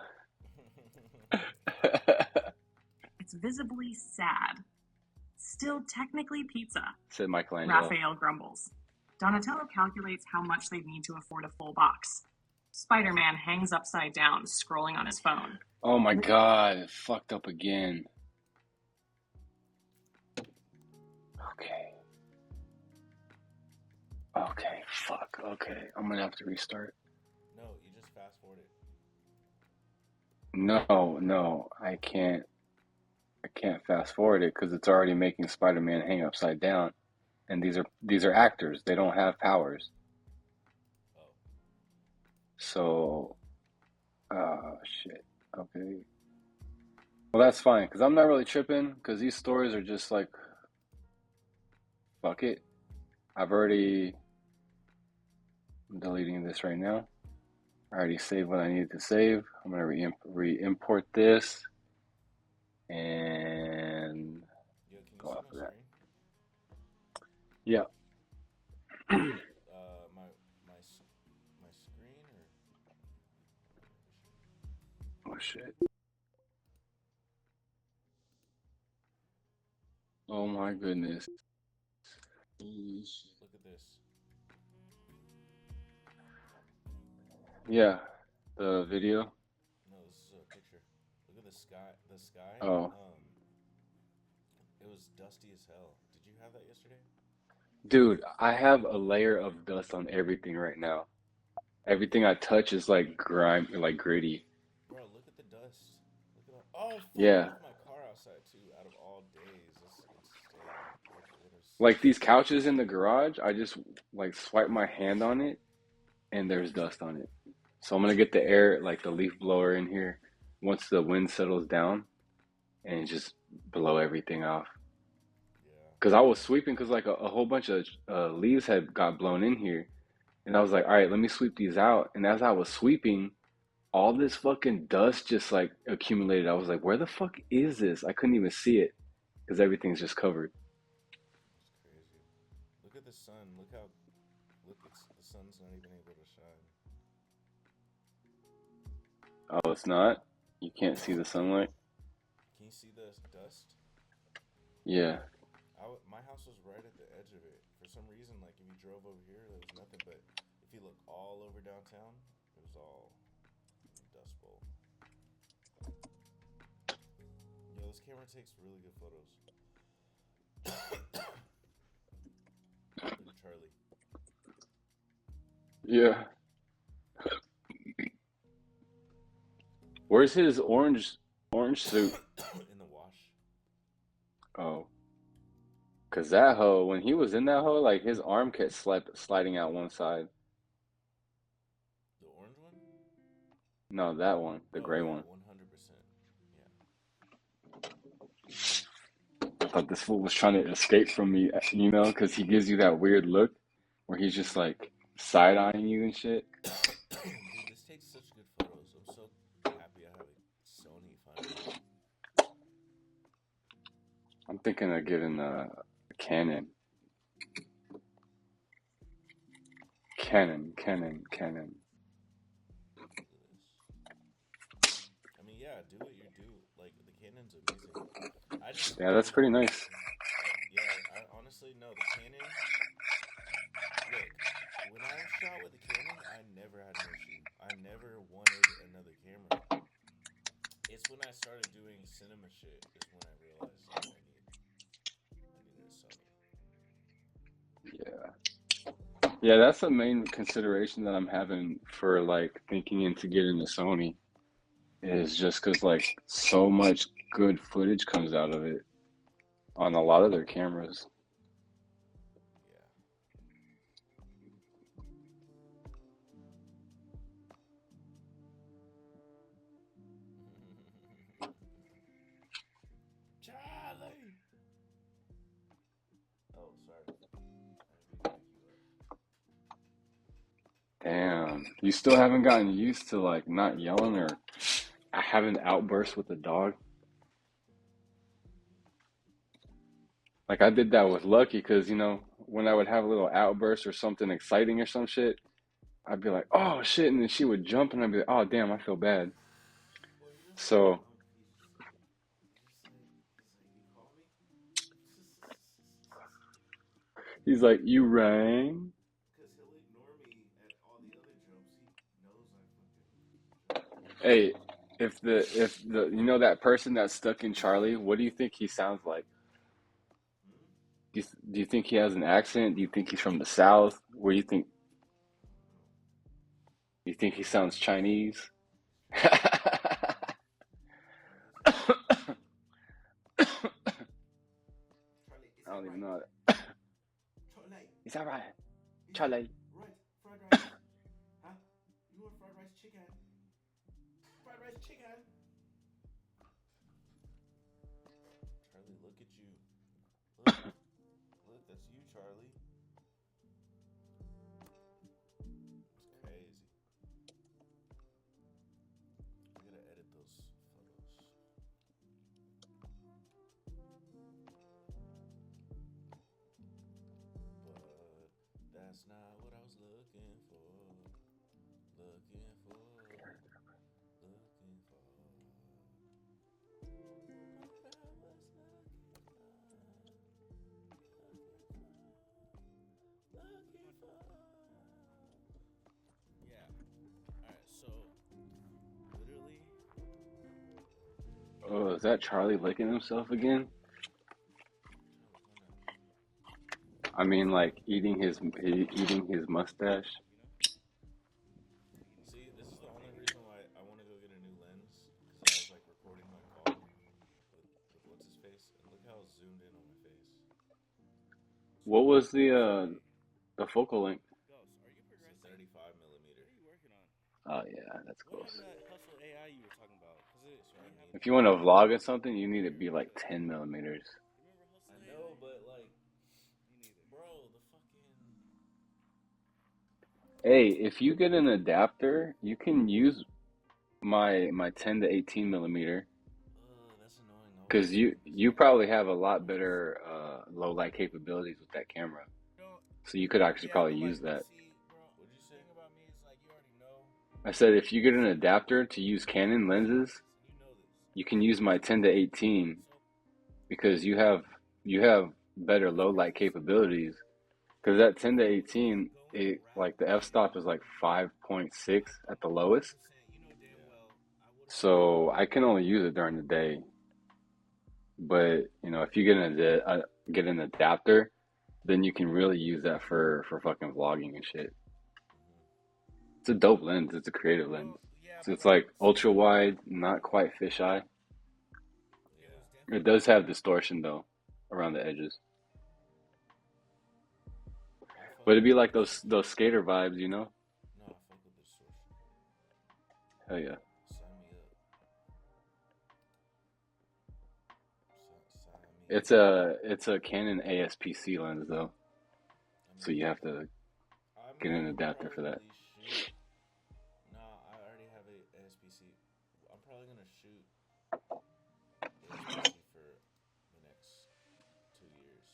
It's visibly sad. Still technically pizza, Said Michelangelo. Raphael grumbles. Donatello calculates how much they need to afford a full box. Spider-Man hangs upside down, scrolling on his phone. Oh my god, it fucked up again. Okay, fuck. Okay, I'm gonna have to restart. No, you just fast forward it. No, I can't fast forward it because it's already making Spider-Man hang upside down. And these are actors. They don't have powers. Oh. So, shit. Okay. Well, that's fine because I'm not really tripping because these stories are just like, fuck it. I'm deleting this right now. I already saved what I needed to save. I'm gonna re-import this and Yo, can you go see off my of that. screen? Yeah. My screen or Oh shit. Oh my goodness. look at this. Yeah, the video. No, this is a picture. Look at the sky. The sky. Oh. It was dusty as hell. Did you have that yesterday? Dude, I have a layer of dust on everything right now. Everything I touch is like grime, like gritty. Bro, look at the dust. Look at all. Oh, fuck, I Yeah. left my car outside too. Out of all days, it's Like these couches in the garage, I just like swipe my hand on it and there's dust on it. So I'm gonna get the air, like the leaf blower in here once the wind settles down and just blow everything off. Because I was sweeping because like a whole bunch of leaves had got blown in here. And I was like, all right, let me sweep these out. And as I was sweeping, all this fucking dust just like accumulated. I was like, where the fuck is this? I couldn't even see it because everything's just covered. It's crazy. Look at the sun. Look how the sun's not even able to shine. Oh, it's not? You can't see the sunlight? Can you see the dust? Yeah. My house was right at the edge of it. For some reason, like if you drove over here, there was nothing. But if you look all over downtown, it was all dust bowl. Yo, this camera takes really good photos. Look at Charlie. Yeah. Where's his orange suit? In the wash. Oh. Cause that hoe, when he was in that hoe, like his arm kept sliding out one side. The orange one? No, that one, the Oh, gray yeah, one. 100%. Yeah. I thought this fool was trying to escape from me, you know, because he gives you that weird look where he's just like side-eyeing you and shit. Dude, this takes such good photos. I'm so happy I have a Sony finally. I'm thinking of getting a Canon. Canon. Look at this. I mean, yeah, do what you do. Like, the Canon's amazing. Yeah, that's pretty nice. I honestly, no, the Canon. Look, when I shot with the Canon, I never had an issue. I never wanted another camera. It's when I started doing cinema shit is when I realized I needed a Sony. Yeah. Yeah, that's the main consideration that I'm having for like thinking into getting a Sony is just because like so much good footage comes out of it on a lot of their cameras. Charlie! Oh, sorry. Damn, you still haven't gotten used to like not yelling or having outbursts with the dog? Like I did that with Lucky because, you know, when I would have a little outburst or something exciting or some shit, I'd be like, oh shit, and then she would jump and I'd be like, oh damn, I feel bad. So he's like, you rang? Because he'll ignore me at all the other jumps. He knows I fucking. Hey, if the you know that person that's stuck in Charlie, what do you think he sounds like? Do you think he has an accent? Do you think he's from the South? Where do you think? You think he sounds Chinese? I don't even know. Is that right? Charlie. Right, fried rice. Huh? You want fried rice chicken? Fried rice chicken. Charlie, look at you. Look, look, that's you, Charlie. It's crazy. I gotta edit those photos. But that's not what I was looking for. Looking for. Yeah. Alright, so literally. Oh, is that Charlie licking himself again? I mean, like eating his mustache. See, this is the only reason why I want to go get a new lens, because I was like recording my call with what's his face, and look how zoomed in on my face. What was the focal length? It's a 35 millimeter. Oh yeah, that's close. Hustle AI you were talking about? If you want to vlog or something, you need to be like 10 millimeters. I know, but like, bro, the fucking. Hey, if you get an adapter, you can use my 10 to 18 millimeter, That's annoying. I because was you probably have a lot better low light capabilities with that camera, so you could actually yeah, probably but like, use that. see, bro, what you saying about me is like you already know. I said if you get an adapter to use Canon lenses, You know this. you can use my 10 to 18 because you have better low light capabilities. Because that 10 to 18, it like the f-stop is like 5.6 at the lowest, so I can only use it during the day. But if you get an adapter, then you can really use that for fucking vlogging and shit. It's a dope lens. It's a creative lens. So it's like ultra wide, not quite fisheye. It does have distortion though around the edges. But it'd be like those skater vibes, you know? No, I fuck with distortion. Hell yeah. Sign me up. Sign me It's a Canon ASPC lens though, so you have to get an adapter for that. No, I already have a ASPC. I'm probably gonna shoot ASPC for the next 2 years,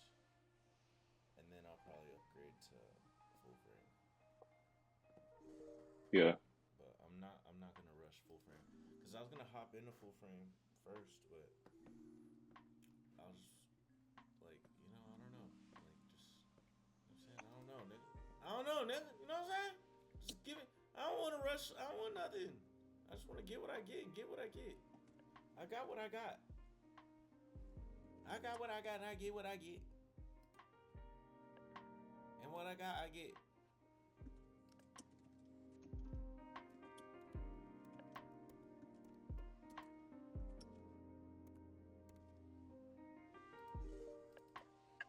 and then I'll probably upgrade to full frame. Yeah. But I'm not gonna rush full frame because I was gonna hop into full frame first, but I was like, I don't know, like just. You know what I'm saying? I don't know, nigga. You know what I'm saying? Just give it. I don't want to rush. I don't want nothing. I just want to get what I get and get what I get. I got what I got. I got what I got and I get what I get. And what I got, I get.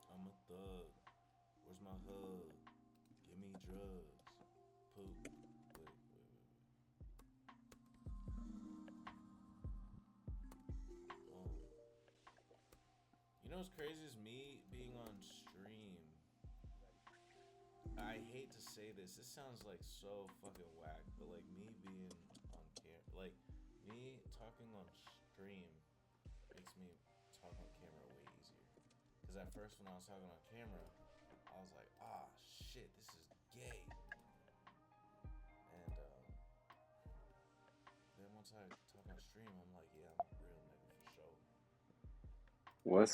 I'm a thug. Where's my hug? Give me drugs. Poop. Wait. Oh. You know what's crazy is me being on stream. I hate to say this. This sounds like so fucking whack, but like me being on camera, like me talking on stream makes me talk on camera way easier. Because at first when I was talking on camera, I was like, shit, this is gay. And then once I talk on stream, I'm like, yeah, I'm a real nigga for sure. What?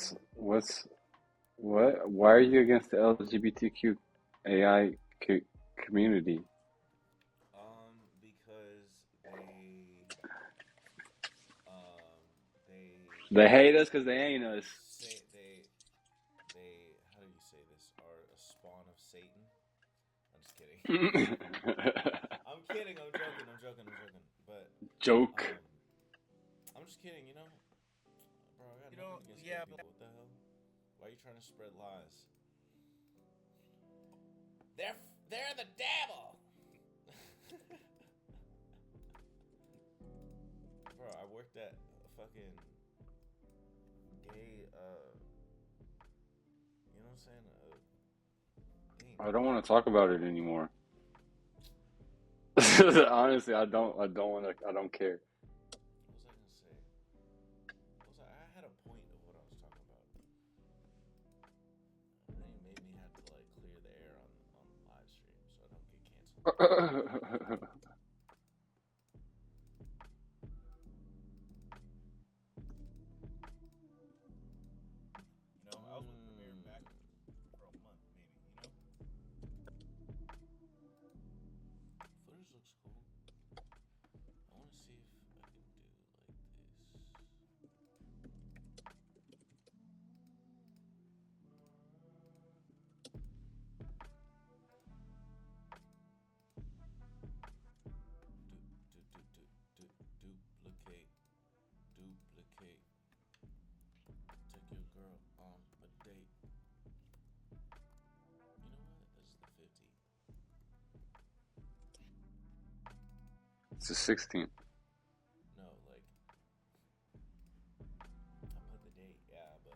Why are you against the LGBTQ AI community? Because they hate us because they ain't us. They how do you say this? Are a spawn of Satan. I'm just kidding. I'm kidding. I'm joking. But joke. I'm just kidding. Bro, I got nothing against gay people. What the hell? Why are you trying to spread lies? They're the devil. Bro, I worked at a fucking gay, you know what I'm saying? I don't want to talk about it anymore. Honestly, I don't want to. I don't care. What was I gonna say? I had a point of what I was talking about. And then it made me have to like clear the air on live stream so I don't get canceled. I was with Premier back for a month, maybe. Footage looks cool. I want to see if I can do like this. Duplicate. Take your girl on a date. You know what? This is the 15th. It's the 16th. No, like I put the date, yeah, but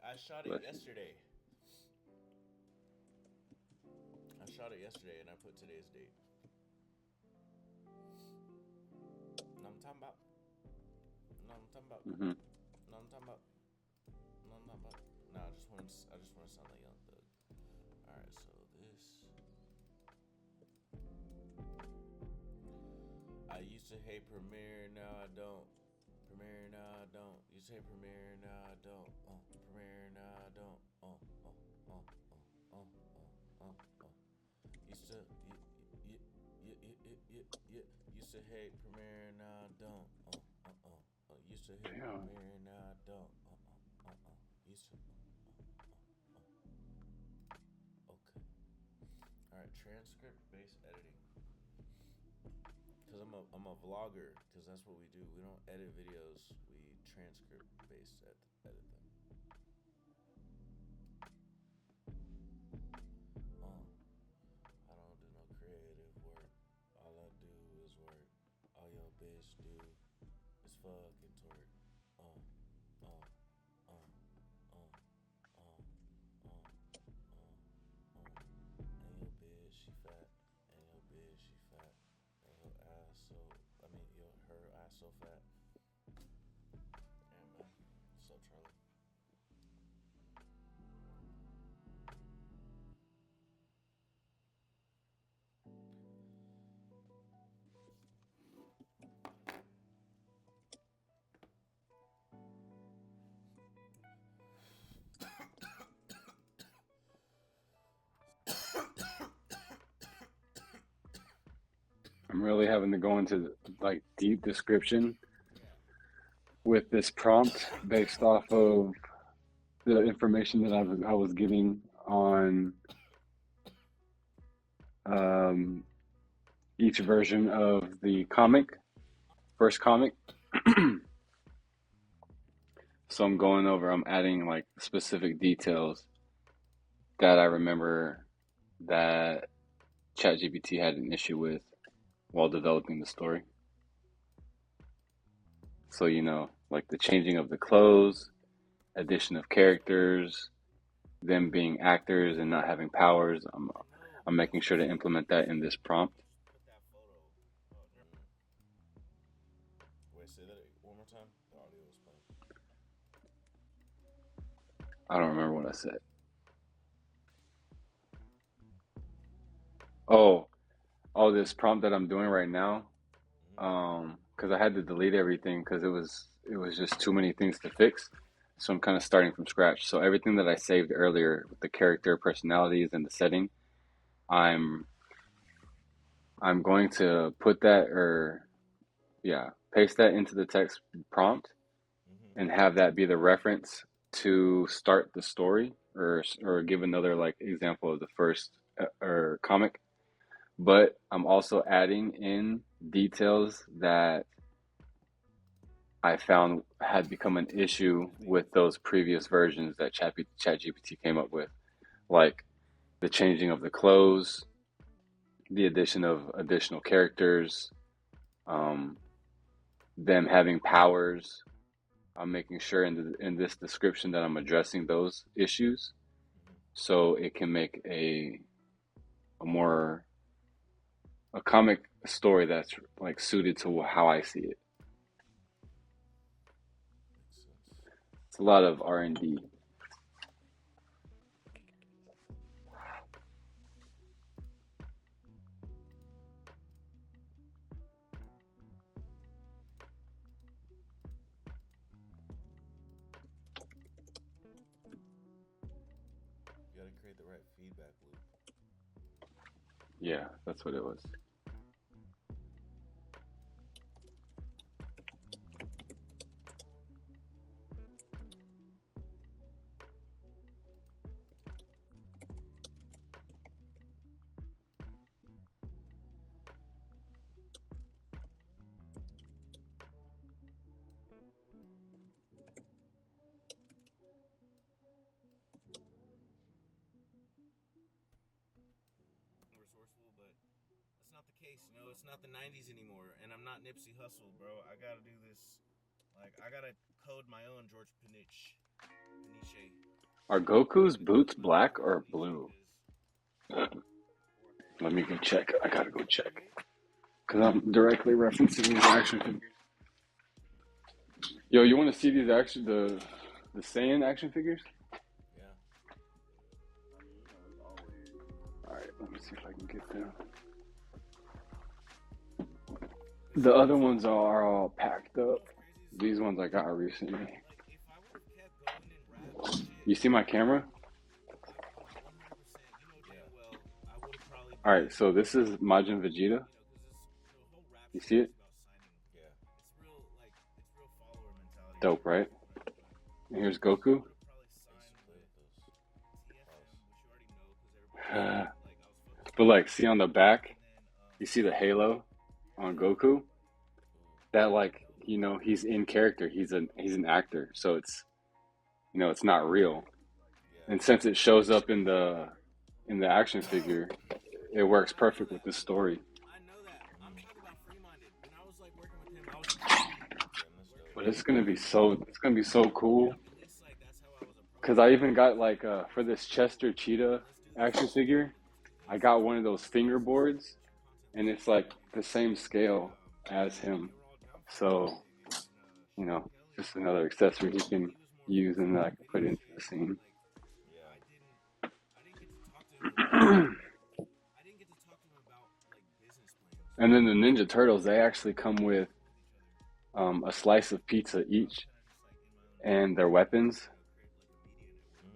I shot it yesterday. And I put today's date. talking about? Know what I'm talking about? Hmm. Know what I'm talking about? Know what I'm talking about? Nah, I just want to sound like Young Thug. All right, so this. I used to hate Premiere, now I don't. Premiere, now I don't. Used to hate Premiere, now I don't. Premiere, now I don't. Used to, used to hate Premiere, now I don't. Used to hate Damn. Premiere, now I don't. Used to. Okay. All right, transcript-based editing. Because I'm a vlogger, because that's what we do. We don't edit videos, we transcript-based edit them. I don't do no creative work. All I do is work. All your bitch do is fucking twerk. And your bitch, she fat. And your bitch, she fat. And your ass so, her ass so fat. Yeah, man. What's up, Charlie? I'm really having to go into like deep description with this prompt based off of the information that I was giving on each version of the first comic. So I'm adding like specific details that I remember that ChatGPT had an issue with while developing the story. So, like the changing of the clothes, addition of characters, them being actors and not having powers. I'm making sure to implement that in this prompt. Put that photo. Wait, say that one more time. The audio was playing. I don't remember what I said. Oh, this prompt that I'm doing right now, because I had to delete everything because it was just too many things to fix. So I'm kind of starting from scratch. So everything that I saved earlier with the character personalities and the setting, I'm going to put that paste that into the text prompt and have that be the reference to start the story or give another like example of the first or comic. But I'm also adding in details that I found had become an issue with those previous versions that ChatGPT came up with, like the changing of the clothes, the addition of additional characters, them having powers. I'm making sure in this description that I'm addressing those issues, so it can make a comic story that's like suited to how I see it. It's a lot of R&D. You gotta create the right feedback loop. Yeah, that's what it was. Resourceful, but that's not the case. It's not the 90s anymore, and I'm not Nipsey Hussle, bro. I gotta do this. Like, I gotta code my own George Paniche. Are Goku's boots black or blue? Let me go check. I gotta go check. Because I'm directly referencing these action figures. Yo, you want to see these action the Saiyan action figures? Yeah. All right, let me see if I can get them. The other ones are all packed up. These ones I got recently. You see my camera? All right, so this is Majin Vegeta. You see it? Dope, right? And here's Goku. But like, see on the back, you see the halo on Goku. That like, he's in character. He's an actor, so it's it's not real. And since it shows up in the action figure, it works perfect with this story. But it's gonna be so cool. Cause I even got like for this Chester Cheetah action figure, I got one of those fingerboards, and it's like the same scale as him. So, just another accessory you can use and that I can put into the scene. And then the Ninja Turtles, they actually come with a slice of pizza each and their weapons.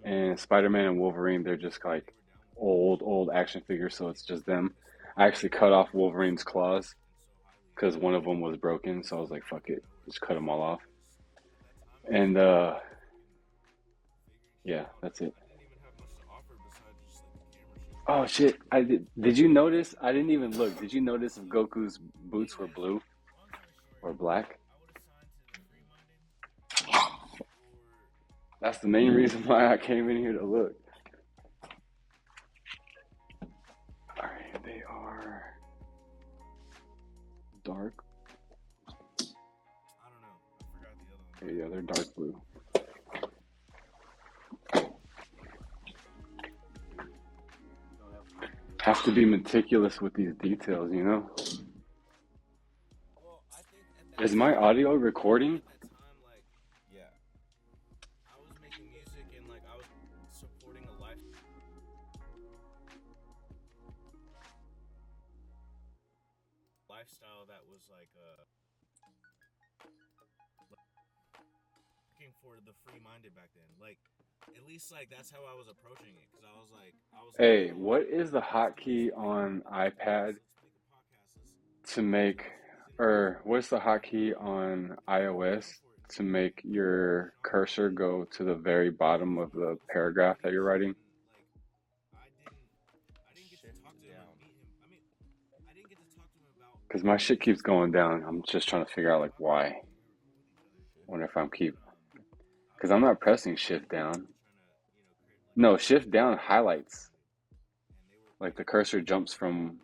And Spider-Man and Wolverine, they're just like old action figures, so it's just them. I actually cut off Wolverine's claws because one of them was broken, so I was like, fuck it, just cut them all off. And yeah, that's it. Oh shit! Did you notice? I didn't even look. Did you notice if Goku's boots were blue or black? That's the main reason why I came in here to look. All right, they are dark. Okay, yeah, they're dark blue. Have to be meticulous with these details, Is my audio recording? Yeah. I was making music and like I was supporting a lifestyle that was like looking for the free-minded back then. Like at least like that's how I was approaching it because I was like Hey, what is the hotkey on iPad to make, or what's the hotkey on iOS to make your cursor go to the very bottom of the paragraph that you're writing? Because my shit keeps going down. I'm just trying to figure out like why. Wonder if because I'm not pressing shift down. No, shift down highlights. Like the cursor jumps from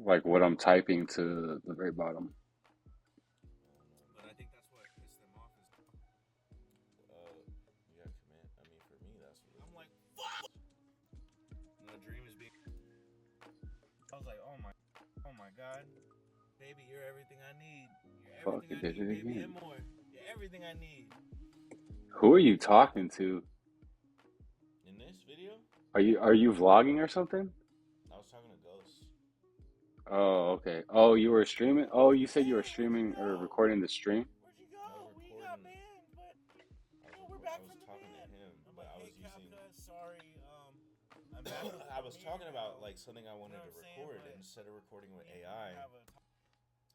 like what I'm typing to the very bottom. But I think that's what pissed them off is yeah, command. I mean, for me, that's what I'm like, fuck. No dream is being. I was like, oh my god, baby, you're everything I need. You're everything I need, baby, and more. You're everything I need. Who are you talking to? In this video? Are you vlogging or something? I was talking to Ghost. Oh, okay. Oh, you were streaming? Oh, you said you were streaming or recording the stream? Where'd you go? We got banned, but we're back from the ban. I was talking to him, but I was using. Sorry, I'm back. I was talking about like something I wanted to record instead of recording with AI.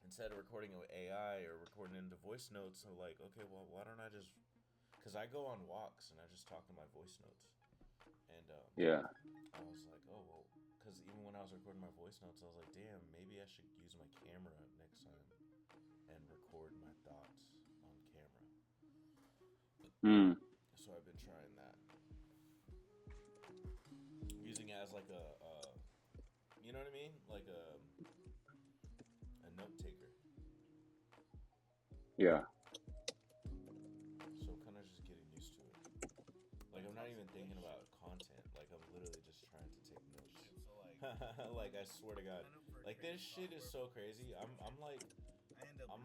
Instead of recording with AI or recording into voice notes, so like, okay, well, why don't I just? Because I go on walks and I just talk to my voice notes. And yeah. I was like, oh, well, because even when I was recording my voice notes, I was like, damn, maybe I should use my camera next time and record my thoughts on camera. So I've been trying that. Using it as like a you know what I mean? Like a note taker. Yeah. So kind of just getting used to it. Like I'm not even thinking about content. Like I'm literally just trying to take notes. like I swear to God, like this shit is so crazy. I'm like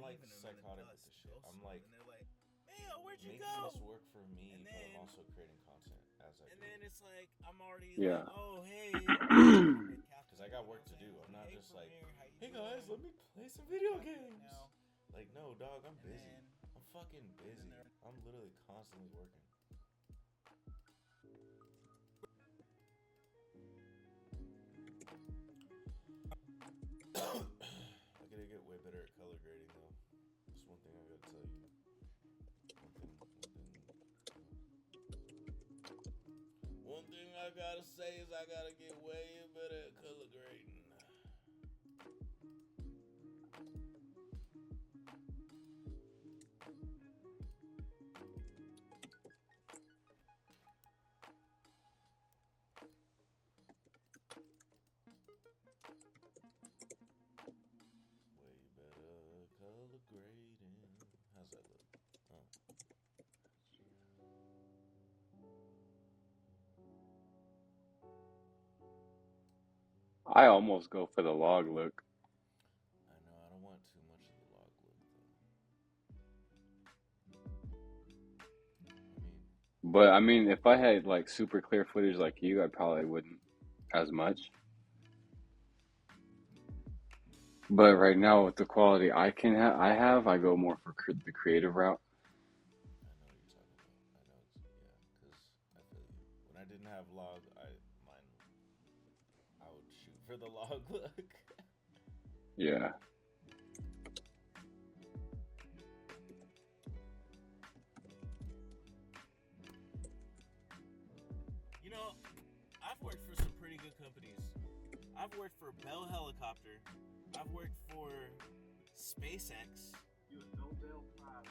like leaving them in the psychotic with dust, this shit. ghosting I'm them, like and they're like, "Man, where'd you making go?" this work for me, And but I'm then, also creating content as I and do then it. it's like I'm already Yeah. like, "Oh, hey, Cause I got work to do. I'm not Hey, just like, Premier, how you hey doing? guys, let me play some video How you doing games. now?" Like, no, dog, I'm And busy. then, I'm fucking busy. I'm literally constantly working. I gotta get way better at color grading though. That's one thing I gotta tell you. One thing I gotta say is I gotta get way better at color grading. Way better color grading. How's that look? Oh. I almost go for the log look. I know, I don't want too much of the log look though. I mean, But I mean, if I had like super clear footage like you, I probably wouldn't as much. But right now, with the quality I I go more for the creative route. I know what you're talking about. I know it's, yeah, because I feel you. When I didn't have log, I would shoot for the log look. Yeah. you know, I've worked for some pretty good companies. I've worked for Bell Helicopter. I've worked for SpaceX. You a Nobel Prize.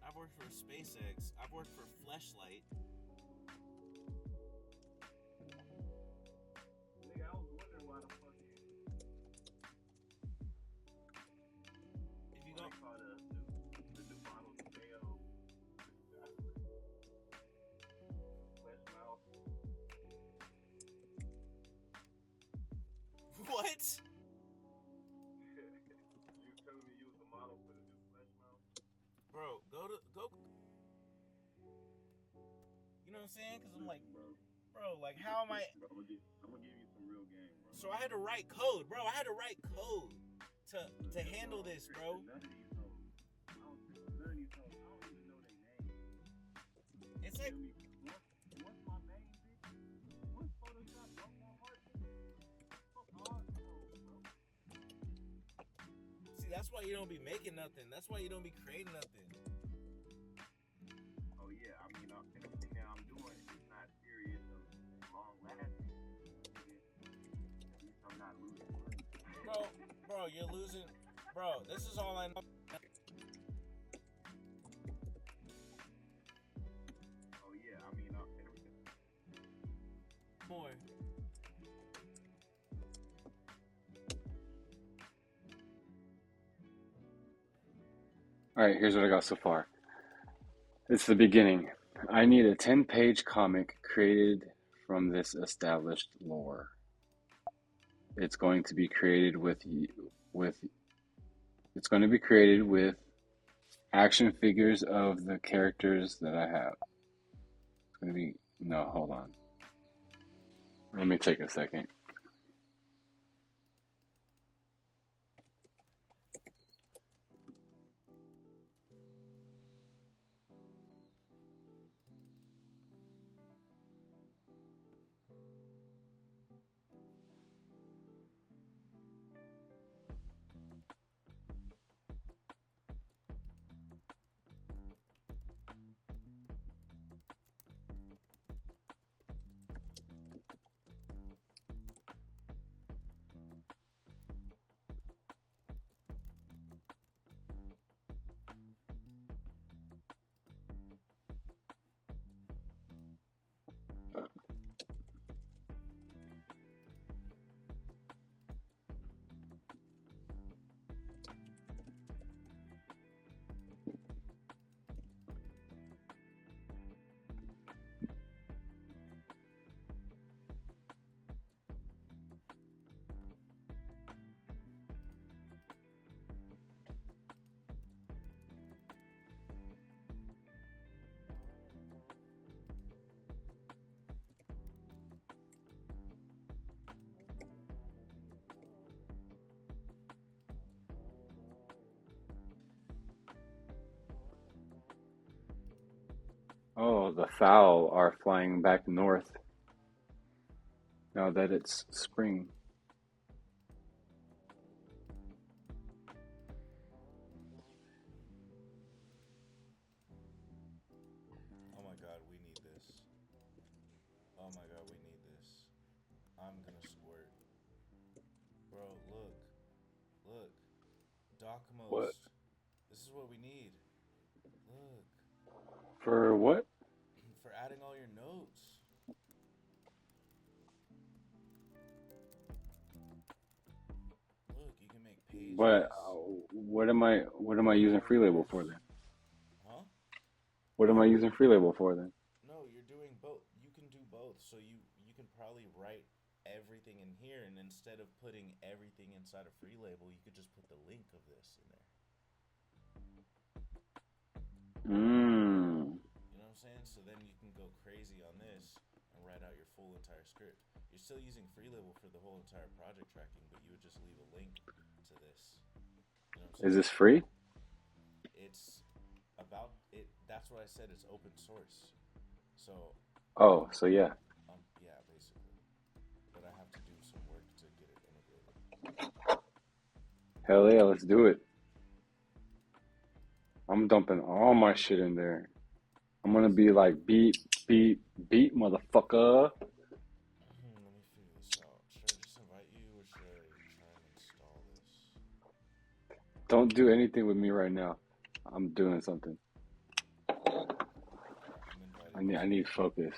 I've worked for SpaceX. I've worked for Fleshlight. Nigga, I was wondering why the fuck If you go, call the new model of Mayo. Westmouth. what? You telling me you was the model for the new Fleshmouth? Bro, go. You know what I'm saying? Because I'm like, bro, like, how am I? Bro, I'm gonna give you some real game, bro. So I had to write code, bro. I had to write code to handle this, bro. None of these hoes. I don't even know their names. It's like, What's my name, bitch? What's Photoshop? Don't want heart, fuck all bro. see, that's why you don't be making nothing. That's why you don't be creating nothing. Oh yeah, I mean, everything that I'm doing is not serious or long lasting. At least I'm not losing money. Bro, you're losing. Bro, this is all I know. Oh yeah, I mean, everything. More. All right, here's what I got so far. It's the beginning. I need a 10-page comic created from this established lore. It's going to be created with action figures of the characters that I have. It's going to be no, hold on. Let me take a second. the fowl are flying back north now that it's spring. Oh my god, we need this. Oh my god, we need this. I'm gonna squirt. Bro, look. Look. What? DocMost. This is what we need. Look. For what? For adding all your notes. Look, you can make pages. But what am I using Freelabel for then? Huh? What am I using Freelabel for then? No, you're doing both. You can do both. So you can probably write everything in here, and instead of putting everything inside of Freelabel, you could just put the link of this in there. Mm. You know what I'm saying? So then you can go crazy on this and write out your full entire script. You're still using Freelabel for the whole entire project tracking, but you would just leave a link to this. You know what I'm saying? Is this free? It's about it. That's what I said. It's open source. So. Oh, so yeah. Yeah, basically. But I have to do some work to get it integrated. Hell yeah, let's do it. I'm dumping all my shit in there. I'm gonna be like beep, beep, beep, motherfucker. Let me figure this out. Should I just invite you, or should I try and install this? Don't do anything with me right now. I'm doing something. I need focus.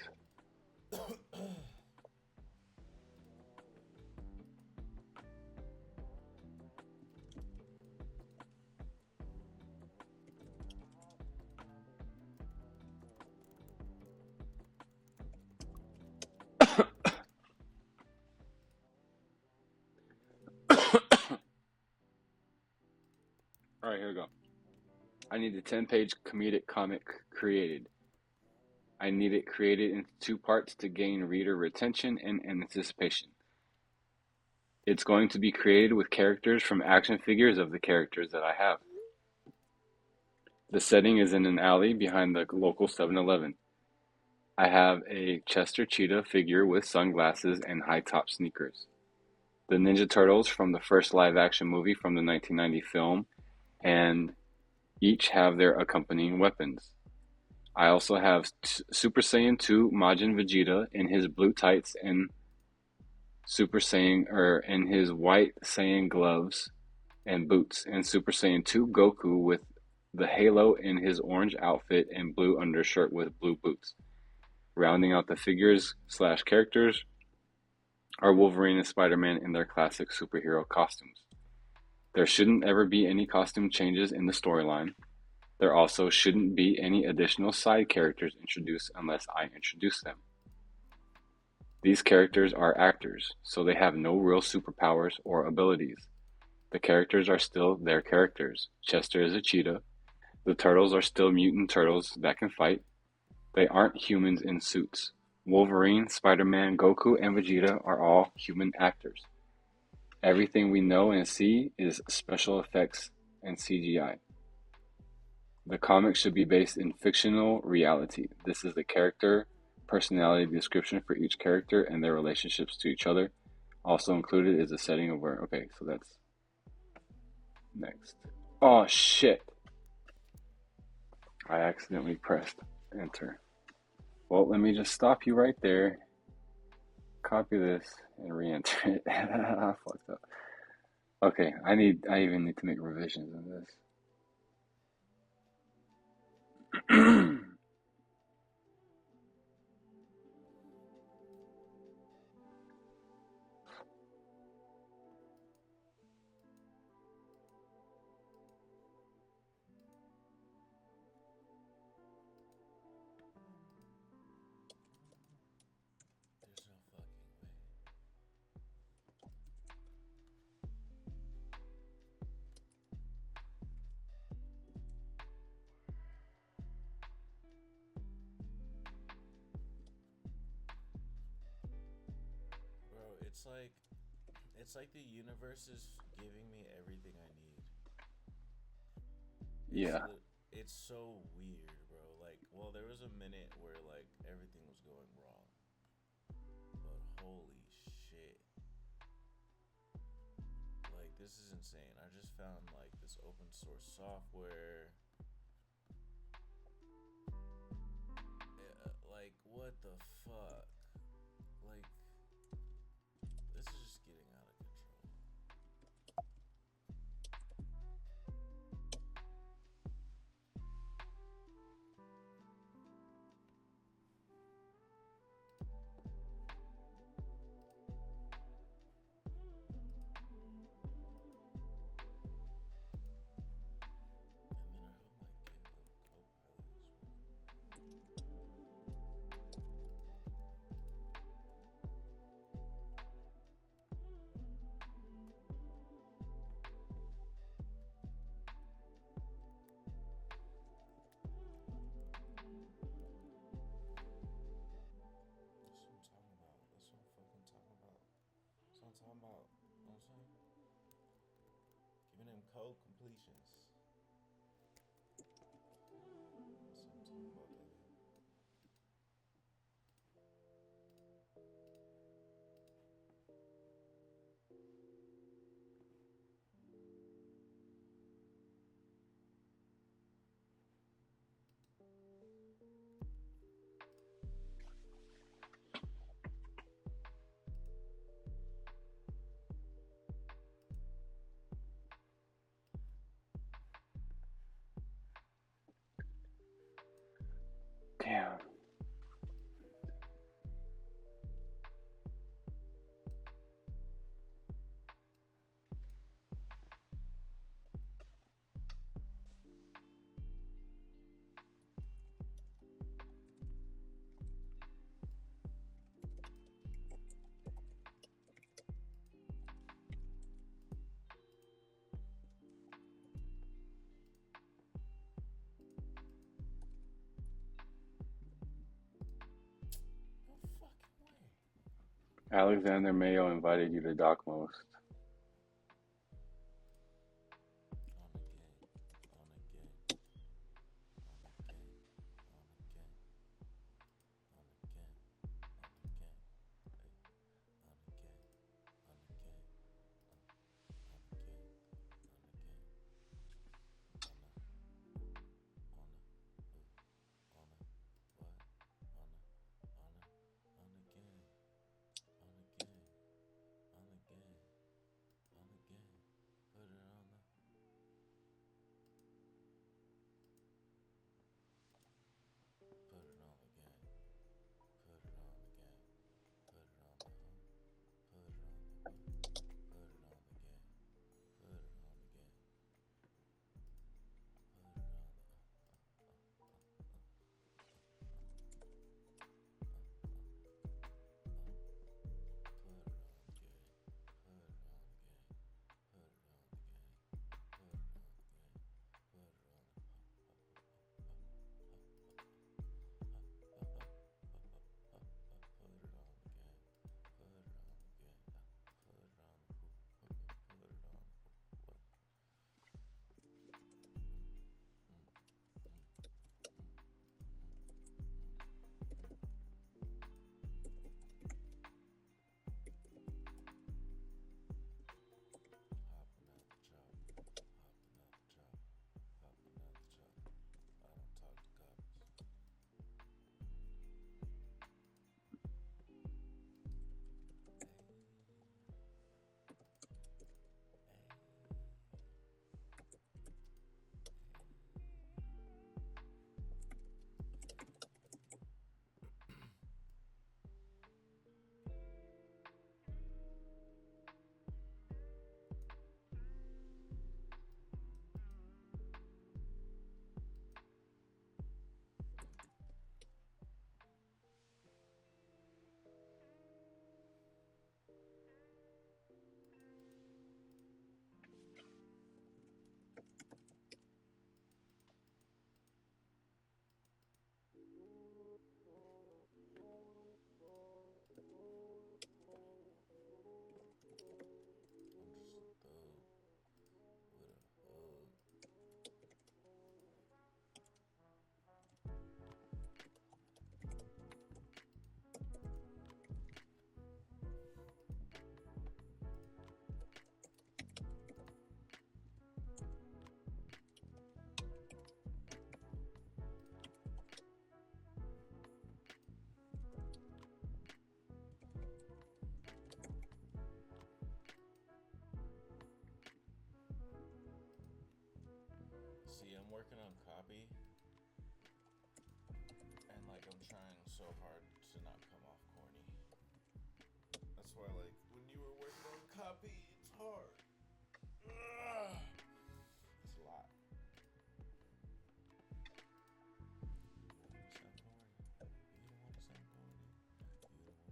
All right, here we go. I need a 10-page comedic comic created. I need it created into 2 parts to gain reader retention and anticipation. It's going to be created with characters from action figures of the characters that I have. The setting is in an alley behind the local 7-Eleven. I have a Chester Cheetah figure with sunglasses and high-top sneakers. The Ninja Turtles from the first live-action movie from the 1990 film, and each have their accompanying weapons. I also have Super Saiyan 2 Majin Vegeta in his blue tights and Super Saiyan in his white Saiyan gloves and boots, and Super Saiyan 2 Goku with the halo in his orange outfit and blue undershirt with blue boots. Rounding out the figures/characters are Wolverine and Spider-Man in their classic superhero costumes. There shouldn't ever be any costume changes in the storyline. There also shouldn't be any additional side characters introduced unless I introduce them. These characters are actors, so they have no real superpowers or abilities. The characters are still their characters. Chester is a cheetah. The turtles are still mutant turtles that can fight. They aren't humans in suits. Wolverine, Spider-Man, Goku, and Vegeta are all human actors. Everything we know and see is special effects and CGI. The comic should be based in fictional reality. This is the character personality description for each character and their relationships to each other. Also included is a setting of where... Okay, so that's... Next. Oh, shit. I accidentally pressed enter. Well, let me just stop you right there. Copy this and re-enter it. I fucked up. Okay, I even need to make revisions on this. It's like the universe is giving me everything I need. Yeah. It's so weird, bro. Like, well, there was was a minute where like everything was going wrong, but holy shit, like this is insane. I just found like this open source software. Like what the fuck? Like this is just getting out of control. And then I hope my GitHub Copilot is working. That's what I'm talking about. That's what I'm fucking talking about. That's what I'm talking about. You know what I'm saying? Giving them code completions. That's what I'm talking about, baby. Damn. No fucking way. Alexander Mayo invited you to Dockmost. On again. On again. On again. On again. On again. On again. Hey. On again. On again. On again. On again. On a what? On again. On again. On again. I'm working on copy, and like I'm trying so hard to not come off corny. That's why, like, when you were working on copy, it's hard. Ugh. It's a lot. Sound corny. You don't want to sound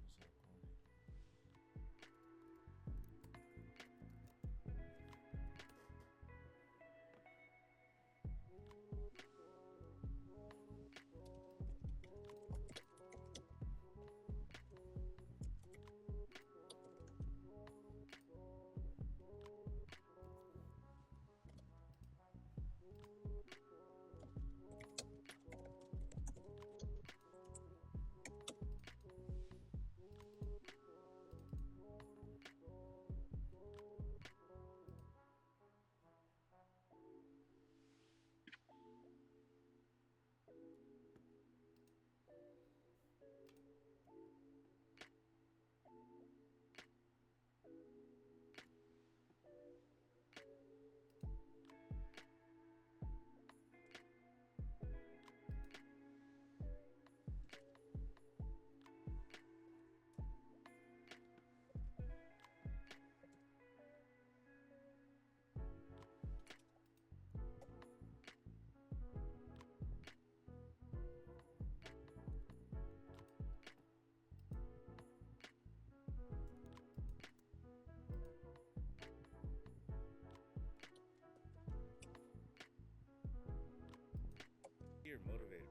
corny. You don't want to sound corny. You're motivated.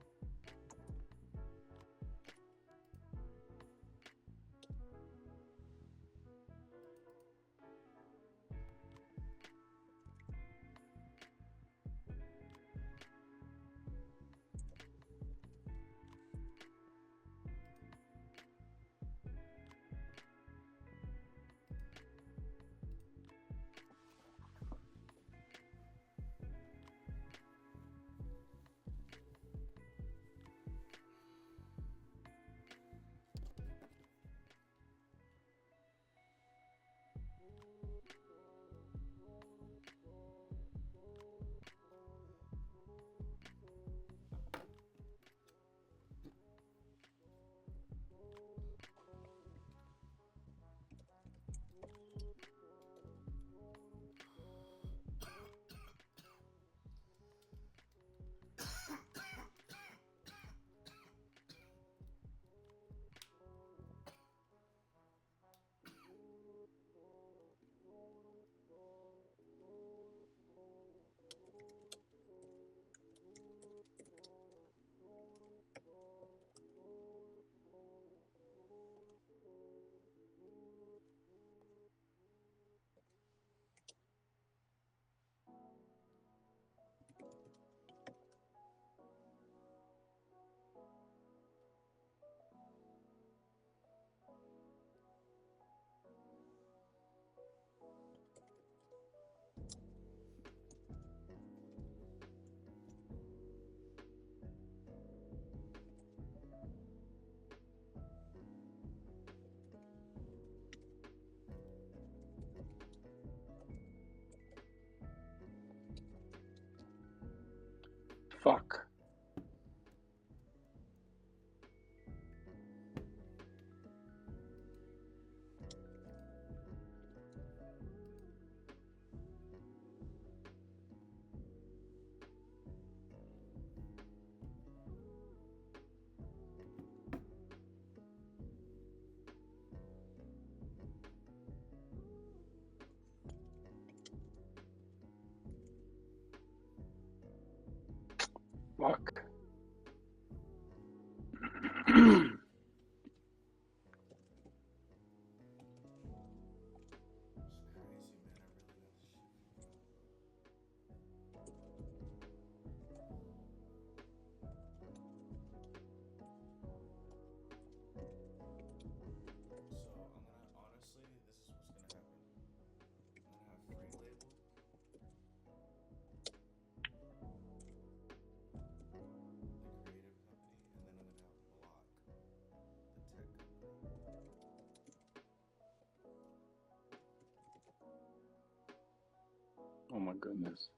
Fuck. Fuck. Oh my goodness.